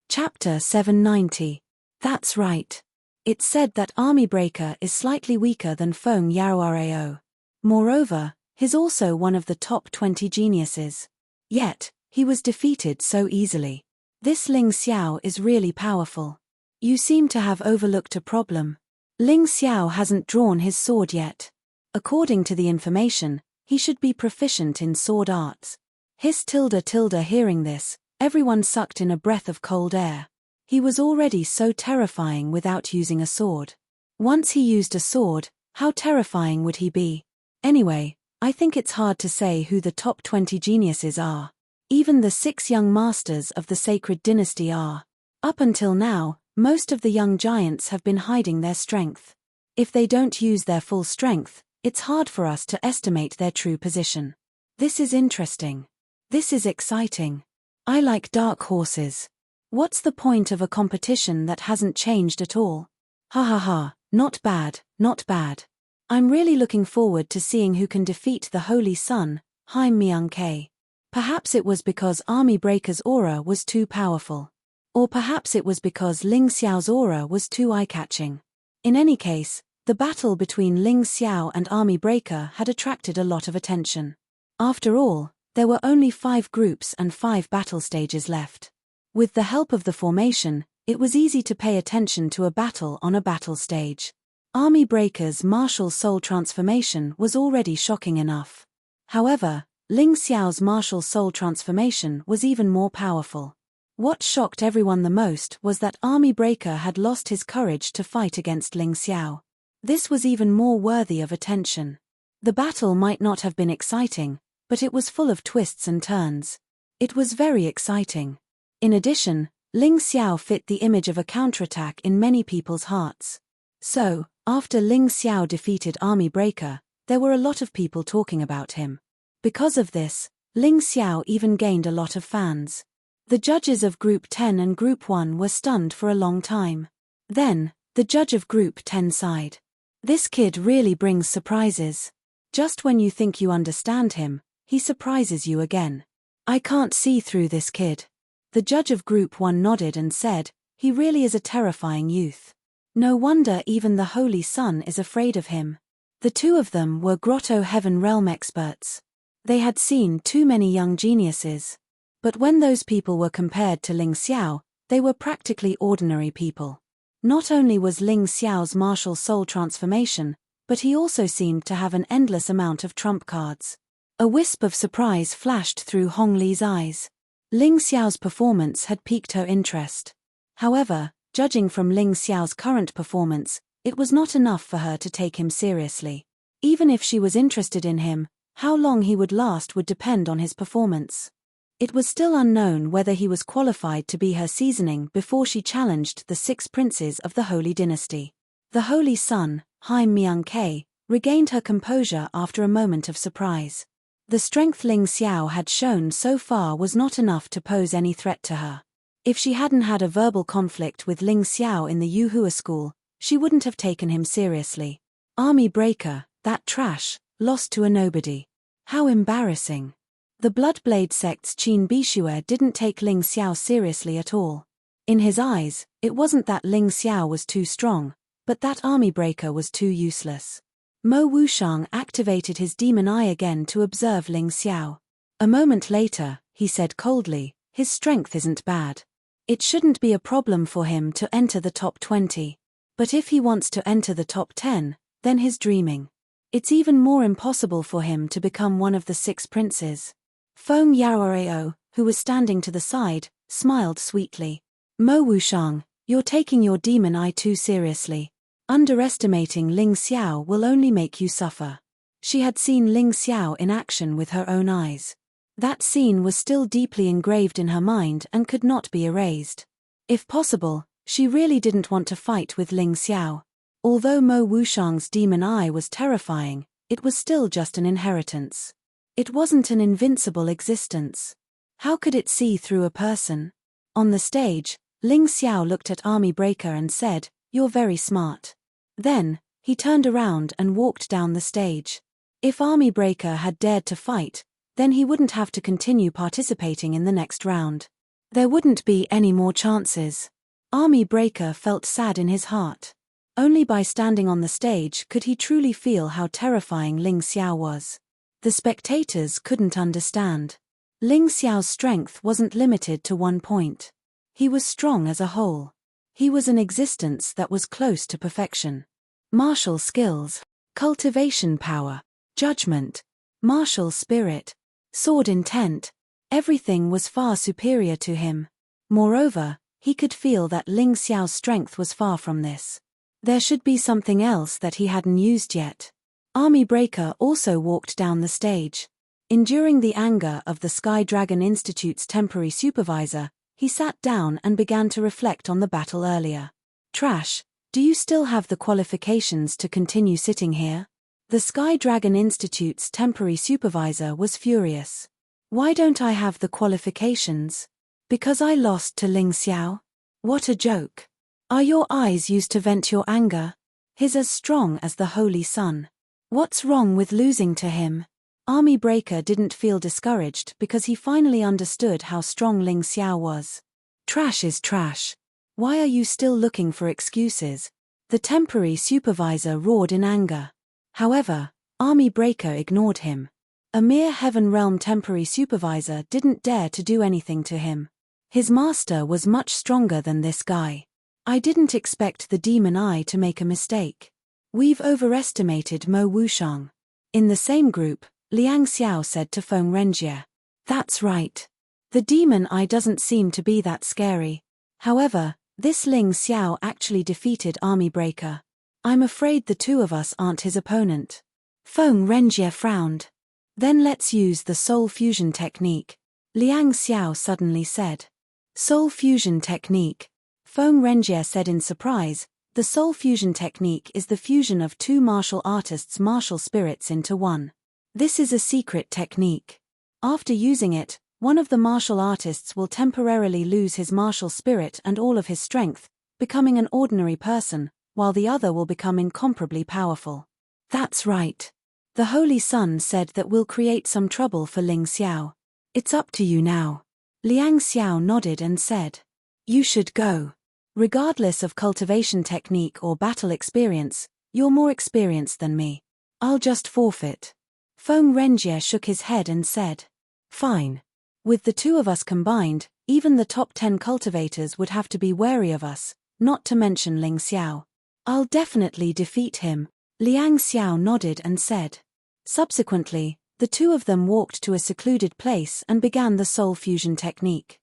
Chapter 790. That's right. It's said that Army Breaker is slightly weaker than Feng Yaorao. Moreover, he's also one of the top 20 geniuses. Yet, he was defeated so easily. This Ling Xiao is really powerful. You seem to have overlooked a problem. Ling Xiao hasn't drawn his sword yet. According to the information, he should be proficient in sword arts. Hearing this, everyone sucked in a breath of cold air. He was already so terrifying without using a sword. Once he used a sword, how terrifying would he be? Anyway, I think it's hard to say who the top 20 geniuses are. Even the 6 young masters of the Sacred Dynasty are. Up until now, most of the young giants have been hiding their strength. If they don't use their full strength, it's hard for us to estimate their true position. This is interesting. This is exciting. I like dark horses. What's the point of a competition that hasn't changed at all? Ha ha ha, not bad, not bad. I'm really looking forward to seeing who can defeat the Holy Sun, Haim Myung-K. Perhaps it was because Army Breaker's aura was too powerful. Or perhaps it was because Ling Xiao's aura was too eye-catching. In any case, the battle between Ling Xiao and Army Breaker had attracted a lot of attention. After all, there were only 5 groups and 5 battle stages left. With the help of the formation, it was easy to pay attention to a battle on a battle stage. Army Breaker's martial soul transformation was already shocking enough. However, Ling Xiao's martial soul transformation was even more powerful. What shocked everyone the most was that Army Breaker had lost his courage to fight against Ling Xiao. This was even more worthy of attention. The battle might not have been exciting, but it was full of twists and turns. It was very exciting. In addition, Ling Xiao fit the image of a counterattack in many people's hearts. So, after Ling Xiao defeated Army Breaker, there were a lot of people talking about him. Because of this, Ling Xiao even gained a lot of fans. The judges of Group 10 and Group 1 were stunned for a long time. Then, the judge of Group 10 sighed. This kid really brings surprises. Just when you think you understand him, he surprises you again. I can't see through this kid. The judge of Group 1 nodded and said, he really is a terrifying youth. No wonder even the Holy Sun is afraid of him. The two of them were Grotto Heaven Realm experts. They had seen too many young geniuses. But when those people were compared to Ling Xiao, they were practically ordinary people. Not only was Ling Xiao's martial soul transformation, but he also seemed to have an endless amount of trump cards. A wisp of surprise flashed through Hong Li's eyes. Ling Xiao's performance had piqued her interest. However, judging from Ling Xiao's current performance, it was not enough for her to take him seriously. Even if she was interested in him, How long he would last would depend on his performance. It was still unknown whether he was qualified to be her seasoning before she challenged the 6 princes of the Holy Dynasty. The Holy Son, Haim Myung-K, regained her composure after a moment of surprise. The strength Ling Xiao had shown so far was not enough to pose any threat to her. If she hadn't had a verbal conflict with Ling Xiao in the Yuhua school, she wouldn't have taken him seriously. Army breaker, that trash, lost to a nobody. How embarrassing. The Bloodblade sect's Qin Bishue didn't take Ling Xiao seriously at all. In his eyes, it wasn't that Ling Xiao was too strong, but that army breaker was too useless. Mo Wushang activated his demon eye again to observe Ling Xiao. A moment later, he said coldly, his strength isn't bad. It shouldn't be a problem for him to enter the top 20. But if he wants to enter the top 10, then he's dreaming. It's even more impossible for him to become one of the 6 princes. Feng Yaoreo, who was standing to the side, smiled sweetly. Mo Wushang, you're taking your demon eye too seriously. Underestimating Ling Xiao will only make you suffer. She had seen Ling Xiao in action with her own eyes. That scene was still deeply engraved in her mind and could not be erased. If possible, she really didn't want to fight with Ling Xiao. Although Mo Wushang's demon eye was terrifying, it was still just an inheritance. It wasn't an invincible existence. How could it see through a person? On the stage, Ling Xiao looked at Army Breaker and said, "You're very smart." Then, he turned around and walked down the stage. If Army Breaker had dared to fight, then he wouldn't have to continue participating in the next round. There wouldn't be any more chances. Army Breaker felt sad in his heart. Only by standing on the stage could he truly feel how terrifying Ling Xiao was. The spectators couldn't understand. Ling Xiao's strength wasn't limited to one point. He was strong as a whole. He was an existence that was close to perfection. Martial skills, cultivation power, judgment, martial spirit, sword intent, everything was far superior to him. Moreover, he could feel that Ling Xiao's strength was far from this. There should be something else that he hadn't used yet. Army Breaker also walked down the stage. Enduring the anger of the Sky Dragon Institute's temporary supervisor, he sat down and began to reflect on the battle earlier. Trash, do you still have the qualifications to continue sitting here? The Sky Dragon Institute's temporary supervisor was furious. Why don't I have the qualifications? Because I lost to Ling Xiao? What a joke. Are your eyes used to vent your anger? He's as strong as the Holy Sun. What's wrong with losing to him? Army Breaker didn't feel discouraged because he finally understood how strong Ling Xiao was. Trash is trash. Why are you still looking for excuses? The temporary supervisor roared in anger. However, Army Breaker ignored him. A mere Heaven Realm temporary supervisor didn't dare to do anything to him. His master was much stronger than this guy. I didn't expect the demon eye to make a mistake. We've overestimated Mo Wushang. In the same group, Liang Xiao said to Feng Renjie. That's right. The demon eye doesn't seem to be that scary. However, this Ling Xiao actually defeated Army Breaker. I'm afraid the two of us aren't his opponent. Feng Renjie frowned. Then let's use the soul fusion technique, Liang Xiao suddenly said. Soul fusion technique. Feng Renjie said in surprise, the soul fusion technique is the fusion of 2 martial artists' martial spirits into one. This is a secret technique. After using it, one of the martial artists will temporarily lose his martial spirit and all of his strength, becoming an ordinary person, while the other will become incomparably powerful. That's right. The Holy Sun said that we'll create some trouble for Ling Xiao. It's up to you now. Liang Xiao nodded and said. You should go. Regardless of cultivation technique or battle experience, you're more experienced than me. I'll just forfeit. Feng Renjie shook his head and said. Fine. With the two of us combined, even the top 10 cultivators would have to be wary of us, not to mention Ling Xiao. I'll definitely defeat him, Liang Xiao nodded and said. Subsequently, the two of them walked to a secluded place and began the soul fusion technique.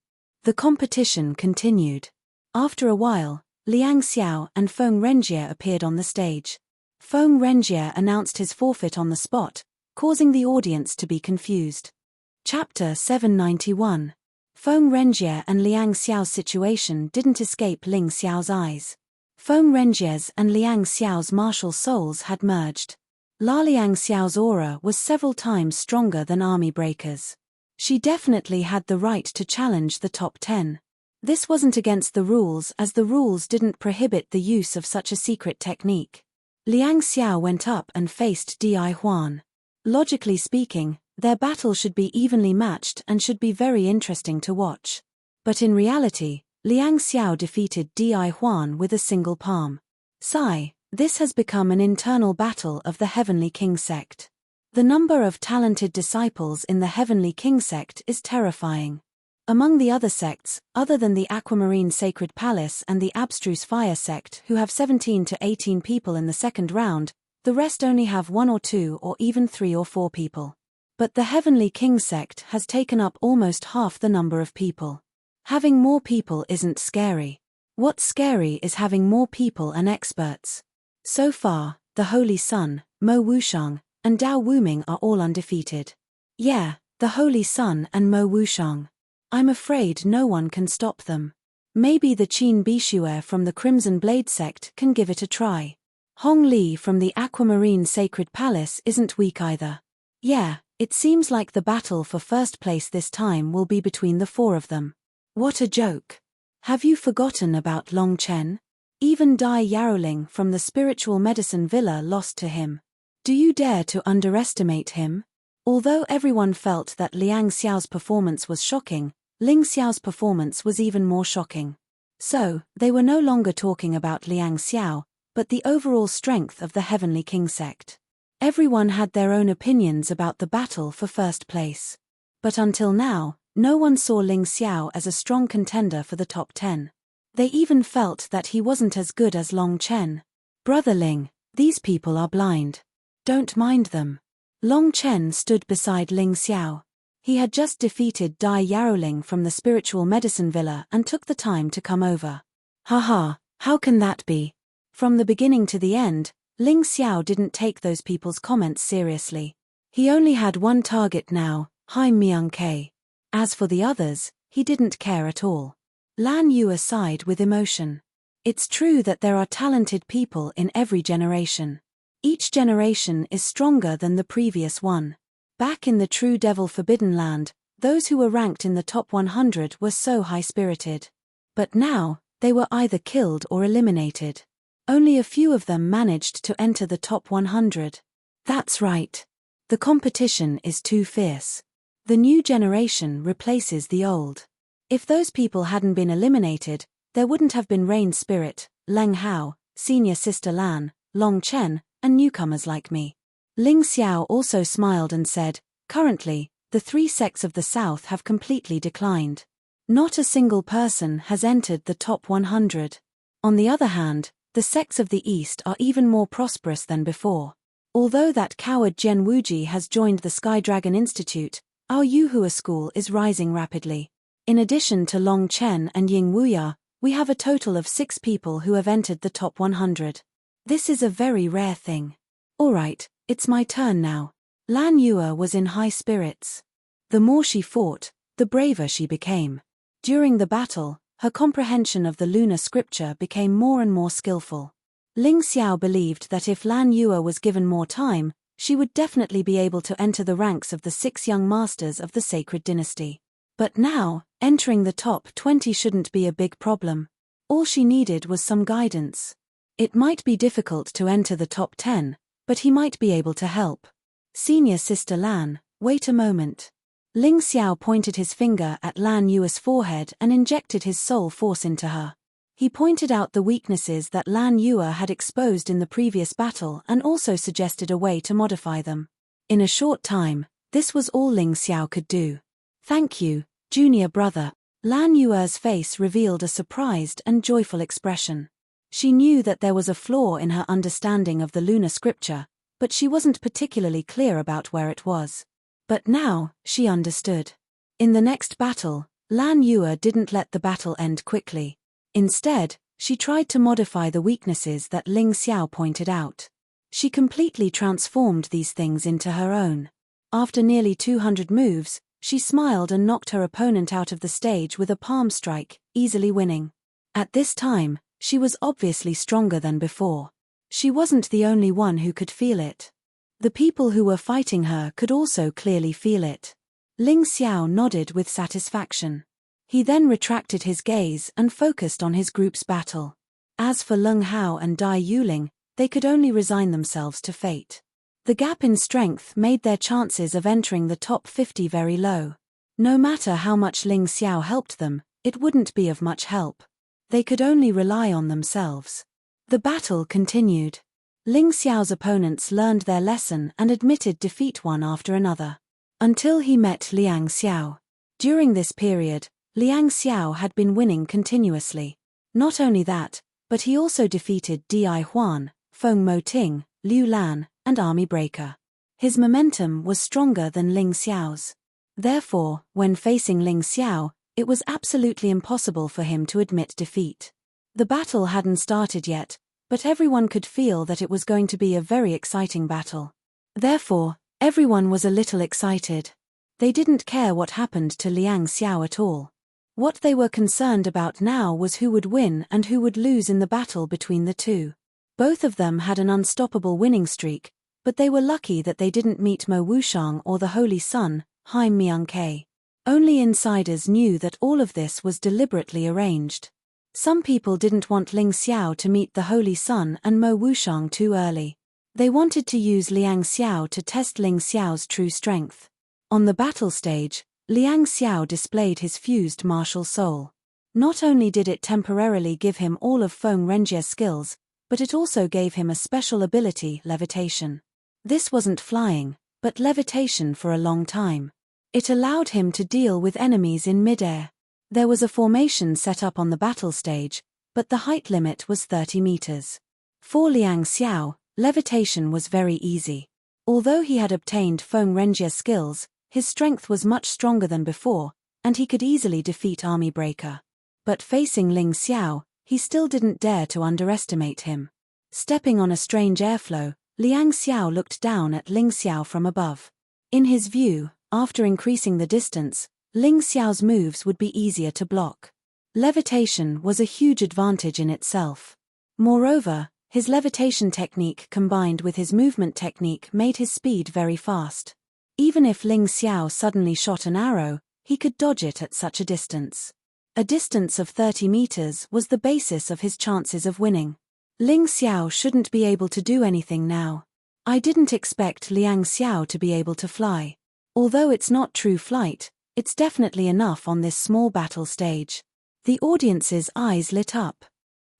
The competition continued. After a while, Liang Xiao and Feng Renjie appeared on the stage. Feng Renjie announced his forfeit on the spot, causing the audience to be confused. Chapter 791. Feng Renjie and Liang Xiao's situation didn't escape Ling Xiao's eyes. Feng Renjie's and Liang Xiao's martial souls had merged. Liang Xiao's aura was several times stronger than Army Breaker's. She definitely had the right to challenge the top 10. This wasn't against the rules, as the rules didn't prohibit the use of such a secret technique. Liang Xiao went up and faced Di Huan. Logically speaking, their battle should be evenly matched and should be very interesting to watch. But in reality, Liang Xiao defeated Di Huan with a single palm. Sigh, this has become an internal battle of the Heavenly King sect. The number of talented disciples in the Heavenly King sect is terrifying. Among the other sects, other than the Aquamarine Sacred Palace and the Abstruse Fire sect, who have 17 to 18 people in the second round, the rest only have 1 or 2 or even 3 or 4 people. But the Heavenly King sect has taken up almost half the number of people. Having more people isn't scary. What's scary is having more people and experts. So far, the Holy Sun, Mo Wushang, and Dao Wuming are all undefeated. Yeah, the Holy Sun and Mo Wushang. I'm afraid no one can stop them. Maybe the Qin Bishue from the Crimson Blade sect can give it a try. Hong Li from the Aquamarine Sacred Palace isn't weak either. Yeah, it seems like the battle for first place this time will be between the 4 of them. What a joke. Have you forgotten about Long Chen? Even Dai Yaoling from the Spiritual Medicine Villa lost to him. Do you dare to underestimate him? Although everyone felt that Liang Xiao's performance was shocking, Ling Xiao's performance was even more shocking. So, they were no longer talking about Liang Xiao, but the overall strength of the Heavenly King sect. Everyone had their own opinions about the battle for first place. But until now, no one saw Ling Xiao as a strong contender for the top 10. They even felt that he wasn't as good as Long Chen. Brother Ling, these people are blind. Don't mind them. Long Chen stood beside Ling Xiao. He had just defeated Dai Yaoling from the Spiritual Medicine Villa and took the time to come over. Haha, how can that be? From the beginning to the end, Ling Xiao didn't take those people's comments seriously. He only had one target now, Hai Myung-Ke. As for the others, he didn't care at all. Lan Yu sighed with emotion. It's true that there are talented people in every generation. Each generation is stronger than the previous one. Back in the true Devil Forbidden Land, those who were ranked in the top 100 were so high-spirited. But now, they were either killed or eliminated. Only a few of them managed to enter the top 100. That's right. The competition is too fierce. The new generation replaces the old. If those people hadn't been eliminated, there wouldn't have been Rain Spirit, Leng Hao, Senior Sister Lan, Long Chen, and newcomers like me. Ling Xiao also smiled and said, currently, the 3 sects of the south have completely declined. Not a single person has entered the top 100. On the other hand, the sects of the east are even more prosperous than before. Although that coward Jian Wuji has joined the Sky Dragon Institute, our Yuhua school is rising rapidly. In addition to Long Chen and Ying Wuya, we have a total of 6 people who have entered the top 100. This is a very rare thing. Alright, it's my turn now. Lan Yue was in high spirits. The more she fought, the braver she became. During the battle, her comprehension of the lunar scripture became more and more skillful. Ling Xiao believed that if Lan Yue was given more time, she would definitely be able to enter the ranks of the 6 young masters of the sacred dynasty. But now, entering the top 20 shouldn't be a big problem. All she needed was some guidance. It might be difficult to enter the top 10, but he might be able to help. Senior Sister Lan, wait a moment. Ling Xiao pointed his finger at Lan Yue's forehead and injected his soul force into her. He pointed out the weaknesses that Lan Yue had exposed in the previous battle and also suggested a way to modify them. In a short time, this was all Ling Xiao could do. Thank you, junior brother. Lan Yue's face revealed a surprised and joyful expression. She knew that there was a flaw in her understanding of the lunar scripture, but she wasn't particularly clear about where it was. But now, she understood. In the next battle, Lan Yue didn't let the battle end quickly. Instead, she tried to modify the weaknesses that Ling Xiao pointed out. She completely transformed these things into her own. After nearly 200 moves, she smiled and knocked her opponent out of the stage with a palm strike, easily winning. At this time, she was obviously stronger than before. She wasn't the only one who could feel it. The people who were fighting her could also clearly feel it. Ling Xiao nodded with satisfaction. He then retracted his gaze and focused on his group's battle. As for Leng Hao and Dai Yuling, they could only resign themselves to fate. The gap in strength made their chances of entering the top 50 very low. No matter how much Ling Xiao helped them, it wouldn't be of much help. They could only rely on themselves. The battle continued. Ling Xiao's opponents learned their lesson and admitted defeat one after another. Until he met Liang Xiao. During this period, Liang Xiao had been winning continuously. Not only that, but he also defeated Di Huan, Feng Moting, Liu Lan, and Army Breaker. His momentum was stronger than Ling Xiao's. Therefore, when facing Ling Xiao, it was absolutely impossible for him to admit defeat. The battle hadn't started yet, but everyone could feel that it was going to be a very exciting battle. Therefore, everyone was a little excited. They didn't care what happened to Liang Xiao at all. What they were concerned about now was who would win and who would lose in the battle between the two. Both of them had an unstoppable winning streak, but they were lucky that they didn't meet Mo Wushang or the Holy Sun, Haim Myung-Ke. Only insiders knew that all of this was deliberately arranged. Some people didn't want Ling Xiao to meet the Holy Sun and Mo Wushang too early. They wanted to use Liang Xiao to test Ling Xiao's true strength. On the battle stage, Liang Xiao displayed his fused martial soul. Not only did it temporarily give him all of Feng Renjie's skills, but it also gave him a special ability, levitation. This wasn't flying, but levitation for a long time. It allowed him to deal with enemies in midair. There was a formation set up on the battle stage, but the height limit was 30 meters. For Liang Xiao, levitation was very easy. Although he had obtained Feng Renjie's skills, his strength was much stronger than before, and he could easily defeat Army Breaker. But facing Ling Xiao, he still didn't dare to underestimate him. Stepping on a strange airflow, Liang Xiao looked down at Ling Xiao from above. In his view, after increasing the distance, Ling Xiao's moves would be easier to block. Levitation was a huge advantage in itself. Moreover, his levitation technique combined with his movement technique made his speed very fast. Even if Ling Xiao suddenly shot an arrow, he could dodge it at such a distance. A distance of 30 meters was the basis of his chances of winning. Ling Xiao shouldn't be able to do anything now. I didn't expect Liang Xiao to be able to fly. Although it's not true flight, it's definitely enough on this small battle stage. The audience's eyes lit up.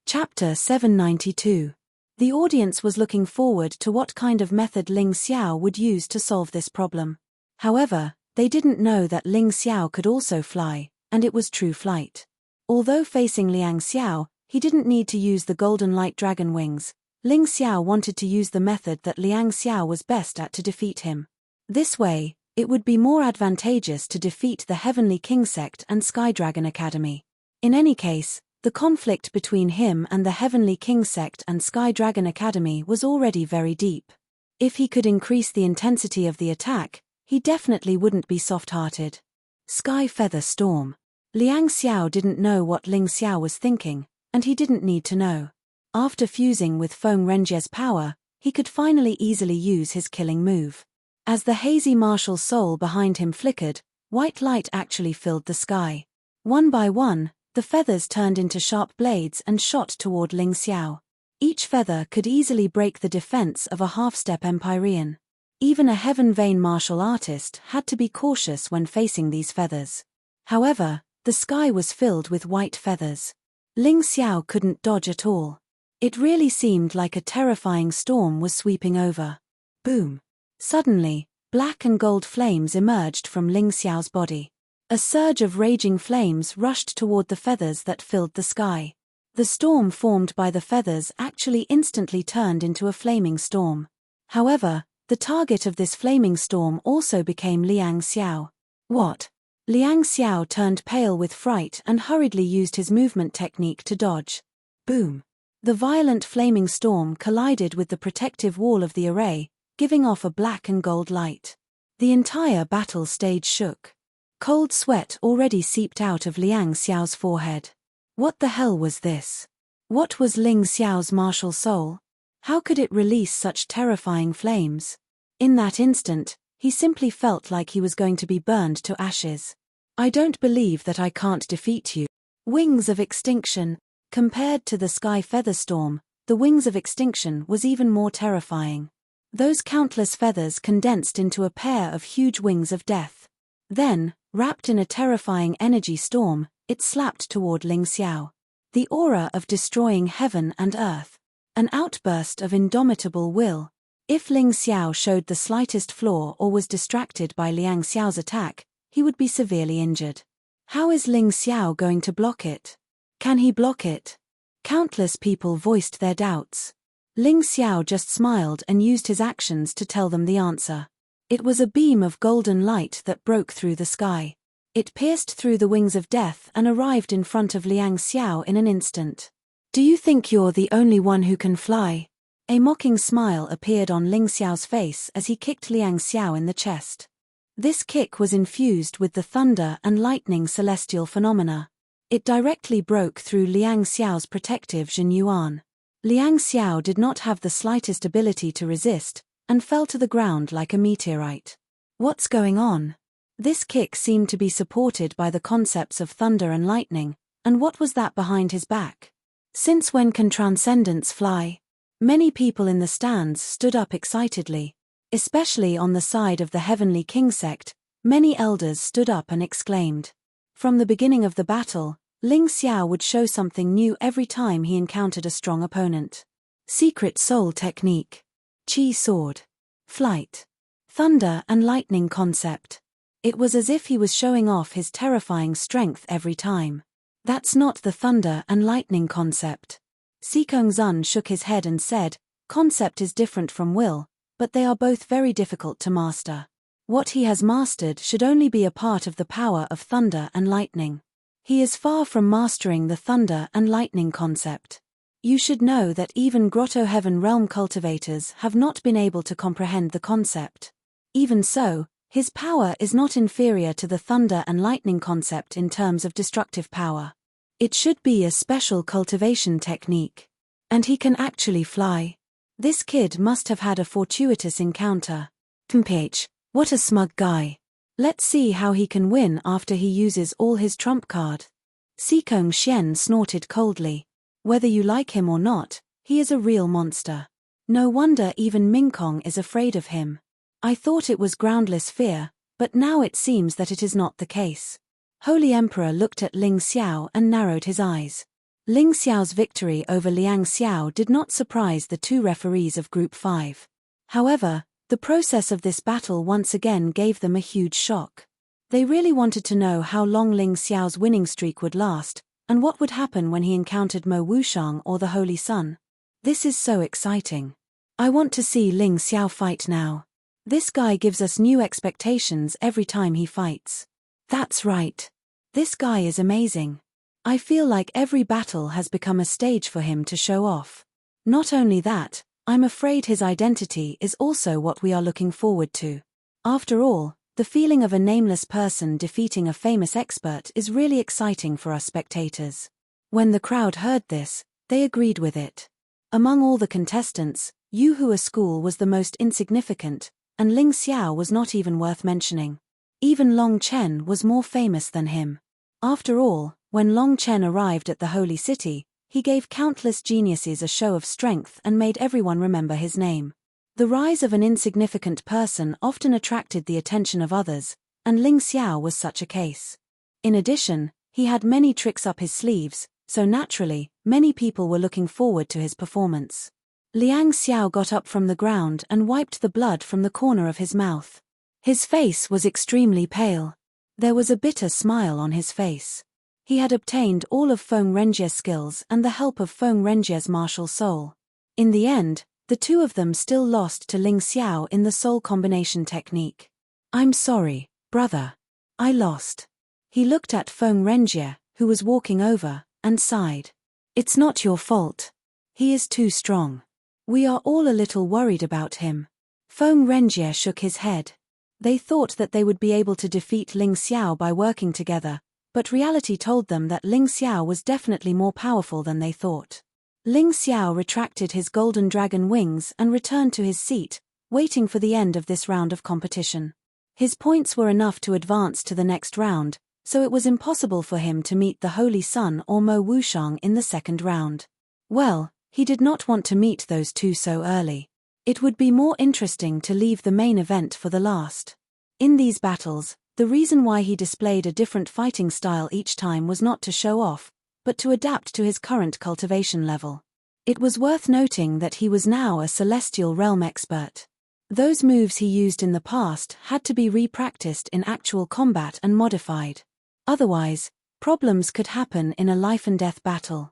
Chapter 792. The audience was looking forward to what kind of method Ling Xiao would use to solve this problem. However, they didn't know that Ling Xiao could also fly, and it was true flight. Although facing Liang Xiao, he didn't need to use the golden light dragon wings. Ling Xiao wanted to use the method that Liang Xiao was best at to defeat him. This way, it would be more advantageous to defeat the Heavenly King Sect and Sky Dragon Academy. In any case, the conflict between him and the Heavenly King Sect and Sky Dragon Academy was already very deep. If he could increase the intensity of the attack, he definitely wouldn't be soft-hearted. Sky Feather Storm. Liang Xiao didn't know what Ling Xiao was thinking, and he didn't need to know. After fusing with Feng Renjie's power, he could finally easily use his killing move. As the hazy martial soul behind him flickered, white light actually filled the sky. One by one, the feathers turned into sharp blades and shot toward Ling Xiao. Each feather could easily break the defense of a half-step Empyrean. Even a Heaven Vein martial artist had to be cautious when facing these feathers. However, the sky was filled with white feathers. Ling Xiao couldn't dodge at all. It really seemed like a terrifying storm was sweeping over. Boom! Suddenly, black and gold flames emerged from Ling Xiao's body. A surge of raging flames rushed toward the feathers that filled the sky. The storm formed by the feathers actually instantly turned into a flaming storm. However, the target of this flaming storm also became Liang Xiao. What? Liang Xiao turned pale with fright and hurriedly used his movement technique to dodge. Boom! The violent flaming storm collided with the protective wall of the array, giving off a black and gold light. The entire battle stage shook. Cold sweat already seeped out of Liang Xiao's forehead. What the hell was this? What was Ling Xiao's martial soul? How could it release such terrifying flames? In that instant, he simply felt like he was going to be burned to ashes. I don't believe that I can't defeat you. Wings of extinction. Compared to the sky feather storm, the wings of extinction was even more terrifying. Those countless feathers condensed into a pair of huge wings of death. Then, wrapped in a terrifying energy storm, it slapped toward Ling Xiao. The aura of destroying heaven and earth. An outburst of indomitable will. If Ling Xiao showed the slightest flaw or was distracted by Liang Xiao's attack, he would be severely injured. How is Ling Xiao going to block it? Can he block it? Countless people voiced their doubts. Ling Xiao just smiled and used his actions to tell them the answer. It was a beam of golden light that broke through the sky. It pierced through the wings of death and arrived in front of Liang Xiao in an instant. Do you think you're the only one who can fly? A mocking smile appeared on Ling Xiao's face as he kicked Liang Xiao in the chest. This kick was infused with the thunder and lightning celestial phenomena. It directly broke through Liang Xiao's protective Jin Yuan. Liang Xiao did not have the slightest ability to resist, and fell to the ground like a meteorite. What's going on? This kick seemed to be supported by the concepts of thunder and lightning, and what was that behind his back? Since when can transcendence fly? Many people in the stands stood up excitedly. Especially on the side of the Heavenly King sect, many elders stood up and exclaimed. From the beginning of the battle, Ling Xiao would show something new every time he encountered a strong opponent. Secret soul technique. Qi sword. Flight. Thunder and lightning concept. It was as if he was showing off his terrifying strength every time. That's not the thunder and lightning concept. Sikong Zun shook his head and said, concept is different from will, but they are both very difficult to master. What he has mastered should only be a part of the power of thunder and lightning. He is far from mastering the thunder and lightning concept. You should know that even Grotto Heaven Realm cultivators have not been able to comprehend the concept. Even so, his power is not inferior to the thunder and lightning concept in terms of destructive power. It should be a special cultivation technique. And he can actually fly. This kid must have had a fortuitous encounter. PH, what a smug guy. Let's see how he can win after he uses all his trump card. Sikong Xian snorted coldly. Whether you like him or not, he is a real monster. No wonder even Mingkong is afraid of him. I thought it was groundless fear, but now it seems that it is not the case. Holy Emperor looked at Ling Xiao and narrowed his eyes. Ling Xiao's victory over Liang Xiao did not surprise the two referees of Group 5. However, the process of this battle once again gave them a huge shock. They really wanted to know how long Ling Xiao's winning streak would last, and what would happen when he encountered Mo Wushang or the Holy Sun. This is so exciting. I want to see Ling Xiao fight now. This guy gives us new expectations every time he fights. That's right. This guy is amazing. I feel like every battle has become a stage for him to show off. Not only that, I'm afraid his identity is also what we are looking forward to. After all, the feeling of a nameless person defeating a famous expert is really exciting for us spectators. When the crowd heard this, they agreed with it. Among all the contestants, Yuhua School was the most insignificant, and Ling Xiao was not even worth mentioning. Even Long Chen was more famous than him. After all, when Long Chen arrived at the Holy City, he gave countless geniuses a show of strength and made everyone remember his name. The rise of an insignificant person often attracted the attention of others, and Ling Xiao was such a case. In addition, he had many tricks up his sleeves, so naturally, many people were looking forward to his performance. Liang Xiao got up from the ground and wiped the blood from the corner of his mouth. His face was extremely pale. There was a bitter smile on his face. He had obtained all of Feng Renjie's skills and the help of Feng Renjie's martial soul. In the end, the two of them still lost to Ling Xiao in the soul combination technique. I'm sorry, brother. I lost. He looked at Feng Renjie, who was walking over, and sighed. It's not your fault. He is too strong. We are all a little worried about him. Feng Renjie shook his head. They thought that they would be able to defeat Ling Xiao by working together, but reality told them that Ling Xiao was definitely more powerful than they thought. Ling Xiao retracted his golden dragon wings and returned to his seat, waiting for the end of this round of competition. His points were enough to advance to the next round, so it was impossible for him to meet the Holy Sun or Mo Wushang in the second round. Well, he did not want to meet those two so early. It would be more interesting to leave the main event for the last. In these battles, the reason why he displayed a different fighting style each time was not to show off, but to adapt to his current cultivation level. It was worth noting that he was now a Celestial Realm expert. Those moves he used in the past had to be re-practiced in actual combat and modified. Otherwise, problems could happen in a life-and-death battle.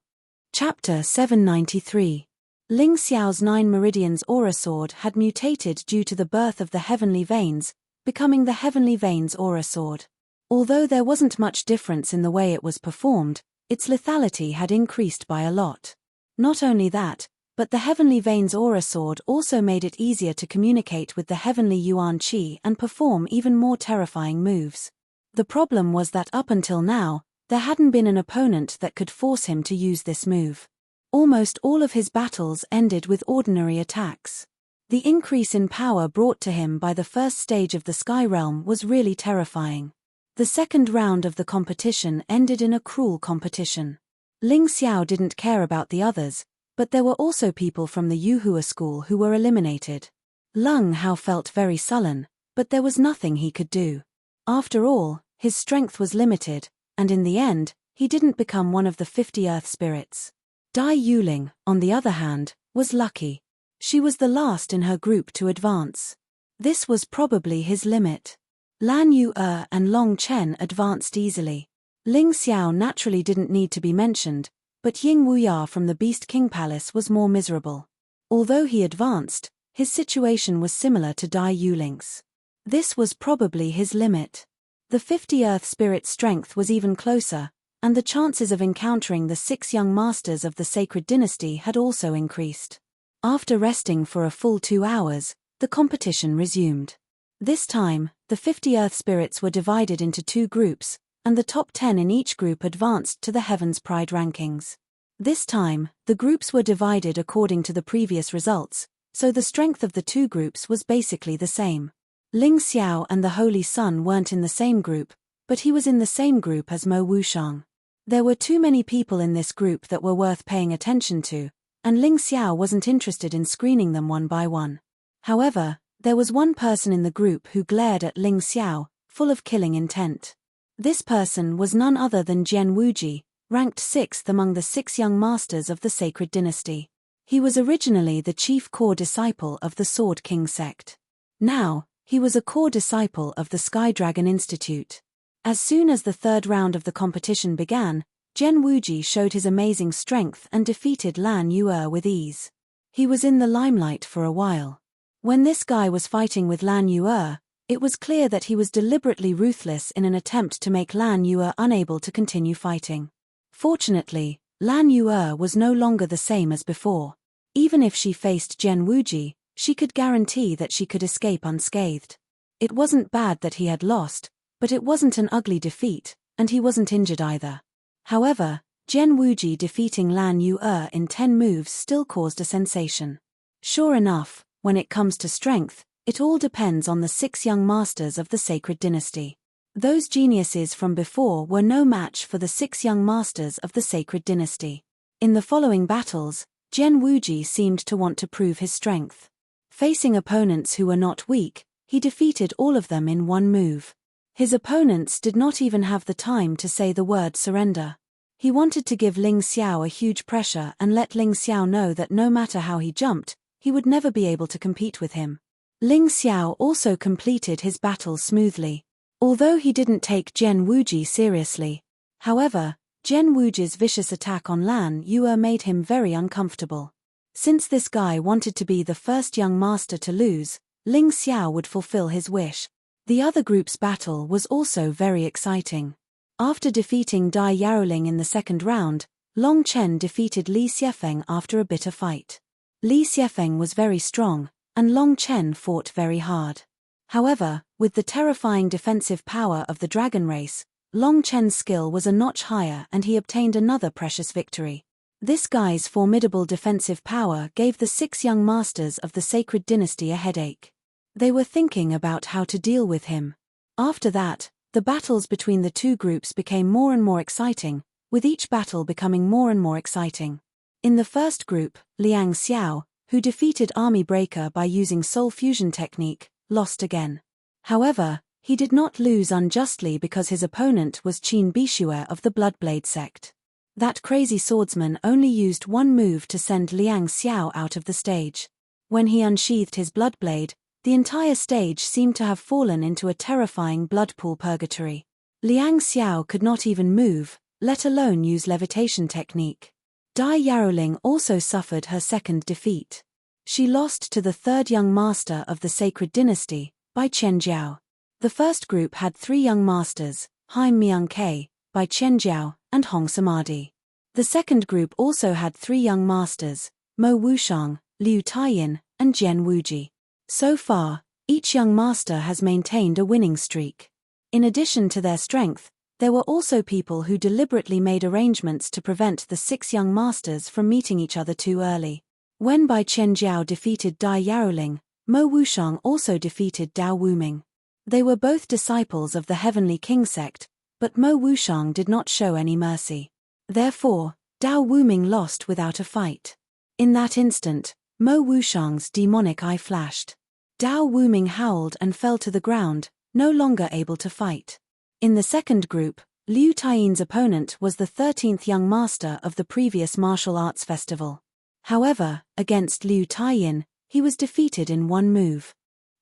Chapter 793. Ling Xiao's 9 Meridians Aura Sword had mutated due to the birth of the Heavenly Veins, becoming the Heavenly Veins Aura Sword. Although there wasn't much difference in the way it was performed, its lethality had increased by a lot. Not only that, but the Heavenly Veins Aura Sword also made it easier to communicate with the Heavenly Yuan Qi and perform even more terrifying moves. The problem was that up until now, there hadn't been an opponent that could force him to use this move. Almost all of his battles ended with ordinary attacks. The increase in power brought to him by the first stage of the Sky Realm was really terrifying. The second round of the competition ended in a cruel competition. Ling Xiao didn't care about the others, but there were also people from the Yuhua school who were eliminated. Lung Hao felt very sullen, but there was nothing he could do. After all, his strength was limited, and in the end, he didn't become one of the 50 Earth Spirits. Dai Yuling, on the other hand, was lucky. She was the last in her group to advance. This was probably his limit. Lan Yu and Long Chen advanced easily. Ling Xiao naturally didn't need to be mentioned, but Ying Wuya from the Beast King Palace was more miserable. Although he advanced, his situation was similar to Dai Yuling's. This was probably his limit. The 50 Earth Spirit strength was even closer, and the chances of encountering the 6 young masters of the Sacred Dynasty had also increased. After resting for a full 2 hours, the competition resumed. This time, the 50 Earth Spirits were divided into 2 groups, and the top 10 in each group advanced to the Heaven's Pride rankings. This time, the groups were divided according to the previous results, so the strength of the 2 groups was basically the same. Ling Xiao and the Holy Sun weren't in the same group, but he was in the same group as Mo Wushang. There were too many people in this group that were worth paying attention to, and Ling Xiao wasn't interested in screening them one by one. However, there was one person in the group who glared at Ling Xiao, full of killing intent. This person was none other than Jian Wuji, ranked 6th among the 6 young masters of the Sacred Dynasty. He was originally the chief core disciple of the Sword King sect. Now, he was a core disciple of the Sky Dragon Institute. As soon as the third round of the competition began, Jian Wuji showed his amazing strength and defeated Lan Yu with ease. He was in the limelight for a while. When this guy was fighting with Lan Yu, it was clear that he was deliberately ruthless in an attempt to make Lan Yu unable to continue fighting. Fortunately, Lan Yu was no longer the same as before. Even if she faced Jian Wuji, she could guarantee that she could escape unscathed. It wasn't bad that he had lost, but it wasn't an ugly defeat, and he wasn't injured either. However, Jian Wuji defeating Lan Yu in 10 moves still caused a sensation. Sure enough, when it comes to strength, it all depends on the 6 young masters of the Sacred Dynasty. Those geniuses from before were no match for the 6 young masters of the Sacred Dynasty. In the following battles, Jian Wuji seemed to want to prove his strength. Facing opponents who were not weak, he defeated all of them in 1 move. His opponents did not even have the time to say the word surrender. He wanted to give Ling Xiao a huge pressure and let Ling Xiao know that no matter how he jumped, he would never be able to compete with him. Ling Xiao also completed his battle smoothly. Although he didn't take Jian Wuji seriously. However, Jian Wuji's vicious attack on Lan Yu made him very uncomfortable. Since this guy wanted to be the first young master to lose, Ling Xiao would fulfill his wish. The other group's battle was also very exciting. After defeating Dai Yaoling in the second round, Long Chen defeated Li Xiefeng after a bitter fight. Li Xiefeng was very strong, and Long Chen fought very hard. However, with the terrifying defensive power of the dragon race, Long Chen's skill was a notch higher and he obtained another precious victory. This guy's formidable defensive power gave the 6 young masters of the sacred dynasty a headache. They were thinking about how to deal with him. After that, the battles between the two groups became more and more exciting, with each battle becoming more and more exciting. In the first group, Liang Xiao, who defeated Army Breaker by using soul fusion technique, lost again. However, he did not lose unjustly because his opponent was Qin Bishue of the Bloodblade sect. That crazy swordsman only used one move to send Liang Xiao out of the stage. When he unsheathed his Bloodblade, the entire stage seemed to have fallen into a terrifying blood pool purgatory. Liang Xiao could not even move, let alone use levitation technique. Dai Yaoling also suffered her second defeat. She lost to the 3rd young master of the sacred dynasty, Bai Qianjiao. The first group had 3 young masters, Haim Myung-Ke, Bai Qianjiao, and Hong Samadhi. The second group also had 3 young masters, Mo Wushang, Liu Taiyin, and Jian Wuji. So far, each young master has maintained a winning streak. In addition to their strength, there were also people who deliberately made arrangements to prevent the 6 young masters from meeting each other too early. When Bai Qianjiao defeated Dai Yaoling, Mo Wushang also defeated Dao Wuming. They were both disciples of the Heavenly King sect, but Mo Wushang did not show any mercy. Therefore, Dao Wuming lost without a fight. In that instant, Mo Wushang's demonic eye flashed. Dao Wuming howled and fell to the ground, no longer able to fight. In the second group, Liu Taiyin's opponent was the 13th young master of the previous martial arts festival. However, against Liu Taiyin, he was defeated in one move.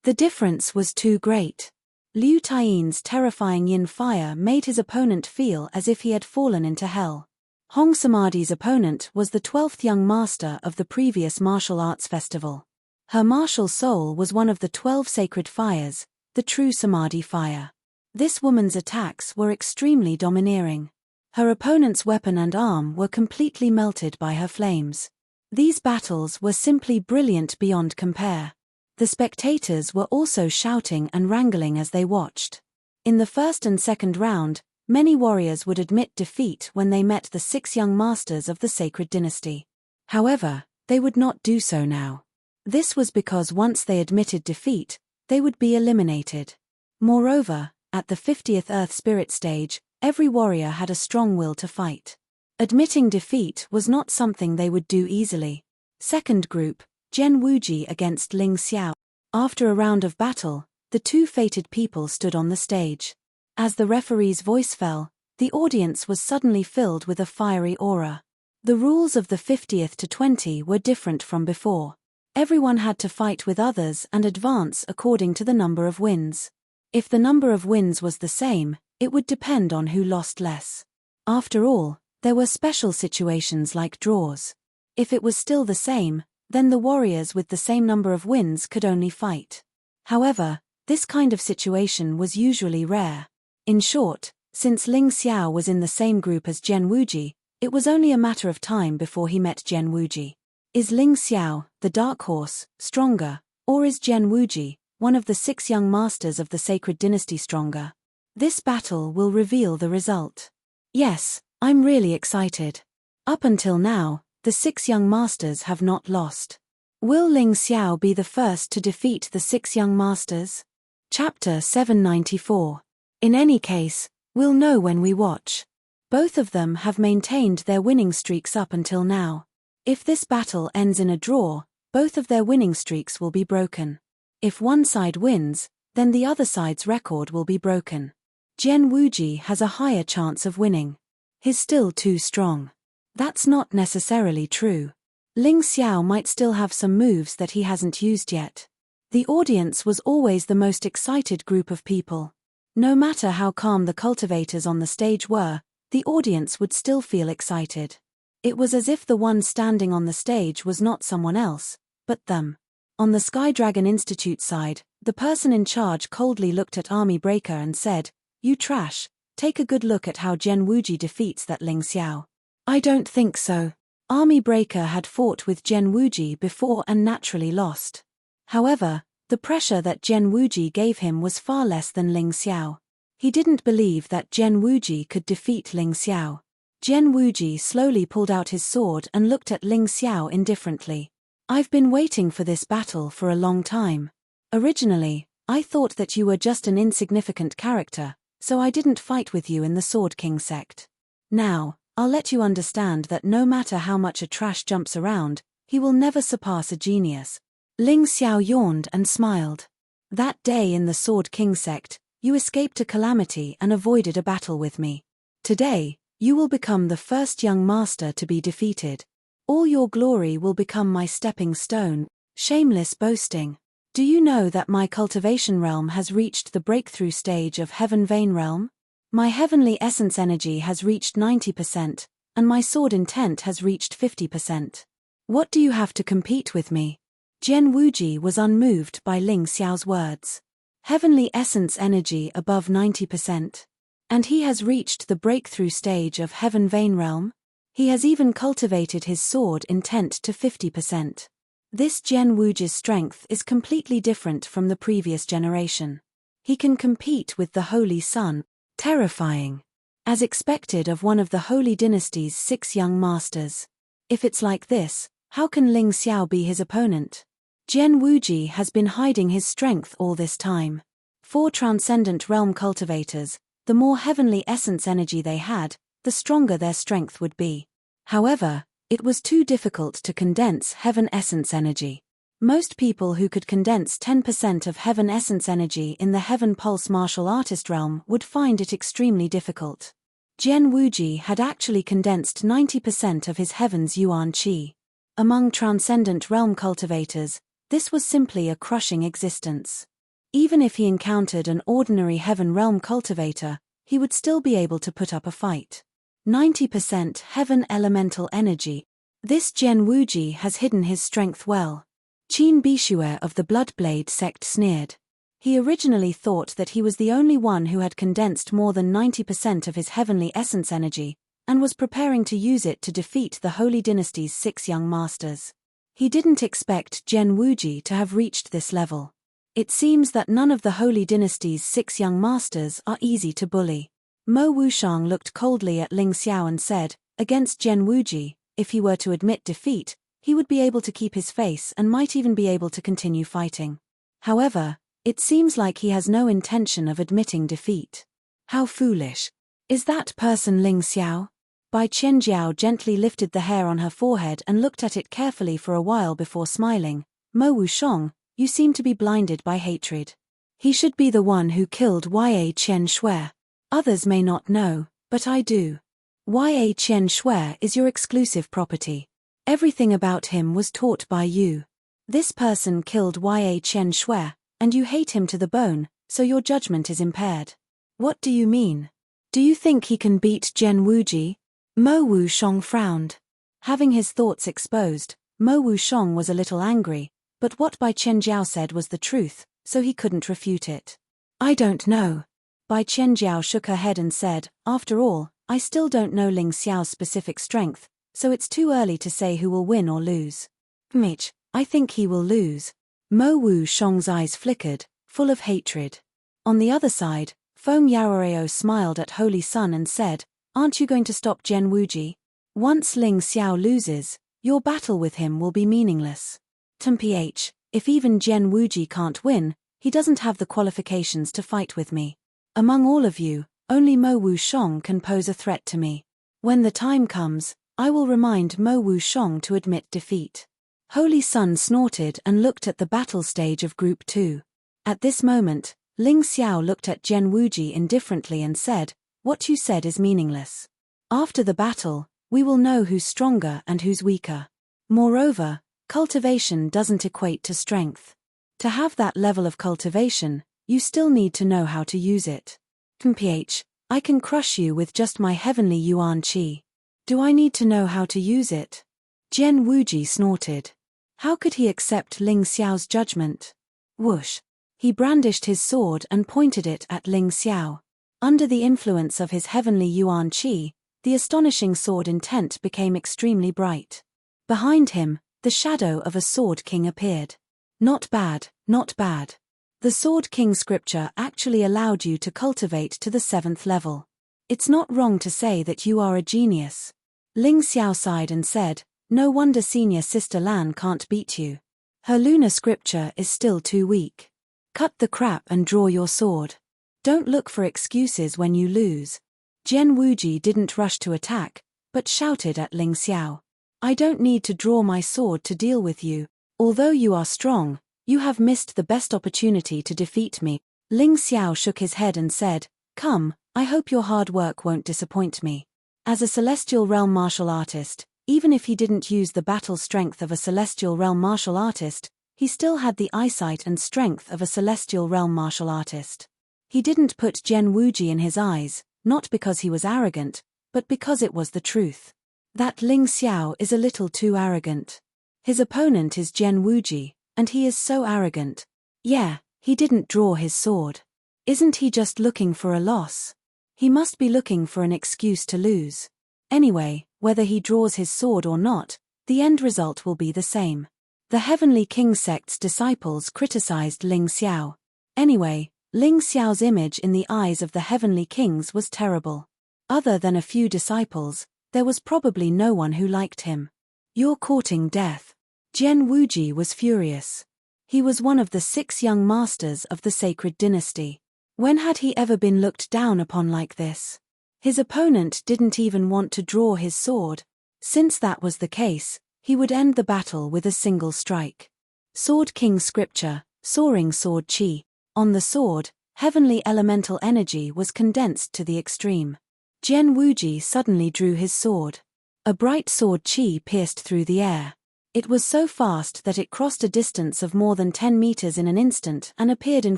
The difference was too great. Liu Taiyin's terrifying yin fire made his opponent feel as if he had fallen into hell. Hong Samadhi's opponent was the 12th young master of the previous martial arts festival. Her martial soul was one of the 12 sacred fires, the true Samadhi fire. This woman's attacks were extremely domineering. Her opponent's weapon and arm were completely melted by her flames. These battles were simply brilliant beyond compare. The spectators were also shouting and wrangling as they watched. In the first and second round, many warriors would admit defeat when they met the 6 young masters of the sacred dynasty. However, they would not do so now. This was because once they admitted defeat, they would be eliminated. Moreover, at the 50th Earth Spirit stage, every warrior had a strong will to fight. Admitting defeat was not something they would do easily. Second group, Jian Wuji against Ling Xiao. After a round of battle, the 2 fated people stood on the stage. As the referee's voice fell, the audience was suddenly filled with a fiery aura. The rules of the 50th to 20 were different from before. Everyone had to fight with others and advance according to the number of wins. If the number of wins was the same, it would depend on who lost less. After all, there were special situations like draws. If it was still the same, then the warriors with the same number of wins could only fight. However, this kind of situation was usually rare. In short, since Ling Xiao was in the same group as Jian Wuji, it was only a matter of time before he met Jian Wuji. Is Ling Xiao, the dark horse, stronger, or is Jian Wuji, one of the 6 young masters of the sacred dynasty, stronger? This battle will reveal the result. Yes, I'm really excited. Up until now, the 6 young masters have not lost. Will Ling Xiao be the first to defeat the 6 young masters? Chapter 794. In any case, we'll know when we watch. Both of them have maintained their winning streaks up until now. If this battle ends in a draw, both of their winning streaks will be broken. If one side wins, then the other side's record will be broken. Jian Wuji has a higher chance of winning. He's still too strong. That's not necessarily true. Ling Xiao might still have some moves that he hasn't used yet. The audience was always the most excited group of people. No matter how calm the cultivators on the stage were, the audience would still feel excited. It was as if the one standing on the stage was not someone else, but them. On the Sky Dragon Institute side, the person in charge coldly looked at Army Breaker and said, "You trash, take a good look at how Jian Wuji defeats that Ling Xiao." I don't think so. Army Breaker had fought with Gen Wuji before and naturally lost. However, the pressure that Gen Wuji gave him was far less than Ling Xiao. He didn't believe that Gen Wuji could defeat Ling Xiao. Gen Wuji slowly pulled out his sword and looked at Ling Xiao indifferently. I've been waiting for this battle for a long time. Originally, I thought that you were just an insignificant character, so I didn't fight with you in the Sword King sect. Now, I'll let you understand that no matter how much a trash jumps around, he will never surpass a genius. Ling Xiao yawned and smiled. That day in the Sword King sect, you escaped a calamity and avoided a battle with me. Today, you will become the first young master to be defeated. All your glory will become my stepping stone. Shameless boasting. Do you know that my cultivation realm has reached the breakthrough stage of Heaven Vein Realm? My heavenly essence energy has reached 90%, and my sword intent has reached 50%. What do you have to compete with me? Gen Wuji was unmoved by Ling Xiao's words. Heavenly essence energy above 90%. And he has reached the breakthrough stage of Heaven Vein Realm? He has even cultivated his sword intent to 50%. This Gen Wuji's strength is completely different from the previous generation. He can compete with the Holy Sun. Terrifying. As expected of one of the Holy Dynasty's 6 young masters. If it's like this, how can Ling Xiao be his opponent? Gen Wuji has been hiding his strength all this time. 4 transcendent realm cultivators, the more heavenly essence energy they had, the stronger their strength would be. However, it was too difficult to condense heaven essence energy. Most people who could condense 10% of heaven essence energy in the Heaven Pulse martial artist realm would find it extremely difficult. Gen Wuji had actually condensed 90% of his heaven's yuan qi. Among transcendent realm cultivators, this was simply a crushing existence. Even if he encountered an ordinary heaven realm cultivator, he would still be able to put up a fight. 90% heaven elemental energy. This Gen Wuji has hidden his strength well. Qin Bishue of the Bloodblade sect sneered. He originally thought that he was the only one who had condensed more than 90% of his heavenly essence energy, and was preparing to use it to defeat the Holy Dynasty's 6 young masters. He didn't expect Gen Wuji to have reached this level. It seems that none of the Holy Dynasty's 6 young masters are easy to bully. Mo Wushang looked coldly at Ling Xiao and said, against Gen Wuji, if he were to admit defeat, he would be able to keep his face and might even be able to continue fighting. However, it seems like he has no intention of admitting defeat. How foolish. Is that person Ling Xiao? Bai Qianjiao gently lifted the hair on her forehead and looked at it carefully for a while before smiling. Mo Wushang, you seem to be blinded by hatred. He should be the one who killed Ya Qian Shui. Others may not know, but I do. Ya Qian Shui is your exclusive property. Everything about him was taught by you. This person killed Ya Qian Shui, and you hate him to the bone, so your judgment is impaired. What do you mean? Do you think he can beat Gen Wuji? Mo Wushang frowned. Having his thoughts exposed, Mo Wushang was a little angry, but what Bai Qianjiao said was the truth, so he couldn't refute it. I don't know. Bai Qianjiao shook her head and said, after all, I still don't know Ling Xiao's specific strength, so it's too early to say who will win or lose. Mitch, I think he will lose. Mo Wushang's eyes flickered, full of hatred. On the other side, Feng Yaoreo smiled at Holy Sun and said, aren't you going to stop Gen Wuji? Once Ling Xiao loses, your battle with him will be meaningless. Mph, if even Gen Wuji can't win, he doesn't have the qualifications to fight with me. Among all of you, only Mo Wushang can pose a threat to me. When the time comes, I will remind Mo Wushang to admit defeat. Holy Sun snorted and looked at the battle stage of Group 2. At this moment, Ling Xiao looked at Gen Wuji indifferently and said, what you said is meaningless. After the battle, we will know who's stronger and who's weaker. Moreover, cultivation doesn't equate to strength. To have that level of cultivation, you still need to know how to use it. Mph, I can crush you with just my heavenly yuan qi. Do I need to know how to use it? Gen Wuji snorted. How could he accept Ling Xiao's judgment? Whoosh. He brandished his sword and pointed it at Ling Xiao. Under the influence of his heavenly yuan qi, the astonishing sword intent became extremely bright. Behind him, the shadow of a Sword King appeared. Not bad, not bad. The Sword King scripture actually allowed you to cultivate to the 7th level. It's not wrong to say that you are a genius. Ling Xiao sighed and said, no wonder senior sister Lan can't beat you. Her lunar scripture is still too weak. Cut the crap and draw your sword. Don't look for excuses when you lose. Jian Wuji didn't rush to attack, but shouted at Ling Xiao. I don't need to draw my sword to deal with you. Although you are strong, you have missed the best opportunity to defeat me. Ling Xiao shook his head and said, come, I hope your hard work won't disappoint me. As a Celestial Realm martial artist, even if he didn't use the battle strength of a Celestial Realm martial artist, he still had the eyesight and strength of a Celestial Realm martial artist. He didn't put Jian Wuji in his eyes, not because he was arrogant, but because it was the truth. That Ling Xiao is a little too arrogant. His opponent is Jian Wuji, and he is so arrogant. Yeah, he didn't draw his sword. Isn't he just looking for a loss? He must be looking for an excuse to lose. Anyway, whether he draws his sword or not, the end result will be the same. The Heavenly King sect's disciples criticized Ling Xiao. Anyway, Ling Xiao's image in the eyes of the Heavenly Kings was terrible. Other than a few disciples, there was probably no one who liked him. You're courting death. Jian Wuji was furious. He was one of the 6 young masters of the sacred dynasty. When had he ever been looked down upon like this? His opponent didn't even want to draw his sword. Since that was the case, he would end the battle with a single strike. Sword King scripture, soaring sword chi. On the sword, heavenly elemental energy was condensed to the extreme. Jian Wuji suddenly drew his sword. A bright sword chi pierced through the air. It was so fast that it crossed a distance of more than 10 meters in an instant and appeared in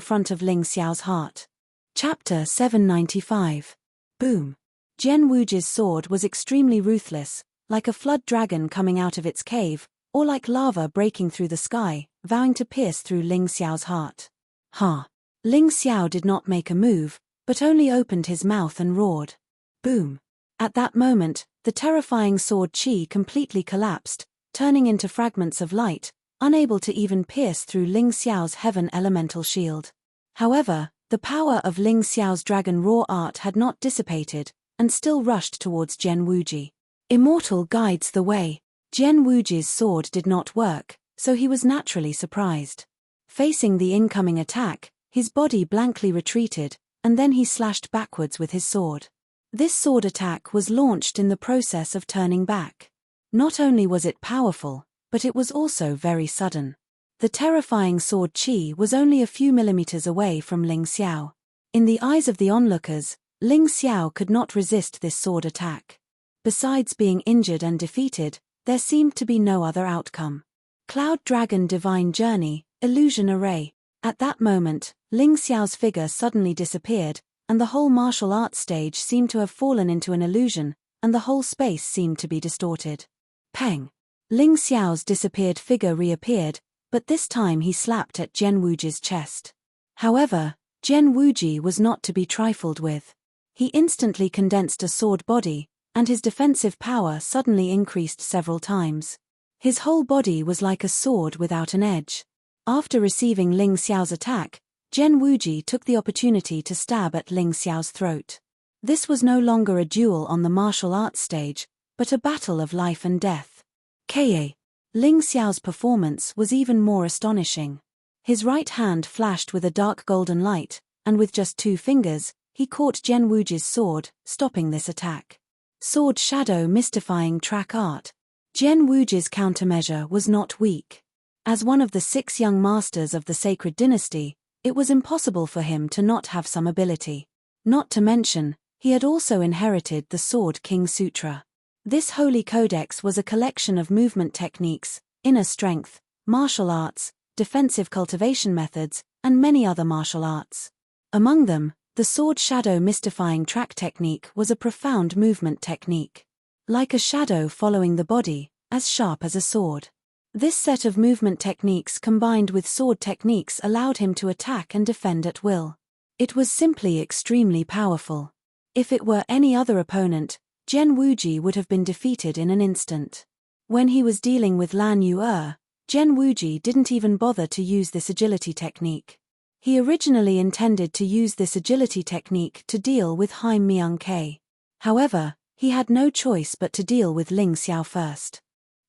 front of Ling Xiao's heart. Chapter 795. Boom. Jian Wuji's sword was extremely ruthless, like a flood dragon coming out of its cave, or like lava breaking through the sky, vowing to pierce through Ling Xiao's heart. Ha! Ling Xiao did not make a move, but only opened his mouth and roared. Boom. At that moment, the terrifying sword chi completely collapsed, turning into fragments of light, unable to even pierce through Ling Xiao's heaven elemental shield. However, the power of Ling Xiao's dragon roar art had not dissipated, and still rushed towards Jian Wuji. Immortal guides the way. Jian Wuji's sword did not work, so he was naturally surprised. Facing the incoming attack, his body blankly retreated, and then he slashed backwards with his sword. This sword attack was launched in the process of turning back. Not only was it powerful, but it was also very sudden. The terrifying sword chi was only a few millimeters away from Ling Xiao. In the eyes of the onlookers, Ling Xiao could not resist this sword attack. Besides being injured and defeated, there seemed to be no other outcome. Cloud Dragon Divine Journey, Illusion Array. At that moment, Ling Xiao's figure suddenly disappeared, and the whole martial arts stage seemed to have fallen into an illusion, and the whole space seemed to be distorted. Peng! Ling Xiao's disappeared figure reappeared, but this time he slapped at Jian Wuji's chest. However, Jian Wuji was not to be trifled with. He instantly condensed a sword body, and his defensive power suddenly increased several times. His whole body was like a sword without an edge. After receiving Ling Xiao's attack, Jian Wuji took the opportunity to stab at Ling Xiao's throat. This was no longer a duel on the martial arts stage, but a battle of life and death. Ka. Ling Xiao's performance was even more astonishing. His right hand flashed with a dark golden light, and with just 2 fingers, he caught Jian Wuji's sword, stopping this attack. Sword Shadow Mystifying Track Art. Jian Wuji's countermeasure was not weak. As one of the 6 young masters of the sacred dynasty, it was impossible for him to not have some ability. Not to mention, he had also inherited the Sword King Sutra. This holy codex was a collection of movement techniques, inner strength, martial arts, defensive cultivation methods, and many other martial arts. Among them, the Sword Shadow Mystifying Track technique was a profound movement technique. Like a shadow following the body, as sharp as a sword. This set of movement techniques combined with sword techniques allowed him to attack and defend at will. It was simply extremely powerful. If it were any other opponent, Gen Wuji would have been defeated in an instant. When he was dealing with Lan Yu, Gen Wuji didn't even bother to use this agility technique. He originally intended to use this agility technique to deal with Haim Myung-K. However, he had no choice but to deal with Ling Xiao first.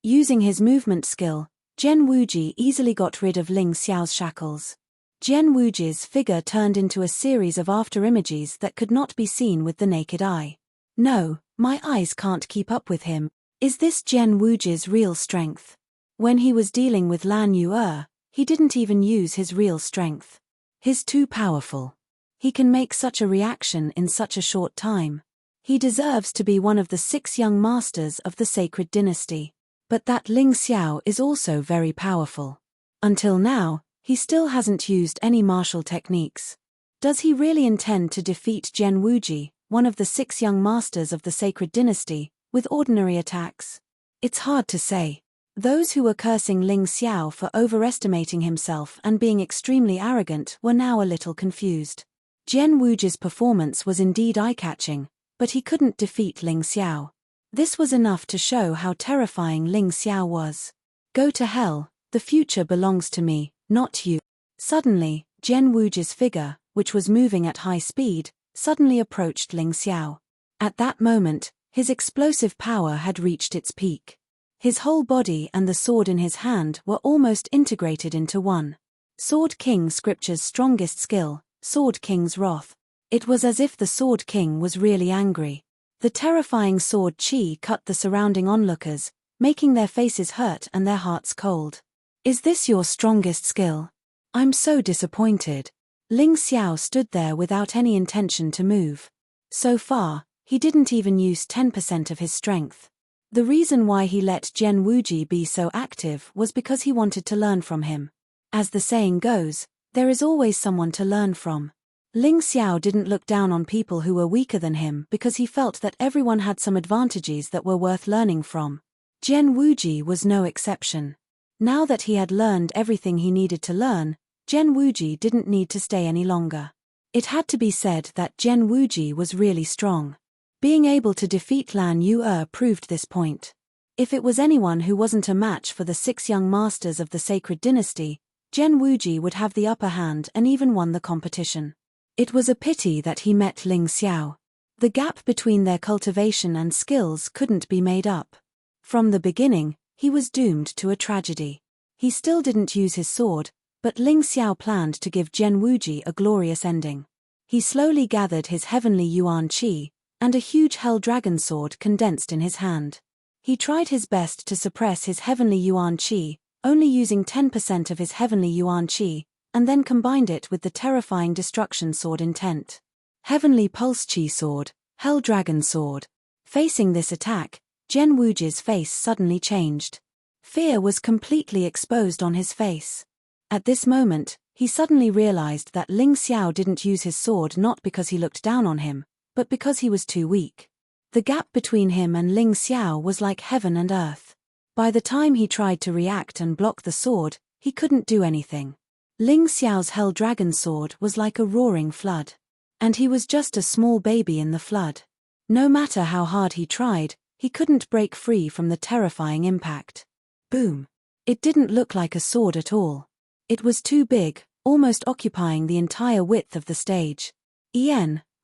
Using his movement skill, Gen Wuji easily got rid of Ling Xiao's shackles. Gen Wuji's figure turned into a series of afterimages that could not be seen with the naked eye. No, my eyes can't keep up with him. Is this Gen Wuji's real strength? When he was dealing with Lan Yu, he didn't even use his real strength. He's too powerful. He can make such a reaction in such a short time. He deserves to be one of the 6 young masters of the sacred dynasty. But that Ling Xiao is also very powerful. Until now, he still hasn't used any martial techniques. Does he really intend to defeat Gen Wuji, one of the 6 young masters of the sacred dynasty, with ordinary attacks? It's hard to say. Those who were cursing Ling Xiao for overestimating himself and being extremely arrogant were now a little confused. Gen Wuji's performance was indeed eye-catching, but he couldn't defeat Ling Xiao. This was enough to show how terrifying Ling Xiao was. Go to hell, the future belongs to me, not you. Suddenly, Gen Wuji's figure, which was moving at high speed, suddenly approached Ling Xiao. At that moment, his explosive power had reached its peak. His whole body and the sword in his hand were almost integrated into one. Sword King Scripture's strongest skill, Sword King's wrath. It was as if the Sword King was really angry. The terrifying sword chi cut the surrounding onlookers, making their faces hurt and their hearts cold. Is this your strongest skill? I'm so disappointed. Ling Xiao stood there without any intention to move. So far, he didn't even use 10% of his strength. The reason why he let Gen Wuji be so active was because he wanted to learn from him. As the saying goes, there is always someone to learn from. Ling Xiao didn't look down on people who were weaker than him because he felt that everyone had some advantages that were worth learning from. Gen Wuji was no exception. Now that he had learned everything he needed to learn, Gen Wuji didn't need to stay any longer. It had to be said that Gen Wuji was really strong. Being able to defeat Lan Yu proved this point. If it was anyone who wasn't a match for the 6 young masters of the sacred dynasty, Gen Wuji would have the upper hand and even won the competition. It was a pity that he met Ling Xiao. The gap between their cultivation and skills couldn't be made up. From the beginning, he was doomed to a tragedy. He still didn't use his sword, but Ling Xiao planned to give Gen Wuji a glorious ending. He slowly gathered his heavenly Yuan Qi, and a huge hell dragon sword condensed in his hand. He tried his best to suppress his heavenly Yuan Qi, only using 10% of his heavenly Yuan Qi, and then combined it with the terrifying destruction sword intent. Heavenly Pulse Qi Sword, Hell Dragon Sword. Facing this attack, Gen Wuji's face suddenly changed. Fear was completely exposed on his face. At this moment, he suddenly realized that Ling Xiao didn't use his sword not because he looked down on him, but because he was too weak. The gap between him and Ling Xiao was like heaven and earth. By the time he tried to react and block the sword, he couldn't do anything. Ling Xiao's Hell Dragon Sword was like a roaring flood. And he was just a small baby in the flood. No matter how hard he tried, he couldn't break free from the terrifying impact. Boom! It didn't look like a sword at all. It was too big, almost occupying the entire width of the stage.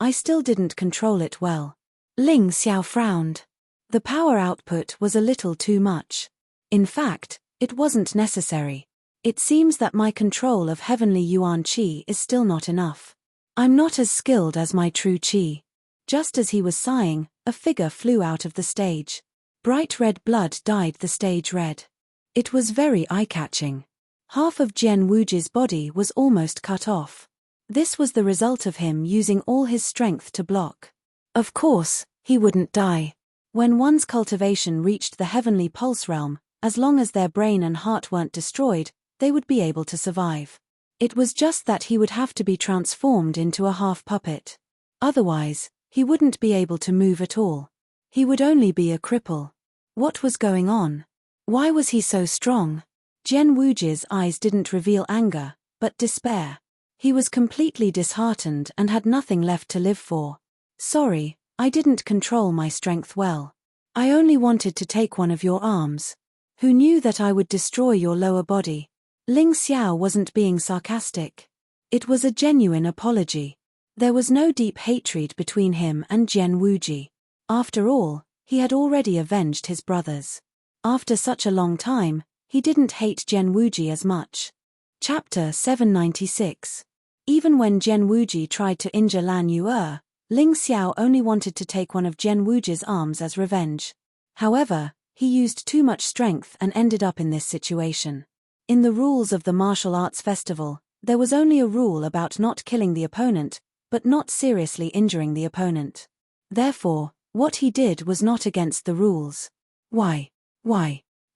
I still didn't control it well. Ling Xiao frowned. The power output was a little too much. In fact, it wasn't necessary. It seems that my control of heavenly Yuan Qi is still not enough. I'm not as skilled as my true Qi. Just as he was sighing, a figure flew out of the stage. Bright red blood dyed the stage red. It was very eye-catching. Half of Gen Wuji's body was almost cut off. This was the result of him using all his strength to block. Of course, he wouldn't die. When one's cultivation reached the heavenly pulse realm, as long as their brain and heart weren't destroyed, they would be able to survive. It was just that he would have to be transformed into a half puppet. Otherwise, he wouldn't be able to move at all. He would only be a cripple. What was going on? Why was he so strong? Gen Wuji's eyes didn't reveal anger, but despair. He was completely disheartened and had nothing left to live for. Sorry, I didn't control my strength well. I only wanted to take one of your arms. Who knew that I would destroy your lower body? Ling Xiao wasn't being sarcastic. It was a genuine apology. There was no deep hatred between him and Jian Wuji. After all, he had already avenged his brothers. After such a long time, he didn't hate Jian Wuji as much. Chapter 796. Even when Jian Wuji tried to injure Lan Yu'er, Ling Xiao only wanted to take one of Jian Wuji's arms as revenge. However, he used too much strength and ended up in this situation. In the rules of the martial arts festival, there was only a rule about not killing the opponent, but not seriously injuring the opponent. Therefore, what he did was not against the rules. Why?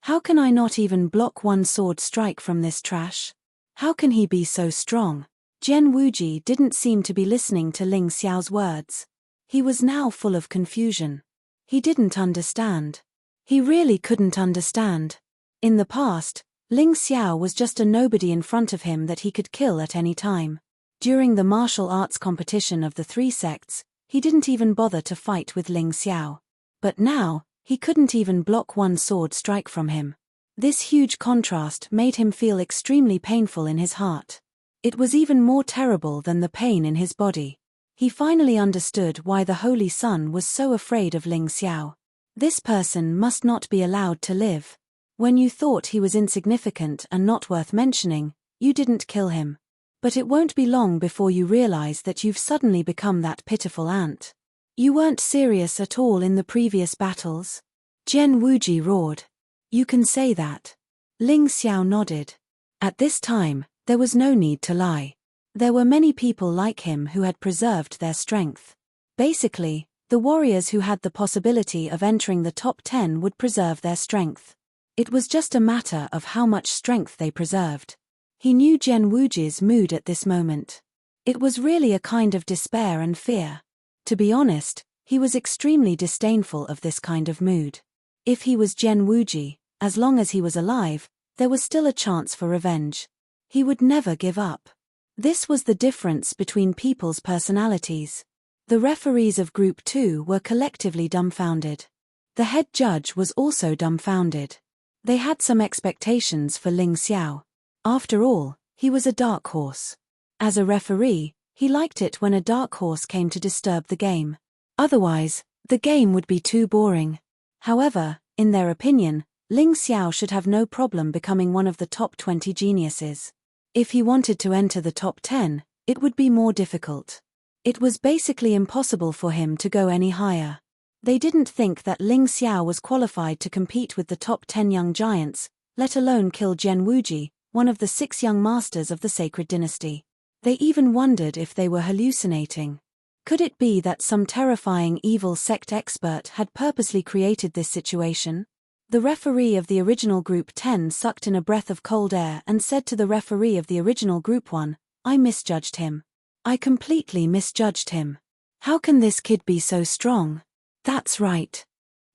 How can I not even block one sword strike from this trash? How can he be so strong? Jian Wuji didn't seem to be listening to Ling Xiao's words. He was now full of confusion. He didn't understand. He really couldn't understand. In the past, Ling Xiao was just a nobody in front of him that he could kill at any time. During the martial arts competition of the three sects, he didn't even bother to fight with Ling Xiao. But now, he couldn't even block one sword strike from him. This huge contrast made him feel extremely painful in his heart. It was even more terrible than the pain in his body. He finally understood why the Holy Sun was so afraid of Ling Xiao. This person must not be allowed to live. When you thought he was insignificant and not worth mentioning, you didn't kill him. But it won't be long before you realize that you've suddenly become that pitiful ant. You weren't serious at all in the previous battles? Jian Wuji roared. You can say that. Ling Xiao nodded. At this time, there was no need to lie. There were many people like him who had preserved their strength. Basically, the warriors who had the possibility of entering the top 10 would preserve their strength. It was just a matter of how much strength they preserved. He knew Jian Wuji's mood at this moment. It was really a kind of despair and fear. To be honest, he was extremely disdainful of this kind of mood. If he was Jian Wuji, as long as he was alive, there was still a chance for revenge. He would never give up. This was the difference between people's personalities. The referees of Group 2 were collectively dumbfounded. The head judge was also dumbfounded. They had some expectations for Ling Xiao. After all, he was a dark horse. As a referee, he liked it when a dark horse came to disturb the game. Otherwise, the game would be too boring. However, in their opinion, Ling Xiao should have no problem becoming one of the top 20 geniuses. If he wanted to enter the top 10, it would be more difficult. It was basically impossible for him to go any higher. They didn't think that Ling Xiao was qualified to compete with the top 10 young giants, let alone kill Jian Wuji, one of the 6 young masters of the sacred dynasty. They even wondered if they were hallucinating. Could it be that some terrifying evil sect expert had purposely created this situation? The referee of the original Group 10 sucked in a breath of cold air and said to the referee of the original Group 1, I misjudged him. I completely misjudged him. How can this kid be so strong? That's right.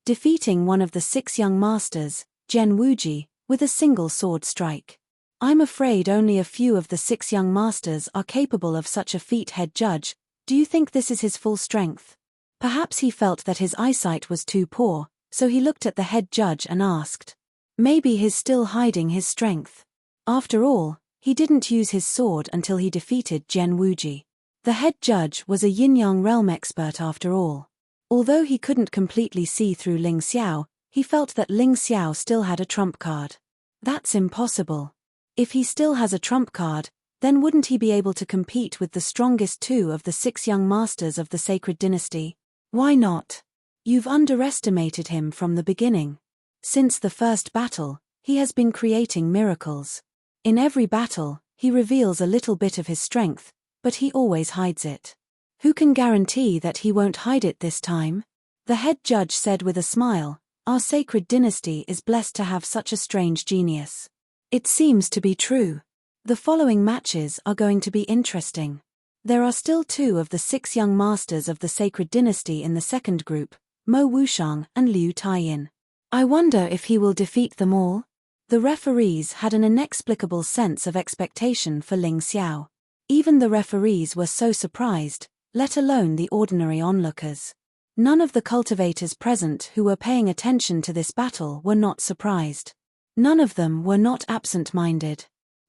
Defeating one of the 6 young masters, Jian Wuji, with a single sword strike. I'm afraid only a few of the 6 young masters are capable of such a feat. Head judge, do you think this is his full strength? Perhaps he felt that his eyesight was too poor, so he looked at the head judge and asked. Maybe he's still hiding his strength. After all, he didn't use his sword until he defeated Jian Wuji. The head judge was a yin-yang realm expert after all. Although he couldn't completely see through Ling Xiao, he felt that Ling Xiao still had a trump card. That's impossible. If he still has a trump card, then wouldn't he be able to compete with the strongest 2 of the 6 young masters of the sacred dynasty? Why not? You've underestimated him from the beginning. Since the first battle, he has been creating miracles. In every battle, he reveals a little bit of his strength, but he always hides it. Who can guarantee that he won't hide it this time? The head judge said with a smile, Our sacred dynasty is blessed to have such a strange genius. It seems to be true. The following matches are going to be interesting. There are still 2 of the 6 young masters of the sacred dynasty in the second group, Mo Wushang and Liu Taiyin. I wonder if he will defeat them all? The referees had an inexplicable sense of expectation for Ling Xiao. Even the referees were so surprised, let alone the ordinary onlookers. None of the cultivators present who were paying attention to this battle were not surprised. None of them were not absent-minded.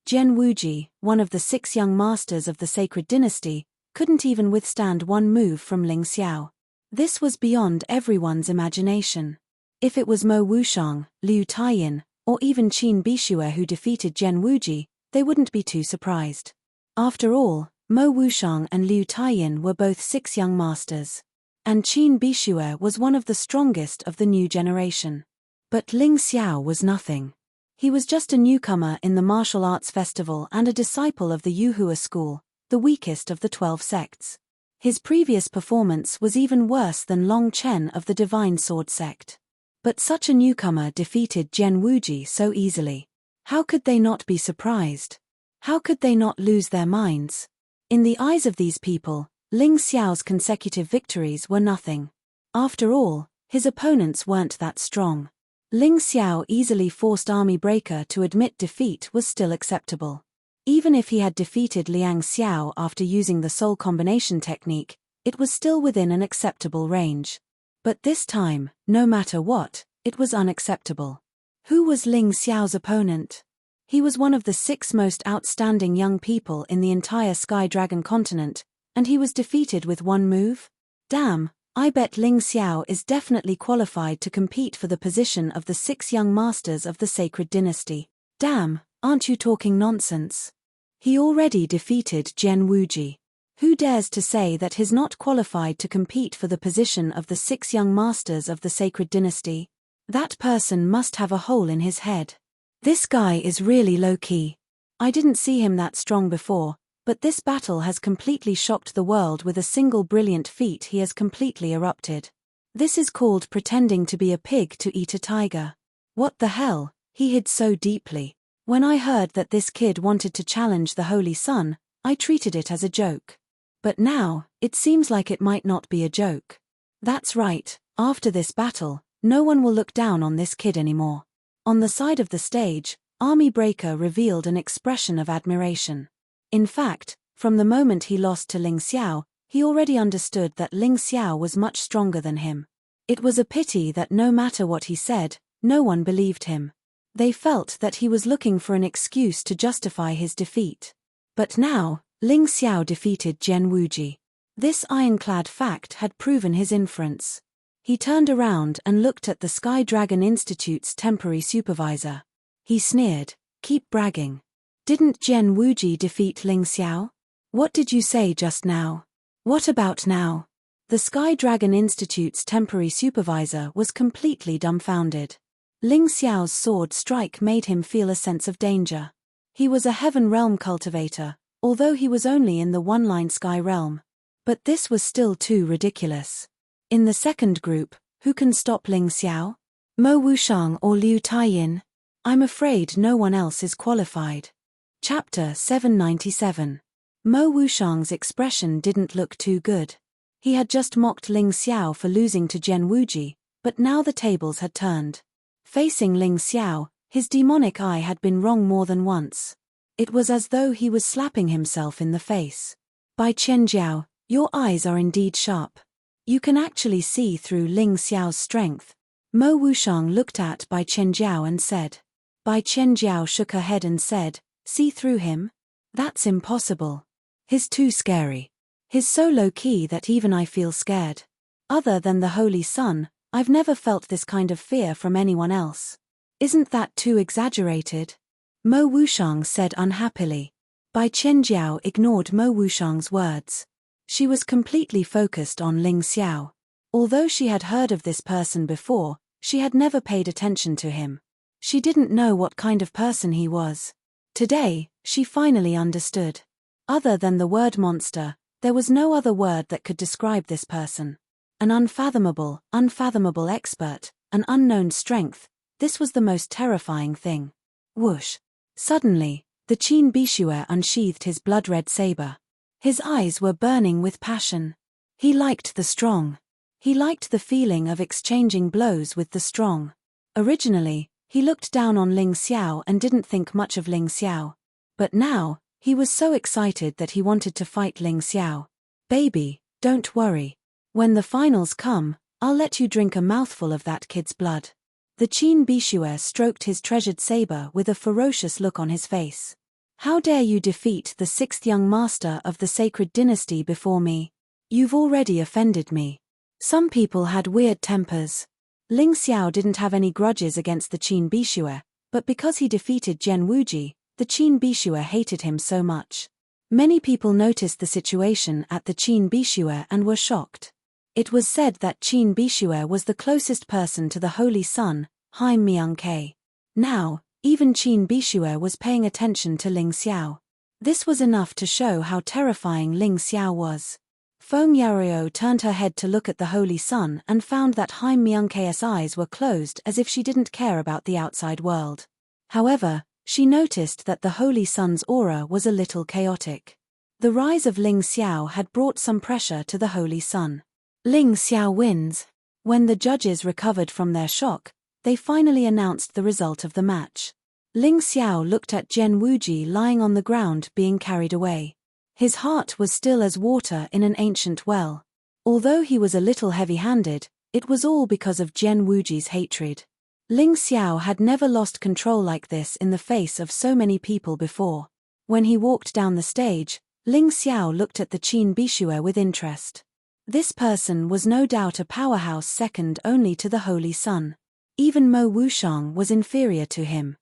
Jian Wuji, one of the 6 young masters of the sacred dynasty, couldn't even withstand one move from Ling Xiao. This was beyond everyone's imagination. If it was Mo Wushang, Liu Taiyin, or even Qin Bishue who defeated Jian Wuji, they wouldn't be too surprised. After all, Mo Wushang and Liu Taiyin were both 6 young masters. And Qin Bishue was one of the strongest of the new generation. But Ling Xiao was nothing. He was just a newcomer in the martial arts festival and a disciple of the Yuhua school, the weakest of the 12 sects. His previous performance was even worse than Long Chen of the Divine Sword sect. But such a newcomer defeated Jian Wuji so easily. How could they not be surprised? How could they not lose their minds? In the eyes of these people, Ling Xiao's consecutive victories were nothing. After all, his opponents weren't that strong. Ling Xiao easily forced Army Breaker to admit defeat was still acceptable. Even if he had defeated Liang Xiao after using the soul combination technique, it was still within an acceptable range. But this time, no matter what, it was unacceptable. Who was Ling Xiao's opponent? He was one of the 6 most outstanding young people in the entire Sky Dragon continent, and he was defeated with one move? Damn, I bet Ling Xiao is definitely qualified to compete for the position of the 6 young masters of the sacred dynasty. Damn, aren't you talking nonsense? He already defeated Jian Wuji. Who dares to say that he's not qualified to compete for the position of the 6 young masters of the sacred dynasty? That person must have a hole in his head. This guy is really low-key. I didn't see him that strong before, but this battle has completely shocked the world with a single brilliant feat. He has completely erupted. This is called pretending to be a pig to eat a tiger. What the hell, he hid so deeply. When I heard that this kid wanted to challenge the Holy Sun, I treated it as a joke. But now, it seems like it might not be a joke. That's right, after this battle, no one will look down on this kid anymore. On the side of the stage, Army Breaker revealed an expression of admiration. In fact, from the moment he lost to Ling Xiao, he already understood that Ling Xiao was much stronger than him. It was a pity that no matter what he said, no one believed him. They felt that he was looking for an excuse to justify his defeat. But now, Ling Xiao defeated Jian Wuji. This ironclad fact had proven his inference. He turned around and looked at the Sky Dragon Institute's temporary supervisor. He sneered, "Keep bragging. Didn't Jian Wuji defeat Ling Xiao? What did you say just now? What about now?" The Sky Dragon Institute's temporary supervisor was completely dumbfounded. Ling Xiao's sword strike made him feel a sense of danger. He was a Heaven Realm cultivator, although he was only in the one-line Sky Realm. But this was still too ridiculous. In the second group, who can stop Ling Xiao? Mo Wushang or Liu Taiyin? I'm afraid no one else is qualified. Chapter 797. Mo Wushang's expression didn't look too good. He had just mocked Ling Xiao for losing to Jian Wuji, but now the tables had turned. Facing Ling Xiao, his demonic eye had been wrong more than once. It was as though he was slapping himself in the face. "Bai Qianjiao, your eyes are indeed sharp. You can actually see through Ling Xiao's strength." Mo Wushang looked at Bai Qianjiao and said. Bai Qianjiao shook her head and said, "See through him? That's impossible. He's too scary. He's so low-key that even I feel scared. Other than the Holy Sun, I've never felt this kind of fear from anyone else. Isn't that too exaggerated?" Mo Wushang said unhappily. Bai Qianjiao ignored Mo Wushang's words. She was completely focused on Ling Xiao. Although she had heard of this person before, she had never paid attention to him. She didn't know what kind of person he was. Today, she finally understood. Other than the word monster, there was no other word that could describe this person. An unfathomable expert, an unknown strength, this was the most terrifying thing. Whoosh! Suddenly, the Qin Bishue unsheathed his blood-red saber. His eyes were burning with passion. He liked the strong. He liked the feeling of exchanging blows with the strong. Originally, he looked down on Ling Xiao and didn't think much of Ling Xiao. But now, he was so excited that he wanted to fight Ling Xiao. "Baby, don't worry. When the finals come, I'll let you drink a mouthful of that kid's blood. The Qin Bishue stroked his treasured saber with a ferocious look on his face. How dare you defeat the sixth young master of the sacred dynasty before me? You've already offended me. Some people had weird tempers. Ling Xiao didn't have any grudges against the Qin Bishue, but because he defeated Zhen Wuji, the Qin Bishue hated him so much. Many people noticed the situation at the Qin Bishue and were shocked. It was said that Qin Bishue was the closest person to the Holy Sun, Haim Myung-ke. Now, even Qin Bishue was paying attention to Ling Xiao. This was enough to show how terrifying Ling Xiao was. Feng Yaorio turned her head to look at the Holy Sun and found that Haim Myung-ke's eyes were closed as if she didn't care about the outside world. However, she noticed that the Holy Sun's aura was a little chaotic. The rise of Ling Xiao had brought some pressure to the Holy Sun. Ling Xiao wins. When the judges recovered from their shock, they finally announced the result of the match. Ling Xiao looked at Zhen Wuji lying on the ground being carried away. His heart was still as water in an ancient well. Although he was a little heavy-handed, it was all because of Zhen Wuji's hatred. Ling Xiao had never lost control like this in the face of so many people before. When he walked down the stage, Ling Xiao looked at the Qin Bishue with interest. This person was no doubt a powerhouse second only to the Holy Sun. Even Mo Wushang was inferior to him.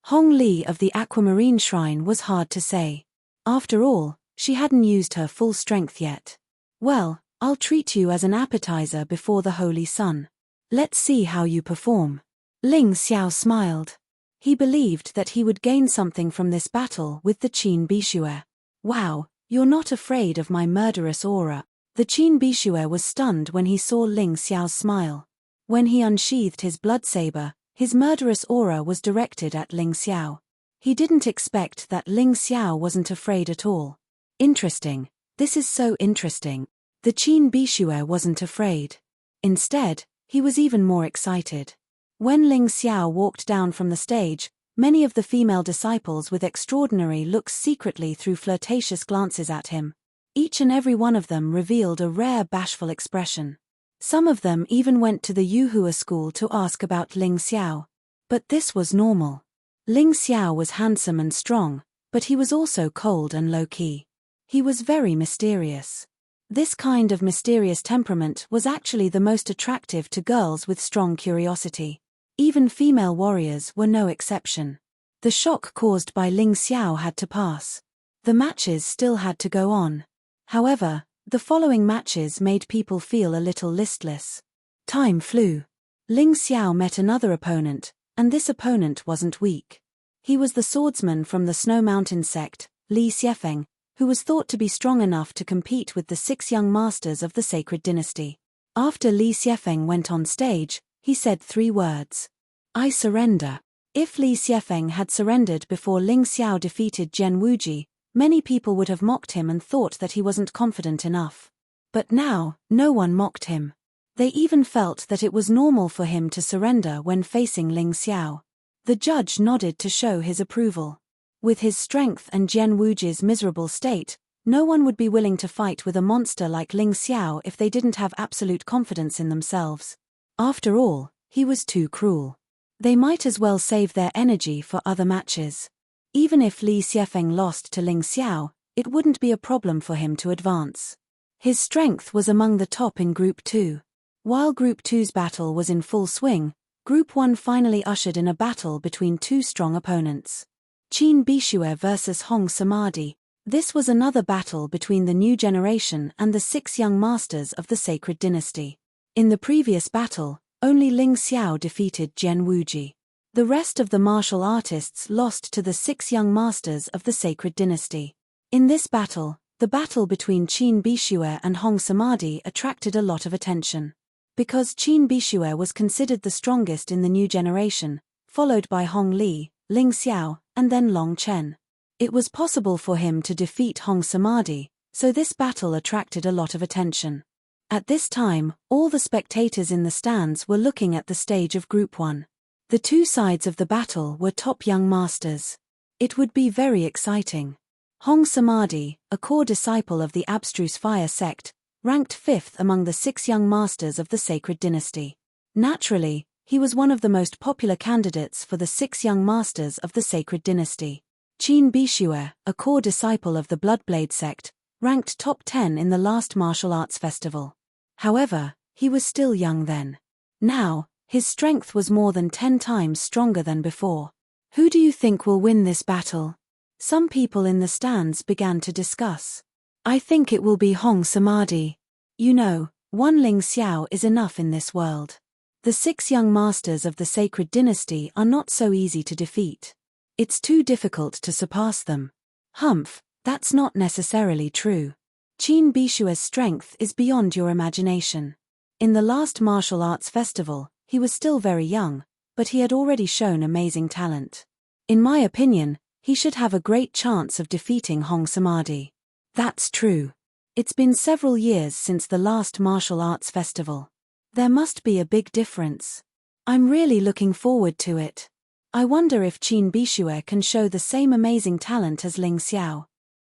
Hong Li of the Aquamarine Shrine was hard to say. After all, she hadn't used her full strength yet. Well, I'll treat you as an appetizer before the Holy Sun. Let's see how you perform. Ling Xiao smiled. He believed that he would gain something from this battle with the Qin Bishue. Wow, you're not afraid of my murderous aura. The Qin Bishue was stunned when he saw Ling Xiao's smile. When he unsheathed his blood saber, his murderous aura was directed at Ling Xiao. He didn't expect that Ling Xiao wasn't afraid at all. Interesting. This is so interesting. The Qin Bishue wasn't afraid. Instead, he was even more excited. When Ling Xiao walked down from the stage, many of the female disciples with extraordinary looks secretly threw flirtatious glances at him. Each and every one of them revealed a rare bashful expression. Some of them even went to the Yuhua school to ask about Ling Xiao. But this was normal. Ling Xiao was handsome and strong, but he was also cold and low-key. He was very mysterious. This kind of mysterious temperament was actually the most attractive to girls with strong curiosity. Even female warriors were no exception. The shock caused by Ling Xiao had to pass. The matches still had to go on. However, the following matches made people feel a little listless. Time flew. Ling Xiao met another opponent, and this opponent wasn't weak. He was the swordsman from the Snow Mountain sect, Li Xiefeng, who was thought to be strong enough to compete with the 6 young masters of the sacred dynasty. After Li Xiefeng went on stage, he said 3 words. I surrender. If Li Xiefeng had surrendered before Ling Xiao defeated Zhen Wuji, many people would have mocked him and thought that he wasn't confident enough. But now, no one mocked him. They even felt that it was normal for him to surrender when facing Ling Xiao. The judge nodded to show his approval. With his strength and Zhen Wuji's miserable state, no one would be willing to fight with a monster like Ling Xiao if they didn't have absolute confidence in themselves. After all, he was too cruel. They might as well save their energy for other matches. Even if Li Xiefeng lost to Ling Xiao, it wouldn't be a problem for him to advance. His strength was among the top in Group 2. While Group 2's battle was in full swing, Group 1 finally ushered in a battle between 2 strong opponents. Qin Bishue versus Hong Samadhi. This was another battle between the new generation and the 6 young masters of the sacred dynasty. In the previous battle, only Ling Xiao defeated Zhen Wuji. The rest of the martial artists lost to the 6 young masters of the sacred dynasty. In this battle, the battle between Qin Bishue and Hong Samadhi attracted a lot of attention. Because Qin Bishue was considered the strongest in the new generation, followed by Hong Li, Ling Xiao, and then Long Chen. It was possible for him to defeat Hong Samadhi, so this battle attracted a lot of attention. At this time, all the spectators in the stands were looking at the stage of Group 1. The 2 sides of the battle were top young masters. It would be very exciting. Hong Samadhi, a core disciple of the abstruse fire sect, ranked 5th among the 6 young masters of the sacred dynasty. Naturally, he was one of the most popular candidates for the 6 young masters of the sacred dynasty. Qin Bishue, a core disciple of the Bloodblade sect, ranked top 10 in the last martial arts festival. However, he was still young then. Now, his strength was more than 10 times stronger than before. Who do you think will win this battle? Some people in the stands began to discuss. I think it will be Hong Samadhi. You know, one Ling Xiao is enough in this world. The 6 young masters of the sacred dynasty are not so easy to defeat. It's too difficult to surpass them. Humph, that's not necessarily true. Qin Bishue's strength is beyond your imagination. In the last martial arts festival, he was still very young, but he had already shown amazing talent. In my opinion, he should have a great chance of defeating Hong Samadhi. That's true. It's been several years since the last martial arts festival. There must be a big difference. I'm really looking forward to it. I wonder if Qin Bishue can show the same amazing talent as Ling Xiao.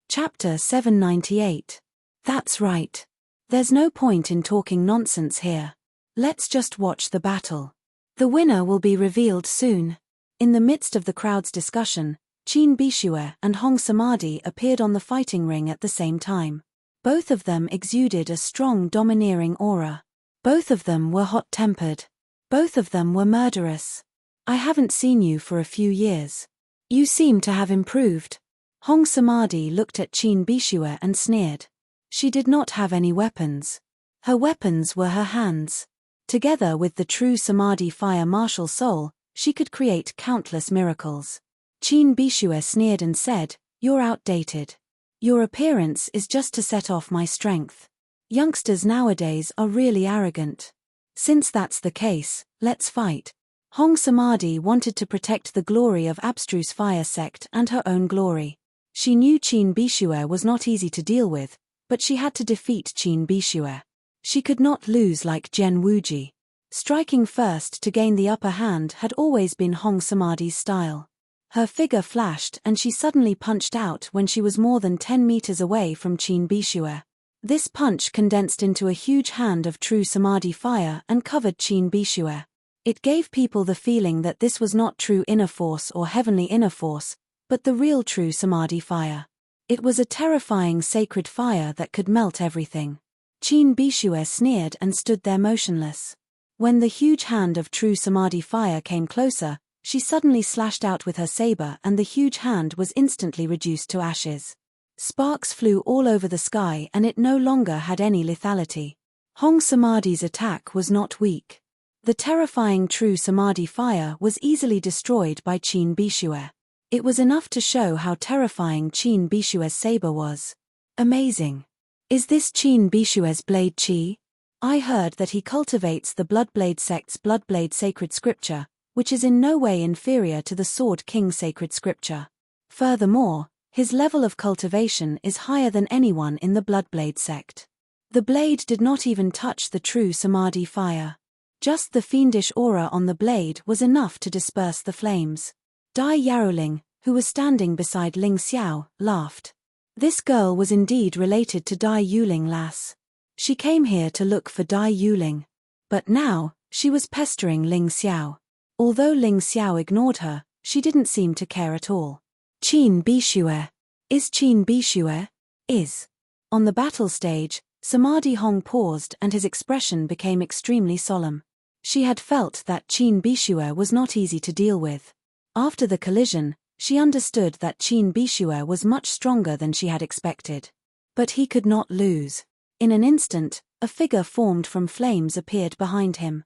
Chapter 798. That's right. There's no point in talking nonsense here. Let's just watch the battle. The winner will be revealed soon. In the midst of the crowd's discussion, Qin Bishue and Hong Samadhi appeared on the fighting ring at the same time. Both of them exuded a strong domineering aura. Both of them were hot-tempered. Both of them were murderous. I haven't seen you for a few years. You seem to have improved. Hong Samadhi looked at Qin Bishue and sneered. She did not have any weapons. Her weapons were her hands. Together with the true Samadhi fire martial soul, she could create countless miracles. Qin Bishue sneered and said, "You're outdated. Your appearance is just to set off my strength. Youngsters nowadays are really arrogant. Since that's the case, let's fight." Hong Samadhi wanted to protect the glory of Abstruse Fire Sect and her own glory. She knew Qin Bishue was not easy to deal with, but she had to defeat Qin Bishue. She could not lose like Zhen Wuji. Striking first to gain the upper hand had always been Hong Samadhi's style. Her figure flashed and she suddenly punched out when she was more than 10 meters away from Qin Bishue. This punch condensed into a huge hand of true Samadhi fire and covered Qin Bishue. It gave people the feeling that this was not true inner force or heavenly inner force, but the real true Samadhi fire. It was a terrifying sacred fire that could melt everything. Qin Bishue sneered and stood there motionless. When the huge hand of true Samadhi fire came closer, she suddenly slashed out with her saber and the huge hand was instantly reduced to ashes. Sparks flew all over the sky and it no longer had any lethality. Hong Samadhi's attack was not weak. The terrifying true Samadhi fire was easily destroyed by Qin Bishue. It was enough to show how terrifying Qin Bishue's saber was. Amazing. Is this Qin Bishue's blade qi? I heard that he cultivates the Bloodblade sect's Bloodblade sacred scripture, which is in no way inferior to the Sword King sacred scripture. Furthermore, his level of cultivation is higher than anyone in the Bloodblade sect. The blade did not even touch the true Samadhi fire. Just the fiendish aura on the blade was enough to disperse the flames. Dai Yaoling, who was standing beside Ling Xiao, laughed. This girl was indeed related to Dai Yuling Lass. She came here to look for Dai Yuling. But now, she was pestering Ling Xiao. Although Ling Xiao ignored her, she didn't seem to care at all. Qin Bishue. Is Qin Bishue? Is. On the battle stage, Samadhi Hong paused and his expression became extremely solemn. She had felt that Qin Bishue was not easy to deal with. After the collision, she understood that Qin Bishue was much stronger than she had expected. But he could not lose. In an instant, a figure formed from flames appeared behind him.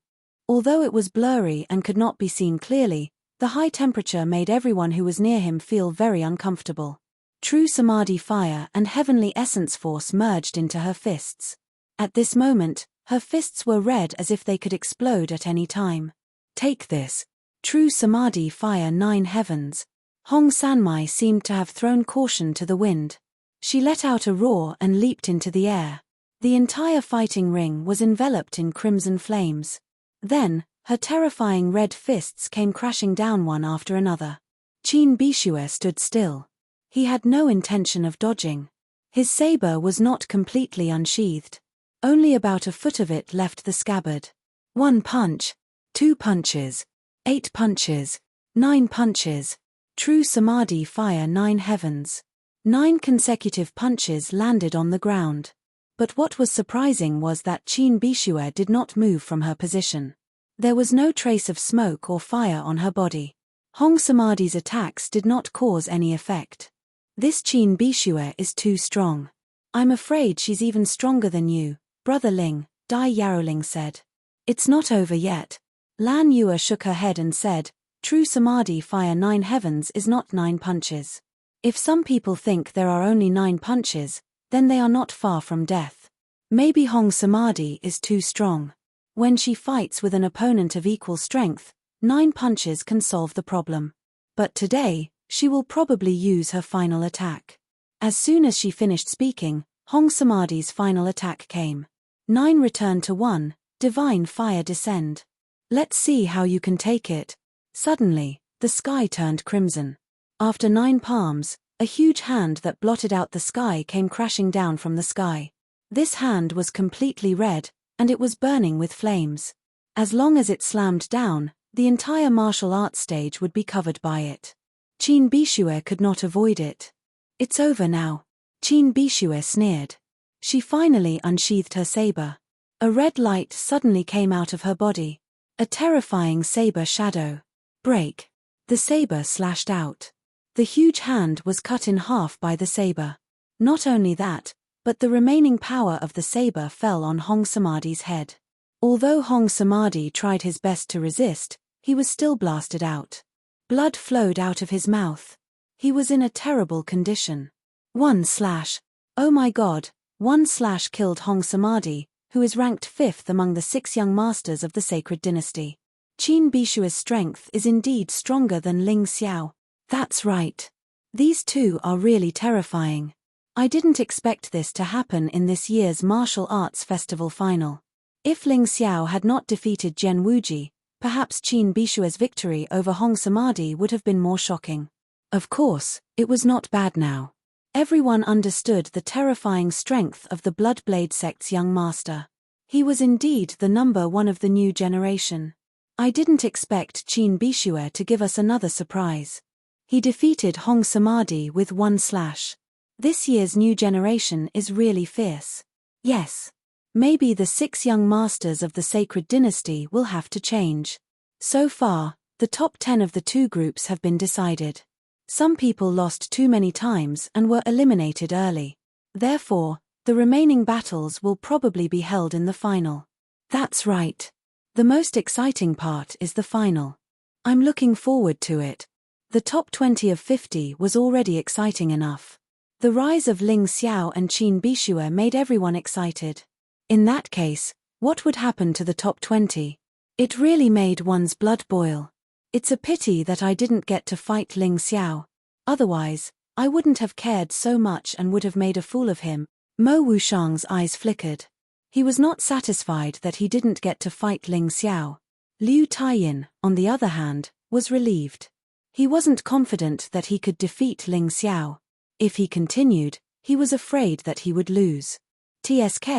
Although it was blurry and could not be seen clearly, the high temperature made everyone who was near him feel very uncomfortable. True Samadhi fire and heavenly essence force merged into her fists. At this moment, her fists were red as if they could explode at any time. Take this. True Samadhi fire 9 heavens. Hong Sanmai seemed to have thrown caution to the wind. She let out a roar and leaped into the air. The entire fighting ring was enveloped in crimson flames. Then, her terrifying red fists came crashing down one after another. Qin Bishue stood still. He had no intention of dodging. His saber was not completely unsheathed. Only about a foot of it left the scabbard. 1 punch, 2 punches, 8 punches, 9 punches. True Samadhi fire 9 heavens. 9 consecutive punches landed on the ground. But what was surprising was that Qin Bishue did not move from her position. There was no trace of smoke or fire on her body. Hong Samadhi's attacks did not cause any effect. This Qin Bishue is too strong. I'm afraid she's even stronger than you, Brother Ling, Dai Yaroling said. It's not over yet. Lan Yue shook her head and said, True Samadhi fire 9 heavens is not 9 punches. If some people think there are only 9 punches, then they are not far from death. Maybe Hong Samadhi is too strong. When she fights with an opponent of equal strength, 9 punches can solve the problem. But today, she will probably use her final attack. As soon as she finished speaking, Hong Samadhi's final attack came. 9 returned to 1, divine fire descend. Let's see how you can take it. Suddenly, the sky turned crimson. After 9 palms, a huge hand that blotted out the sky came crashing down from the sky. This hand was completely red, and it was burning with flames. As long as it slammed down, the entire martial arts stage would be covered by it. Qin Bishue could not avoid it. It's over now. Qin Bishue sneered. She finally unsheathed her saber. A red light suddenly came out of her body. A terrifying saber shadow. Break. The saber slashed out. The huge hand was cut in half by the saber. Not only that, but the remaining power of the saber fell on Hong Samadhi's head. Although Hong Samadhi tried his best to resist, he was still blasted out. Blood flowed out of his mouth. He was in a terrible condition. 1 slash. Oh my God, 1 slash killed Hong Samadhi, who is ranked 5th among the 6 young masters of the sacred dynasty. Qin Bishue's strength is indeed stronger than Ling Xiao. That's right. These two are really terrifying. I didn't expect this to happen in this year's martial arts festival final. If Ling Xiao had not defeated Jian Wuji, perhaps Qin Bishue's victory over Hong Samadhi would have been more shocking. Of course, it was not bad now. Everyone understood the terrifying strength of the Bloodblade sect's young master. He was indeed the number 1 of the new generation. I didn't expect Qin Bishue to give us another surprise. He defeated Hong Samadhi with 1 slash. This year's new generation is really fierce. Yes. Maybe the 6 young masters of the sacred dynasty will have to change. So far, the top 10 of the 2 groups have been decided. Some people lost too many times and were eliminated early. Therefore, the remaining battles will probably be held in the final. That's right. The most exciting part is the final. I'm looking forward to it. The top 20 of 50 was already exciting enough. The rise of Ling Xiao and Qin Bishue made everyone excited. In that case, what would happen to the top 20? It really made one's blood boil. It's a pity that I didn't get to fight Ling Xiao. Otherwise, I wouldn't have cared so much and would have made a fool of him. Mo Wushang's eyes flickered. He was not satisfied that he didn't get to fight Ling Xiao. Liu Taiyin, on the other hand, was relieved. He wasn't confident that he could defeat Ling Xiao. If he continued, he was afraid that he would lose. TSK,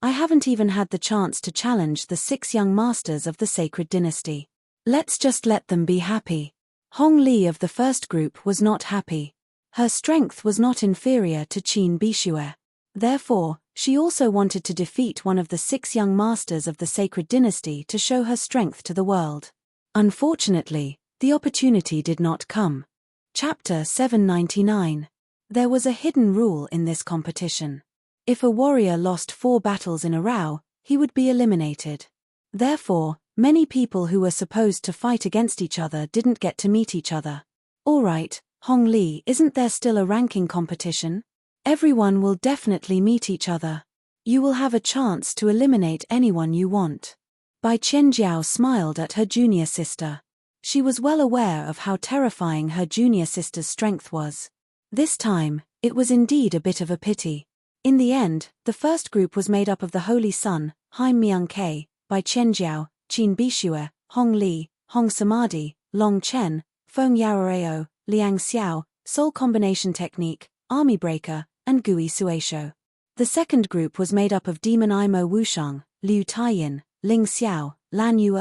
I haven't even had the chance to challenge the 6 young masters of the sacred dynasty. Let's just let them be happy. Hong Li of the first group was not happy. Her strength was not inferior to Qin Bishue. Therefore, she also wanted to defeat one of the 6 young masters of the sacred dynasty to show her strength to the world. Unfortunately, the opportunity did not come. Chapter 799. There was a hidden rule in this competition. If a warrior lost 4 battles in a row, he would be eliminated. Therefore, many people who were supposed to fight against each other didn't get to meet each other. Alright, Hong Li, isn't there still a ranking competition? Everyone will definitely meet each other. You will have a chance to eliminate anyone you want. Bai Qianjiao smiled at her junior sister. She was well aware of how terrifying her junior sister's strength was. This time, it was indeed a bit of a pity. In the end, the first group was made up of the Holy Sun, Haim Myung-Ke, Bai Qianjiao, Qin Bishue, Hong Li, Hong Samadhi, Long Chen, Feng Yaoreo, Liang Xiao, Soul Combination Technique, Army Breaker, and Gui Suesho. The second group was made up of Demon Imo Wushang, Liu Taiyin, Ling Xiao, Lan Yu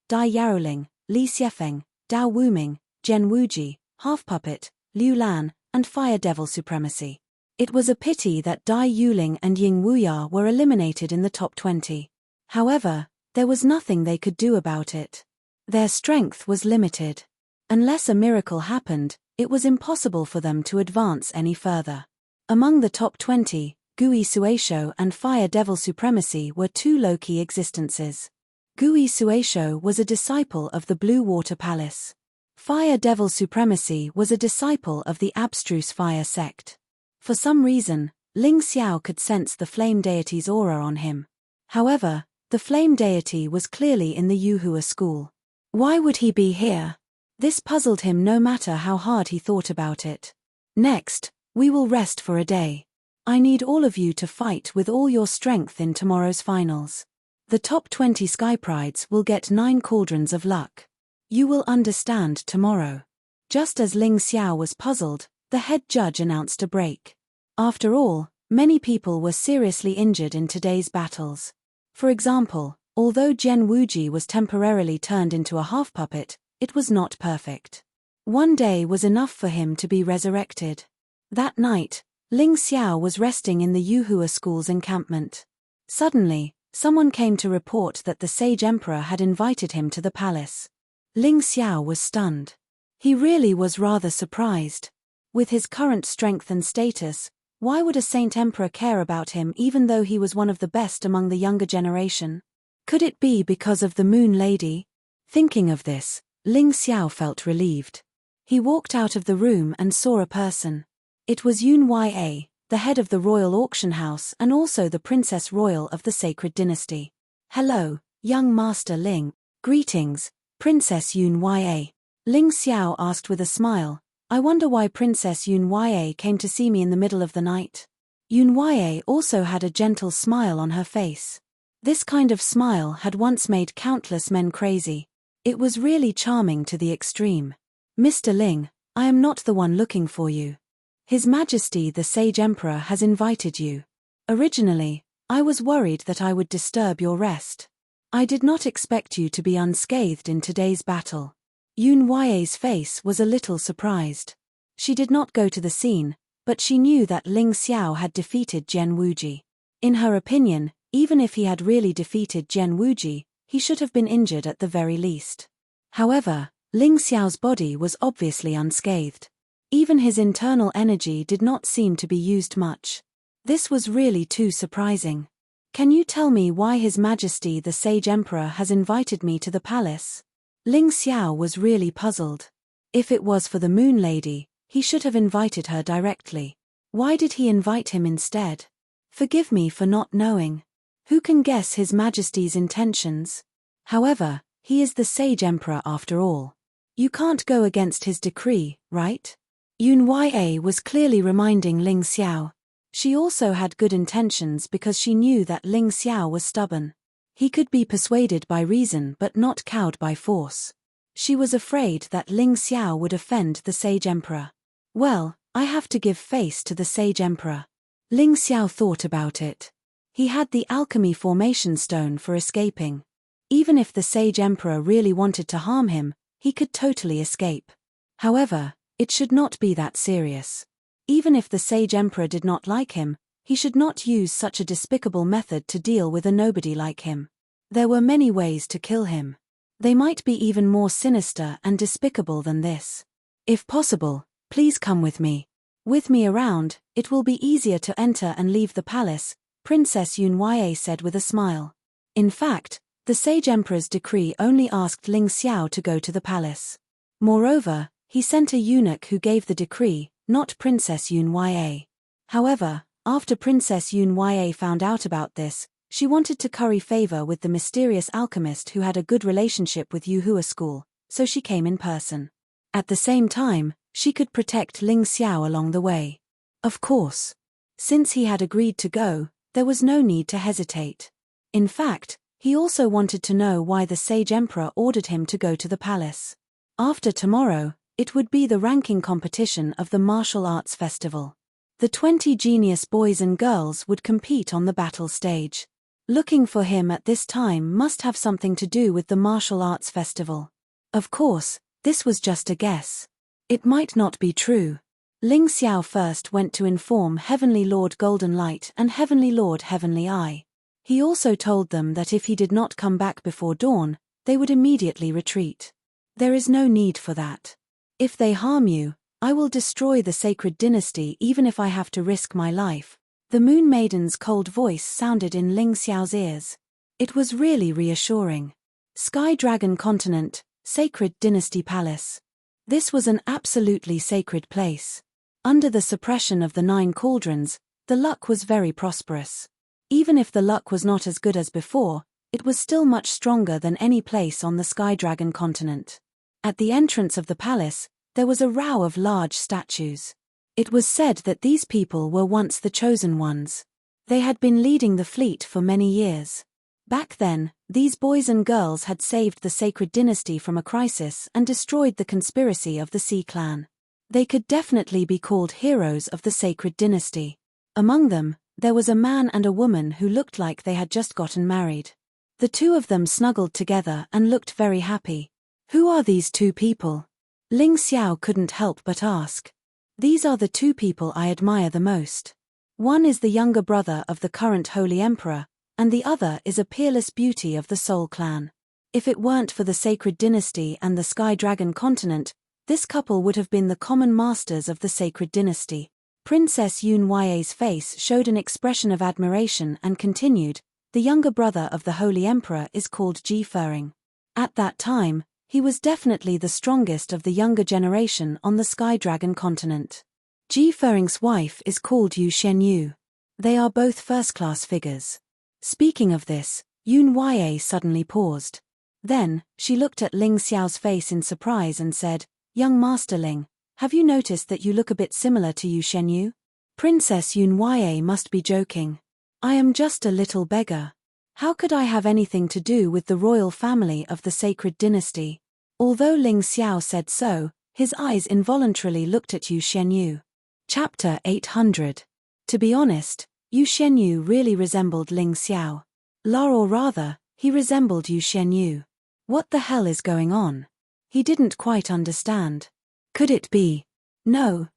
Dai Yaoling, Li Xiefeng, Dao Wuming, Zhen Wuji, Half Puppet, Liu Lan, and Fire Devil Supremacy. It was a pity that Dai Yuling and Ying Wuya were eliminated in the top 20. However, there was nothing they could do about it. Their strength was limited. Unless a miracle happened, it was impossible for them to advance any further. Among the top 20, Gui Suisho and Fire Devil Supremacy were two low-key existences. Gui Suisho was a disciple of the Blue Water Palace. Fire Devil Supremacy was a disciple of the abstruse Fire sect. For some reason, Ling Xiao could sense the flame deity's aura on him. However, the flame deity was clearly in the Yuhua school. Why would he be here? This puzzled him no matter how hard he thought about it. Next, we will rest for a day. I need all of you to fight with all your strength in tomorrow's finals. The top 20 Sky Prides will get 9 cauldrons of luck. You will understand tomorrow. Just as Ling Xiao was puzzled, the head judge announced a break. After all, many people were seriously injured in today's battles. For example, although Zhen Wuji was temporarily turned into a half puppet, it was not perfect. One day was enough for him to be resurrected. That night, Ling Xiao was resting in the Yuhua school's encampment. Suddenly, someone came to report that the Sage Emperor had invited him to the palace. Ling Xiao was stunned. He really was rather surprised. With his current strength and status, why would a Saint Emperor care about him even though he was one of the best among the younger generation? Could it be because of the Moon Lady? Thinking of this, Ling Xiao felt relieved. He walked out of the room and saw a person. It was Yun Ya, the head of the royal auction house and also the Princess Royal of the Sacred Dynasty. Hello, young Master Ling. Greetings, Princess Yun Ya. Ling Xiao asked with a smile. I wonder why Princess Yun Ya came to see me in the middle of the night. Yun Ya also had a gentle smile on her face. This kind of smile had once made countless men crazy. It was really charming to the extreme. Mr. Ling, I am not the one looking for you. His Majesty the Sage Emperor has invited you. Originally, I was worried that I would disturb your rest. I did not expect you to be unscathed in today's battle. Yun Ya's face was a little surprised. She did not go to the scene, but she knew that Ling Xiao had defeated Zhen Wuji. In her opinion, even if he had really defeated Zhen Wuji, he should have been injured at the very least. However, Ling Xiao's body was obviously unscathed. Even his internal energy did not seem to be used much. This was really too surprising. Can you tell me why His Majesty the Sage Emperor has invited me to the palace? Ling Xiao was really puzzled. If it was for the Moon Lady, he should have invited her directly. Why did he invite him instead? Forgive me for not knowing. Who can guess His Majesty's intentions? However, he is the Sage Emperor after all. You can't go against his decree, right? Yun Ya was clearly reminding Ling Xiao. She also had good intentions because she knew that Ling Xiao was stubborn. He could be persuaded by reason but not cowed by force. She was afraid that Ling Xiao would offend the Sage Emperor. Well, I have to give face to the Sage Emperor. Ling Xiao thought about it. He had the alchemy formation stone for escaping. Even if the Sage Emperor really wanted to harm him, he could totally escape. However, it should not be that serious. Even if the Sage Emperor did not like him, he should not use such a despicable method to deal with a nobody like him. There were many ways to kill him. They might be even more sinister and despicable than this. If possible, please come with me. With me around, it will be easier to enter and leave the palace, Princess Yun Ya said with a smile. In fact, the Sage Emperor's decree only asked Ling Xiao to go to the palace. Moreover, he sent a eunuch who gave the decree, not Princess Yun Ya. However, after Princess Yun Ya found out about this, she wanted to curry favor with the mysterious alchemist who had a good relationship with Yuhua School, so she came in person. At the same time, she could protect Ling Xiao along the way. Of course. Since he had agreed to go, there was no need to hesitate. In fact, he also wanted to know why the Sage Emperor ordered him to go to the palace. After tomorrow, it would be the ranking competition of the martial arts festival. The 20 genius boys and girls would compete on the battle stage. Looking for him at this time must have something to do with the martial arts festival. Of course, this was just a guess. It might not be true. Ling Xiao first went to inform Heavenly Lord Golden Light and Heavenly Lord Heavenly Eye. He also told them that if he did not come back before dawn, they would immediately retreat. There is no need for that. If they harm you, I will destroy the sacred dynasty even if I have to risk my life. The Moon Maiden's cold voice sounded in Ling Xiao's ears. It was really reassuring. Sky Dragon Continent, Sacred Dynasty Palace. This was an absolutely sacred place. Under the suppression of the 9 cauldrons, the luck was very prosperous. Even if the luck was not as good as before, it was still much stronger than any place on the Sky Dragon Continent. At the entrance of the palace, there was a row of large statues. It was said that these people were once the chosen ones. They had been leading the fleet for many years. Back then, these boys and girls had saved the sacred dynasty from a crisis and destroyed the conspiracy of the Sea Clan. They could definitely be called heroes of the sacred dynasty. Among them, there was a man and a woman who looked like they had just gotten married. The two of them snuggled together and looked very happy. Who are these two people? Ling Xiao couldn't help but ask. These are the two people I admire the most. One is the younger brother of the current Holy Emperor, and the other is a peerless beauty of the Soul Clan. If it weren't for the Sacred Dynasty and the Sky Dragon Continent, this couple would have been the common masters of the Sacred Dynasty. Princess Yun Yai's face showed an expression of admiration and continued, the younger brother of the Holy Emperor is called Ji Fering. At that time, he was definitely the strongest of the younger generation on the Sky Dragon Continent. Ji Fering's wife is called Yu Shenyu. They are both first-class figures. Speaking of this, Yun Yai suddenly paused. Then, she looked at Ling Xiao's face in surprise and said, Young Master Ling, have you noticed that you look a bit similar to Yu Shenyu? Princess Yun Yai must be joking. I am just a little beggar. How could I have anything to do with the royal family of the sacred dynasty? Although Ling Xiao said so, his eyes involuntarily looked at Yu Shenyu. Chapter 800. To be honest, Yu Shenyu really resembled Ling Xiao. Or rather, he resembled Yu Shenyu. What the hell is going on? He didn't quite understand. Could it be? No,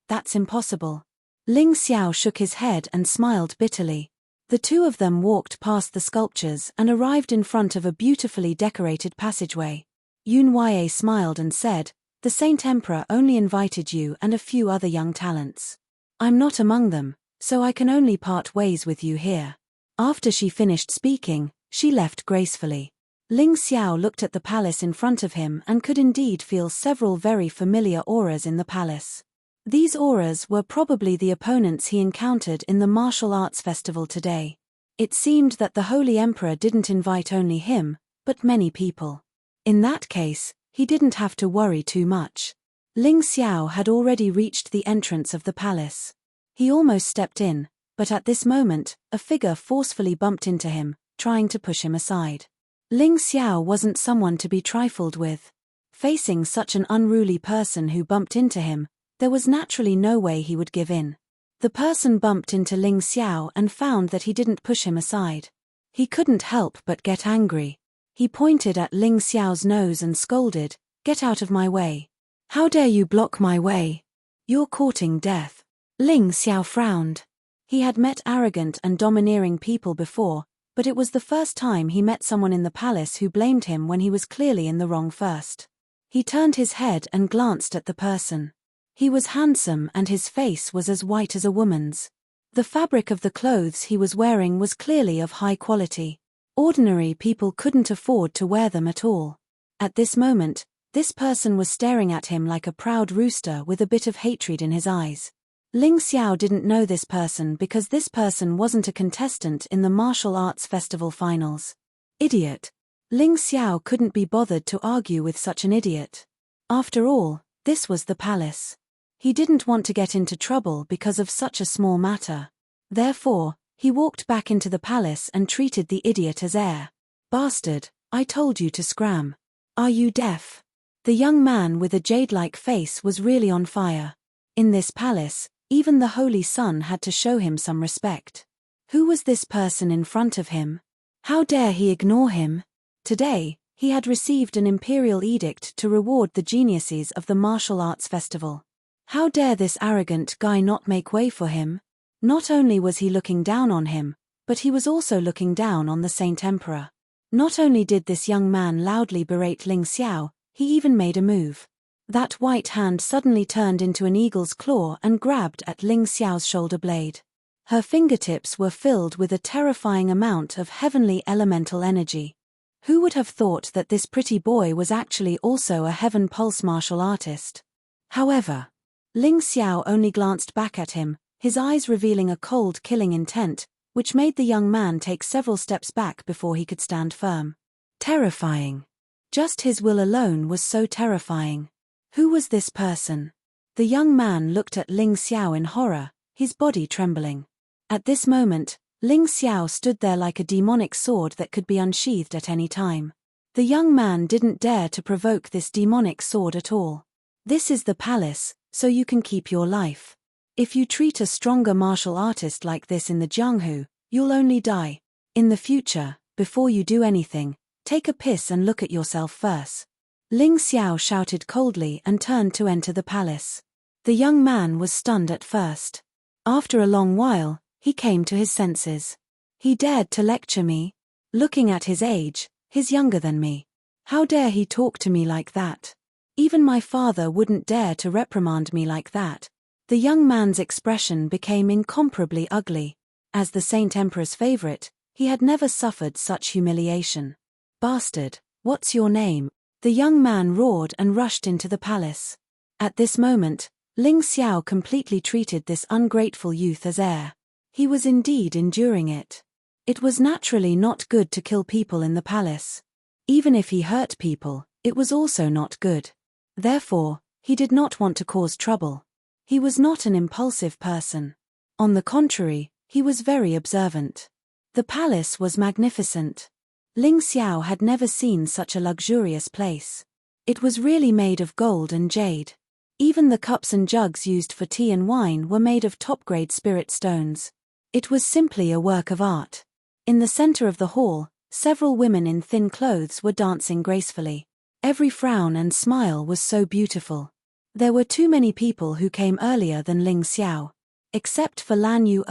that's impossible. Ling Xiao shook his head and smiled bitterly. The two of them walked past the sculptures and arrived in front of a beautifully decorated passageway. Yun Yai smiled and said, The Saint Emperor only invited you and a few other young talents. I'm not among them, so I can only part ways with you here. After she finished speaking, she left gracefully. Ling Xiao looked at the palace in front of him and could indeed feel several very familiar auras in the palace. These auras were probably the opponents he encountered in the martial arts festival today. It seemed that the Holy Emperor didn't invite only him, but many people. In that case, he didn't have to worry too much. Ling Xiao had already reached the entrance of the palace. He almost stepped in, but at this moment, a figure forcefully bumped into him, trying to push him aside. Ling Xiao wasn't someone to be trifled with. Facing such an unruly person who bumped into him, there was naturally no way he would give in. The person bumped into Ling Xiao and found that he didn't push him aside. He couldn't help but get angry. He pointed at Ling Xiao's nose and scolded, Get out of my way. How dare you block my way? You're courting death. Ling Xiao frowned. He had met arrogant and domineering people before, but it was the first time he met someone in the palace who blamed him when he was clearly in the wrong first. He turned his head and glanced at the person. He was handsome and his face was as white as a woman's. The fabric of the clothes he was wearing was clearly of high quality. Ordinary people couldn't afford to wear them at all. At this moment, this person was staring at him like a proud rooster with a bit of hatred in his eyes. Ling Xiao didn't know this person because this person wasn't a contestant in the martial arts festival finals. Idiot. Ling Xiao couldn't be bothered to argue with such an idiot. After all, this was the palace. He didn't want to get into trouble because of such a small matter. Therefore, he walked back into the palace and treated the idiot as heir. Bastard, I told you to scram. Are you deaf? The young man with a jade-like face was really on fire. In this palace, Even the Holy Sun had to show him some respect. Who was this person in front of him? How dare he ignore him? Today, he had received an imperial edict to reward the geniuses of the martial arts festival. How dare this arrogant guy not make way for him? Not only was he looking down on him, but he was also looking down on the Saint Emperor. Not only did this young man loudly berate Ling Xiao, he even made a move. That white hand suddenly turned into an eagle's claw and grabbed at Ling Xiao's shoulder blade. Her fingertips were filled with a terrifying amount of heavenly elemental energy. Who would have thought that this pretty boy was actually also a heaven pulse martial artist? However, Ling Xiao only glanced back at him, his eyes revealing a cold killing intent, which made the young man take several steps back before he could stand firm. Terrifying. Just his will alone was so terrifying. Who was this person? The young man looked at Ling Xiao in horror, his body trembling. At this moment, Ling Xiao stood there like a demonic sword that could be unsheathed at any time. The young man didn't dare to provoke this demonic sword at all. This is the palace, so you can keep your life. If you treat a stronger martial artist like this in the Jianghu, you'll only die. In the future, before you do anything, take a piss and look at yourself first. Ling Xiao shouted coldly and turned to enter the palace. The young man was stunned at first. After a long while, he came to his senses. He dared to lecture me? Looking at his age, he's younger than me. How dare he talk to me like that? Even my father wouldn't dare to reprimand me like that. The young man's expression became incomparably ugly. As the Saint Emperor's favorite, he had never suffered such humiliation. Bastard, what's your name? The young man roared and rushed into the palace. At this moment, Ling Xiao completely treated this ungrateful youth as heir. He was indeed enduring it. It was naturally not good to kill people in the palace. Even if he hurt people, it was also not good. Therefore, he did not want to cause trouble. He was not an impulsive person. On the contrary, he was very observant. The palace was magnificent. Ling Xiao had never seen such a luxurious place. It was really made of gold and jade. Even the cups and jugs used for tea and wine were made of top-grade spirit stones. It was simply a work of art. In the center of the hall, several women in thin clothes were dancing gracefully. Every frown and smile was so beautiful. There were too many people who came earlier than Ling Xiao. Except for Lan Yu,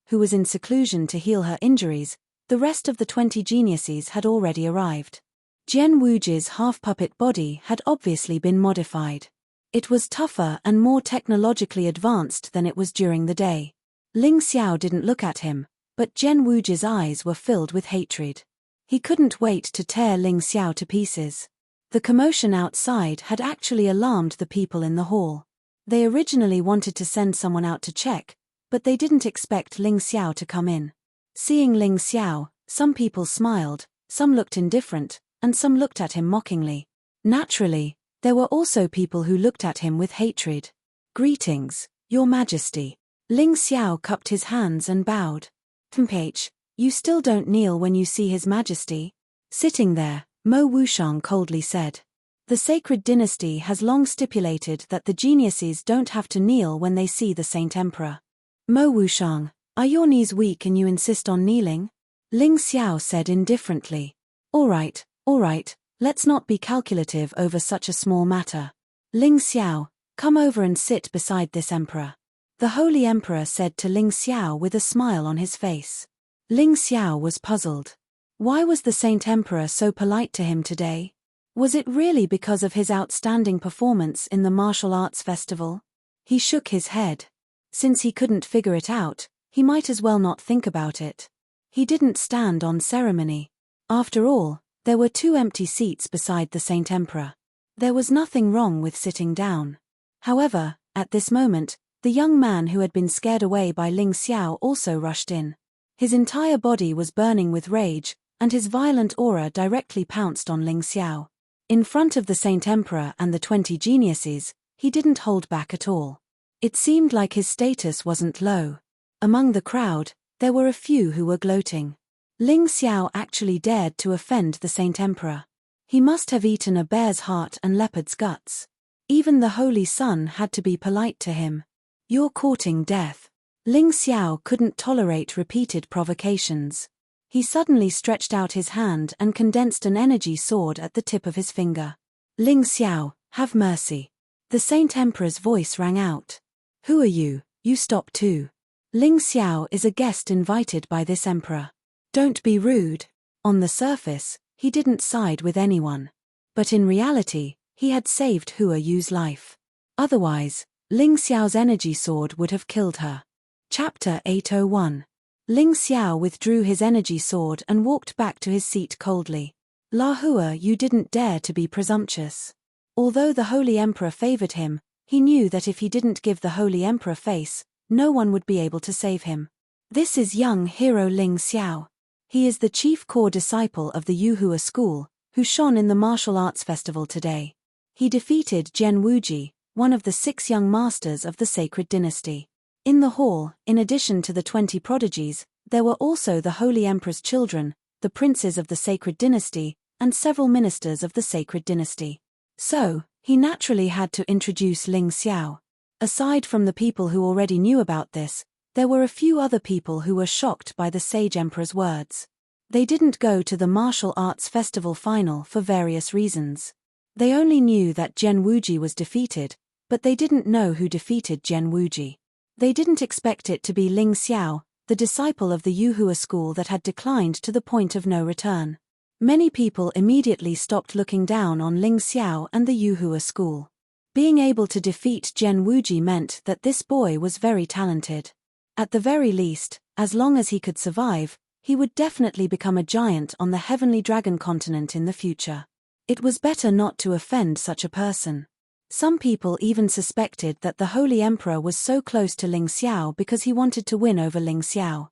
who was in seclusion to heal her injuries, the rest of the 20 geniuses had already arrived. Jian Wuji's half-puppet body had obviously been modified. It was tougher and more technologically advanced than it was during the day. Ling Xiao didn't look at him, but Jian Wuji's eyes were filled with hatred. He couldn't wait to tear Ling Xiao to pieces. The commotion outside had actually alarmed the people in the hall. They originally wanted to send someone out to check, but they didn't expect Ling Xiao to come in. Seeing Ling Xiao, some people smiled, some looked indifferent, and some looked at him mockingly. Naturally, there were also people who looked at him with hatred. "Greetings, Your Majesty." Ling Xiao cupped his hands and bowed. "Mph, you still don't kneel when you see His Majesty?" Sitting there, Mo Wushang coldly said. "The sacred dynasty has long stipulated that the geniuses don't have to kneel when they see the Saint Emperor." "Mo Wushang, are your knees weak and you insist on kneeling?" Ling Xiao said indifferently. All right, let's not be calculative over such a small matter. Ling Xiao, come over and sit beside this emperor." The Holy Emperor said to Ling Xiao with a smile on his face. Ling Xiao was puzzled. Why was the Saint Emperor so polite to him today? Was it really because of his outstanding performance in the martial arts festival? He shook his head. Since he couldn't figure it out, he might as well not think about it. He didn't stand on ceremony. After all, there were 2 empty seats beside the Saint Emperor. There was nothing wrong with sitting down. However, at this moment, the young man who had been scared away by Ling Xiao also rushed in. His entire body was burning with rage, and his violent aura directly pounced on Ling Xiao. In front of the Saint Emperor and the 20 geniuses, he didn't hold back at all. It seemed like his status wasn't low. Among the crowd, there were a few who were gloating. Ling Xiao actually dared to offend the Saint Emperor. He must have eaten a bear's heart and leopard's guts. Even the Holy Sun had to be polite to him. You're courting death. Ling Xiao couldn't tolerate repeated provocations. He suddenly stretched out his hand and condensed an energy sword at the tip of his finger. Ling Xiao, have mercy. The Saint Emperor's voice rang out. Who are you? You stop too. Ling Xiao is a guest invited by this emperor. Don't be rude. On the surface, he didn't side with anyone. But in reality, he had saved Hua Yu's life. Otherwise, Ling Xiao's energy sword would have killed her. Chapter 801. Ling Xiao withdrew his energy sword and walked back to his seat coldly. La Hua Yu didn't dare to be presumptuous. Although the Holy Emperor favored him, he knew that if he didn't give the Holy Emperor face, no one would be able to save him. This is young hero Ling Xiao. He is the chief core disciple of the Yuhua school, who shone in the martial arts festival today. He defeated Zhen Wuji, one of the 6 young masters of the sacred dynasty. In the hall, in addition to the 20 prodigies, there were also the Holy Emperor's children, the princes of the sacred dynasty, and several ministers of the sacred dynasty. So, he naturally had to introduce Ling Xiao. Aside from the people who already knew about this, there were a few other people who were shocked by the sage emperor's words. They didn't go to the martial arts festival final for various reasons. They only knew that Zhen Wuji was defeated, but they didn't know who defeated Zhen Wuji. They didn't expect it to be Ling Xiao, the disciple of the Yuhua school that had declined to the point of no return. Many people immediately stopped looking down on Ling Xiao and the Yuhua school. Being able to defeat Zhen Wuji meant that this boy was very talented. At the very least, as long as he could survive, he would definitely become a giant on the Heavenly Dragon continent in the future. It was better not to offend such a person. Some people even suspected that the Holy Emperor was so close to Ling Xiao because he wanted to win over Ling Xiao.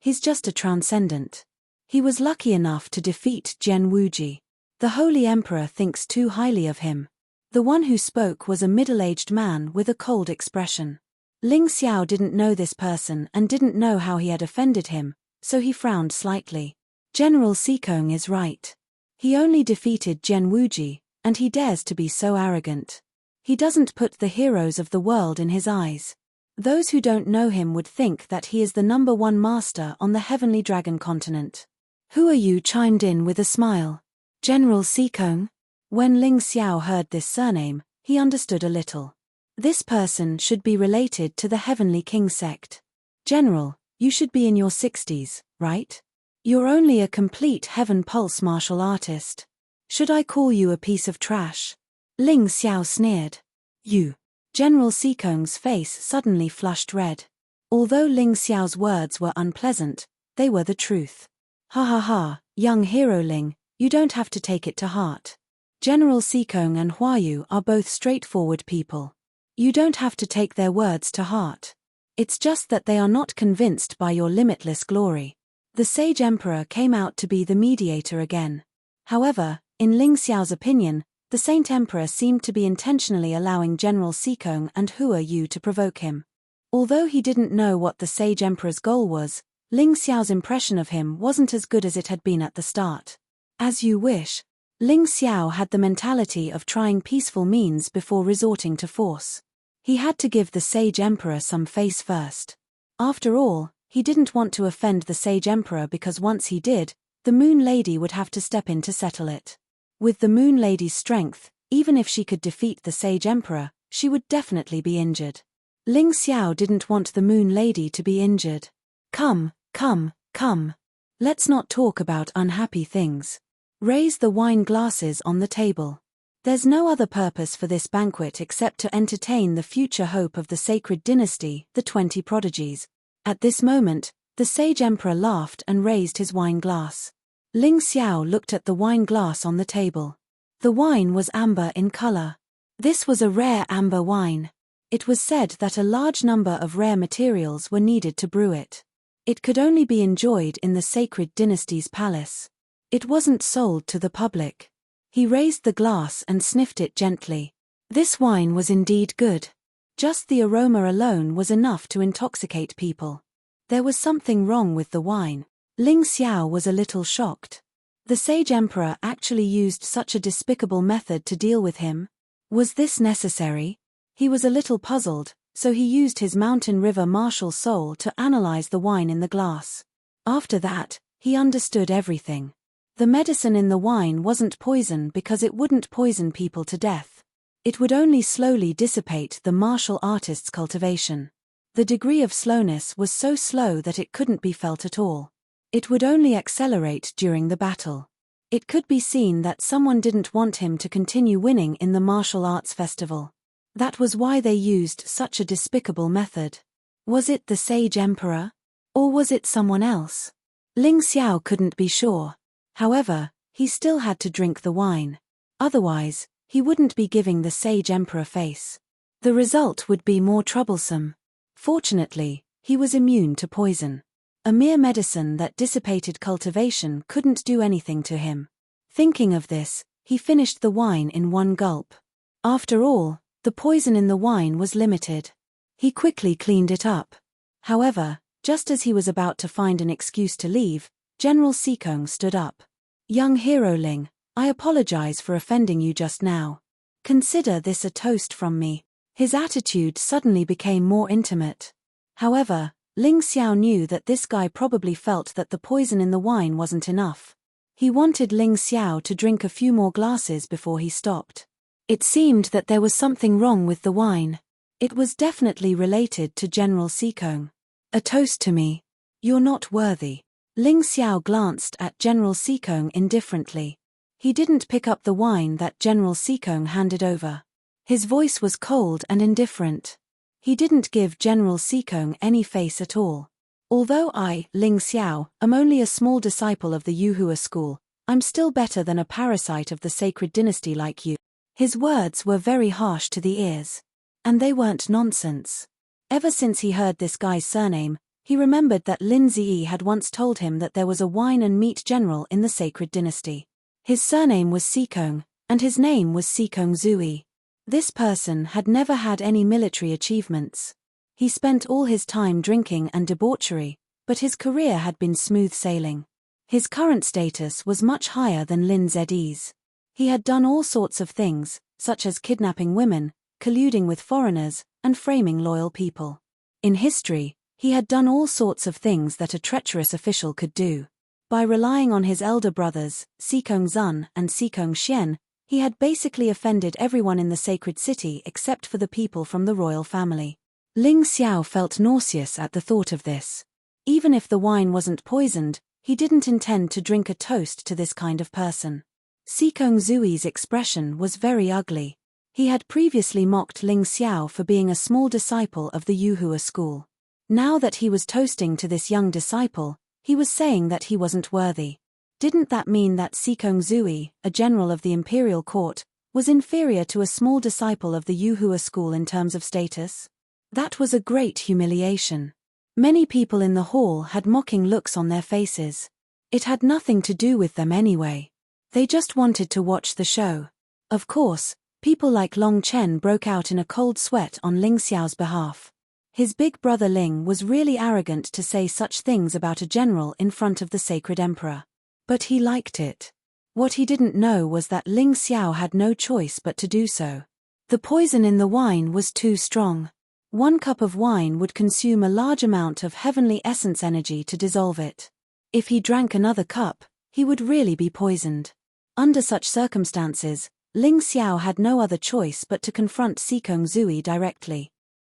He's just a transcendent. He was lucky enough to defeat Zhen Wuji. The Holy Emperor thinks too highly of him. The one who spoke was a middle-aged man with a cold expression. Ling Xiao didn't know this person and didn't know how he had offended him, so he frowned slightly. General Sikong is right. He only defeated Zhen Wuji, and he dares to be so arrogant. He doesn't put the heroes of the world in his eyes. Those who don't know him would think that he is the #1 master on the Heavenly Dragon continent. Hua Yu chimed in with a smile. General Sikong? When Ling Xiao heard this surname, he understood a little. This person should be related to the Heavenly King sect. General, you should be in your 60s, right? You're only a complete Heaven Pulse martial artist. Should I call you a piece of trash? Ling Xiao sneered. You. General Sikong's face suddenly flushed red. Although Ling Xiao's words were unpleasant, they were the truth. Ha ha ha, young hero Ling, you don't have to take it to heart. General Sikong and Hua Yu are both straightforward people. You don't have to take their words to heart. It's just that they are not convinced by your limitless glory. The Sage Emperor came out to be the mediator again. However, in Ling Xiao's opinion, the Saint Emperor seemed to be intentionally allowing General Sikong and Hua Yu to provoke him. Although he didn't know what the Sage Emperor's goal was, Ling Xiao's impression of him wasn't as good as it had been at the start. As you wish. Ling Xiao had the mentality of trying peaceful means before resorting to force. He had to give the Sage Emperor some face first. After all, he didn't want to offend the Sage Emperor because once he did, the Moon Lady would have to step in to settle it. With the Moon Lady's strength, even if she could defeat the Sage Emperor, she would definitely be injured. Ling Xiao didn't want the Moon Lady to be injured. Come. Let's not talk about unhappy things. Raise the wine glasses on the table. There's no other purpose for this banquet except to entertain the future hope of the sacred dynasty, the 20 prodigies. At this moment, the Sage Emperor laughed and raised his wine glass. Ling Xiao looked at the wine glass on the table. The wine was amber in color. This was a rare amber wine. It was said that a large number of rare materials were needed to brew it. It could only be enjoyed in the sacred dynasty's palace. It wasn't sold to the public. He raised the glass and sniffed it gently. This wine was indeed good. Just the aroma alone was enough to intoxicate people. There was something wrong with the wine. Ling Xiao was a little shocked. The Sage Emperor actually used such a despicable method to deal with him? Was this necessary? He was a little puzzled, so he used his mountain river martial soul to analyze the wine in the glass. After that, he understood everything. The medicine in the wine wasn't poison because it wouldn't poison people to death. It would only slowly dissipate the martial artist's cultivation. The degree of slowness was so slow that it couldn't be felt at all. It would only accelerate during the battle. It could be seen that someone didn't want him to continue winning in the martial arts festival. That was why they used such a despicable method. Was it the sage emperor? Or was it someone else? Ling Xiao couldn't be sure. However, he still had to drink the wine. Otherwise, he wouldn't be giving the sage emperor face. The result would be more troublesome. Fortunately, he was immune to poison. A mere medicine that dissipated cultivation couldn't do anything to him. Thinking of this, he finished the wine in one gulp. After all, the poison in the wine was limited. He quickly cleaned it up. However, just as he was about to find an excuse to leave, General Sikong stood up. "Young hero Ling, I apologize for offending you just now. Consider this a toast from me." His attitude suddenly became more intimate. However, Ling Xiao knew that this guy probably felt that the poison in the wine wasn't enough. He wanted Ling Xiao to drink a few more glasses before he stopped. It seemed that there was something wrong with the wine. It was definitely related to General Sikong. "A toast to me. You're not worthy." Ling Xiao glanced at General Sikong indifferently. He didn't pick up the wine that General Sikong handed over. His voice was cold and indifferent. He didn't give General Sikong any face at all. "Although I, Ling Xiao, am only a small disciple of the Yuhua school, I'm still better than a parasite of the sacred dynasty like you." His words were very harsh to the ears. And they weren't nonsense. Ever since he heard this guy's surname, he remembered that Lin Ziyi had once told him that there was a wine and meat general in the sacred dynasty. His surname was Sikong, and his name was Sikong Zui. This person had never had any military achievements. He spent all his time drinking and debauchery, but his career had been smooth sailing. His current status was much higher than Lin Ziyi's. He had done all sorts of things, such as kidnapping women, colluding with foreigners, and framing loyal people. In history, he had done all sorts of things that a treacherous official could do. By relying on his elder brothers, Sikong Zun and Sikong Xian, he had basically offended everyone in the sacred city except for the people from the royal family. Ling Xiao felt nauseous at the thought of this. Even if the wine wasn't poisoned, he didn't intend to drink a toast to this kind of person. Sikong Zui's expression was very ugly. He had previously mocked Ling Xiao for being a small disciple of the Yuhua school. Now that he was toasting to this young disciple, he was saying that he wasn't worthy. Didn't that mean that Sikong Zui, a general of the imperial court, was inferior to a small disciple of the Yuhua school in terms of status? That was a great humiliation. Many people in the hall had mocking looks on their faces. It had nothing to do with them anyway. They just wanted to watch the show. Of course, people like Long Chen broke out in a cold sweat on Ling Xiao's behalf. His big brother Ling was really arrogant to say such things about a general in front of the sacred emperor. But he liked it. What he didn't know was that Ling Xiao had no choice but to do so. The poison in the wine was too strong. 1 cup of wine would consume a large amount of heavenly essence energy to dissolve it. If he drank another cup, he would really be poisoned. Under such circumstances, Ling Xiao had no other choice but to confront Sikong Zui directly.